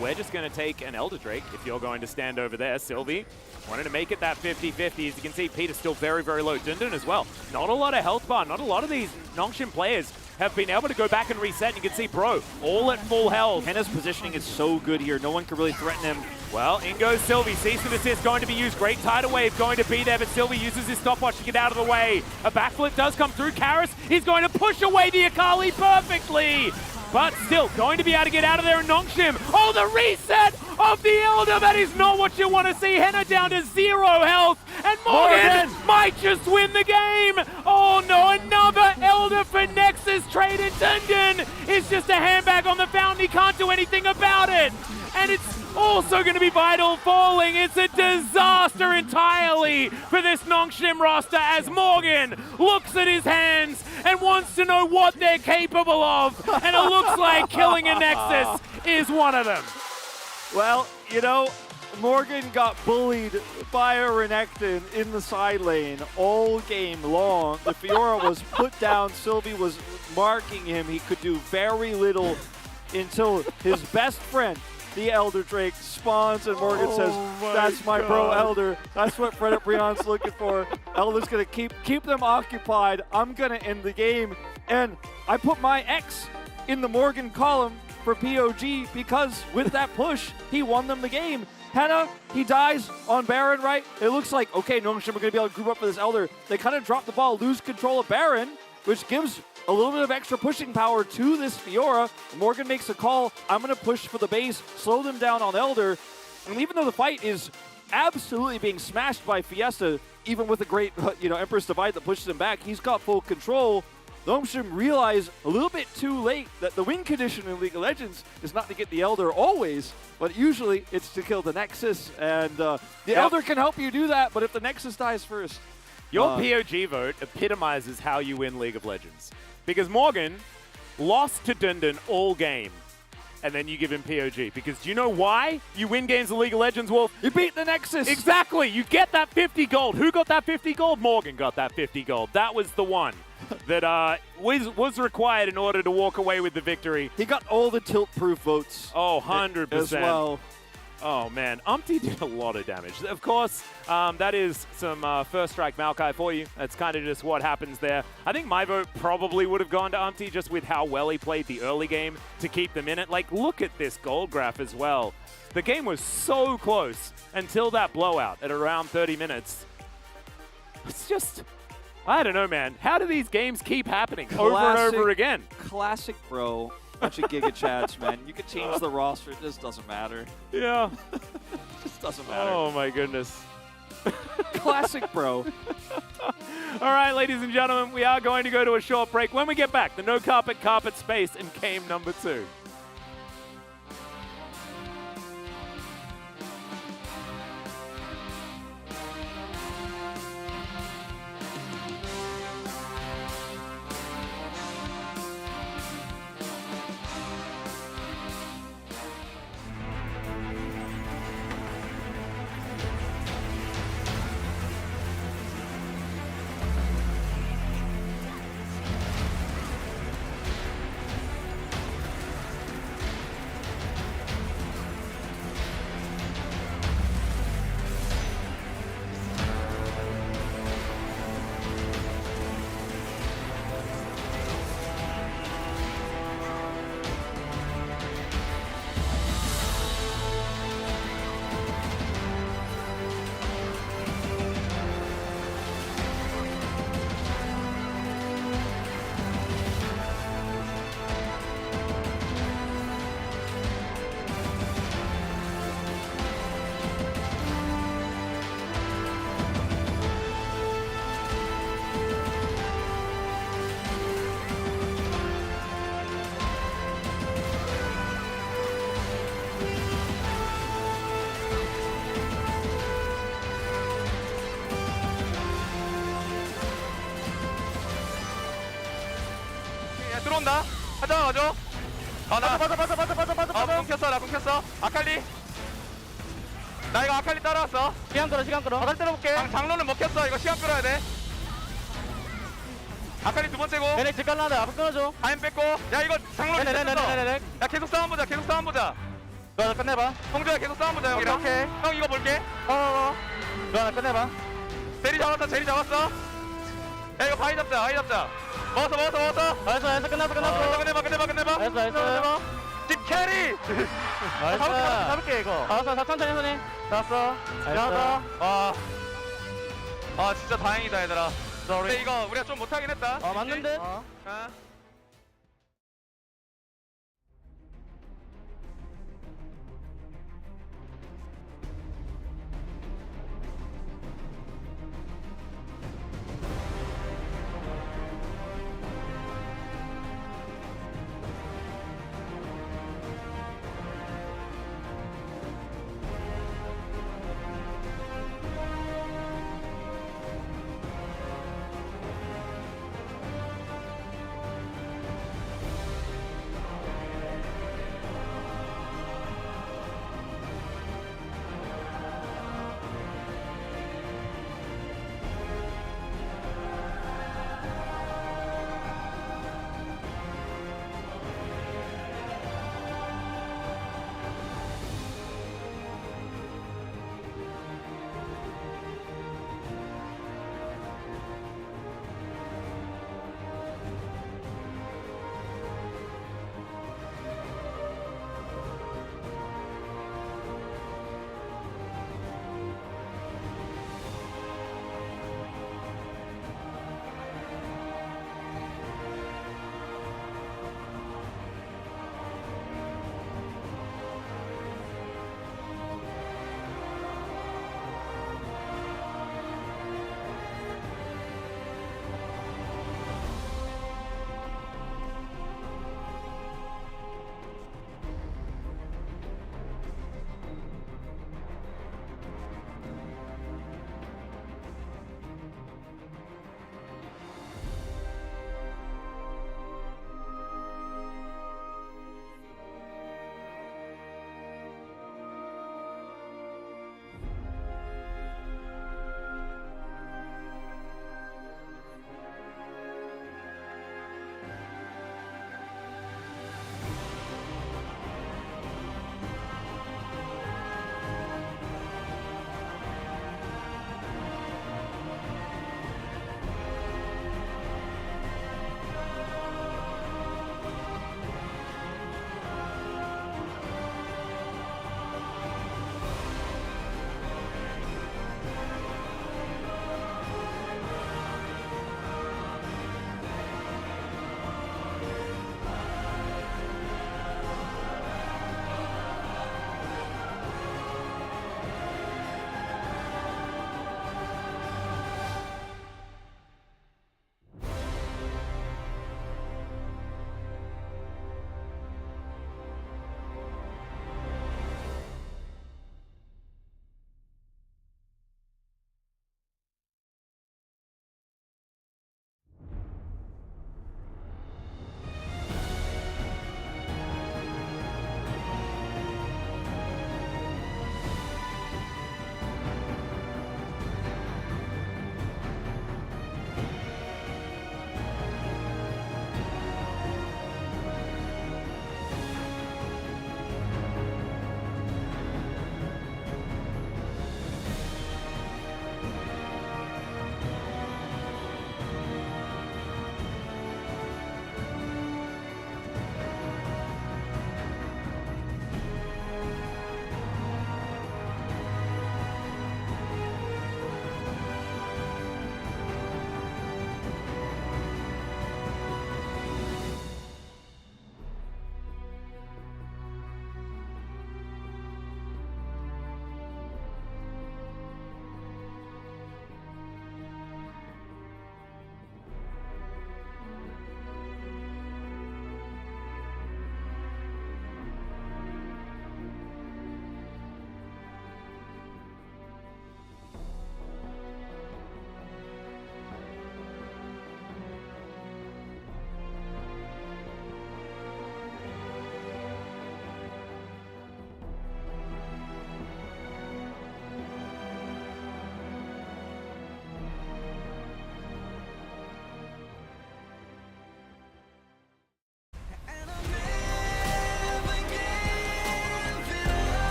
we're just going to take an Elder Drake if you're going to stand over there. Sylvie wanted to make it that 50-50. As you can see, Peter's still very, very low. Dundun as well. Not a lot of health bar. Not a lot of these Nongshim players have been able to go back and reset. And you can see Bro all at full health. Henna's positioning is so good here. No one can really threaten him. Well, in goes Sylvie. Cease and desist going to be used. Great tidal wave going to be there, but Sylvie uses his stopwatch to get out of the way. A backflip does come through. Karis, he's going to push away the Akali perfectly. But still, going to be able to get out of there in Nongshim. Oh, the reset of the Elder. That is not what you want to see. Henna down to 0 health. And Morgan might just win the game. Oh, no, another Elder for Nexus trade. And Dundun is just a handbag on the fountain. He can't do anything about it. And it's also going to be Vital falling. It's a disaster entirely for this Nongshim roster as Morgan looks at his hands and wants to know what they're capable of. And it looks like killing a Nexus is one of them. Well, you know, Morgan got bullied by a Renekton in the side lane all game long. The Fiora was put down. Sylvie was marking him. He could do very little until his best friend, the Elder Drake, spawns, and Morgan says, that's my bro Elder. That's what Fred Brion's looking for. Elder's going to keep them occupied. I'm going to end the game. And I put my X in the Morgan column for POG because with that push, he won them the game. Henna, he dies on Baron, right? It looks like, okay, Nongshim are going to be able to group up for this Elder. They kind of drop the ball, lose control of Baron, which gives a little bit of extra pushing power to this Fiora. Morgan makes a call. I'm going to push for the base, slow them down on Elder. And even though the fight is absolutely being smashed by Fiesta, even with a great, Empress Divide that pushes him back, he's got full control. Nongshim realize a little bit too late that the win condition in League of Legends is not to get the Elder always, but usually it's to kill the Nexus. And the Elder can help you do that, but if the Nexus dies first. Your POG vote epitomizes how you win League of Legends. Because Morgan lost to Dundun all game, and then you give him POG. Because do you know why you win games of League of Legends, Wolf? You beat the Nexus. Exactly. You get that 50 gold. Who got that 50 gold? Morgan got that 50 gold. That was the one that was required in order to walk away with the victory. He got all the tilt-proof votes. Oh, 100%. As well. Oh, man. Umpty did a lot of damage. Of course, that is some first strike Maokai for you. That's kind of just what happens there. I think my vote probably would have gone to Umpty just with how well he played the early game to keep them in it. Like, look at this gold graph as well. The game was so close until that blowout at around 30 minutes. It's just, I don't know, man. How do these games keep happening over and over again? Classic Bro. Bunch of Giga Chads, man. You can change the roster. It just doesn't matter. Yeah. Just doesn't matter. Oh, my goodness. Classic Bro. All right, ladies and gentlemen, we are going to go to a short break. When we get back, the No Carpet Carpet Space in game number 2. 들어온다. 하자 가죠. 나 끊겼어. 나 끊겼어. 아칼리. 나 이거 아칼리 따라왔어. 시간 끌어. 바닥 때려볼게. 장로는 먹혔어. 이거 시간 끌어야 돼. 아칼리 두 번째고. 얘네 집 갈라는데 앞으로 끊어줘. 타임 뺐고. 야 이거 장로 네네네네네. 야 계속 싸움 보자. 너 끝내봐. 성주야 계속 싸움 보자 형이랑. 오케이. 형 이거 볼게. 너 끝내봐. 제리 잡았어. 야 이거 바위 잡자. 먹었어. 알았어 끝났어. 끝내봐. 집 캐리. 잡을게 이거. 알았어 천천히. 잡았어. 미안하다. 아 진짜 다행이다 얘들아. 근데 이거 우리가 좀 못하긴 했다. 맞는 듯.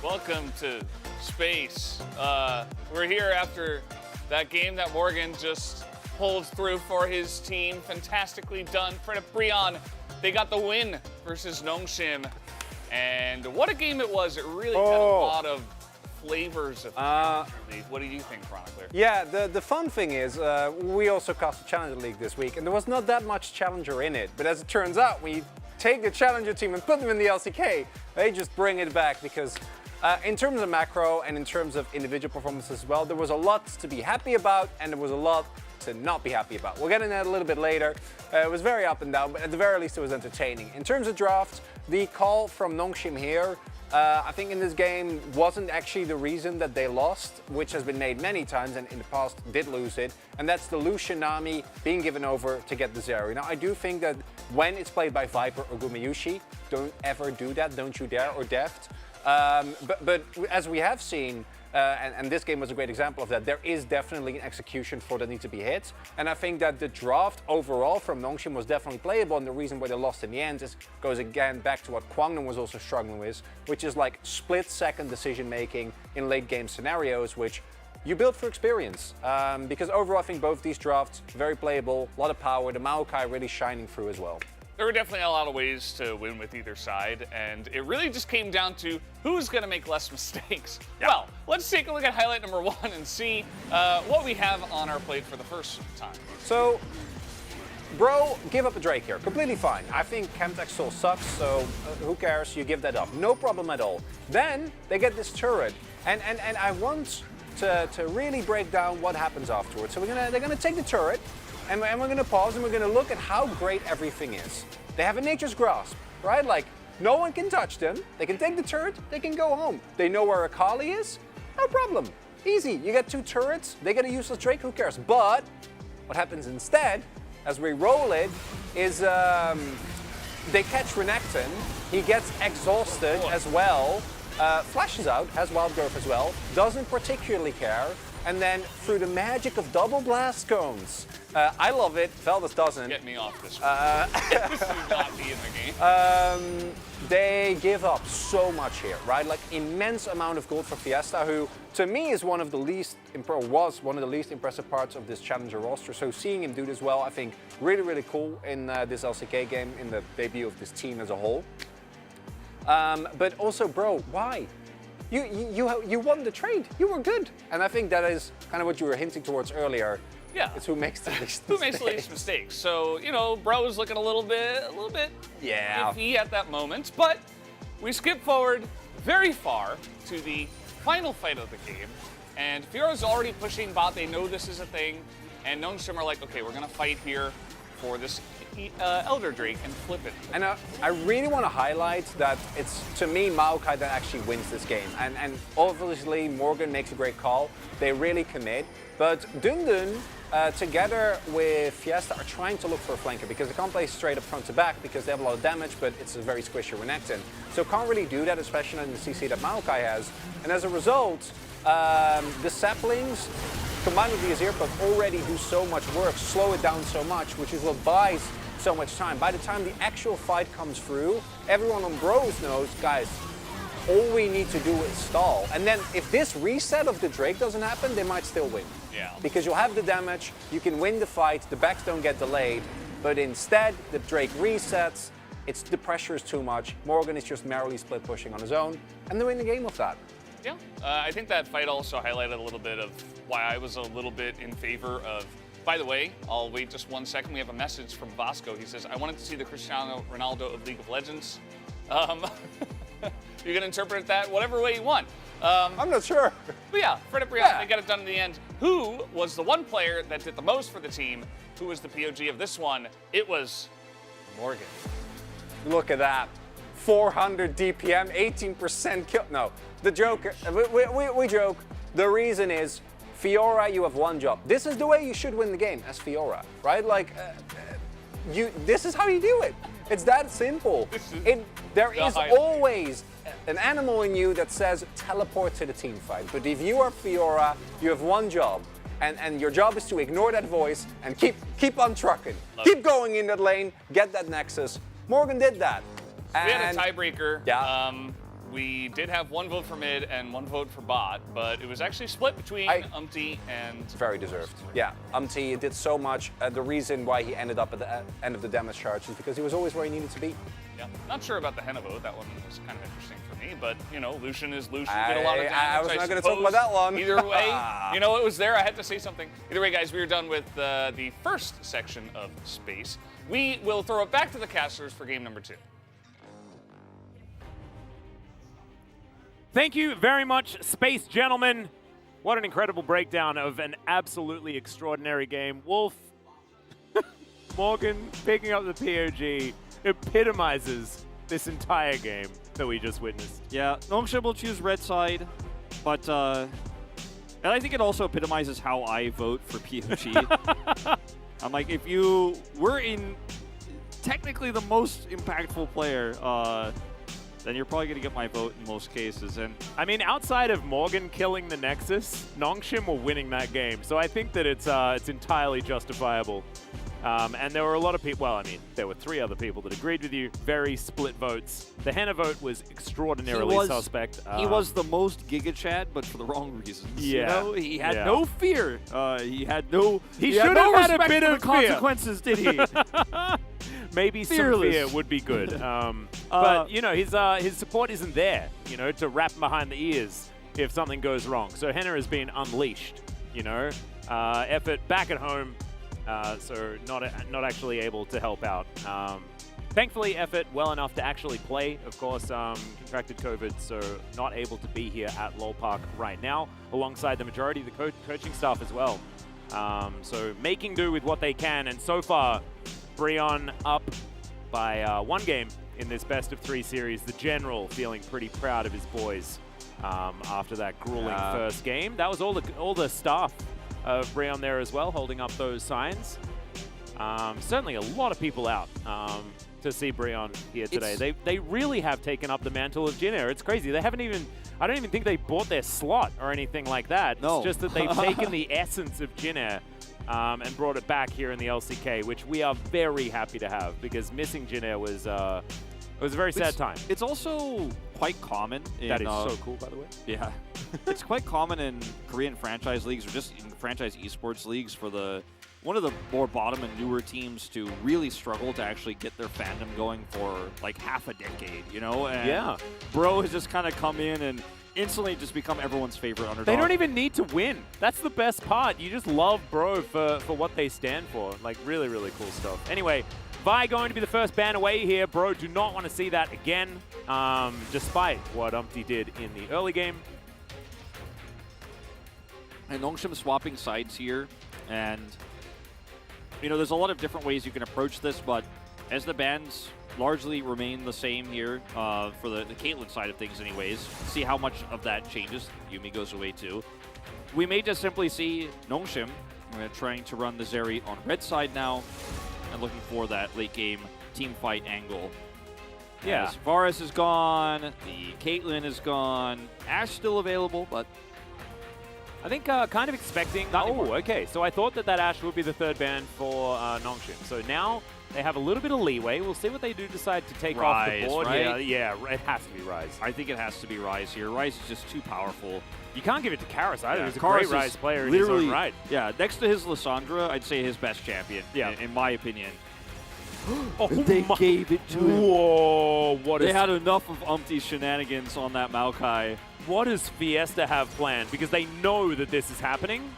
Welcome to space. We're here after that game that Morgan just pulled through for his team. Fantastically done. Fred Brion, they got the win versus Nongshim. And what a game it was. It really had a lot of flavors of League. What do you think, Chronicler? Yeah, the fun thing is, we also cast the Challenger League this week, and there was not that much Challenger in it. But as it turns out, we take the Challenger team and put them in the LCK. They just bring it back because in terms of macro and in terms of individual performance as well, there was a lot to be happy about and there was a lot to not be happy about. We'll get into that a little bit later. It was very up and down, but at the very least it was entertaining. In terms of draft, the call from Nongshim here, I think in this game wasn't actually the reason that they lost, which has been made many times and in the past did lose it, and that's the Lucian Nami being given over to get the Zeri. Now I do think that when it's played by Viper or Gumayushi, don't ever do that, don't you dare, or Deft. But as we have seen, and this game was a great example of that, there is definitely an execution for that needs to be hit. And I think that the draft overall from Nongshim was definitely playable, and the reason why they lost in the end goes again back to what Kwangdong was also struggling with, which is like split-second decision-making in late-game scenarios, which you build for experience. Because overall, I think both these drafts, very playable, a lot of power, the Maokai really shining through as well. There were definitely a lot of ways to win with either side, and it really just came down to who's going to make less mistakes. Yeah. Well, let's take a look at highlight number 1 and see what we have on our plate for the first time. So, Bro, give up a Drake here. Completely fine. I think Chemtech still sucks, so who cares? You give that up. No problem at all. Then they get this turret, and I want to really break down what happens afterwards. So they're gonna take the turret, and we're gonna pause and we're gonna look at how great everything is. They have a nature's grasp, right? Like, no one can touch them. They can take the turret, they can go home. They know where Akali is, no problem. Easy, you get 2 turrets, they get a useless Drake, who cares? But what happens instead, as we roll it, is they catch Renekton, he gets exhausted as well, flashes out, has wild growth as well, doesn't particularly care, and then through the magic of double blast cones, I love it, Veldus doesn't. Get me off this one. This should not be in the game. They give up so much here, right? Like immense amount of gold for Fiesta, who to me is was one of the least impressive parts of this Challenger roster. So seeing him do this well, I think really, really cool in this LCK game, in the debut of this team as a whole. But also, bro, why? You won the trade. You were good, and I think that is kind of what you were hinting towards earlier. Yeah, it's who makes the least mistakes. Who makes the least mistakes? So Bro was looking a little bit iffy at that moment. But we skip forward very far to the final fight of the game, and Fiora's already pushing bot. They know this is a thing, and Nongshim are like, okay, we're gonna fight here for this Elder Drake and flip it. And I really want to highlight that it's, to me, Maokai that actually wins this game. And obviously, Morgan makes a great call. They really commit. But Dundun, together with Fiesta, are trying to look for a flanker because they can't play straight up front to back because they have a lot of damage, but it's a very squishy Renekton. So can't really do that, especially in the CC that Maokai has. And as a result, the saplings combined with the Azir buff already do so much work, slow it down so much, which is what buys so much time. By the time the actual fight comes through, everyone on Bros knows, guys, all we need to do is stall. And then if this reset of the Drake doesn't happen, they might still win. Yeah. Because you'll have the damage, you can win the fight, the backs don't get delayed, but instead the Drake resets, the pressure is too much, Morgan is just merrily split pushing on his own, and they win the game with that. Yeah, I think that fight also highlighted a little bit of why I was a little bit in favor of. By the way, I'll wait just 1 second. We have a message from Vasco. He says, I wanted to see the Cristiano Ronaldo of League of Legends. You can interpret that whatever way you want. I'm not sure. But yeah, Fred Brion, they got it done in the end. Who was the one player that did the most for the team? Who was the POG of this one? It was Morgan. Look at that. 400 DPM, 18% kill. No, the joke, we joke. The reason is, Fiora, you have one job. This is the way you should win the game as Fiora, right? Like, this is how you do it. It's that simple. There is always an animal in you that says teleport to the team fight. But if you are Fiora, you have one job. And your job is to ignore that voice and keep on trucking. Keep going in that lane, get that Nexus. Morgan did that. We had a tiebreaker. Yeah. we did have 1 vote for mid and 1 vote for bot, but it was actually split between Umti and... Very deserved. Yeah, Umti did so much. The reason why he ended up at the end of the damage charge is because he was always where he needed to be. Yeah, not sure about the Henna vote. That one was kind of interesting for me, but, you know, Lucian is Lucian. Did a lot of damage, I was not going to talk about that one. Either way, you know, it was there. I had to say something. Either way, guys, we are done with the first section of Space. We will throw it back to the casters for game number 2. Thank you very much, Space Gentlemen. What an incredible breakdown of an absolutely extraordinary game. Wolf, Morgan picking up the POG epitomizes this entire game that we just witnessed. Yeah, Nongshim will choose red side, but and I think it also epitomizes how I vote for POG. I'm like, if you were in technically the most impactful player, then you're probably going to get my vote in most cases. And I mean, outside of Morgan killing the Nexus, Nongshim were winning that game. So I think that it's entirely justifiable. And there were a lot of people, well, I mean, there were 3 other people that agreed with you. Very split votes. The Henna vote was extraordinarily suspect. He was the most Giga Chad, but for the wrong reasons. Yeah. You know? He had no fear. He had no He should have had a bit of consequences, did he? Maybe some fear would be good. But, you know, his support isn't there, you know, to wrap him behind the ears if something goes wrong. So Henna has been unleashed, you know. Effort back at home. So not actually able to help out. Thankfully, Effort well enough to actually play. Of course, contracted COVID, so not able to be here at LoL Park right now, alongside the majority of the coaching staff as well. So making do with what they can, and so far, Breon up by 1 game in this best of 3 series. The General feeling pretty proud of his boys after that grueling first game. That was all the staff of Breon there as well, holding up those signs. Certainly a lot of people out to see Breon here today. They really have taken up the mantle of Jin-Air. It's crazy. They haven't even, I don't even think they bought their slot or anything like that. No. It's just that they've taken the essence of Jin-Air and brought it back here in the LCK, which we are very happy to have, because missing Jin-Air was a very sad time. It's also quite common in... That is so cool, by the way. Yeah. It's quite common in Korean franchise leagues, or just in franchise esports leagues, for one of the more bottom and newer teams to really struggle to actually get their fandom going for like half a decade, you know? And yeah. Bro has just kind of come in and instantly just become everyone's favorite underdog. They don't even need to win. That's the best part. You just love Bro for what they stand for. Like, really, really cool stuff. Anyway, Vi going to be the first ban away here. Bro do not want to see that again, despite what Umti did in the early game. And Nongshim swapping sides here, and you know, there's a lot of different ways you can approach this, but as the bans largely remain the same here for the Caitlyn side of things anyways, see how much of that changes. Yuumi goes away too. We may just simply see Nongshim trying to run the Zeri on red side now, and looking for that late game team fight angle. Yeah. As Varus is gone, the Caitlyn is gone, Ashe still available, but I think kind of expecting... Oh, okay. So I thought that Ashe would be the 3rd ban for Nongshim. So now they have a little bit of leeway. We'll see what they do decide to take off the board. Right? Yeah, it has to be Rise. I think it has to be Rise here. Rise is just too powerful. You can't give it to Karis either. Yeah, He's a Karis great Rise player in his own right. Yeah, next to his Lissandra, I'd say his best champion, in my opinion. Oh, they gave it to him. Whoa, what They had enough of Umti's shenanigans on that Maokai. What does Fiesta have planned? Because they know that this is happening.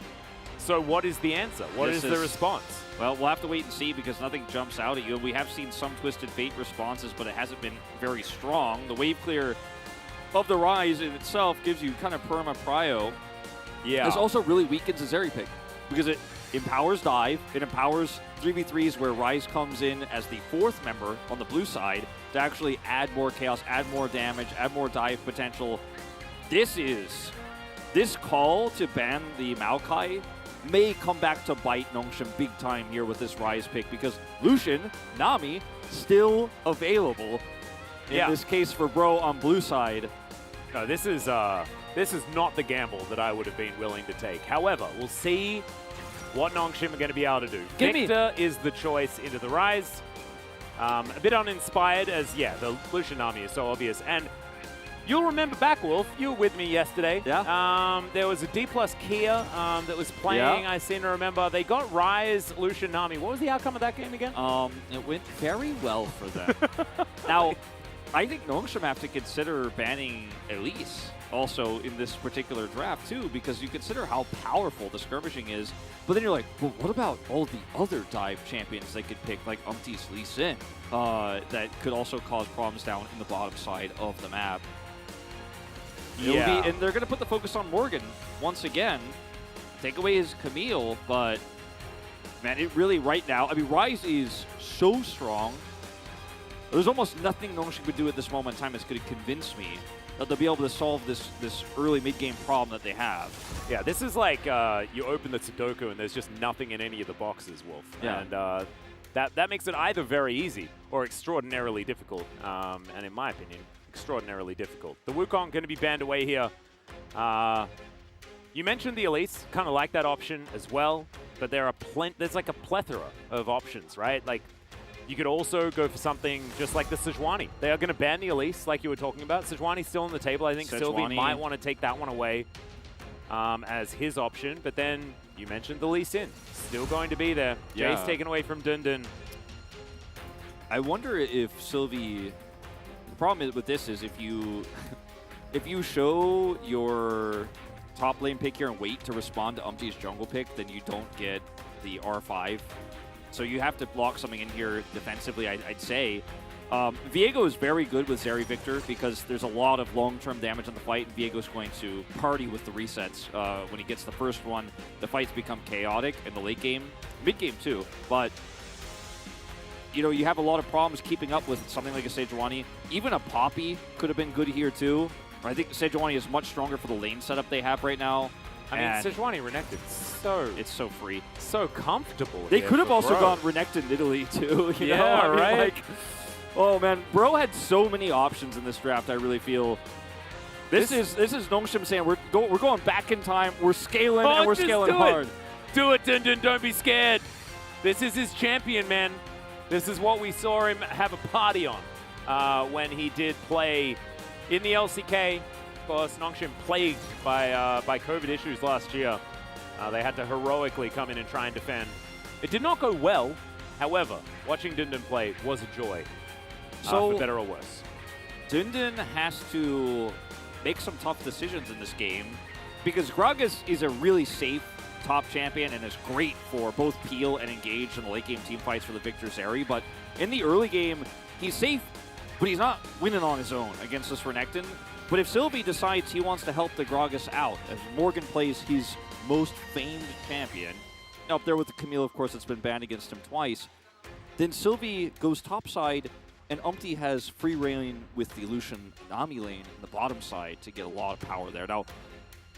So what is the answer? What is the response? Well, we'll have to wait and see, because nothing jumps out at you. We have seen some Twisted Fate responses, but it hasn't been very strong. The wave clear of the Rise in itself gives you kind of perma-prio. Yeah. This also really weakens the Zeri pick, because it empowers dive, it empowers 3v3s where Rise comes in as the 4th member on the blue side to actually add more chaos, add more damage, add more dive potential. This call to ban the Maokai may come back to bite Nongshim big time here with this Rise pick, because Lucian, Nami, still available in this case for Bro on blue side. No, this is not the gamble that I would have been willing to take. However, we'll see what Nongshim are going to be able to do. Victor is the choice into the Rise. A bit uninspired as, the Lucian Nami is so obvious. And You'll remember back, Wolf. You were with me yesterday. Yeah. There was a D+ Kia that was playing. Yeah. I seem to remember. They got Ryze, Lucian, Nami. What was the outcome of that game again? It went very well for them. Now, I think Nongshim have to consider banning Elise also in this particular draft too, because you consider how powerful the skirmishing is. But then you're like, well, what about all the other dive champions they could pick, like Umti's Lee Sin, that could also cause problems down in the bottom side of the map. Yeah. And they're going to put the focus on Morgan once again. Take away his Camille, but man, it really right now, I mean, Ryze is so strong. There's almost nothing Nongshim could do at this moment in time that's going to convince me that they'll be able to solve this early mid-game problem that they have. Yeah, this is like you open the Sudoku and there's just nothing in any of the boxes, Wolf. Yeah. And that makes it either very easy or extraordinarily difficult. And in my opinion, extraordinarily difficult. The Wukong going to be banned away here. You mentioned the Elise, kind of like that option as well, but there's like a plethora of options, right? Like, you could also go for something just like the Sejuani. They are going to ban the Elise, like you were talking about. Sejuani's still on the table. I think Sylvie might want to take that one away as his option. But then you mentioned the Lee Sin. Still going to be there. Yeah. Jace taken away from Dun Dun. I wonder if Sylvie... The problem with this is if you show your top lane pick here and wait to respond to Umti's jungle pick, then you don't get the R5. So you have to block something in here defensively, I'd say. Viego is very good with Zeri Victor because there's a lot of long-term damage on the fight, and Viego's going to party with the resets. When he gets the first one, the fights become chaotic in the late game, mid-game too. But, you know, you have a lot of problems keeping up with something like a Sejuani. Even a Poppy could have been good here too. I think Sejuani is much stronger for the lane setup they have right now. I mean, Sejuani Renekton, it's so free. So comfortable. They could have also gone Renekton Italy too. You know? I mean, right? Like, oh man, Bro had so many options in this draft. I really feel this is Nongshim saying we're going back in time. We're scaling and we're scaling hard. Do it, Dun Dun. Don't be scared. This is his champion, man. This is what we saw him have a party on when he did play in the LCK. Of course, Nongshim plagued by COVID issues last year. They had to heroically come in and try and defend. It did not go well. However, watching Dun Dun play was a joy, for better or worse. Dun Dun has to make some tough decisions in this game because Gragas is a really safe top champion and is great for both peel and engage in the late game team fights for the Victor Zeri. But in the early game, he's safe, but he's not winning on his own against this Renekton. But if Sylvie decides he wants to help the Gragas out, as Morgan plays his most famed champion, up there with the Camille, of course, that's been banned against him twice, then Sylvie goes topside, and Umti has free reign with the Lucian Nami lane in the bottom side to get a lot of power there. Now,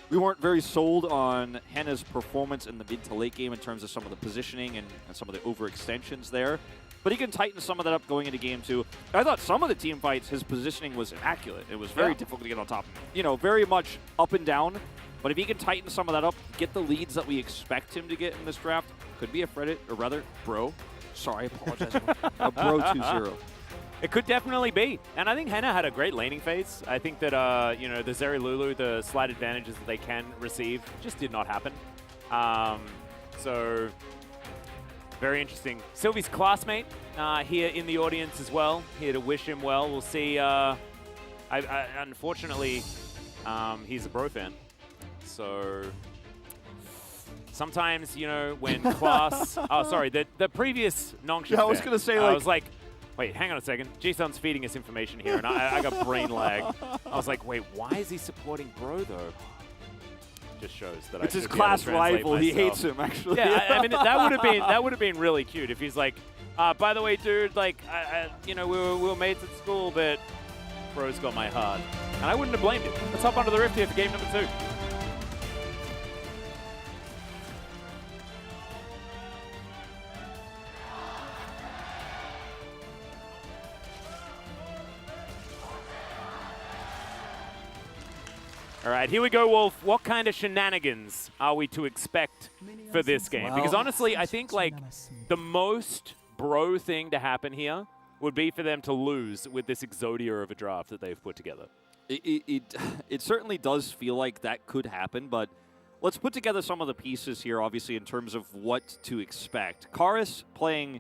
we weren't very sold on Henna's performance in the mid to late game in terms of some of the positioning and some of the overextensions there. But he can tighten some of that up going into game two. I thought some of the team fights, his positioning was immaculate. It was very difficult to get on top of him. You know, very much up and down. But if he can tighten some of that up, get the leads that we expect him to get in this draft, could be a Fredit, or rather, Bro. Sorry, I apologize. A Bro 2-0. It could definitely be. And I think Henna had a great laning phase. I think that, you know, the Zeri Lulu, the slight advantages that they can receive just did not happen. So, very interesting. Sylvie's classmate here in the audience as well. Here to wish him well. We'll see. Unfortunately, he's a Bro fan. So, sometimes, you know, when class... oh, sorry. The previous Nongshim I was fan, going to say, I was like... Wait, hang on a second. G-Sun's feeding us information here, and I got brain lag. I was like, wait, why is he supporting Bro, though? Just shows that it's I his should be able to class translate rival. He myself. hates him, actually. Yeah, I mean, that would have been really cute if he's like, by the way, dude, like, you know, we were mates at school, but Bro's got my heart. And I wouldn't have blamed him. Let's hop onto the Rift here for game number 2. All right, here we go, Wolf. What kind of shenanigans are we to expect for this game? Because honestly, I think like the most Bro thing to happen here would be for them to lose with this Exodia of a draft that they've put together. It certainly does feel like that could happen, but let's put together some of the pieces here, obviously, in terms of what to expect. Karis playing,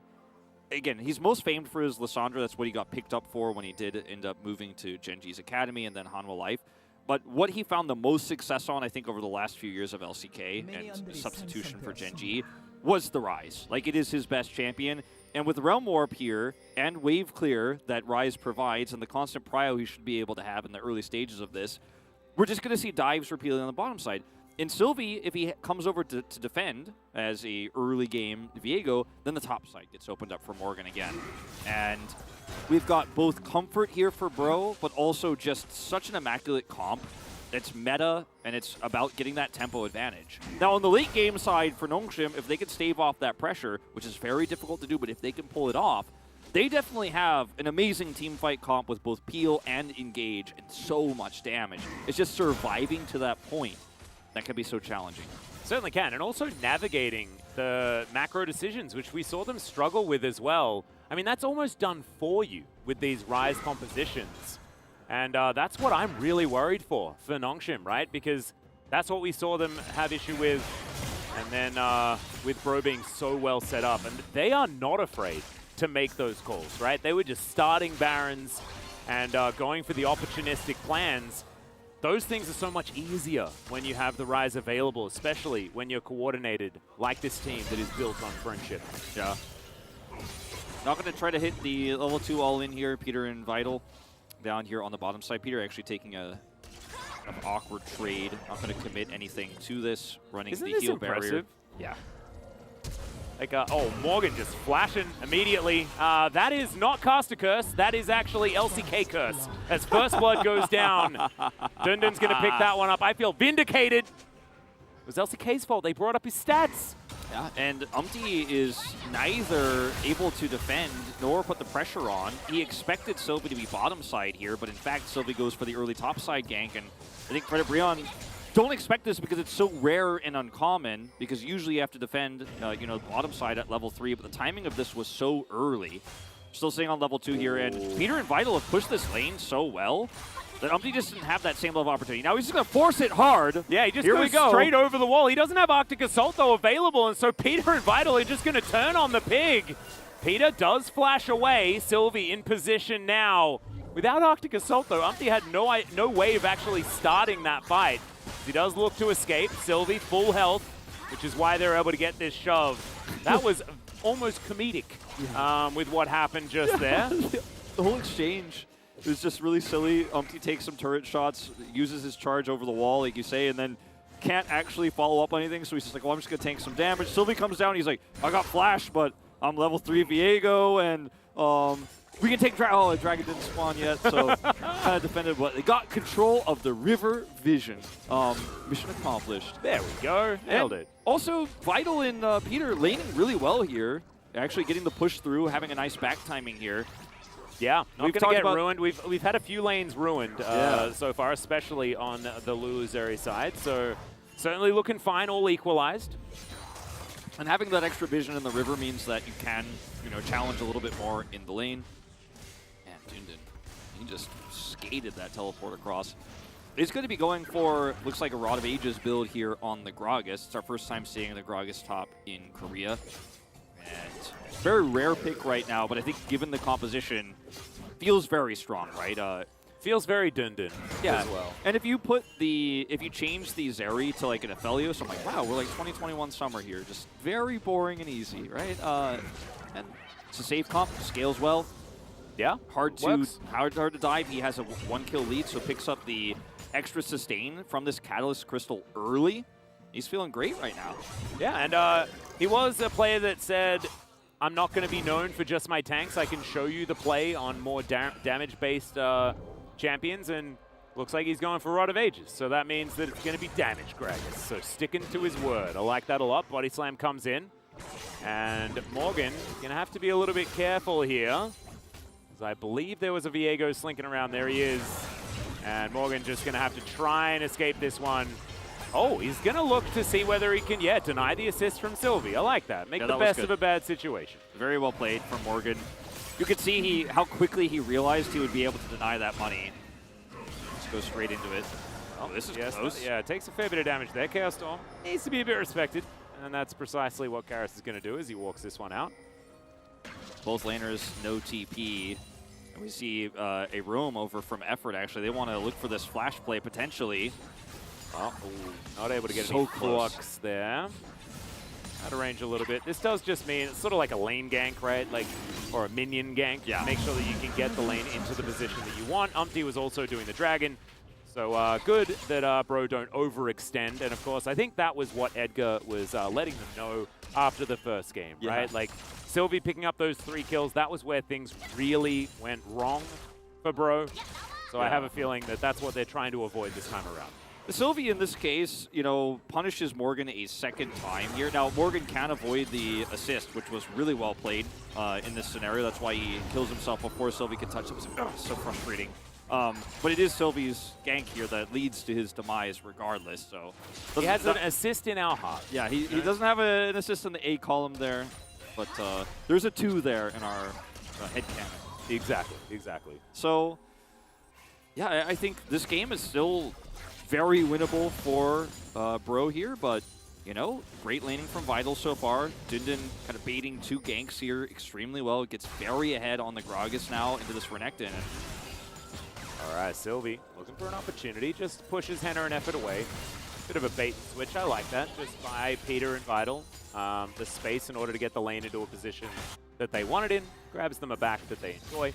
again, he's most famed for his Lissandra. That's what he got picked up for when he did end up moving to Genji's Academy and then Hanwha Life. But what he found the most success on, I think, over the last few years of LCK and substitution for Genji was the Rise. Like, it is his best champion. And with Realm Warp here and Wave Clear that Rise provides and the constant prio he should be able to have in the early stages of this, we're just going to see dives repeatedly on the bottom side. In Sylvie, if he comes over to defend as a early game Viego, then the top side gets opened up for Morgan again. And we've got both comfort here for Bro, but also just such an immaculate comp. It's meta, and it's about getting that tempo advantage. Now, on the late game side for Nongshim, if they can stave off that pressure, which is very difficult to do, but if they can pull it off, they definitely have an amazing team fight comp with both Peel and Engage and so much damage. It's just surviving to that point that can be so challenging. Certainly can, and also navigating the macro decisions, which we saw them struggle with as well. I mean, that's almost done for you with these Rise compositions. And that's what I'm really worried for Nongshim, right? Because that's what we saw them have issue with. And then with Bro being so well set up. And they are not afraid to make those calls, right? They were just starting Barons and going for the opportunistic plans. Those things are so much easier when you have the Rise available, especially when you're coordinated like this team that is built on friendship. Yeah. Not going to try to hit the level 2 all-in here, Peter and Vital. Down here on the bottom side. Peter actually taking a kind of awkward trade. Not going to commit anything to this. Running the heal barrier. Yeah. Like, oh, Morgan just flashing immediately. That is not Caster Curse. That is actually LCK Curse. As First Blood goes down, Dundun's going to pick that one up. I feel vindicated. It was LCK's fault. They brought up his stats. Yeah, and is neither able to defend nor put the pressure on. He expected Sylvie to be bottom side here, but in fact, Sylvie goes for the early top side gank, and I think Credit Brion don't expect this because it's so rare and uncommon, because usually you have to defend, you know, bottom side at level 3, but the timing of this was so early. Still sitting on level 2 here, and Peter and Vital have pushed this lane so well that just didn't have that same level of opportunity. Now he's just going to force it hard. Yeah, he just goes straight over the wall. He doesn't have Arctic Assault, though, available, and so Peter and Vital are just going to turn on the pig. Peter does flash away. Sylvie in position now. Without Arctic Assault, though, had no way of actually starting that fight. He does look to escape. Sylvie full health, which is why they're able to get this shove. That was almost comedic with what happened just there. The whole exchange. It was just really silly. Takes some turret shots, uses his charge over the wall, like you say, and then can't actually follow up on anything. So he's just like, well, I'm just going to tank some damage. Sylvie comes down. He's like, I got flash, but I'm level 3 Viego, and we can take Dragon. Oh, the Dragon didn't spawn yet, so kind of defended. But they got control of the River Vision. Mission accomplished. There we go. Nailed it. Also, Vital and Peter laning really well here. Actually getting the push through, having a nice back timing here. Yeah, not going to get ruined. We've had a few lanes ruined so far, especially on the Luluzeri side. So certainly looking fine, all equalized. And having that extra vision in the river means that you can, you know, challenge a little bit more in the lane. And Dundun, he just skated that teleport across. He's going to be going for, looks like a Rod of Ages build here on the Gragas. It's our first time seeing the Gragas top in Korea. And very rare pick right now, but I think given the composition, feels very strong, right? Feels very Dundun as well. And if you change the Zeri to like an Aphelios, I'm like, wow, we're like 2021 summer here. Just very boring and easy, right? And it's a safe comp, scales well. Yeah, hard to dive. He has a 1-kill lead, so picks up the extra sustain from this Catalyst Crystal early. He's feeling great right now. Yeah, and he was a player that said, I'm not going to be known for just my tanks. I can show you the play on more damage-based champions, and looks like he's going for Rod of Ages. So that means that it's going to be damage, Gragas. So sticking to his word. I like that a lot. Body Slam comes in. And Morgan going to have to be a little bit careful here. As I believe there was a Viego slinking around. There he is. And Morgan just going to have to try and escape this one. Oh, he's going to look to see whether he can, deny the assist from Sylvie. I like that. Make the best of a bad situation. Very well played from Morgan. You could see how quickly he realized he would be able to deny that money. Just go straight into it. Oh, this is close. Yeah, it takes a fair bit of damage there. Chaos Storm needs to be a bit respected, and that's precisely what Karis is going to do as he walks this one out. Both laners, no TP. And we see a roam over from Effort, actually. They want to look for this flash play, potentially. Oh, not able to get so any close flux there. Out of range a little bit. This does just mean it's sort of like a lane gank, right? Like, or a minion gank. Yeah. Make sure that you can get the lane into the position that you want. Umpty was also doing the dragon. So good that Bro don't overextend. And of course, I think that was what Edgar was letting them know after the first game, right? Like, Sylvie picking up those 3 kills, that was where things really went wrong for Bro. So I have a feeling that that's what they're trying to avoid this time around. Sylvie, in this case, you know, punishes Morgan a second time here. Now, Morgan can avoid the assist, which was really well played in this scenario. That's why he kills himself before Sylvie can touch him. So frustrating. But it is Sylvie's gank here that leads to his demise regardless. So he has an assist in our heart. Yeah, he doesn't have an assist in the A column there, but there's a 2 there in our headcanon. Exactly. So, yeah, I think this game is still very winnable for Bro here, but, you know, great laning from Vital so far. Dundun kind of baiting 2 ganks here extremely well. Gets very ahead on the Gragas now into this Renekton. All right, Sylvie looking for an opportunity, just pushes Henna and Effort away. Bit of a bait and switch, I like that. Just by Peter and Vital, the space in order to get the lane into a position that they wanted in, grabs them a back that they enjoy.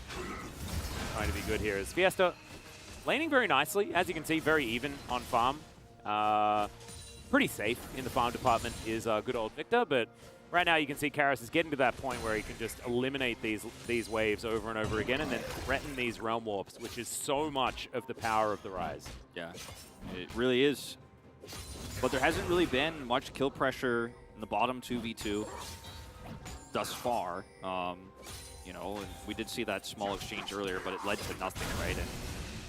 Trying to be good here is Fiesta. Laning very nicely, as you can see, very even on farm. Pretty safe in the farm department is good old Victor, but right now you can see Karis is getting to that point where he can just eliminate these waves over and over again and then threaten these realm warps, which is so much of the power of the Rise. Yeah, it really is. But there hasn't really been much kill pressure in the bottom 2v2 thus far. You know, and we did see that small exchange earlier, but it led to nothing, right? And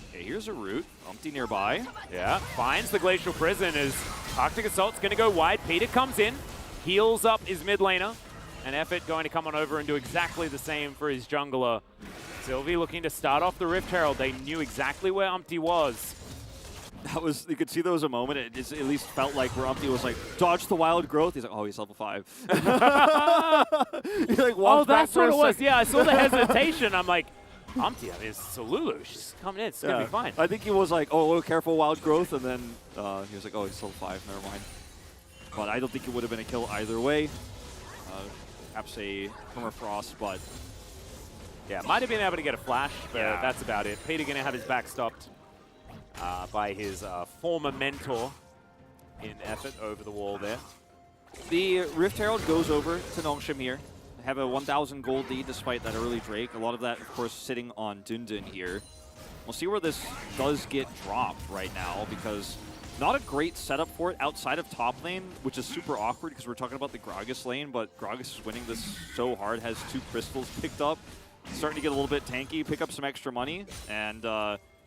okay, here's a root. Umpty nearby. Yeah, finds the Glacial Prison as Arctic Assault's going to go wide. Peter comes in, heals up his mid laner, and Effort going to come on over and do exactly the same for his jungler. Sylvie looking to start off the Rift Herald. They knew exactly where Umpty was. That was, you could see there was a moment, it just at least felt like where Umpty was like, dodge the wild growth. He's like, oh, he's level 5. He like oh, that's what it was. Yeah, I saw the hesitation. I'm like, Umpty, I mean, it's Solulu. She's coming in. It's going to be fine. I think he was like, oh, careful, wild growth. And then he was like, oh, he's level 5. Never mind. But I don't think it would have been a kill either way. Perhaps a permafrost, but yeah, might have been able to get a flash, but that's about it. Peter going to have his back stopped by his former mentor in Effort over the wall there. The Rift Herald goes over to Nongshim here. Have a 1,000 gold lead despite that early Drake. A lot of that, of course, sitting on Dundun here. We'll see where this does get dropped right now because not a great setup for it outside of top lane, which is super awkward because we're talking about the Gragas lane, but Gragas is winning this so hard, has 2 crystals picked up. Starting to get a little bit tanky, pick up some extra money, and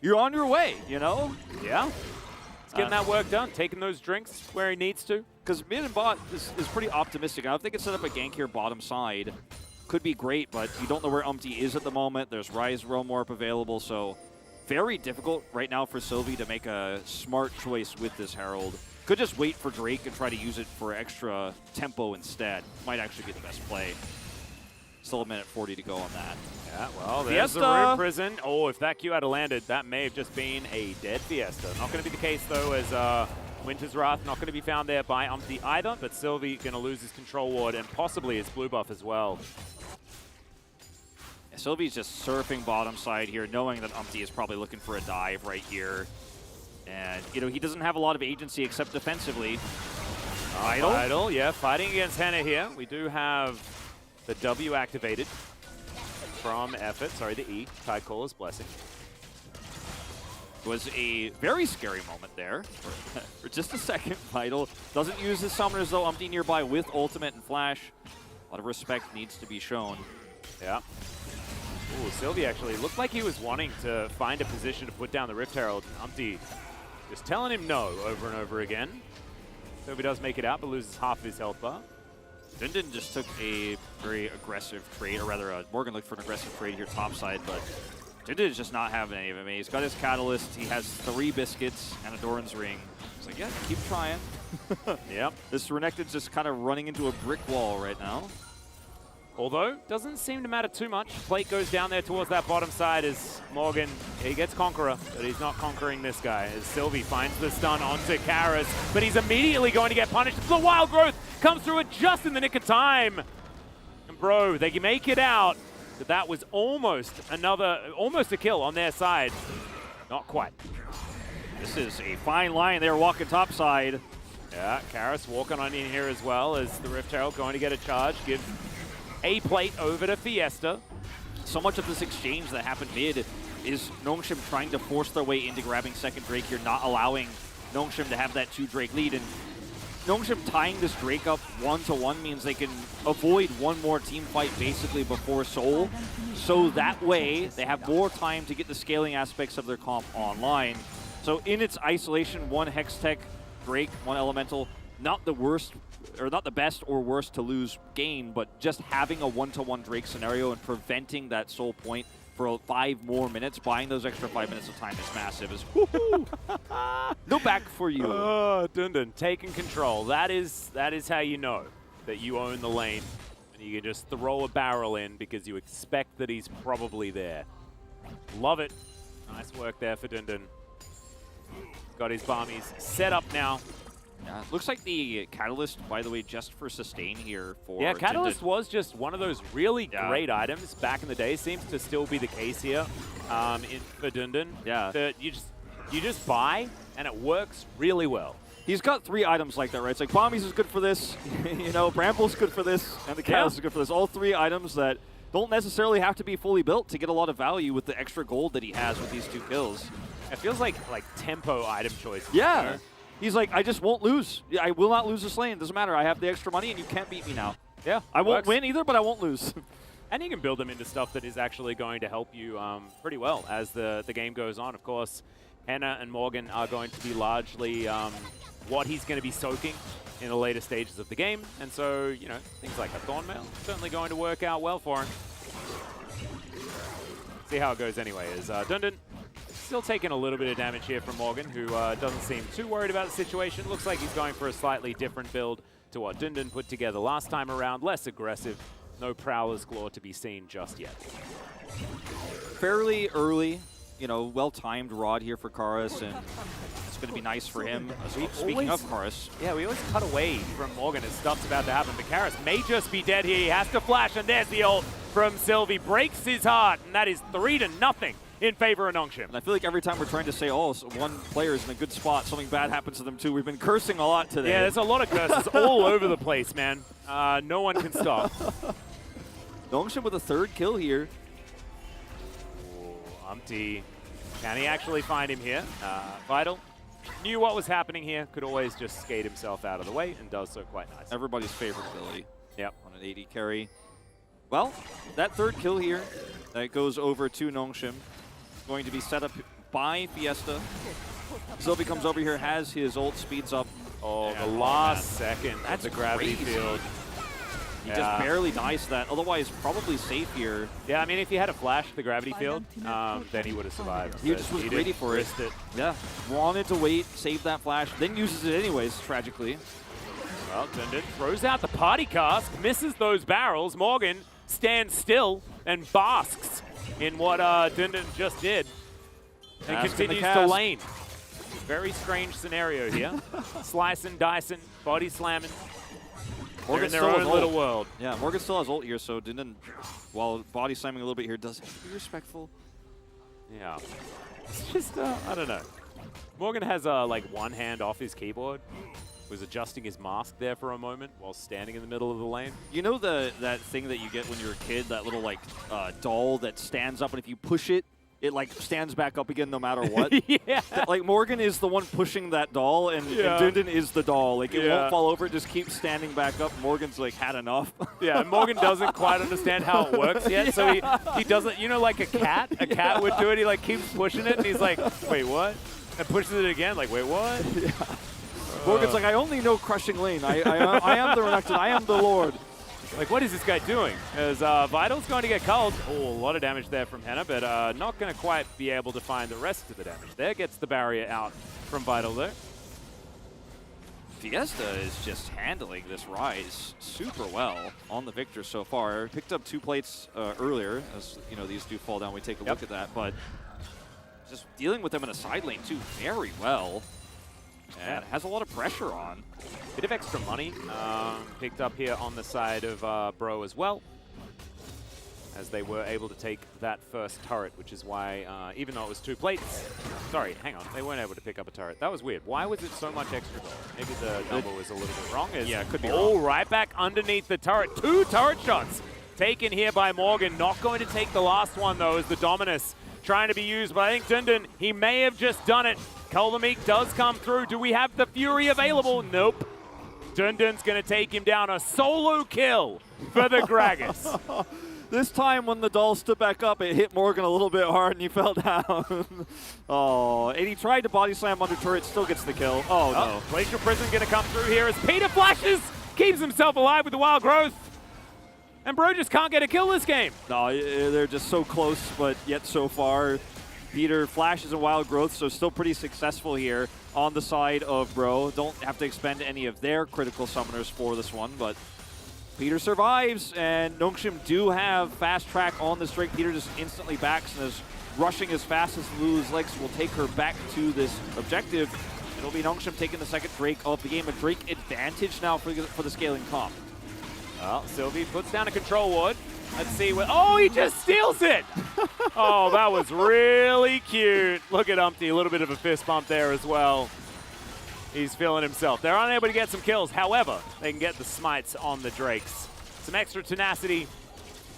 you're on your way, you know? Yeah. He's getting that work done, taking those drinks where he needs to. Because mid and bot is pretty optimistic. Now, if they can set up a gank here bottom side, could be great, but you don't know where Umpty is at the moment. There's Rise Realm Warp available, so very difficult right now for Sylvie to make a smart choice with this Herald. Could just wait for Drake and try to use it for extra tempo instead. Might actually be the best play. Still a minute 40 to go on that. Yeah, well, there's the Rune Prison. Oh, if that Q had landed, that may have just been a dead Fiesta. Not going to be the case, though, as Winter's Wrath not going to be found there by Umpty either, but Sylvie going to lose his control ward and possibly his blue buff as well. Yeah, Sylvie's just surfing bottom side here, knowing that Umpty is probably looking for a dive right here. And, you know, he doesn't have a lot of agency except defensively. Idle, yeah, fighting against Henna here. We do have the W activated from Effort. Sorry, the E. Tidecaller's Blessing. Was a very scary moment there for just a second. Vital doesn't use his summoners, though. Umpty nearby with ultimate and flash. A lot of respect needs to be shown. Yeah. Ooh, Sylvie actually looked like he was wanting to find a position to put down the Rift Herald. Umpty just telling him no over and over again. Sylvie does make it out, but loses half of his health bar. Dundun just took a very aggressive trade, or rather, Morgan looked for an aggressive trade here topside, but Dundon is just not having any of it. He's got his Catalyst. He has 3 biscuits and a Doran's Ring. He's like, yeah, keep trying. Yep. This Renekton's just kind of running into a brick wall right now. Although, doesn't seem to matter too much. Plate goes down there towards that bottom side as Morgan, he gets Conqueror, but he's not conquering this guy. As Sylvie finds the stun onto Karis, but he's immediately going to get punished. The Wild Growth comes through it just in the nick of time. And bro, they can make it out. But that was almost a kill on their side. Not quite. This is a fine line. They're walking topside. Yeah, Karis walking on in here as well as the Rift Herald going to get a charge. Give a plate over to Fiesta. So much of this exchange that happened mid is Nongshim trying to force their way into grabbing second Drake here, not allowing Nongshim to have that 2 Drake lead. And Nongshim tying this Drake up 1-to-1 means they can avoid one more team fight basically before Seoul. So that way, they have more time to get the scaling aspects of their comp online. So in its isolation, 1 Hextech Drake, 1 Elemental, not the worst, or not the best or worst to lose gain, but just having a 1-to-1 Drake scenario and preventing that Soul point for 5 more minutes, buying those extra 5 minutes of time is massive. No back for you. Oh, Dundon taking control. That is how you know that you own the lane. And you can just throw a barrel in because you expect that he's probably there. Love it. Nice work there for Dundon. Got his Barmies set up now. Yeah, looks like the Catalyst, by the way, just for sustain here for Yeah, Catalyst Dundon. was just one of those really great items back in the day. Seems to still be the case here for Dundon. Yeah. That you just buy, and it works really well. He's got 3 items like that, right? It's like Bombies is good for this, you know, Bramble's good for this, and the Catalyst is good for this. All 3 items that don't necessarily have to be fully built to get a lot of value with the extra gold that he has with these 2 kills. It feels like tempo item choice. Yeah. You know? He's like, I just won't lose. I will not lose this lane. Doesn't matter. I have the extra money, and you can't beat me now. Yeah, I won't win either, but I won't lose. And you can build them into stuff that is actually going to help you pretty well as the game goes on. Of course, Henna and Morgan are going to be largely what he's going to be soaking in the later stages of the game. And so, you know, things like a Thornmail certainly going to work out well for him. See how it goes anyway. As Dundon still taking a little bit of damage here from Morgan, who doesn't seem too worried about the situation. Looks like he's going for a slightly different build to what Dundon put together last time around. Less aggressive. No Prowler's Claw to be seen just yet. Fairly early, you know, well-timed Rod here for Karis, and it's going to be nice for him. Speaking of Karis. Yeah, we always cut away from Morgan as stuff's about to happen, but Karis may just be dead here. He has to flash, and there's the ult from Sylvie. Breaks his heart, and that is 3-0 in favor of Nongshim. And I feel like every time we're trying to say, oh, so one player is in a good spot, something bad happens to them too. We've been cursing a lot today. Yeah, there's a lot of curses all over the place, man. No one can stop. Nongshim with a 3rd kill here. Umpty. Can he actually find him here? Vital knew what was happening here. Could always just skate himself out of the way and does so quite nice. Everybody's favorite ability. Yep. On an 80 carry. Well, that 3rd kill here, that goes over to Nongshim. Going to be set up by Fiesta. Sylvie comes over here, has his ult, speeds up. Oh, the last second of the gravity field. He just barely dies that. Otherwise, probably safe here. Yeah, I mean, if he had a flash to the gravity field, then he would have survived. He just was ready for it. Yeah, wanted to wait, save that flash, then uses it anyways, tragically. Well, Dundon throws out the party cask, misses those barrels. Morgan stands still and basks in what Dundon just did and continues to lane. Very strange scenario here. Slicing, dicing, body slamming. They're in their own little world. Yeah, Morgan still has ult here, so Dundon, while body slamming a little bit here, does have to be respectful. Yeah. It's just, I don't know. Morgan has like one hand off his keyboard. Was adjusting his mask there for a moment while standing in the middle of the lane. You know that thing that you get when you're a kid, that little like doll that stands up, and if you push it, it like stands back up again no matter what. Yeah. Like Morgan is the one pushing that doll, and Dundon is the doll. Like it won't fall over, it just keeps standing back up. Morgan's like had enough. Yeah, and Morgan doesn't quite understand how it works yet, so he doesn't. You know, like a cat would do it. He like keeps pushing it, and he's like, wait, what? And pushes it again, like, wait, what? Morgan's like, I only know crushing lane. I am the Renekton. I am the Lord. Like, what is this guy doing? As Vital's going to get culled. Oh, a lot of damage there from Henna, but not going to quite be able to find the rest of the damage. There gets the barrier out from Vital, though. Fiesta is just handling this rise super well on the Victor so far. Picked up 2 plates earlier, as you know, these do fall down. We take a look at that, but just dealing with them in a side lane too very well. And has a lot of pressure on. Bit of extra money picked up here on the side of Bro as well, as they were able to take that first turret, which is why, even though it was 2 plates, sorry, hang on, they weren't able to pick up a turret. That was weird. Why was it so much extra gold? Maybe the number was a little bit wrong. Yeah, it could be wrong. wrong. Right back underneath the turret. 2 turret shots taken here by Morgan. Not going to take the last one, though, as the Dominus trying to be used, but I think Dundun, he may have just done it. Kolomik does come through. Do we have the Fury available? Nope. Dundun's going to take him down. A solo kill for the Gragas. This time when the doll stood back up, it hit Morgan a little bit hard and he fell down. Oh, and he tried to body slam under turret, still gets the kill. Oh, no. Glacial Prison going to come through here as Peter flashes, keeps himself alive with the wild growth. And Bro just can't get a kill this game. No, they're just so close, but yet so far. Peter flashes and wild growth, so still pretty successful here on the side of Bro. Don't have to expend any of their critical summoners for this one, but Peter survives, and Nongshim do have fast track on this Drake. Peter just instantly backs and is rushing as fast as Lulu's legs will take her back to this objective. It'll be Nongshim taking the second Drake of the game, a Drake advantage now for the scaling comp. Well, Sylvie puts down a control ward. Let's see what... Oh, he just steals it! Oh, that was really cute. Look at Umpty, a little bit of a fist bump there as well. He's feeling himself. They're unable to get some kills. However, they can get the smites on the Drakes. Some extra tenacity.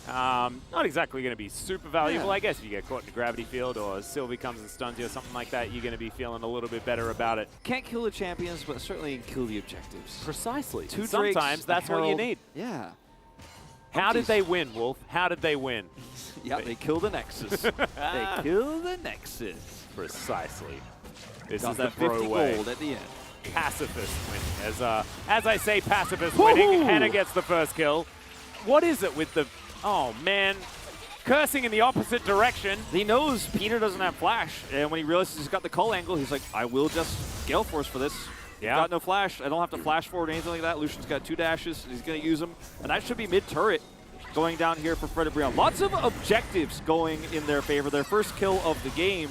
Not exactly going to be super valuable. I guess if you get caught in a gravity field or Sylvie comes and stuns you or something like that, you're going to be feeling a little bit better about it. Can't kill the champions, but certainly kill the objectives. Precisely. 2 Sometimes Drakes, that's what you need. Yeah. How did they win, Wolf? How did they win? Yeah, they kill the Nexus. They kill the Nexus. Precisely. This Got is that the Bro 50 way. gold at the end. Pacifist winning. As I say, pacifist winning. Hannah gets the first kill. What is it with the... Oh, man. Cursing in the opposite direction. He knows Peter doesn't have flash, and when he realizes he's got the cull angle, he's like, I will just Gale Force for this. Yeah. Got no flash. I don't have to flash forward or anything like that. Lucian's got 2 dashes. He's going to use them. And that should be mid-turret going down here for Fred and Brion. Lots of objectives going in their favor. Their first kill of the game.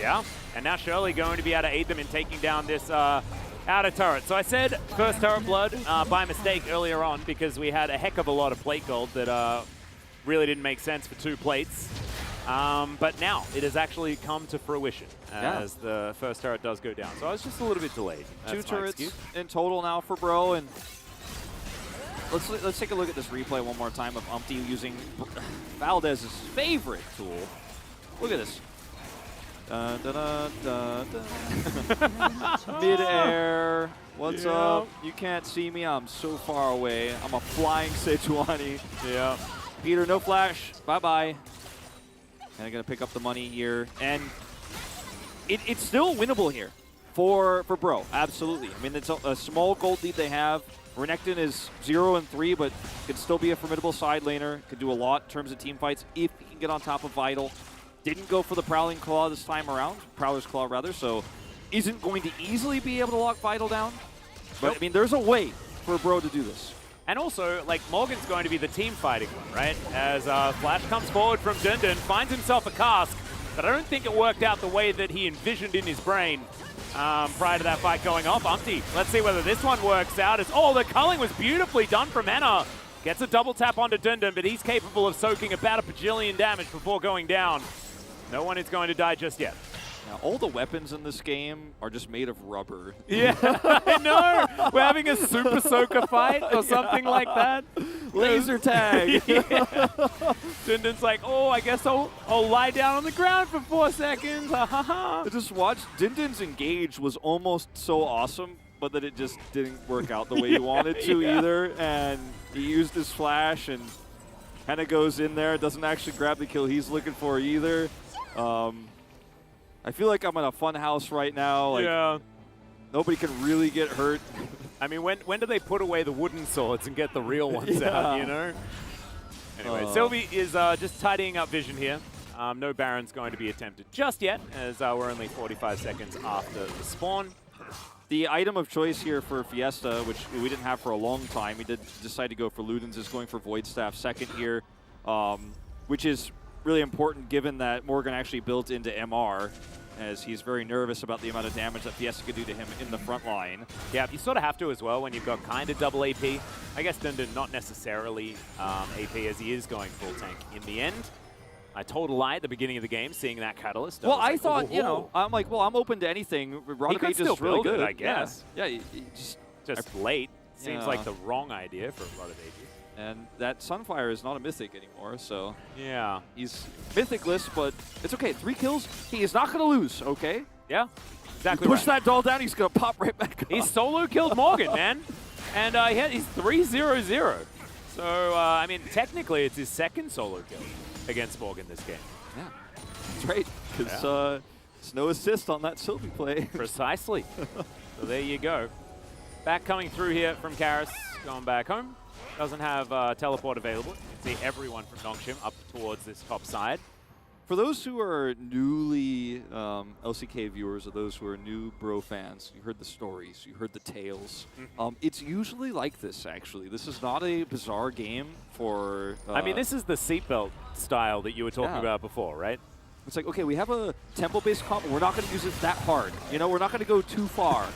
Yeah. And now Shirley going to be able to aid them in taking down this outer turret. So I said first turret blood by mistake earlier on because we had a heck of a lot of plate gold that really didn't make sense for 2 plates. But now it has actually come to fruition as the first turret does go down. So I was just a little bit delayed. That's 2 turrets in total now for Bro. And let's take a look at this replay one more time of Umpty using Valdez's favorite tool. Look at this. Mid-air. What's up? You can't see me. I'm so far away. I'm a flying Sejuani. Yeah. Peter, no flash. Bye-bye. And I'm going to pick up the money here. And it's still winnable here for Bro. Absolutely. I mean, it's a small gold lead they have. Renekton is 0-3, but could still be a formidable side laner. Could do a lot in terms of team fights if he can get on top of Vital. Didn't go for the Prowling Claw this time around. Prowler's Claw, rather. So isn't going to easily be able to lock Vital down. But, I mean, there's a way for Bro to do this. And also, like, Morgan's going to be the team fighting one, right? As Flash comes forward from Dundun, finds himself a cask, but I don't think it worked out the way that he envisioned in his brain prior to that fight going off. Umpty, let's see whether this one works out. Oh, the culling was beautifully done from Hannah. Gets a double tap onto Dundun, but he's capable of soaking about a bajillion damage before going down. No one is going to die just yet. Now, all the weapons in this game are just made of rubber. Yeah, I know. We're having a Super Soaker fight or something like that. Laser tag. Dundun's like, oh, I guess I'll lie down on the ground for 4 seconds. I just watched. Dundun's engage was almost so awesome, but that it just didn't work out the way he wanted to either. And he used his flash and kind of goes in there. Doesn't actually grab the kill he's looking for either. I feel like I'm in a fun house right now. Like, nobody can really get hurt. I mean, when do they put away the wooden swords and get the real ones out, you know? Anyway, Sylvie is just tidying up vision here. No Baron's going to be attempted just yet, as we're only 45 seconds after the spawn. The item of choice here for Fiesta, which we didn't have for a long time, we did decide to go for Ludens, is going for Void Staff second here, which is really important given that Morgan actually built into MR, as he's very nervous about the amount of damage that Fiesta could do to him in the front line. Yeah, you sort of have to as well when you've got kind of double AP. I guess Dundun not necessarily AP as he is going full tank in the end. I told a lie at the beginning of the game, seeing that Catalyst. Well, I like, thought, you know, I'm like, well, I'm open to anything. Rod Mage is really good, I guess. Yeah, just late. Seems like the wrong idea for Rod Mage. And that Sunfire is not a Mythic anymore, so... Yeah. He's Mythicless, but it's okay. 3 kills, he is not going to lose, okay? Yeah, exactly Push that doll down, he's going to pop right back up. He solo killed Morgan, man. And he's 3-0-0. So, I mean, technically, it's his second solo kill against Morgan this game. Yeah, that's right, because there's no assist on that Sylvie play. Precisely. So there you go. Back coming through here from Karis, going back home. Doesn't have teleport available. You can see everyone from Nongshim up towards this top side. For those who are newly LCK viewers, or those who are new Bro fans, you heard the stories, you heard the tales. It's usually like this, actually. This is not a bizarre game for... I mean, this is the seatbelt style that you were talking about before, right? It's like, okay, we have a tempo-based comp, but we're not going to use it that hard. You know, we're not going to go too far.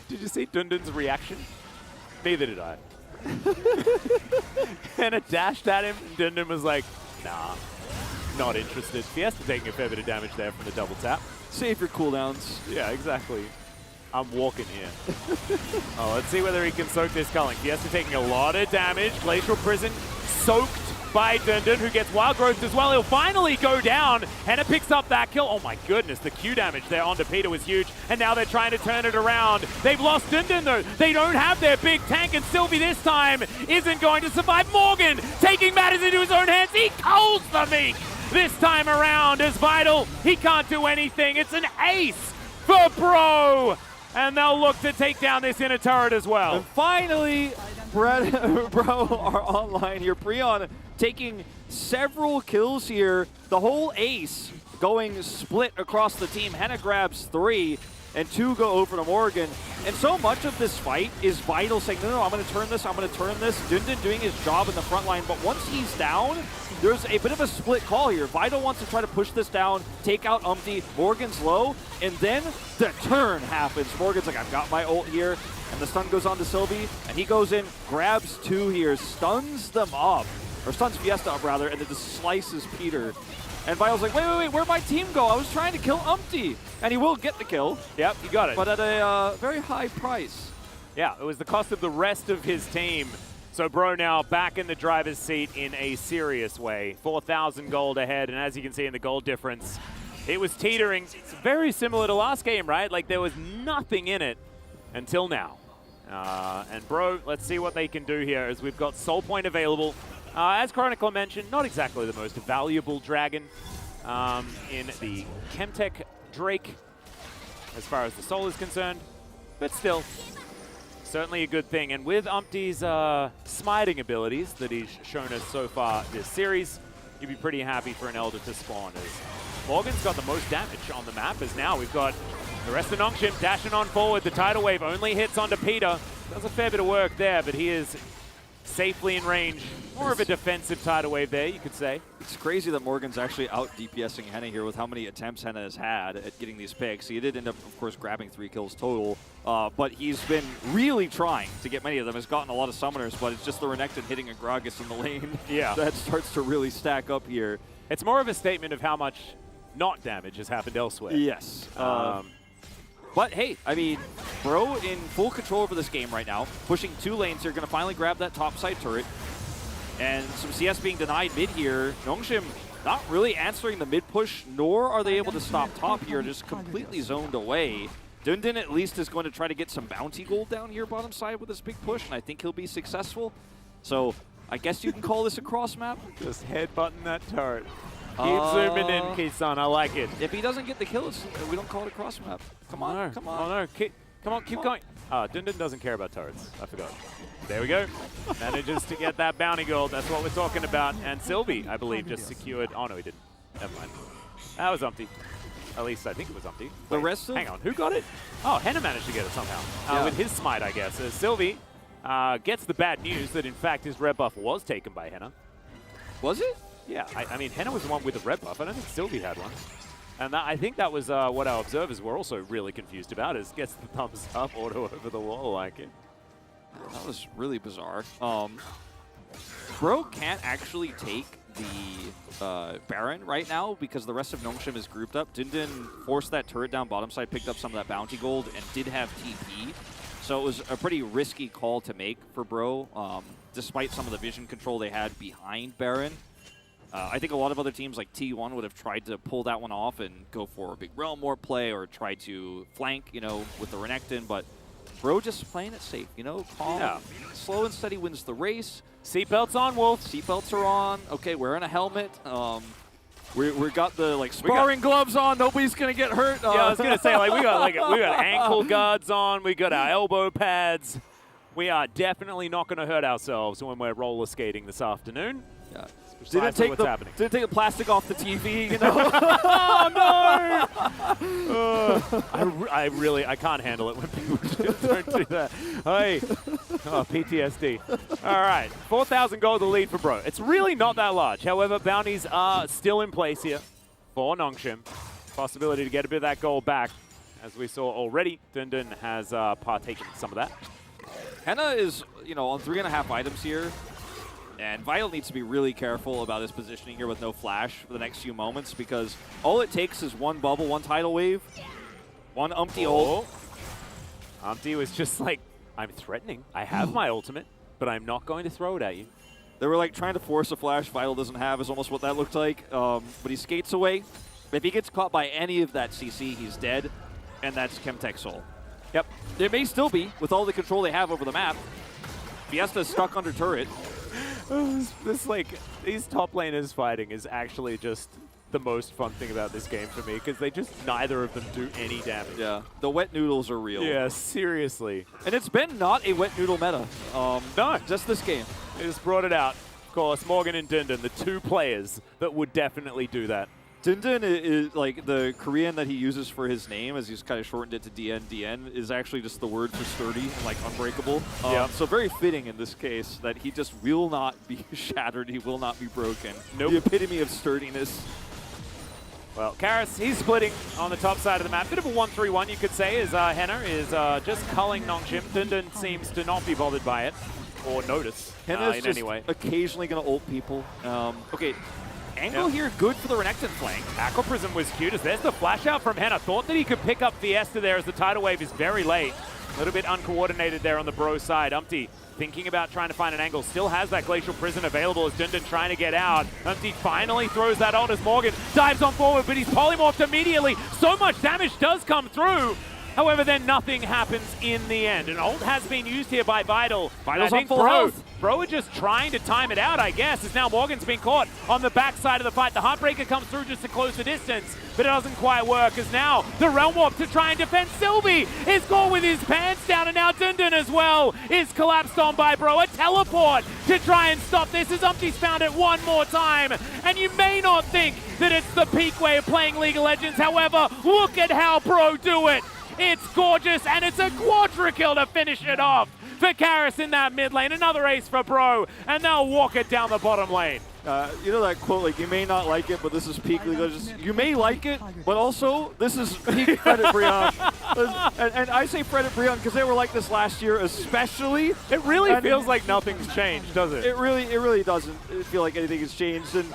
Did you see Dundun's reaction? Neither did I. And it dashed at him, and Dundun was like, nah. Not interested. Fiesta taking a fair bit of damage there from the double tap. Save your cooldowns. Yeah, exactly. I'm walking here. Oh, let's see whether he can soak this culling. Fiesta taking a lot of damage. Glacial Prison soaked by Dundun, who gets Wild Growth as well. He'll finally go down. Henna picks up that kill. Oh my goodness, the Q damage there onto Peter was huge. And now they're trying to turn it around. They've lost Dundun though. They don't have their big tank, and Sylvie this time isn't going to survive. Morgan taking matters into his own hands. He culls the Meek. This time around is Vital. He can't do anything. It's an ace for Bro. And they'll look to take down this inner turret as well. And finally, Bro are online here. Preon taking several kills here. The whole ace going split across the team. Henna grabs 3. And 2 go over to Morgan. And so much of this fight is Vital saying, no, I'm going to turn this, I'm going to turn this. Dundun doing his job in the front line. But once he's down, there's a bit of a split call here. Vital wants to try to push this down, take out Umpty. Morgan's low, and then the turn happens. Morgan's like, I've got my ult here. And the stun goes on to Sylvie, and he goes in, grabs 2 here, stuns them up. Or stuns Fiesta up, rather, and then just slices Peter. And Vital's like, wait, where'd my team go? I was trying to kill Umpty. And he will get the kill. Yep, he got it. But at a very high price. Yeah, it was the cost of the rest of his team. So Bro now back in the driver's seat in a serious way. 4,000 gold ahead, and as you can see in the gold difference, it was teetering. It's very similar to last game, right? Like there was nothing in it until now. And Bro, let's see what they can do here as we've got Soul Point available. As Chronicler mentioned, not exactly the most valuable dragon in the Chemtech Drake as far as the soul is concerned, but still, certainly a good thing. And with Umpty's smiting abilities that he's shown us so far this series, you'd be pretty happy for an Elder to spawn, as Morgan's got the most damage on the map, as now we've got the rest of Nongshim dashing on forward. The tidal wave only hits onto Peter. Does a fair bit of work there, but he is safely in range. More of a defensive tidal wave there, you could say. It's crazy that Morgan's actually out DPSing Henna here with how many attempts Henna has had at getting these picks. He did end up, of course, grabbing 3 kills total, but he's been really trying to get many of them. Has gotten a lot of summoners, but it's just the Renekton hitting a Gragas in the lane that starts to really stack up here. It's more of a statement of how much not damage has happened elsewhere. Yes. But hey, I mean, Bro in full control over this game right now, pushing 2 lanes here, going to finally grab that top side turret. And some CS being denied mid here. Nongshim not really answering the mid push, nor are they able to stop top here, just completely zoned away. Dundun at least is going to try to get some bounty gold down here bottom side with this big push, and I think he'll be successful. So I guess you can call this a cross map. Just headbutting that turret. Keep zooming in, Kisan. I like it. If he doesn't get the kill, we don't call it a cross map. Come on, come on. Oh no, Come on, keep going. Dundun doesn't care about turrets. I forgot. There we go. Manages to get that bounty gold. That's what we're talking about. And Sylvie, I believe, just secured. Oh, no, he didn't. Never mind. That was Umpty. At least I think it was Umpty. The rest of... Hang on, who got it? Oh, Henna managed to get it somehow. With his smite, I guess. Sylvie gets the bad news that, in fact, his red buff was taken by Henna. Was it? Yeah, I mean, Henna was the one with the red buff. I don't think Sylvie had one. And I think that was what our observers were also really confused about, is gets the thumbs up auto over the wall like it. That was really bizarre. Bro can't actually take the Baron right now because the rest of Nongshim is grouped up. Dundun forced that turret down bottom side, picked up some of that bounty gold, and did have TP. So it was a pretty risky call to make for Bro, despite some of the vision control they had behind Baron. I think a lot of other teams like T1 would have tried to pull that one off and go for a big Realm War play or try to flank, you know, with the Renekton, but Bro just playing it safe, you know, calm, slow and steady wins the race. Seatbelts on, Wolf. Seatbelts are on. Okay, wearing a helmet. We got the like sparring gloves on. Nobody's gonna get hurt. Yeah, I was gonna say we got ankle guards on. We got our elbow pads. We are definitely not gonna hurt ourselves when we're roller skating this afternoon. Yeah. Didn't take the plastic off the TV, you know? Oh, no! I can't handle it when people don't do that. Hey, PTSD. All right, 4,000 gold the lead for Bro. It's really not that large. However, bounties are still in place here for Nongshim. Possibility to get a bit of that gold back. As we saw already, Dundun has partaken in some of that. Henna is, you know, on 3.5 items here. And Vital needs to be really careful about his positioning here with no flash for the next few moments because all it takes is one bubble, one tidal wave, one Umpty ult. Umpty was just like, I'm threatening. I have my ultimate, but I'm not going to throw it at you. They were like trying to force a flash Vital doesn't have is almost what that looked like. But he skates away. If he gets caught by any of that CC, he's dead. And that's Chemtech Soul. Yep. There may still be, with all the control they have over the map. Fiesta's stuck under turret. These top laners fighting is actually just the most fun thing about this game for me because they just, neither of them do any damage. Yeah, the wet noodles are real. Yeah, seriously. And it's been not a wet noodle meta. No. Just this game. They just brought it out. Of course, Morgan and Dundun, the two players that would definitely do that. Dundun is like the Korean that he uses for his name, as he's kind of shortened it to DN. DN is actually just the word for sturdy, like unbreakable. So very fitting in this case that he just will not be shattered. He will not be broken. Nope. The epitome of sturdiness. Well, Karis, he's splitting on the top side of the map. Bit of a 1-3-1, you could say, as Henna is just culling Nongshim. Dundun seems to not be bothered by it or notice Henna's in just any way. occasionally going to ult people. Okay. Angle here, good for the Renekton flank. Aqua Prism was cute as there's the flash out from Henna. Thought that he could pick up Fiesta there as the tidal wave is very late. A little bit uncoordinated there on the Bro side. Umpty thinking about trying to find an angle. Still has that Glacial Prison available as Dundun trying to get out. Umpty finally throws that ult as Morgan dives on forward, but he's polymorphed immediately. So much damage does come through. However, then nothing happens in the end. An ult has been used here by Vital. Vital's I think on full health. Bro are just trying to time it out, I guess, as now Morgan's been caught on the backside of the fight. The Heartbreaker comes through just to close the distance, but it doesn't quite work, as now the Realm Warp to try and defend Sylvie is caught with his pants down, and now Dundun as well is collapsed on by Bro. A teleport to try and stop this as Umpty's found it one more time, and you may not think that it's the peak way of playing League of Legends. However, look at how Bro do it. It's gorgeous, and it's a quadra kill to finish it off for Karis in that mid lane. Another ace for Bro, and they'll walk it down the bottom lane. You know that quote, like, you may not like it, but this is peak League of Legends. You may like it, but also, this is peak Fred and Brian. And I say Fred and Brian because they were like this last year especially. It really feels like nothing's changed, does it? It really doesn't feel like anything has changed. And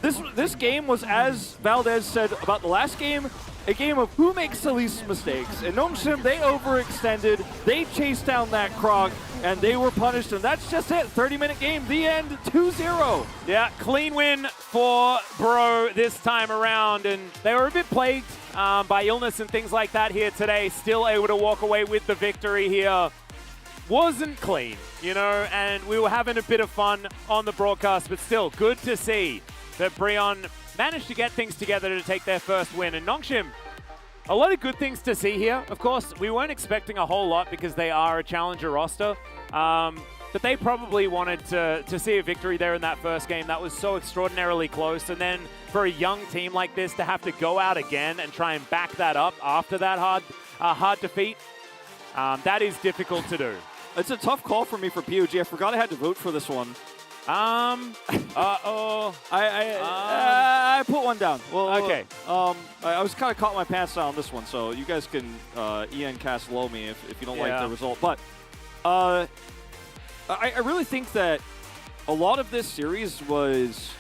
this game was, as Valdez said about the last game, a game of who makes the least mistakes. And Nongshim, they overextended, they chased down that Krog, and they were punished, and that's just it. 30-minute game, the end, 2-0. Yeah, clean win for Bro this time around, and they were a bit plagued by illness and things like that here today. Still able to walk away with the victory here. Wasn't clean, you know, and we were having a bit of fun on the broadcast, but still good to see that Brion managed to get things together to take their first win. And Nongshim, a lot of good things to see here. Of course, we weren't expecting a whole lot because they are a challenger roster. But they probably wanted to see a victory there in that first game. That was so extraordinarily close. And then for a young team like this to have to go out again and try and back that up after that hard defeat, that is difficult to do. It's a tough call for me for POG. I forgot I had to vote for this one. I put one down. Well, okay. I was kind of caught my pants down on this one, so you guys can Ian cast low me if you don't like the result. But I really think that a lot of this series was,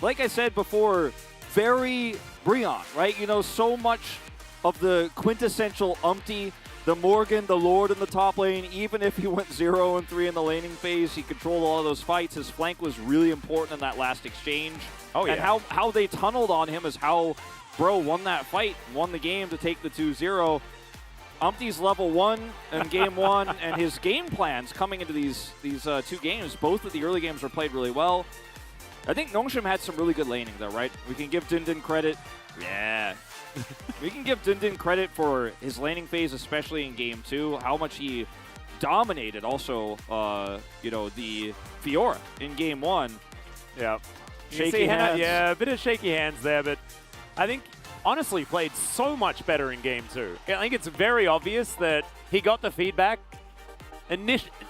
like I said before, very Breon, right? You know, so much of the quintessential Umpty, the Morgan, the Lord in the top lane. Even if he went 0-3 in the laning phase, he controlled all of those fights. His flank was really important in that last exchange. Oh, yeah. And how they tunneled on him is how Bro won that fight, won the game to take the 2-0. Umpty's level 1 in game 1, and his game plans coming into these 2 games, both of the early games were played really well. I think Nongshim had some really good laning, though, right? We can give Dundun credit. Yeah. We can give Dundun credit for his laning phase, especially in game 2, how much he dominated also, you know, the Fiora in game 1. Yeah. Shaky hands. Yeah, a bit of shaky hands there, but I think honestly played so much better in game 2. I think it's very obvious that he got the feedback,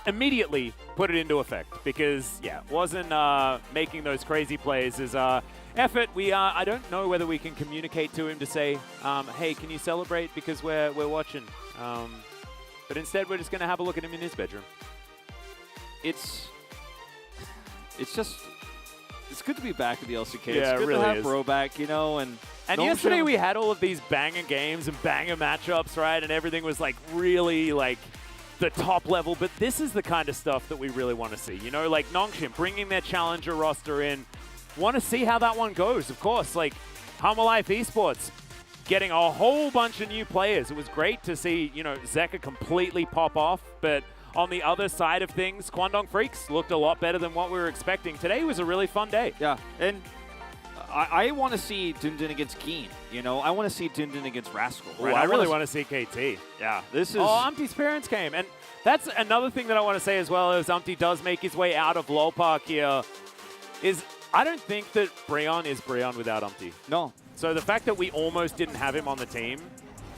immediately put it into effect because, yeah, wasn't making those crazy plays. His effort, I don't know whether we can communicate to him to say, hey, can you celebrate because we're watching. But instead, we're just going to have a look at him in his bedroom. It's good to be back in the LCK. Yeah, it's good it really to have is. Bro back, you know, and yesterday we had all of these banger games and banger matchups, right? And everything was like really like the top level. But this is the kind of stuff that we really want to see. You know, like Nongshim bringing their challenger roster in. Want to see how that one goes, of course. Like Humble Life Esports getting a whole bunch of new players. It was great to see, you know, Zeka completely pop off. But on the other side of things, Kwangdong Freaks looked a lot better than what we were expecting. Today was a really fun day. Yeah, and I want to see Dundun against Keen. You know, I want to see Dundun against Rascal. Right? I really want to see KT. Yeah, this is... Oh, Umpty's parents came. And that's another thing that I want to say as well as Umpty does make his way out of Lol Park here is I don't think that Breon is Breon without Umpty. No. So the fact that we almost didn't have him on the team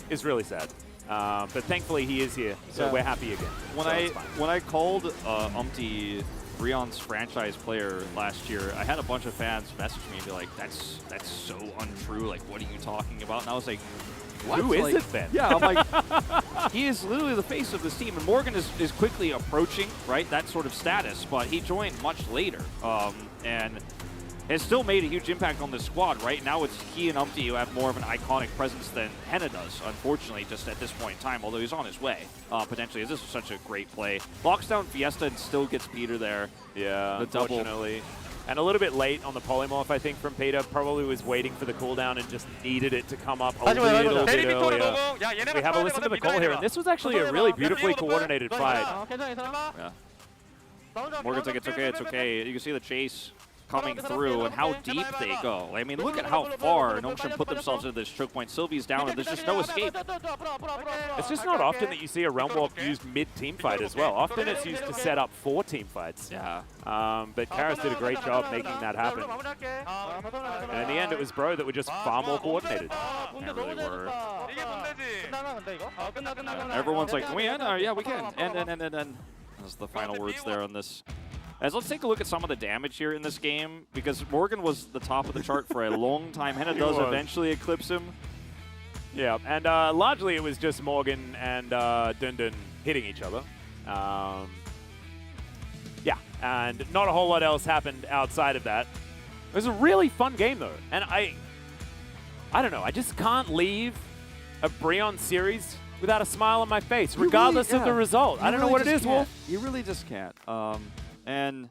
is really sad. But thankfully he is here, so we're happy again. When I called Umpty Breon's franchise player last year, I had a bunch of fans message me and be like, that's so untrue. Like, what are you talking about? And I was like, what? Who is it then? Yeah, I'm like, he is literally the face of this team. And Morgan is quickly approaching, right, that sort of status. But he joined much later and has still made a huge impact on this squad. Right now it's he and Umpty who have more of an iconic presence than Henna does, unfortunately, just at this point in time, although he's on his way, potentially. This was such a great play. Locks down Fiesta and still gets Peter there. Yeah, the double. Unfortunately. And a little bit late on the polymorph, I think, from Peter. Probably was waiting for the cooldown and just needed it to come up a little bit earlier. We have a listen to the call here, and this was actually a really beautifully coordinated fight. Yeah. Morgan's like, it's okay. You can see the chase coming through and how deep they go. I mean, look at how far Nongshim put themselves into this choke point. Sylvie's down and there's just no escape. It's just not often that you see a Realm Warp used mid-team fight as well. Often it's used to set up for team fights. Yeah. But Karas did a great job making that happen. And in the end, it was Bro that were just far more coordinated. They really were. Everyone's like, can we end? Yeah, we can. And. That's the final words there on this. As let's take a look at some of the damage here in this game, because Morgan was the top of the chart for a long time. Henna does eventually eclipse him. Yeah, and largely it was just Morgan and Dundun hitting each other. Yeah, and not a whole lot else happened outside of that. It was a really fun game, though. And I don't know, I just can't leave a Breon series without a smile on my face, regardless of the result. I don't know what it is, Wolf. You really just can't. And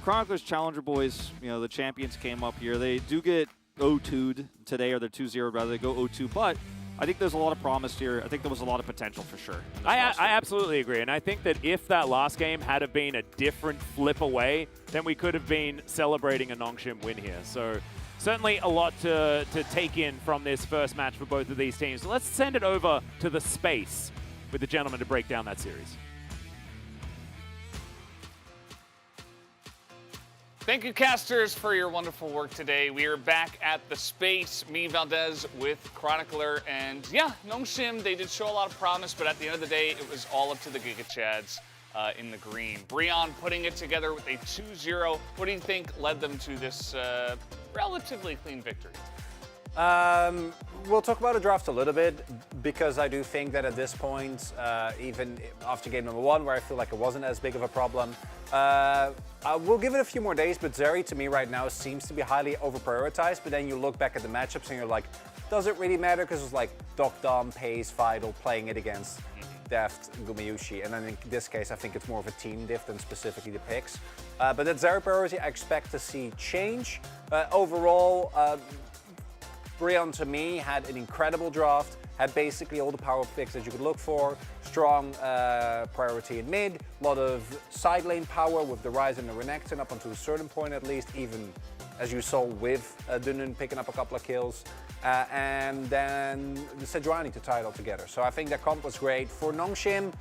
Chroniclers Challenger boys, you know, the champions came up here. They do get 0-2'd today, or they're 2-0 rather. They go 0-2, but I think there's a lot of promise here. I think there was a lot of potential for sure. I absolutely agree, and I think that if that last game had have been a different flip away, then we could have been celebrating a Nongshim win here. So certainly a lot to take in from this first match for both of these teams. So let's send it over to the space with the gentleman to break down that series. Thank you, casters, for your wonderful work today. We are back at the space, me, Valdez, with Chronicler. And yeah, Nongshim, they did show a lot of promise, but at the end of the day, it was all up to the Giga Chads in the green. Breon putting it together with a 2-0. What do you think led them to this relatively clean victory? We'll talk about the draft a little bit, because I do think that at this point, even after game number 1, where I feel like it wasn't as big of a problem, we'll give it a few more days, but Zeri to me right now seems to be highly over-prioritized, but then you look back at the matchups and you're like, does it really matter? Because it's like Dokdom, Pace, Vidal playing it against Deft, Gumayushi, and then in this case I think it's more of a team diff than specifically the picks. But that Zeri priority I expect to see change. Overall, Breon to me had an incredible draft, had basically all the power picks that you could look for, strong priority in mid, a lot of side lane power with the Rise and the Renekton up until a certain point at least, even as you saw with Dunun picking up a couple of kills, and then the Sejuani to tie it all together. So I think that comp was great. For Nongshim,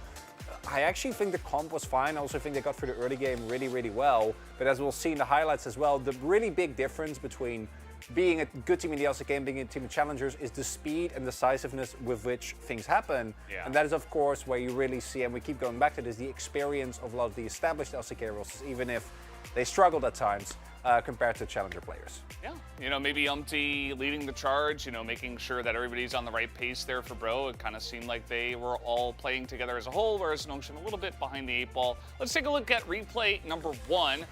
I actually think the comp was fine. I also think they got through the early game really, really well. But as we'll see in the highlights as well, the really big difference between being a good team in the LCK and being a team of challengers is the speed and decisiveness with which things happen. And that is, of course, where you really see, and we keep going back to this, the experience of a lot of the established LCK rosters, even if they struggled at times compared to challenger players. Yeah, you know, maybe Umti leading the charge, you know, making sure that everybody's on the right pace there for Bro. It kind of seemed like they were all playing together as a whole, whereas Nongshim a little bit behind the 8 ball. Let's take a look at replay number 1.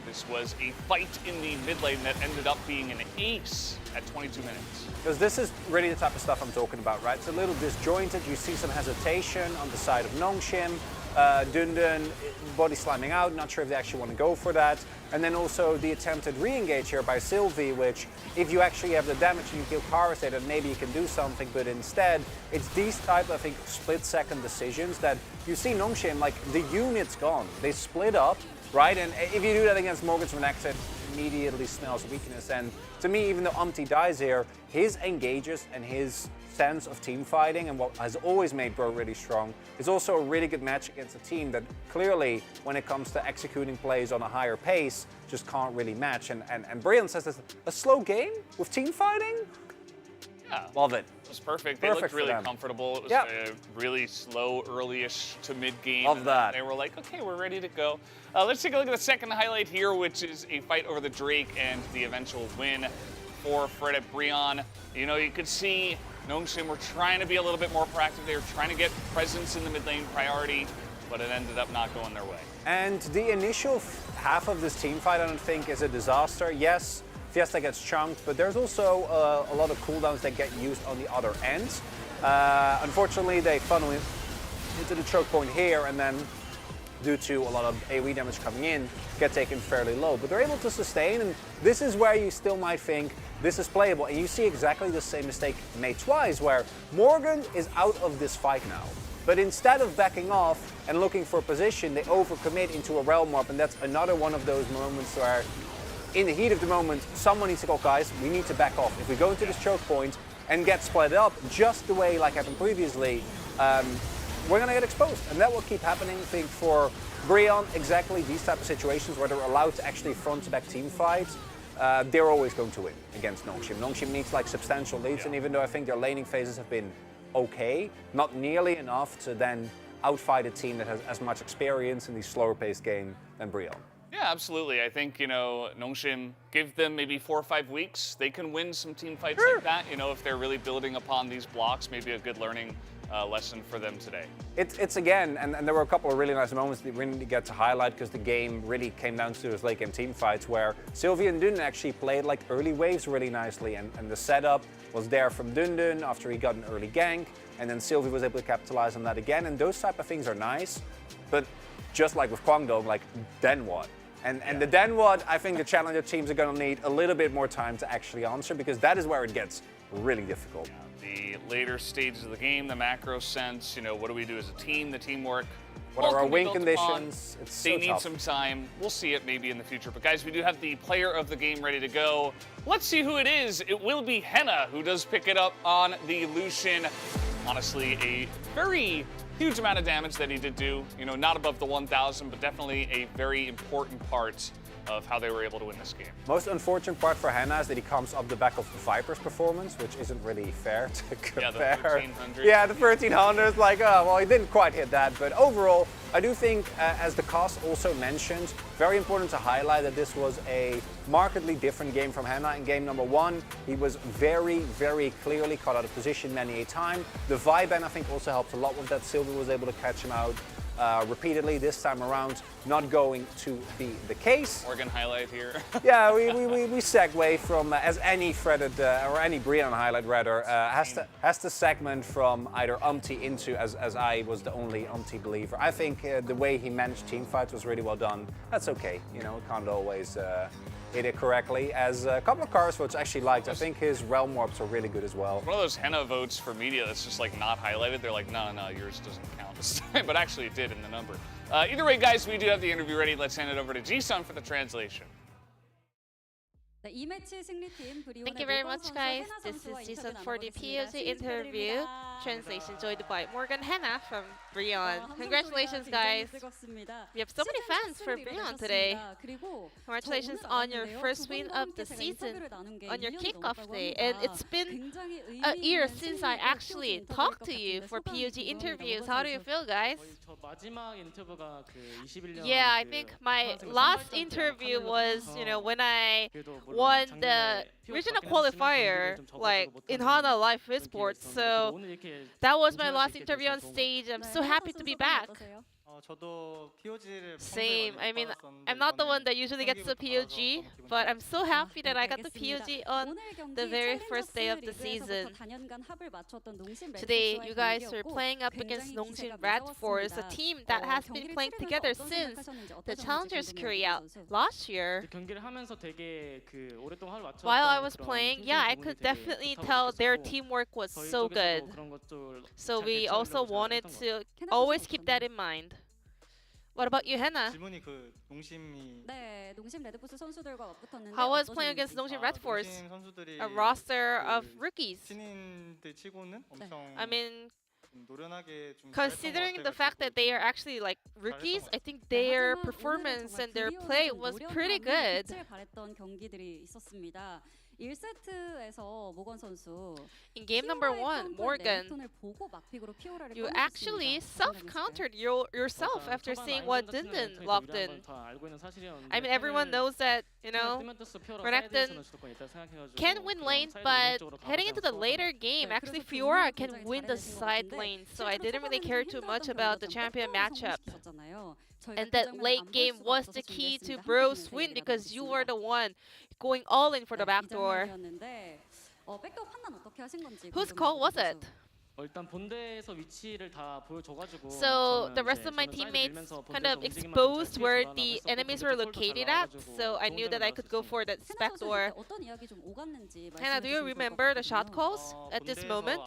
This was a fight in the mid lane that ended up being an ace at 22 minutes. Because this is really the type of stuff I'm talking about, right? It's a little disjointed. You see some hesitation on the side of Nongshim. Dundun body slamming out, not sure if they actually want to go for that. And then also the attempted re-engage here by Sylvie, which if you actually have the damage and you kill Parasite, then maybe you can do something, but instead it's these type of, I think, split-second decisions that you see Nongshim, like the unit's gone. They split up, right? And if you do that against Morgan's Renekton, it immediately smells weakness. And to me, even though Umti dies here, his engages and his sense of team fighting and what has always made Bro really strong is also a really good match against a team that clearly, when it comes to executing plays on a higher pace, just can't really match. And Breon says this, a slow game with team fighting? Yeah. Love it. It was perfect. They looked really comfortable. It was a really slow, early-ish to mid-game. Love that. They were like, okay, we're ready to go. Let's take a look at the second highlight here, which is a fight over the Drake and the eventual win for Fred at Breon. You know, you could see Nongshim were trying to be a little bit more proactive. They were trying to get presence in the mid lane priority, but it ended up not going their way. And the initial half of this team fight, I don't think, is a disaster. Yes, Fiesta gets chunked, but there's also a lot of cooldowns that get used on the other end. Unfortunately, they funnel into the choke point here, and then due to a lot of AoE damage coming in, get taken fairly low. But they're able to sustain, and this is where you still might think this is playable. And you see exactly the same mistake made twice, where Morgan is out of this fight now. But instead of backing off and looking for a position, they overcommit into a realm warp, and that's another one of those moments where, in the heat of the moment, someone needs to go, guys, we need to back off. If we go into this choke point and get split up, just the way like happened previously, we're going to get exposed. And that will keep happening, I think, for Breon, exactly these type of situations where they're allowed to actually front-to-back team fights. They're always going to win against Nongshim. Nongshim needs like substantial leads, and even though I think their laning phases have been okay, not nearly enough to then outfight a team that has as much experience in these slower-paced game than Breon. Yeah, absolutely. I think, you know, Nongshim, give them maybe 4 or 5 weeks. They can win some team fights like that, you know, if they're really building upon these blocks, maybe a good learning lesson for them today. It's again, and there were a couple of really nice moments that we didn't get to highlight because the game really came down to those late game team fights where Sylvie and Dundun actually played like early waves really nicely, and the setup was there from Dundun after he got an early gank, and then Sylvie was able to capitalize on that again, and those type of things are nice, but just like with Kwangdong, like then what? And the then what, I think the challenger teams are going to need a little bit more time to actually answer, because that is where it gets really difficult. The later stages of the game, the macro sense, you know, what do we do as a team, the teamwork, What all are our can be win built upon. conditions? It's They so need tough. some time. We'll see it maybe in the future. But guys, we do have the player of the game ready to go. Let's see who it is. It will be Henna who does pick it up on the Lucian. Honestly, a very huge amount of damage that he did do. You know, not above the 1,000, but definitely a very important part of how they were able to win this game. Most unfortunate part for Henna is that he comes off the back of the Viper's performance, which isn't really fair to compare. Yeah, the 1300. Yeah, the 1300. Like, well, he didn't quite hit that. But overall, I do think, as the cast also mentioned, very important to highlight that this was a markedly different game from Henna. In game number 1, he was very, very clearly caught out of position many a time. The vibe, and I think, also helped a lot with that. Silver was able to catch him out repeatedly. This time around, not going to be the case. Morgan highlight here. Yeah, we segue from, as any threaded, or any Brian highlight rather, has to segment from either Umti into, as I was the only Umti believer. I think the way he managed team fights was really well done. That's okay, you know, can't always hit it correctly. As a couple of cars which I actually liked, I think his realm warps are really good as well. One of those Henna votes for media that's just like not highlighted. They're like, no, yours doesn't count this time. But actually it did in the number. Either way, guys, we do have the interview ready. Let's hand it over to Ji-sun for the translation. Thank you very much, guys. This is Ji-sun for the POG interview. Translation joined by Morgan Henna from Brion. Congratulations, guys. We have so many fans for Brion today. Congratulations on your first win of the season on your kickoff day. And it's been a year since I actually talked to you for POG interviews. How do you feel, guys? Yeah, I think my last interview was, you know, when I won the regional qualifier, like in Hana Live Esports. So that was my last interview on stage. I'm so happy to be back. Same. I mean, I'm not the one that usually gets the POG, but I'm so happy that I got the POG on the very first day of the season. Today, you guys are playing up against Nongsin Red Force, a team that has been playing together since the Challengers Korea last year. While I was playing, yeah, I could definitely tell their teamwork was so good. So we also wanted to always keep that in mind. What about you, Henna? How was playing against Nongsin Red Force? A roster of rookies. I mean, considering the fact that they are actually like rookies, I think their performance and their play was pretty good. In game number 1, Morgan, you actually self-countered yourself after seeing what Dindin logged in. I mean, everyone knows that, you know, Renekton can win lanes, but heading into the later game, actually Fiora can win the side lane, so I didn't really care too much about the champion matchup. And that late game was the key to Bro's win because you were the one going all in for the backdoor. Whose call was it? So the rest of my teammates kind of exposed where the enemies were located at, so I knew that I could go for that backdoor. Henna, do you remember the shot calls at this moment?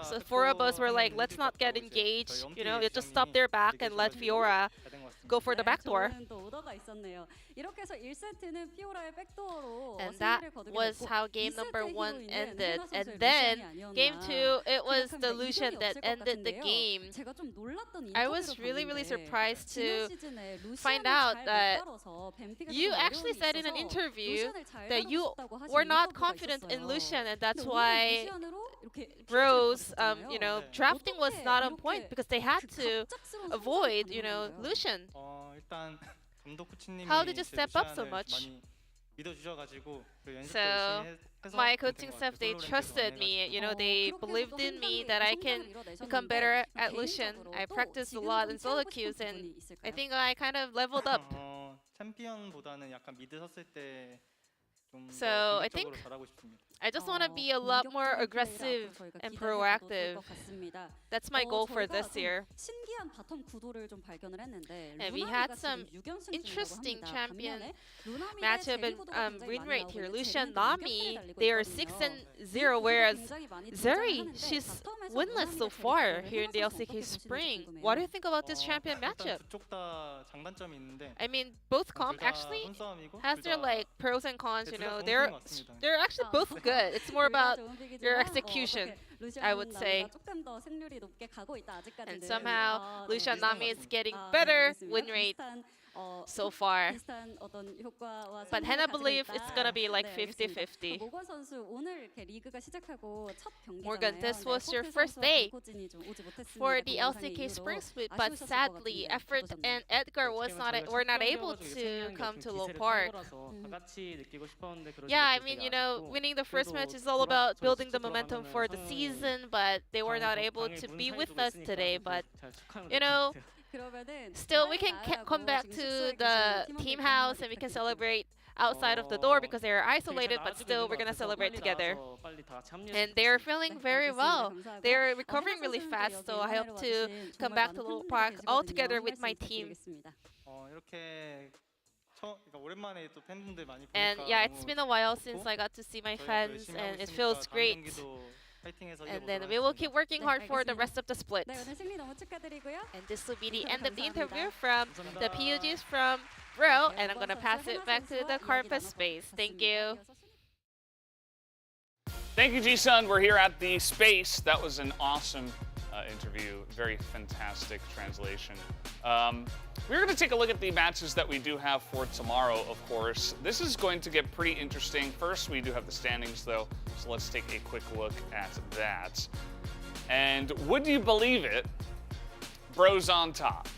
So 4 of us were like, let's not get engaged, you know, just stop their back and let Fiora go for the backdoor. And that was how game number 1 ended. And then game 2, it was the Lucian that ended the game. I was really surprised to find out that you actually said in an interview that you were not confident in Lucian, and that's why Bro's you know, drafting was not on point because they had to avoid, you know, Lucian. How did you step up so much? So my coaching staff, they trusted me, you know, they believed in me that I can become better at Lucian. I practiced a lot in solo queues and I think I kind of leveled up. So I think I just want to be a lot more aggressive and proactive. That's my goal for this year. And we had some interesting champion matchup and win rate here. Lucia and Nami, they are 6-0, whereas Zuri, she's winless so far here in the LCK Spring. What do you think about this champion matchup? I mean, both comp actually has their like pros and cons. You know, they're actually both good. It's more about your execution, I would say. And somehow Lucia and Nami is getting better win rate so far. But Hannah believe it's gonna be like 50-50. Morgan, this was your first day for the LCK Spring Split, but sadly, Effort and Edgar were not able to come to Low Park. Yeah, I mean, you know, winning the first match is all about building the momentum for the season, but they were not able to be with us today. But, you know, still, we can come back to the team house and we can celebrate outside of the door because they are isolated, but still, we're going to celebrate together. And they're feeling very well. They're recovering really fast, so I hope to come back to Little Park all together with my team. And yeah, it's been a while since I got to see my fans, and it feels great. And then we will keep working hard for the rest of the split. And this will be the end of the interview from the PUGs from Bro, and I'm going to pass it back to the carpet space. Thank you. Thank you, Ji-sun. We're here at the space. That was an awesome interview. Very fantastic translation. We're going to take a look at the matches that we do have for tomorrow, of course. This is going to get pretty interesting. First, we do have the standings, though, so let's take a quick look at that. And would you believe it? Bro's on top.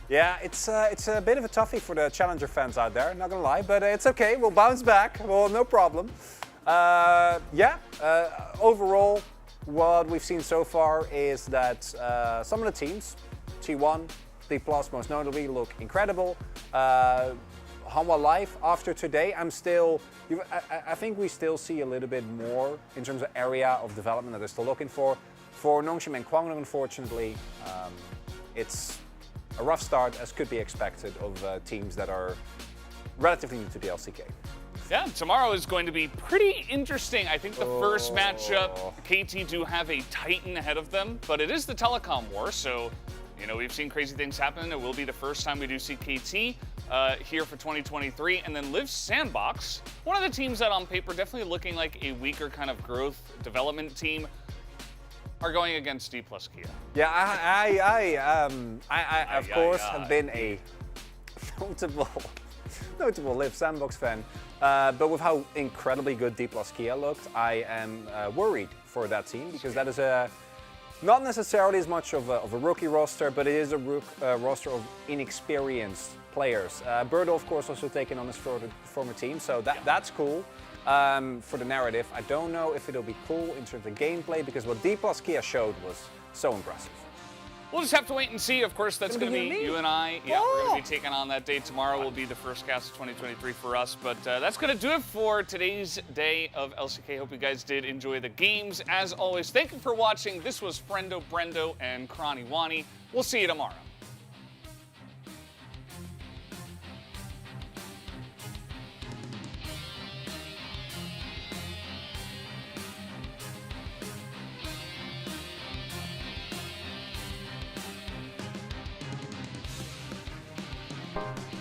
Yeah, it's a bit of a toughie for the Challenger fans out there, not gonna lie, but it's okay. We'll bounce back. Well, no problem. Overall, what we've seen so far is that some of the teams, T1, D+, most notably, look incredible. Hanwha Live, after today, I think we still see a little bit more in terms of area of development that they're still looking for. For Nongshim and Kwangdong, unfortunately, it's a rough start, as could be expected, of teams that are relatively new to the LCK. Yeah, tomorrow is going to be pretty interesting. I think the first matchup, KT do have a Titan ahead of them, but it is the Telecom War, so you know, we've seen crazy things happen. It will be the first time we do see KT here for 2023. And then Live Sandbox, one of the teams that on paper definitely looking like a weaker kind of growth development team, are going against D+ Kia. Yeah, I of course have been a notable Live Sandbox fan, but with how incredibly good D+ Kia looked, I am worried for that team, because that is not necessarily as much of a rookie roster, but it is a roster of inexperienced players. Birdo, of course, also taken on his former team, so that's cool. For the narrative, I don't know if it'll be cool in terms of gameplay, because what D+ Kia showed was so impressive. We'll just have to wait and see. Of course, that's going to be you and I. Yeah, we're going to be taking on that day. Tomorrow will be the first cast of 2023 for us. But that's going to do it for today's day of LCK. Hope you guys did enjoy the games. As always, thank you for watching. This was Friendo, Brendo, and Krani Wani. We'll see you tomorrow. Bye.